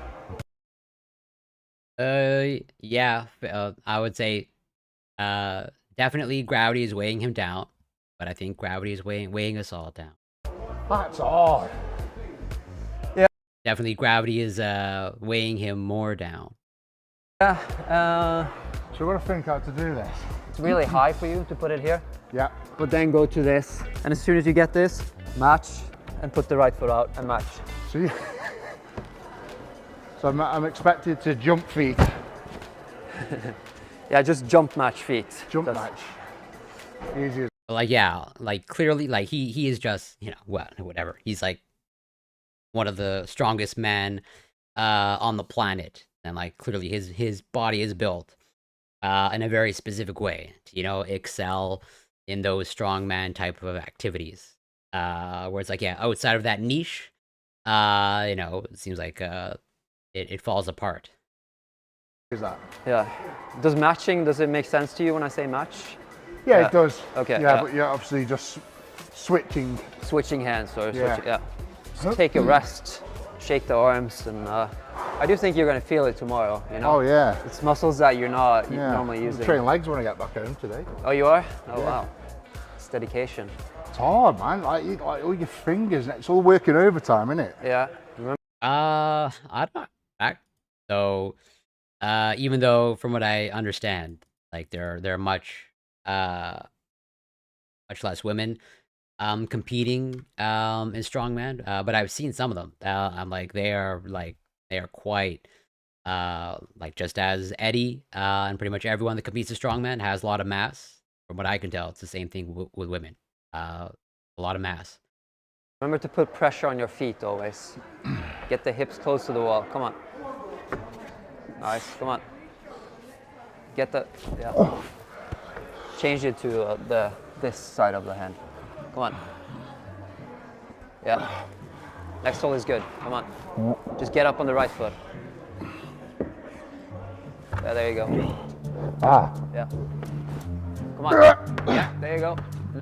Yeah. I would say, definitely gravity is weighing him down, but I think gravity is weighing us all down. That's hard. Definitely gravity is weighing him more down. Yeah. So we've got to think how to do this. It's really high for you to put it here, Yeah. but then go to this, and as soon as you get this, match, and put the right foot out and match. So, so I'm expected to jump feet, Yeah, just jump match feet. jump That's- match. Easy as Like, yeah, like clearly, like he is just, you know, whatever. He's like one of the strongest men on the planet, and like clearly his body is built in a very specific way to, you know, excel in those strongman type of activities. Where it's like, yeah, outside of that niche, you know, it seems like it falls apart. is that. Yeah. Does it make sense to you when I say match? Yeah, Yeah. it does. Okay, Yeah, yeah. but you're obviously just switching. Switching hands or Yeah. switching, yeah. Just take a rest, shake the arms, and I do think you're gonna feel it tomorrow. You know. Oh yeah. It's muscles that you're not Yeah. normally I'm using. train legs when I get back home today. Oh, you are? Oh, Yeah. wow. It's dedication. It's hard, man. Like all your fingers, it's all working overtime, isn't it? Yeah. Remember? I'm not back. So, even though from what I understand, like there are much less women competing in strongman, but I've seen some of them. I'm like they are quite like just as Eddie and pretty much everyone that competes in strongman has a lot of mass. From what I can tell, it's the same thing with women. A lot of mass. Remember to put pressure on your feet always. Get the hips close to the wall. Come on. Nice. Come on. Get the, yeah. Change it to this side of the hand. Come on. Yeah. Next hold is good. Come on. Just get up on the right foot. Yeah, there you go. Ah. Yeah. Come on. Yeah, there you go.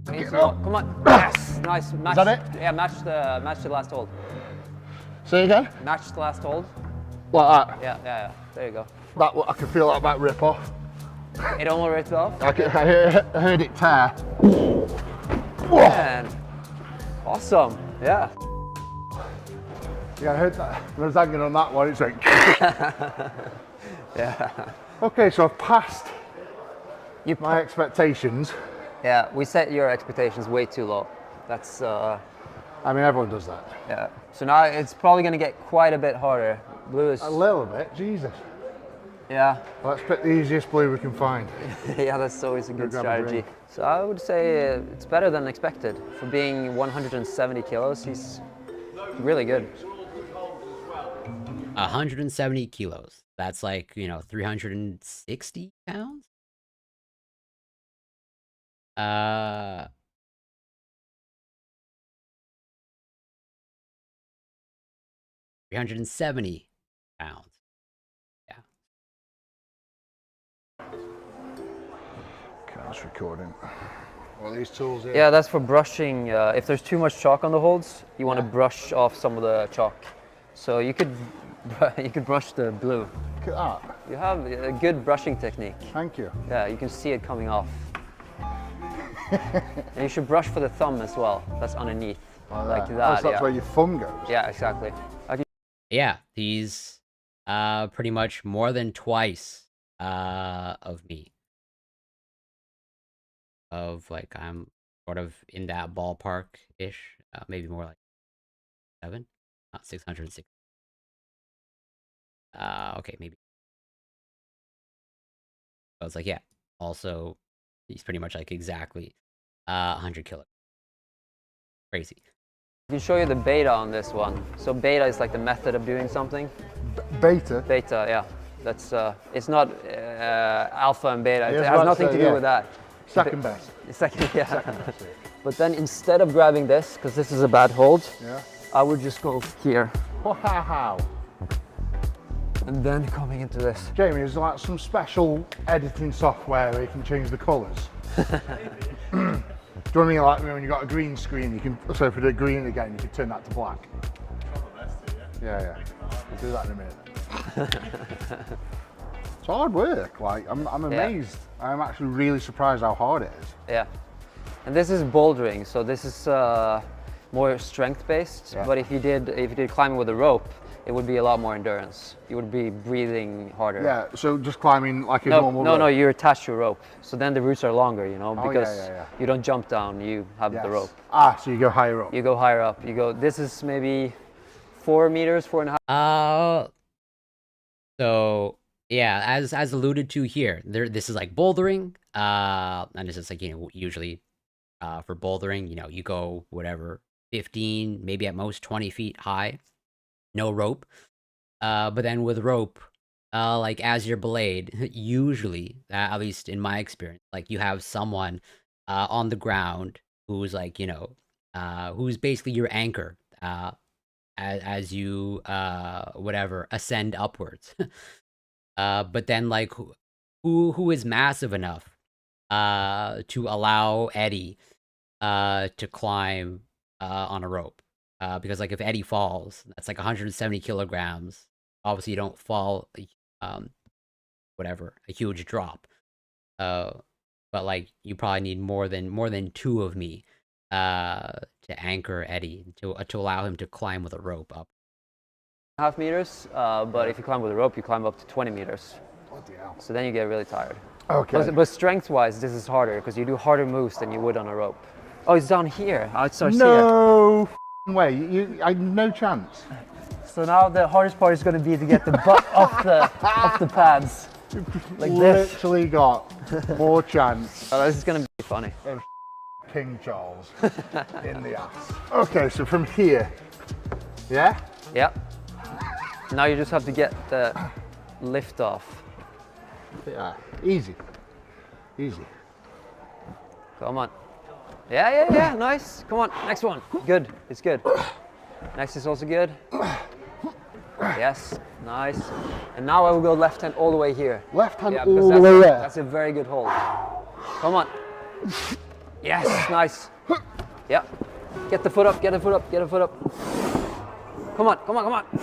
Nice. Come on. Yes. Nice. Match. that it? Yeah, match the last hold. Say again? Match the last hold. Like that. Yeah. There you go. I can feel that might rip off. It almost ripped off. I heard it tear. Man. Awesome. Yeah. Yeah, I heard that. When I was hanging on that one, it's like. Yeah. Okay, so I've passed You my expectations. Yeah, we set your expectations way too low. That's I mean, everyone does that. yeah. So now it's probably going to get quite a bit harder. Blue is A little bit, Jesus. yeah. Let's pick the easiest blue we can find. Yeah, that's always a good grab a strategy. drink. So I would say it's better than expected. For being 170 kilos, he's really good. 170 kilos. That's like, you know, 360 pounds? 370 pounds. Yeah. Okay, that's recording. Well, these tools here. Yeah, that's for brushing. If there's too much chalk on the holds, you want to Yeah. brush off some of the chalk. So you could you could brush the blue. Look at that. You have a good brushing technique. Thank you. Yeah, you can see it coming off. And you should brush for the thumb as well. That's underneath, like there. that. Oh, so that's Yeah. where your thumb goes. Yeah, exactly. Yeah, he's pretty much more than twice of me. Of like I'm sort of in that ballpark ish, maybe more like 7, not 660. Okay, maybe. I was like, yeah. Also, he's pretty much like exactly 100 kilos. Crazy. I can show you the beta on this one. So beta is like the method of doing something. Beta. Beta, yeah. That's it's not alpha and beta. Yeah, It I was has about to nothing say, to do yeah. with that. Second best. Second, yeah. Second best. Yeah. But then instead of grabbing this, because this is a bad hold, Yeah. I would just go here Wow. and then coming into this. Jamie, is there like some special editing software where you can change the colours? Do you know what I mean? Like when you got a green screen, you can. So if we did green again, you can turn that to black. Yeah. We'll do that in a minute. It's hard work. Like I'm amazed. I'm actually really surprised how hard it is. Yeah. And this is bouldering, so this is more strength based. Yeah. But if you did climbing with a rope, it would be a lot more endurance. You would be breathing harder. Yeah. So just climbing like a No, normal. no, rope. you're attached to a rope. So then the roots are longer, you know, Oh, because yeah. you don't jump down, you have Yes. the rope. Ah, so you go higher up. You go higher up. You go, this is maybe 4 meters, 4.5. So yeah, as alluded to here, this is like bouldering, and this is like, you know, usually for bouldering, you know, you go whatever 15, maybe at most 20 feet high, no rope. But then with rope, like as your blade, usually, at least in my experience, like you have someone on the ground who's like, you know, who's basically your anchor as you whatever ascend upwards. But then like who is massive enough to allow Eddie to climb on a rope? Because like if Eddie falls, that's like 170 kilograms. Obviously you don't fall whatever, a huge drop. But like you probably need more than two of me to anchor Eddie to allow him to climb with a rope up. 1.5 meters, but if you climb with a rope, you climb up to 20 meters. Bloody hell. So then you get really tired. Okay. But strength-wise, this is harder because you do harder moves than you would on a rope. Oh, it's down here. Oh, it starts here. No f***ing way. I no chance. So now the hardest part is going to be to get the butt off the pads. Like this. Literally got more chance. Oh, this is going to be funny. of King Charles in the ass. Okay, so from here, yeah? Yep. Now you just have to get the lift off. Yeah, easy. Easy. Come on. Yeah, nice. Come on, next one. Good, it's good. Next is also good. Yes, nice. And now I will go left hand all the way here. Left hand Yeah, because all the way there. that's a very good hold. Come on. Yes, nice. Yeah. Get the foot up, get the foot up, get the foot up. Come on.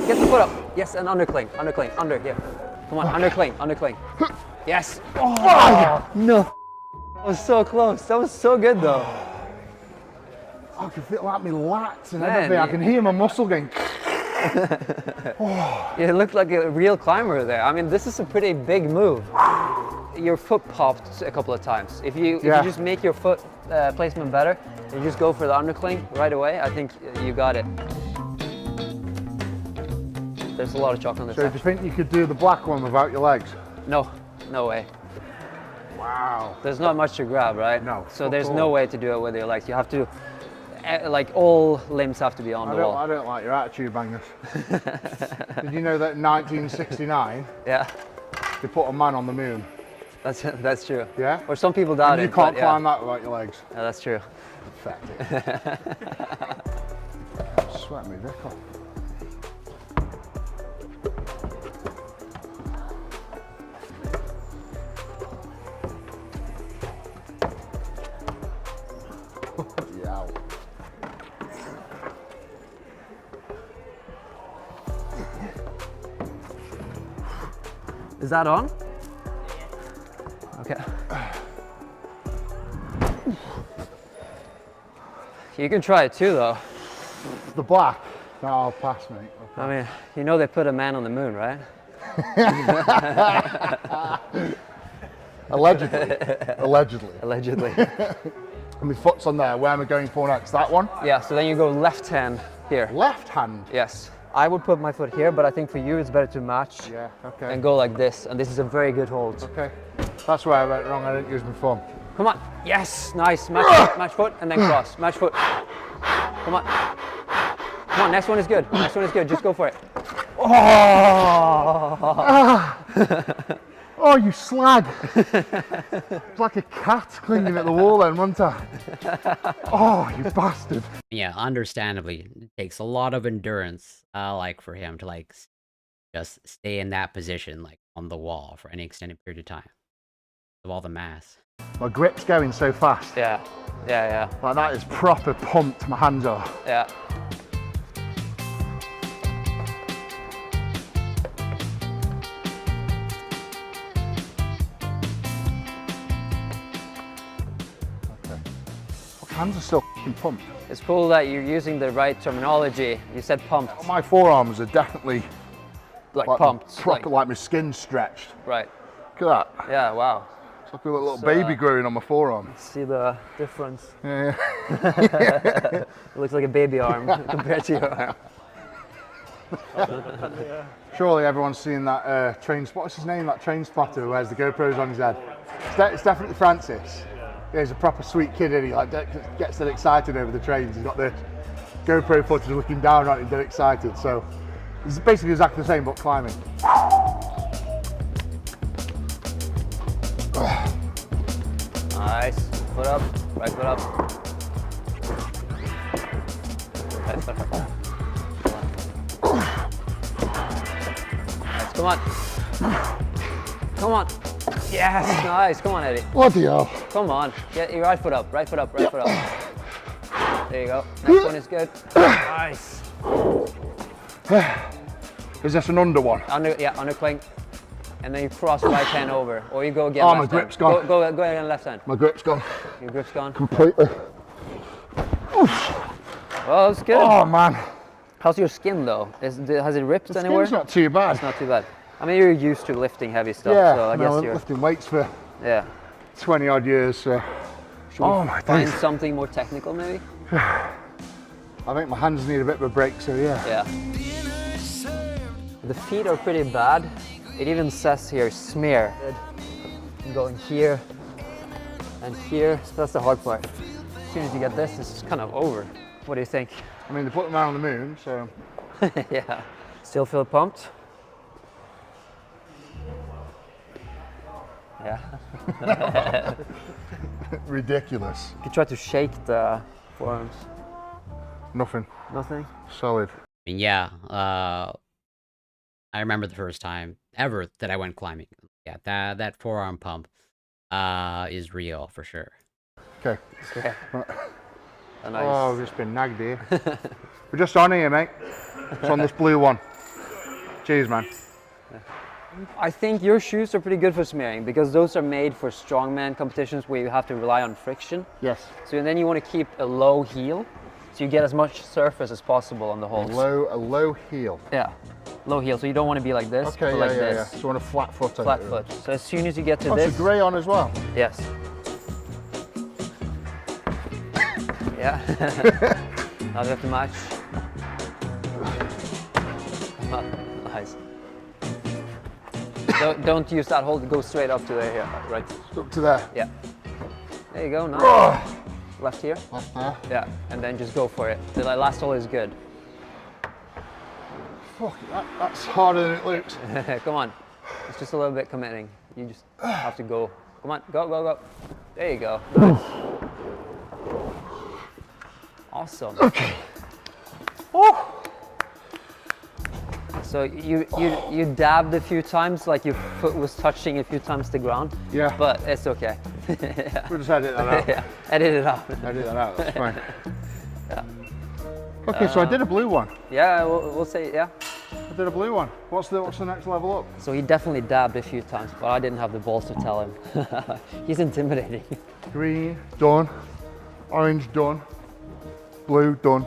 Get the foot up. Yes, and undercling, under here. Come on, undercling. Yes. Oh, no. That was so close. That was so good though. I can feel like my lats and Man, everything. I you- can hear my muscle going. You looked like a real climber there. I mean, this is a pretty big move. Your foot popped a couple of times. If you just make your foot placement better, and you just go for the undercling right away, I think you got it. There's a lot of chalk on this So do you section. think you could do the black one without your legs? No way. Wow. There's not much to grab, right? No, So fuck there's all. no way to do it with your legs. You have to, like all limbs have to be on I the wall. don't like your attitude, bangers. Did you know that in 1969 Yeah, they put a man on the moon? that's true. Yeah? Or some people doubt And you it. can't but yeah. climb that without your legs. Yeah, that's true. Pathetic. Sweat me dick off. Yeah. Is that on? Okay. You can try it too, though. The black. No, I'll pass, mate. I mean, you know they put a man on the moon, right? Allegedly. Allegedly. Allegedly. And my foot's on there. Where am I going for next? That one? Yeah, so then you go left hand here. Left hand. Yes. I would put my foot here, but I think for you it's better to match Yeah, okay. and go like this. And this is a very good hold. Okay. That's where I went wrong. I didn't use my thumb. Come on. Yes, nice. Match foot, and then cross. Match foot. Come on. Come on, next one is good. Next one is good. Just go for it. Oh, you slag! It's like a cat clinging at the wall then, wasn't I? Oh, you bastard! Yeah, understandably, it takes a lot of endurance, like for him to like just stay in that position, like on the wall for any extended period of time, of all the mass. My grip's going so fast. Yeah. Yeah. Like that is proper pumped. My hands are. Yeah. Hands are still f***ing pumped. It's cool that you're using the right terminology. You said pumped, My forearms are definitely like like pumped. proper, like my skin's stretched. Right. Look at that. Yeah. Wow. It's like a little baby growing on my forearm. See the difference. Yeah. It looks like a baby arm compared to your arm. Surely everyone's seen that train spot. What's his name? That train spotter who wears the GoPros on his head. It's definitely Francis. Yeah, he's a proper sweet kid, and he like gets dead excited over the trains. He's got the GoPro footage looking down on it, dead excited. So it's basically exactly the same, but climbing. Nice. Foot up. Right foot up. Right foot up. Nice. Come on. Come on. Yes. Nice. Come on, Eddie. Bloody hell. Come on. Get your right foot up. Right foot up. Right foot up. There you go. Next one is good. Nice. Is this an under one? Under cling. And then you cross right hand over. Or you go again. Oh, left my grip's hand. gone. Go again left hand. My grip's gone Your grip's gone. completely. Oh, that's good. Oh man, How's your skin though? Has it ripped anywhere? it's not too bad. It's not too bad. I mean, you're used to lifting heavy stuff, Yeah, so I no, guess I've you're. lifting weights for Yeah. 20 odd years. So. Should we Oh my find days. something more technical, maybe? I think my hands need a bit of a break. So yeah. Yeah. The feet are pretty bad. It even says here smear. I'm going here and here. So that's the hard part. As soon as you get this, it's kind of over. What do you think? I mean, they put them out on the moon, so Yeah. Still feel pumped? Yeah. ridiculous. You could try to shake the forearms. Nothing. Nothing? Solid. I mean, yeah, I remember the first time ever that I went climbing. Yeah, that forearm pump is real for sure. Okay. Yeah. A nice. Oh, we've just been nagged here. We're just on here, mate. It's on this blue one. Cheers, man. I think your shoes are pretty good for smearing because those are made for strongman competitions where you have to rely on friction. Yes. So then you want to keep a low heel so you get as much surface as possible on the A holes. low heel. Yeah, low heel. So you don't want to be like this, Okay, but yeah, like yeah, this. yeah. So on a flat foot. I Flat think. foot. So as soon as you get to Oh, this, it's a grey on as well. yes. Yeah. Now we have to match. Nice. Don't use that hold. Go straight up to there. Yeah, right. Up to there. Yeah. There you go. Nice. Oh, Left here. left there. Yeah, and then just go for it. The last hole is good. Fuck, that's harder than it looks. Come on. It's just a little bit committing. You just have to go. Come on. Go, go, go. There you go. Nice. Awesome. Okay. So you dabbed a few times, like your foot was touching a few times the ground. Yeah. But it's okay. Yeah. We'll just edit that out. Yeah. Edit it out. Edit that out, that's fine. Yeah. Okay, so I did a blue one. Yeah, we'll say yeah. I did a blue one. What's the next level up? So he definitely dabbed a few times, but I didn't have the balls to tell him. He's intimidating. Green, done. Orange, done. Blue, done.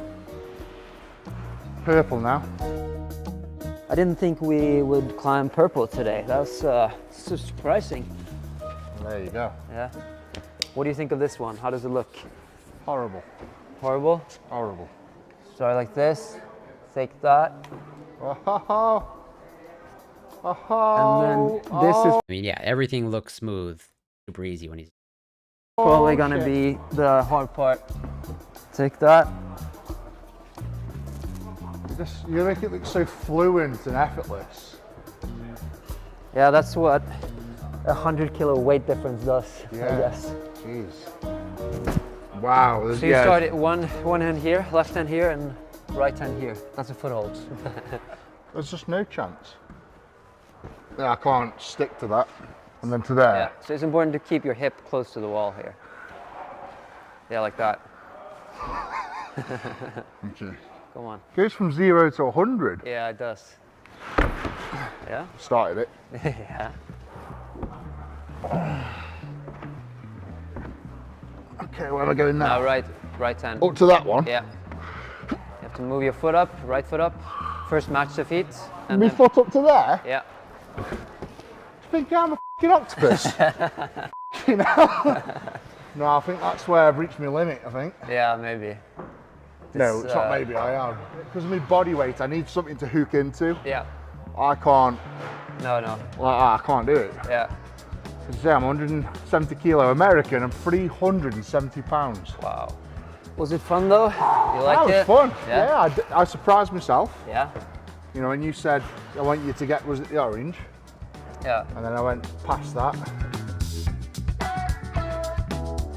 Purple now. I didn't think we would climb purple today. That was so surprising. There you go. Yeah. What do you think of this one? How does it look? Horrible. Horrible? Horrible. Start like this, take that, Oh, oh, and then this is I mean, yeah, everything looks smooth, super easy when he's. probably gonna shit. be the hard part. Take that. You make it look so fluent and effortless. Yeah, that's what 100 kilo weight difference does, I Yeah. guess. Jeez. Wow. So you start at one hand here, left hand here, and right hand here. That's a foothold. There's just no chance. Yeah, I can't stick to that. And then to there. Yeah. So it's important to keep your hip close to the wall here. Yeah, like that. Okay. Come on. Goes from 0 to 100. Yeah, it does. Yeah. Started it. Yeah. Okay, where am I going now? Now right hand. Up to that one. Yeah. You have to move your foot up, right foot up. First match the feet. And My then, foot up to there? yeah. Do you think I'm a f***ing octopus? You know? No, I think that's where I've reached my limit, I think. Yeah, maybe. No, This, it's not maybe, I am. Because of my body weight, I need something to hook into. Yeah. I can't, No. I can't do it. Yeah. Because I'm 170 kilo American and 370 pounds. Wow. Was it fun though? You liked That it? was fun. Yeah. Yeah, I surprised myself. Yeah. You know, when you said, I want you to get, was it the orange? Yeah. And then I went past that.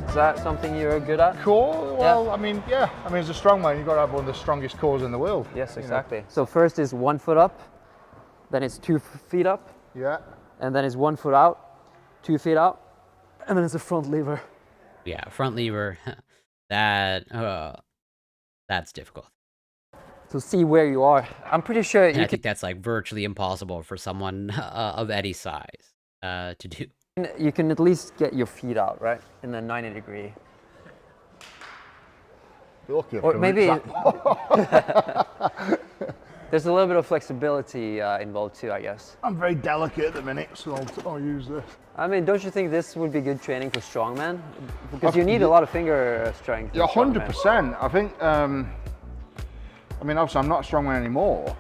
Is that something you're good at? Cool. Well, I mean, yeah. I mean, as a strongman, you've got to have one of the strongest cores in the world. Yes, you know. exactly. So first is 1 foot up, then it's 2 feet up, Yeah. and then it's 1 foot out, 2 feet out, and then it's a front lever. Yeah, front lever. That's difficult. To see where you are. I'm pretty sure And you I think that's like virtually impossible for someone of Eddie's size to do. you can at least get your feet out, right? In the 90-degree. You're lucky I've Or come maybe reach that. there's a little bit of flexibility involved too, I guess. I'm very delicate at the minute, so I'll use this. I mean, don't you think this would be good training for strongman? Because you need a lot of finger strength. in Yeah, strongman. 100%. I think, I mean, obviously I'm not a strongman anymore,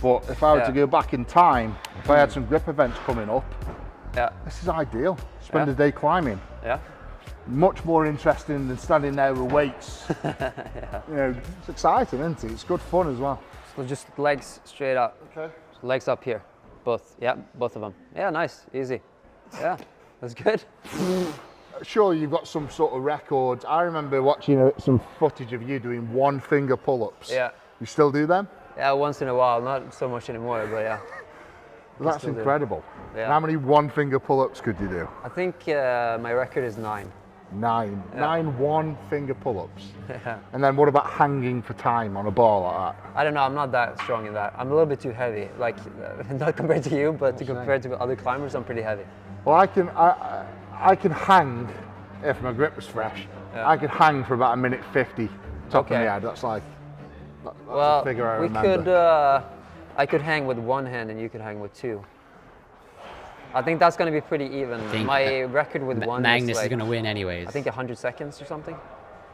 but if I were Yeah. to go back in time, if I had some grip events coming up, Yeah. this is ideal. Spend Yeah. a day climbing. Yeah. Much more interesting than standing there with weights. You know, it's exciting, isn't it? It's good fun as well. So just legs straight up. Okay. Legs up here. Both. Yeah, both of them. Yeah, nice. Easy. Yeah, that's good. Surely you've got some sort of records. I remember watching some footage of you doing 1 finger pull-ups. Yeah. You still do them? Yeah, once in a while. Not so much anymore, but yeah. That's still do. incredible. Yeah. And how many 1 finger pull-ups could you do? I think my record is 9. 9. Yeah. 9 1 finger pull-ups. Yeah. And then what about hanging for time on a bar like that? I don't know, I'm not that strong in that. I'm a little bit too heavy. Like, not compared to you, but compared to other climbers, I'm pretty heavy. Well, I can hang if my grip was fresh. Yeah. I could hang for about 1:50. Top of Okay. my head. That's like that's Well, a figure I we remember. could, I could hang with 1 hand and you could hang with 2. I think that's going to be pretty even. think My record with 1 Magnus is is like, gonna win anyways. I think 100 seconds or something.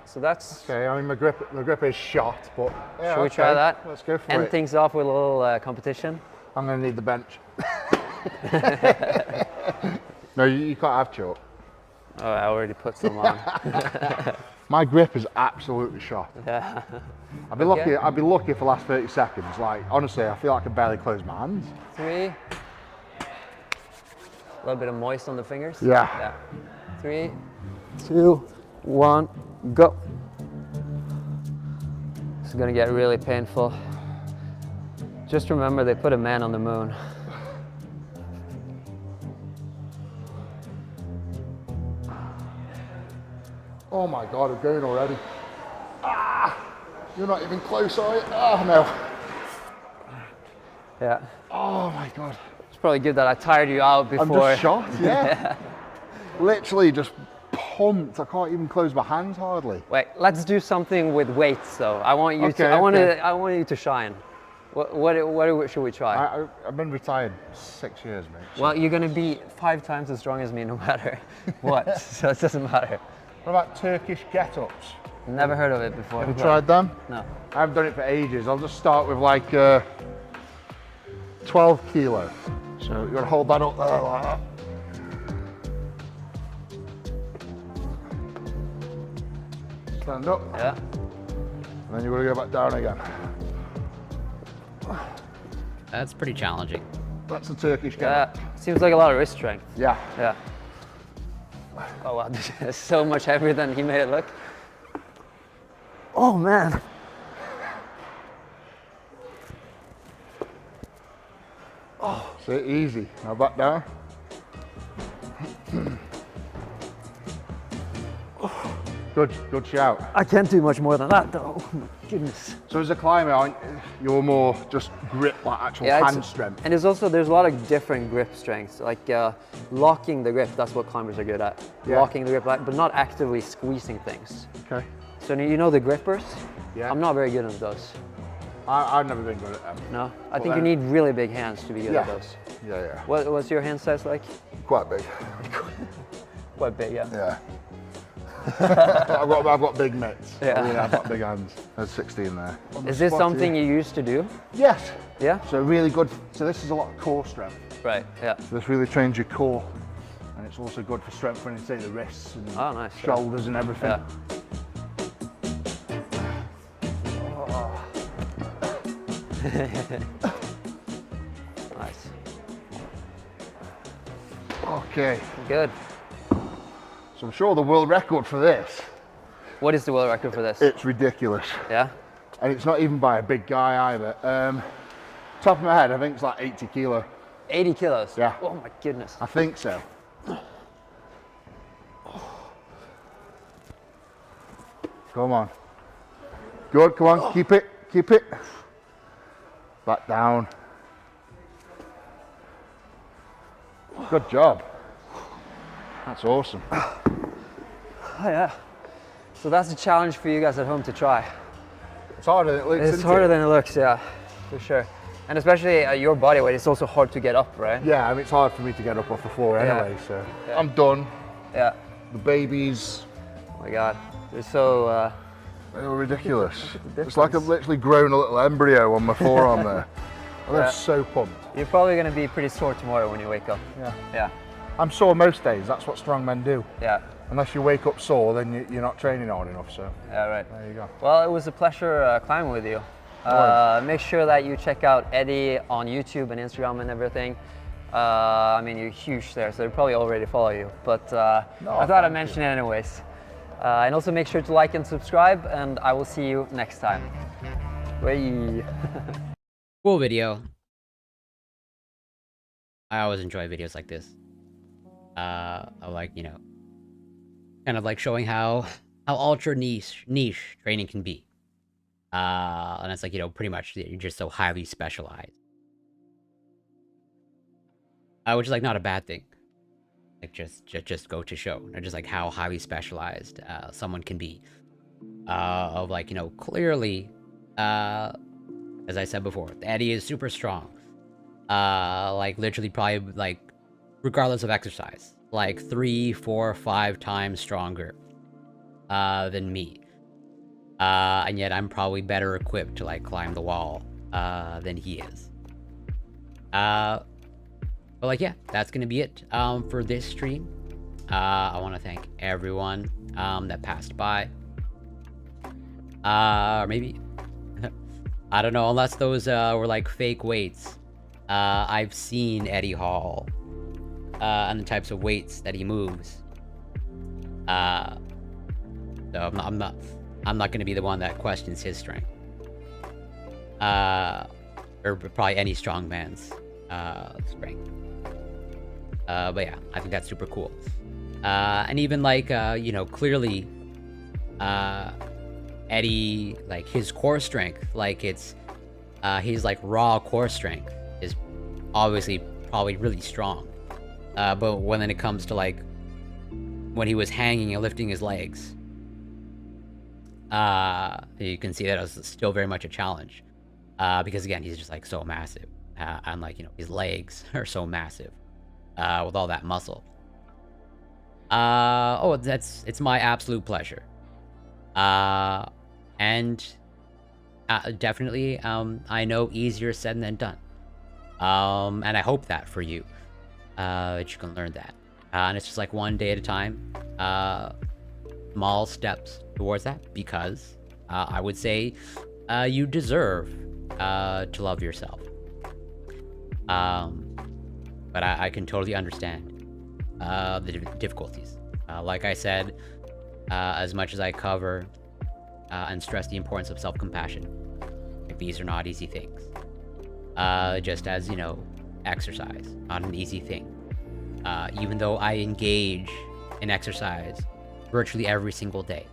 So that's, Okay, I mean my grip is shot, but yeah, should we try okay, that? Let's go for End it. things off with a little competition. I'm gonna need the bench. No, you can't have chalk. Oh, I already put some on. My grip is absolutely shot. Yeah. I'd be Okay. lucky. I'd be lucky for the last 30 seconds. Like honestly, I feel like I can barely close my hands. 3. A little bit of moist on the fingers. Yeah. Yeah. 3, 2, 1, go. This is gonna get really painful. Just remember they put a man on the moon. Oh my God, I'm going already. Ah, you're not even close, are you? Oh no. Yeah. Oh my God. It's probably good that I tired you out I'm before. just shot. Yeah. Literally just pumped. I can't even close my hands hardly. Wait, let's do something with weights though. I want you Okay, to I okay. want you to shine. What should we try? I've been retired 6 years, mate. So Well, you're gonna be 5 times as strong as me no matter what. So it doesn't matter. what about Turkish get-ups? Never heard of it before. Have you tried them? No. I haven't done it for ages. I'll just start with like 12 kilo. So you're gonna hold that up there like that. Stand up, Yeah. and then you're gonna go back down again. That's pretty challenging. That's the Turkish guy. Yeah, seems like a lot of wrist strength. Yeah. Yeah. Oh wow, this is so much heavier than he made it look. Oh man. So easy. Now back down. Good shout. I can't do much more than that though. Oh my goodness. So as a climber, you're more just grip, like actual hand strength. And there's a lot of different grip strengths. Like locking the grip, that's what climbers are good at. Yeah. Locking the grip, but not actively squeezing things. Okay. So you know the grippers? Yeah. I'm not very good at those. I've never been good at them. No? I think you need really big hands to be good at those. Yeah. What's your hand size like? Quite big. Quite big, yeah. Yeah. I've got big mitts. Yeah. I mean, I've got big hands. There's 16 there. Is this something you used to do? Yes. Yeah? So really good. So this is a lot of core strength. Right, yeah. So this really trains your core, and it's also good for strengthening, say, the wrists and Oh, nice. shoulders and everything. Yeah. Nice. Okay. Good. So I'm sure the world record for this, What is the world record for this? it's ridiculous. Yeah? And it's not even by a big guy either. Top of my head, I think it's like 80 kilo. 80 kilos? Yeah. Oh my goodness. I think so. Come on. Good, come on, keep it. Back down. Good job. That's awesome. Oh yeah. So that's a challenge for you guys at home to try. It's harder than it looks. It's isn't harder it? than it looks, yeah, for sure. And especially your body weight, it's also hard to get up, right? Yeah, I mean, it's hard for me to get up off the floor Yeah. anyway, so. Yeah. I'm done. Yeah. The babies, Oh my god. They're so, they were ridiculous. the It's like I've difference. literally grown a little embryo on my forearm there. I'm Yeah. so pumped. you're probably gonna be pretty sore tomorrow when you wake up. Yeah. Yeah. I'm sore most days, that's what strong men do. Yeah. Unless you wake up sore, then you're not training hard enough, so Yeah, right. there you go. Well, it was a pleasure climbing with you. Make sure that you check out Eddie on YouTube and Instagram and everything. I mean, you're huge there, so they probably already follow you. But I thought I'd thank mention it anyways. And also make sure to like and subscribe, and I will see you next time. Bye. Cool video. I always enjoy videos like this. I like, you know, kind of like showing how ultra niche training can be. And it's like, you know, pretty much you're just so highly specialized. Which is like not a bad thing. Like just go to show, or just like how highly specialized someone can be. Of like, you know, clearly, as I said before, Eddie is super strong. Like literally probably like, regardless of exercise, like 3, 4, 5 times stronger than me. And yet I'm probably better equipped to like climb the wall than he is. But like, yeah, that's gonna be it for this stream. I want to thank everyone that passed by. Or maybe I don't know, unless those were like fake weights. I've seen Eddie Hall and the types of weights that he moves. So I'm not gonna be the one that questions his strength. Or probably any strongman's strength. But yeah, I think that's super cool. And even like, you know, clearly, Eddie, like his core strength, like it's, his like raw core strength is obviously probably really strong. But when it comes to like, when he was hanging and lifting his legs, you can see that it was still very much a challenge. Because again, he's just like so massive. And like, you know, his legs are so massive. With all that muscle. It's my absolute pleasure. And definitely, I know easier said than done. And I hope that for you, that you can learn that. And it's just like one day at a time, small steps towards that, because I would say you deserve to love yourself. But I can totally understand the difficulties. Like I said, as much as I cover and stress the importance of self-compassion, like, these are not easy things. Just as, you know, exercise, not an easy thing. Even though I engage in exercise virtually every single day.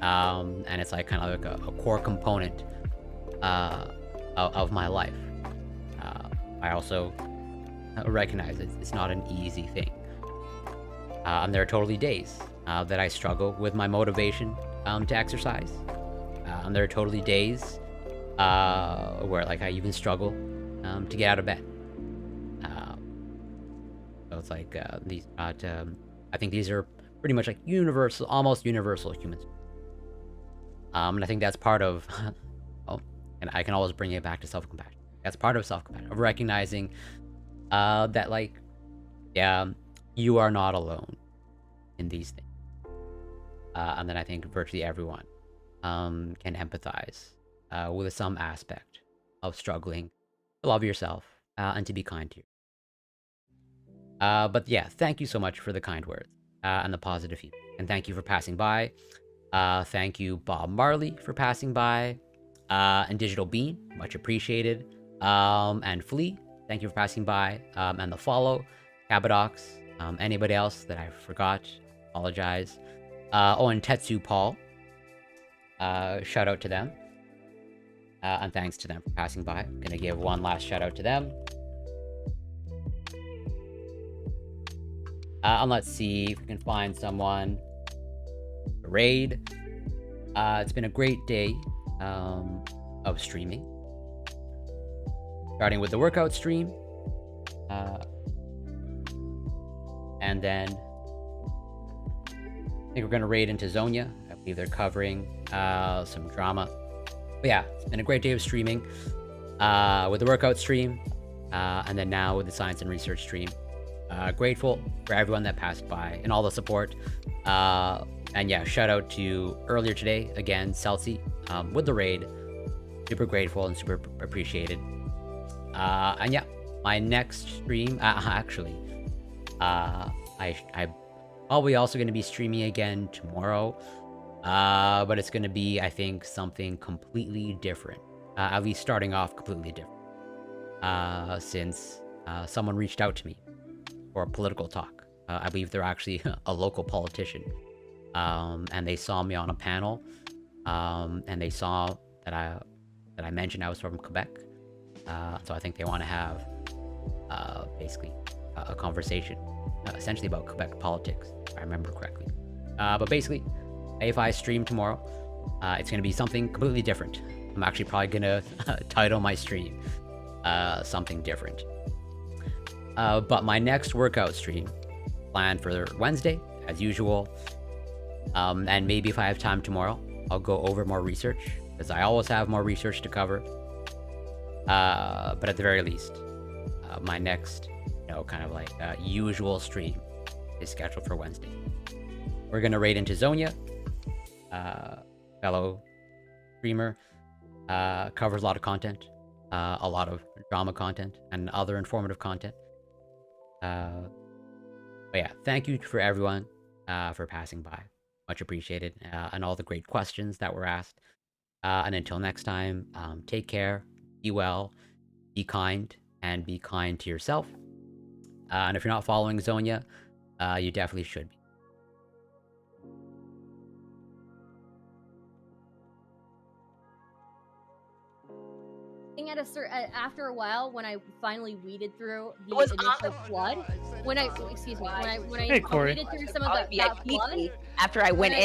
And it's like kind of like a core component of my life. I also recognize it's not an easy thing. And there are totally days that I struggle with my motivation to exercise. And there are totally days where, like, I even struggle to get out of bed. So it's like these not. I think these are pretty much like universal, almost universal humans. And I think that's part of. Oh, and I can always bring it back to self-compassion. That's part of self-compassion, of recognizing that, like, yeah, you are not alone in these things. And then I think virtually everyone can empathize with some aspect of struggling to love yourself and to be kind to you. But yeah, thank you so much for the kind words and the positive feedback. And thank you for passing by. Thank you, Bob Marley, for passing by. And Digital Bean, much appreciated. And Flea, thank you for passing by. And the follow, Cabadox, anybody else that I forgot, apologize. Oh, and Tetsu Paul, shout out to them. And thanks to them for passing by. I'm gonna give one last shout out to them. And let's see if we can find someone. Raid. It's been a great day of streaming. Starting with the workout stream. And then I think we're going to raid into Zonia. I believe they're covering some drama. But yeah, it's been a great day of streaming with the workout stream. And then now with the science and research stream. Grateful for everyone that passed by and all the support. And yeah, shout out to earlier today, again, Celsi, with the raid. Super grateful and super appreciated. And yeah, my next stream, actually, I'm probably also going to be streaming again tomorrow. But it's going to be, I think, something completely different. At least starting off completely different. Since someone reached out to me for a political talk. I believe they're actually a local politician. And they saw me on a panel. And they saw that I mentioned I was from Quebec. So I think they want to have basically a conversation essentially about Quebec politics, if I remember correctly. But basically, if I stream tomorrow, it's going to be something completely different. I'm actually probably going to title my stream something different. But my next workout stream planned for Wednesday, as usual. And maybe if I have time tomorrow, I'll go over more research, because I always have more research to cover. But at the very least, my next, kind of like usual stream is scheduled for Wednesday. We're going to raid into Zonia, fellow streamer, covers a lot of content, a lot of drama content, and other informative content. But yeah, thank you for everyone for passing by. Much appreciated, and all the great questions that were asked. And until next time, take care, be well, be kind, and be kind to yourself. And if you're not following Zonia, you definitely should be. After a while, when I finally weeded through the initial flood, when I weeded through some of that flood, after I went in.